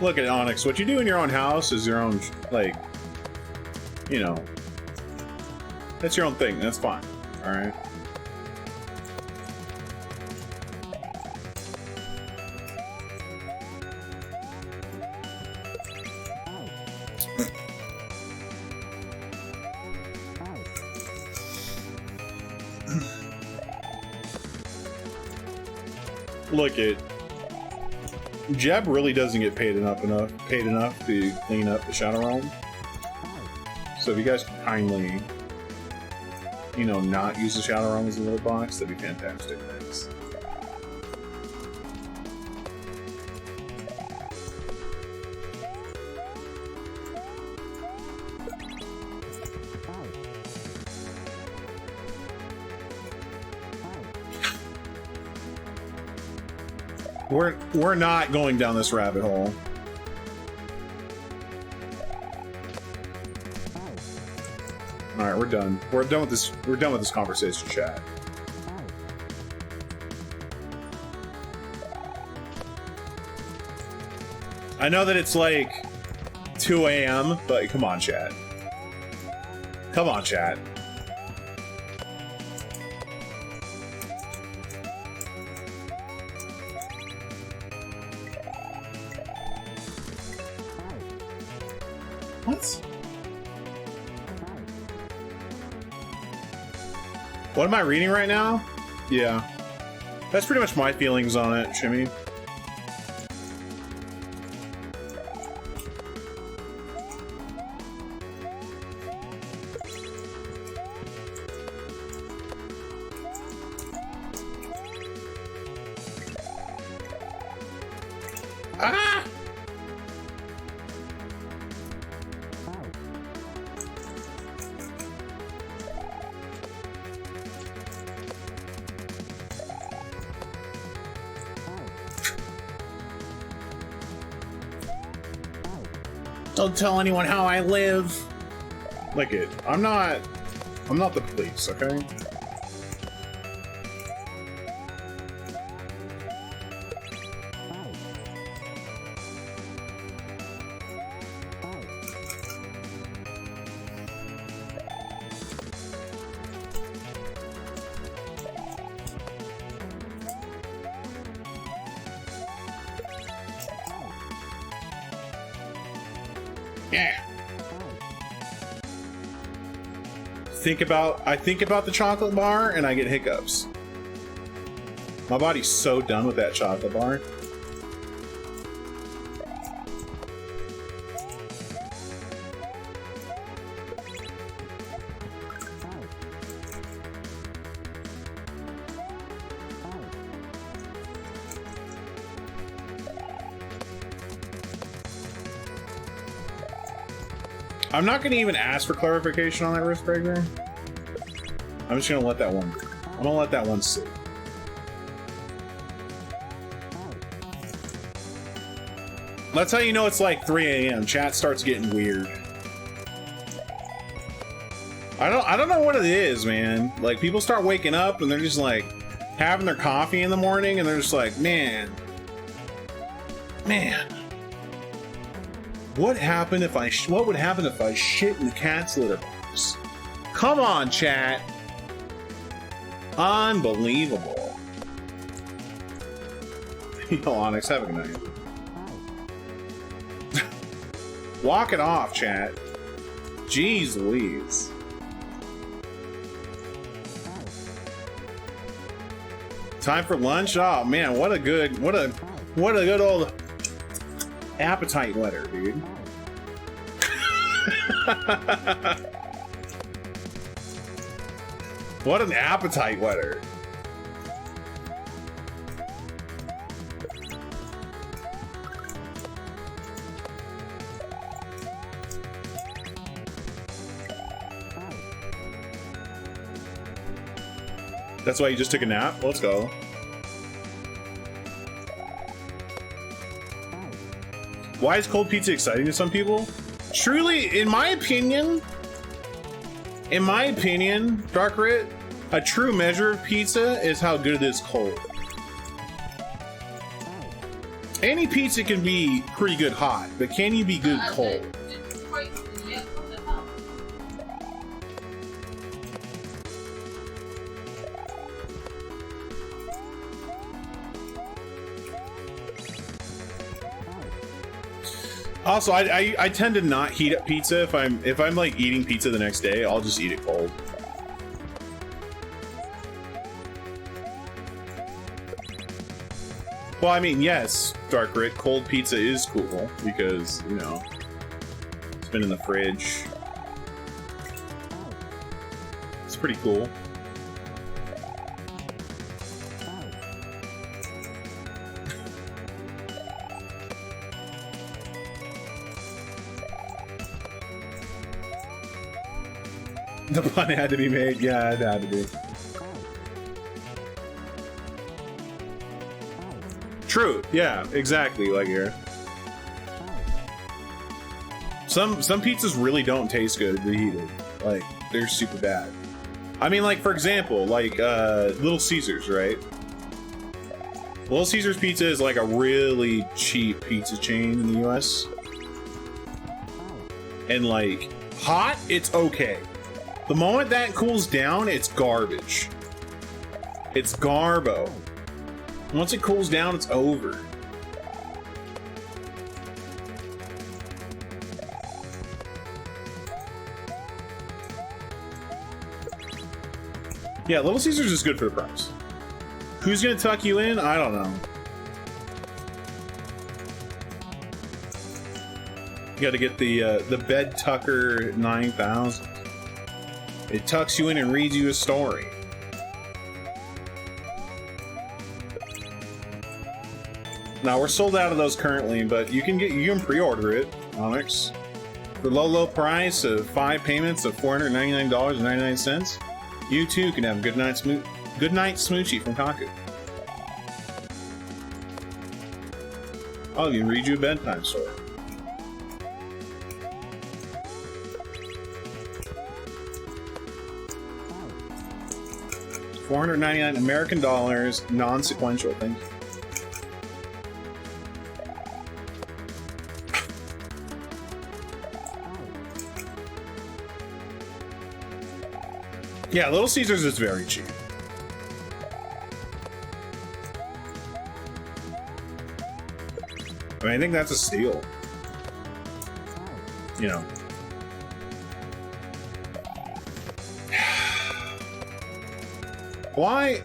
Look at Onyx. What you do in your own house is your own, like, you know, that's your own thing. That's fine. All right. Look it. Jeb really doesn't get paid enough to clean up the Shadow Realm. So if you guys can kindly, you know, not use the Shadow Realm as a litter box, that'd be fantastic. Thanks. We're not going down this rabbit hole. All right, we're done. We're done with this. We're done with this conversation, chat. I know that it's like 2 a.m., but come on, chat. Come on, chat. What? What am I reading right now? Yeah. That's pretty much my feelings on it, Shimmy. Ah! Don't tell anyone how I live. Look it. I'm not the police, okay? Yeah. I think about the chocolate bar and I get hiccups. My body's so done with that chocolate bar. I'm not gonna even ask for clarification on that risk breaker. I'm just gonna let that one. I'm gonna let that one sit. That's how you know it's like 3 a.m. Chat starts getting weird. I don't know what it is, man. Like people start waking up and they're just like having their coffee in the morning and they're just like, man. What happened if what would happen if I shit in the cat's litter box? Come on, chat. Unbelievable. Yo, Onyx, have a good night. Walk it off, chat. Jeez Louise. Time for lunch? Oh man, what a good old appetite letter, dude. What an appetite letter. That's why you just took a nap? Let's go. Why is cold pizza exciting to some people? Truly, in my opinion, Dark Rit, a true measure of pizza is how good it is cold. Any pizza can be pretty good hot, but can you be good cold? Also, I tend to not heat up pizza if I'm like eating pizza the next day. I'll just eat it cold. Well, I mean, yes, Dark Rit, cold pizza is cool because, you know, it's been in the fridge. It's pretty cool. The pun had to be made. Yeah, it had to be. True. Yeah, exactly. Like here, some pizzas really don't taste good reheated. Like they're super bad. I mean, like for example, like Little Caesars, right? Little Caesars Pizza is like a really cheap pizza chain in the US. And like, hot, it's okay. The moment that cools down, it's garbage. It's garbo. Once it cools down, it's over. Yeah, Little Caesars is good for the price. Who's gonna tuck you in? I don't know. You gotta get the Bed Tucker 9000. It tucks you in and reads you a story. Now we're sold out of those currently, but you can pre-order it, Onyx, for low price of 5 payments of $499.99. You too can have a good night smoochie from Kaku. I'll even read you a bedtime story. $499 American dollars, non-sequential. Thank you. Yeah, Little Caesars is very cheap. I mean, I think that's a steal. You know. Why?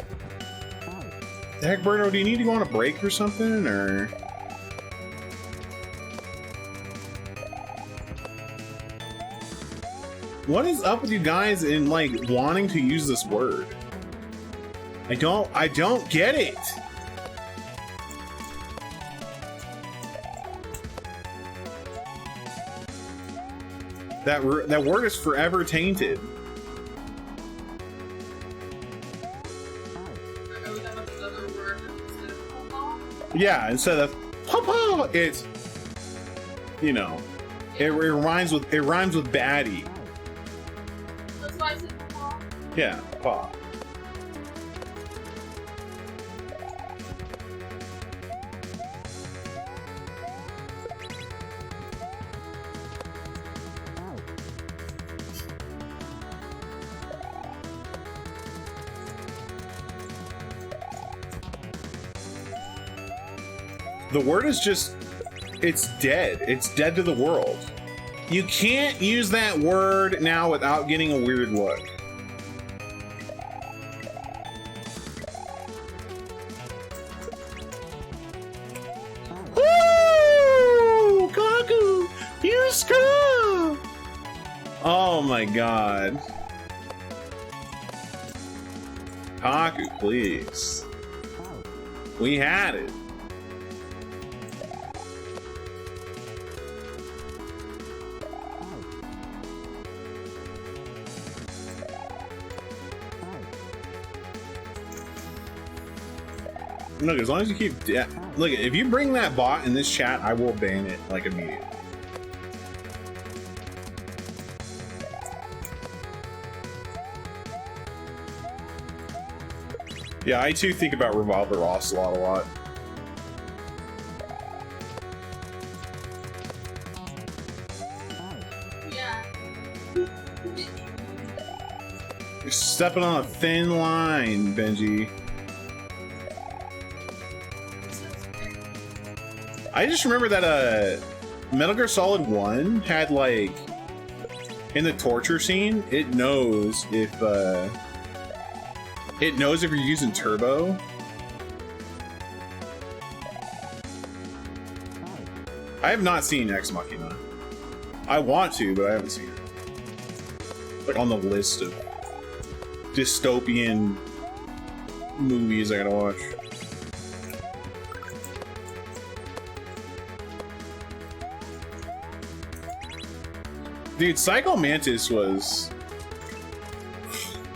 The heck, Berto, do you need to go on a break or something, or? What is up with you guys in, like, wanting to use this word? I don't get it! That word is forever tainted. Yeah, instead of papa, it's, you know, it rhymes with baddie. That's why I said papa. Yeah, papa. The word is just, it's dead. It's dead to the world. You can't use that word now without getting a weird look. Woo! Kaku! You score! Oh my god. Kaku, please. We had it. Look, as long as you keep... look, if you bring that bot in this chat, I will ban it, like, immediately. Yeah, I too think about Revolver Ocelot a lot. Yeah. You're stepping on a thin line, Benji. I just remember that Metal Gear Solid 1 had, like, in the torture scene, it knows if you're using turbo. I have not seen Ex Machina. I want to, but I haven't seen it. Like, on the list of dystopian movies I gotta watch. Dude, Psycho Mantis was...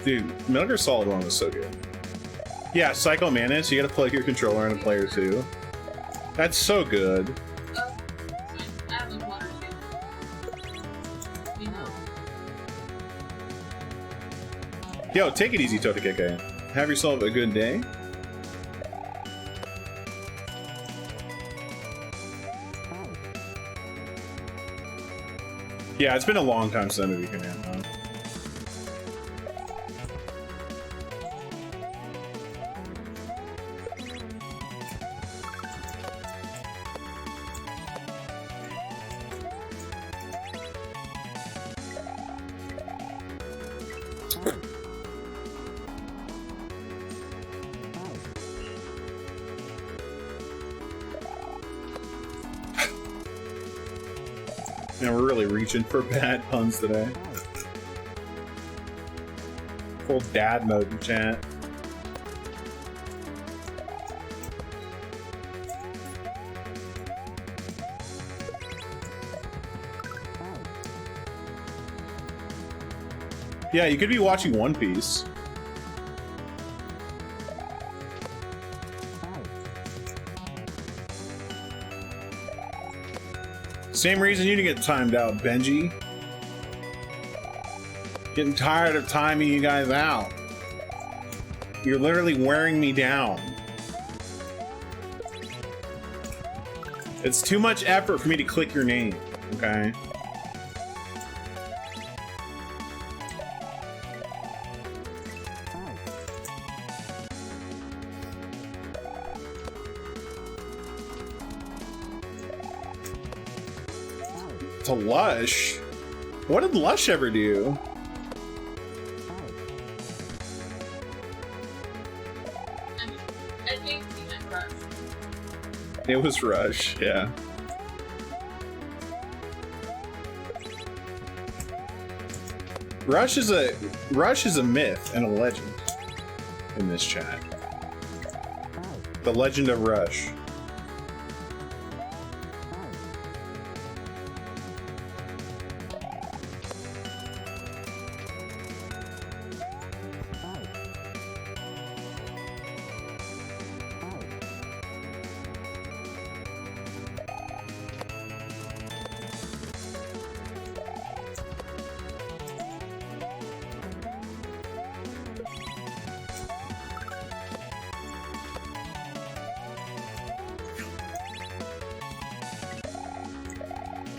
Dude, Metal Gear Solid 1 was so good. Yeah, Psycho Mantis, you gotta plug your controller in a player 2. That's so good. I have like one or two. You know. Yo, take it easy, Totokeke. Have yourself a good day. Yeah, it's been a long time since that movie came out. Huh? Man, we're really reaching for bad puns today. Full dad mode in chat. Yeah, you could be watching One Piece. Same reason you didn't get timed out, Benji. Getting tired of timing you guys out. You're literally wearing me down. It's too much effort for me to click your name, okay? To Lush? What did Lush ever do? I think he meant Rush. It was Rush, yeah. Rush is a myth and a legend in this chat. The Legend of Rush.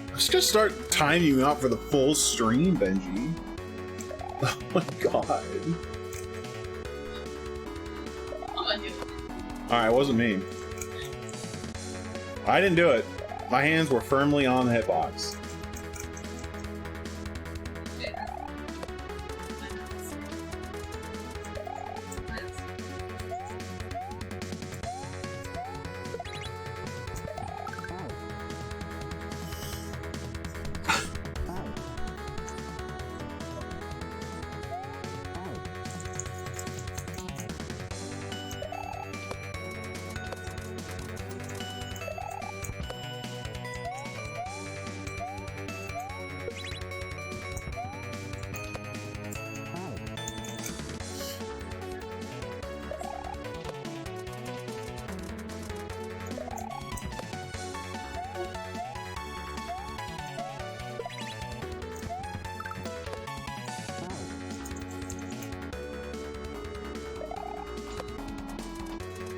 I'm just gonna start timing you out for the full stream, Benji. Oh my god. I'm gonna do it. Alright, it wasn't me. I didn't do it. My hands were firmly on the hitbox. Yeah.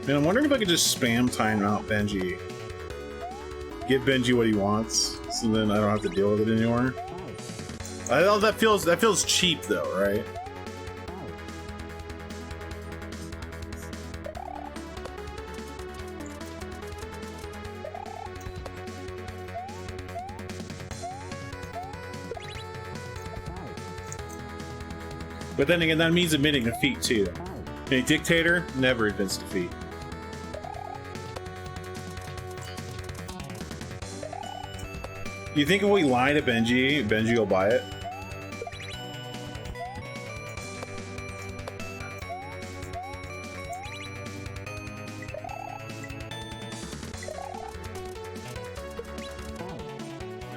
Man, I'm wondering if I could just spam time out Benji. Give Benji what he wants, so then I don't have to deal with it anymore. I know that feels cheap though, right? But then again, that means admitting defeat too. A dictator never admits defeat. You think if we lie to Benji, Benji will buy it?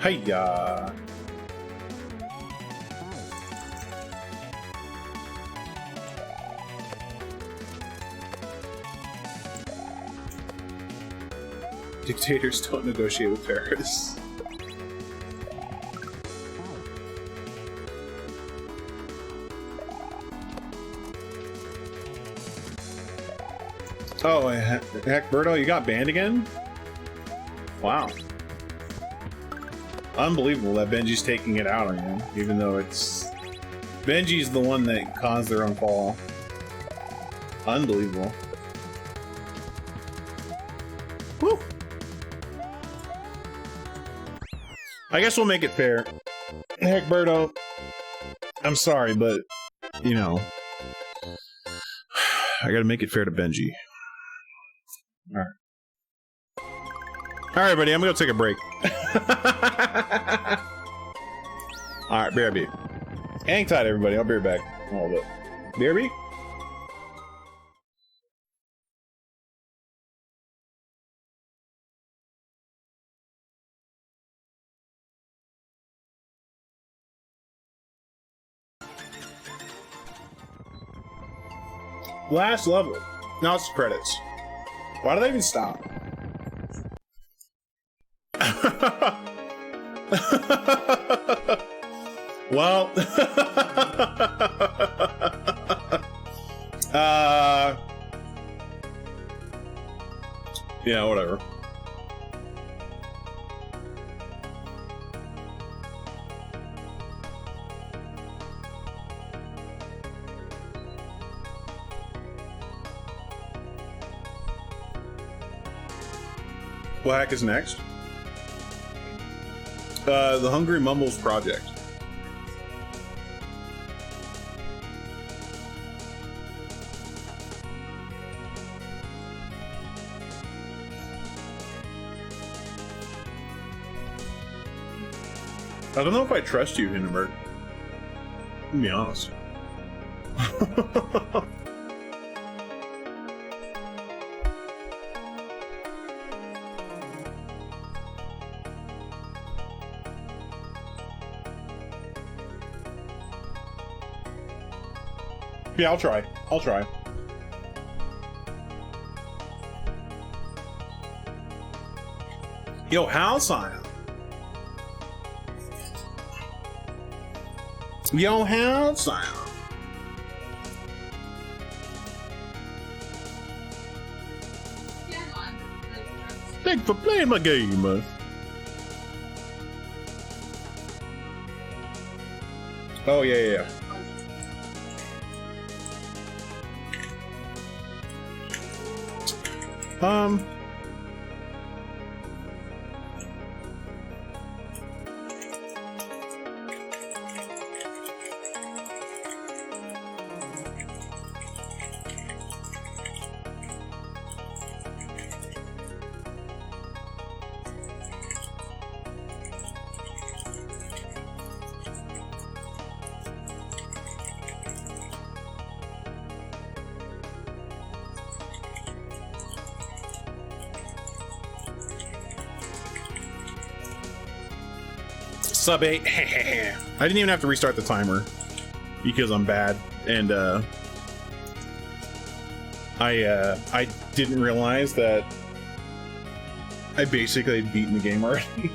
Hiya. Dictators don't negotiate with terrorists. Oh, heck, Berto, you got banned again? Wow. Unbelievable that Benji's taking it out on you, even though it's... Benji's the one that caused their own fall. Unbelievable. Woo! I guess we'll make it fair. Heck, Birdo. I'm sorry, but, you know... I gotta make it fair to Benji. Alright. Alright, buddy, I'm gonna go take a break. Alright, BRB. Hang tight, everybody. I'll be right back. Hold up. BRB? Last level. Now it's the credits. Why did they even stop? Well, yeah, whatever. What heck is next? The Hungry Mumbles Project. I don't know if I trust you, Hindenburg. To be honest. Yeah, I'll try. I'll try. Yo, Halcyon. Yo, Halcyon. Yeah, no, I'm Thanks for playing my game. Oh, yeah. Sub 8. I didn't even have to restart the timer because I'm bad, and I didn't realize that I basically had beaten the game already.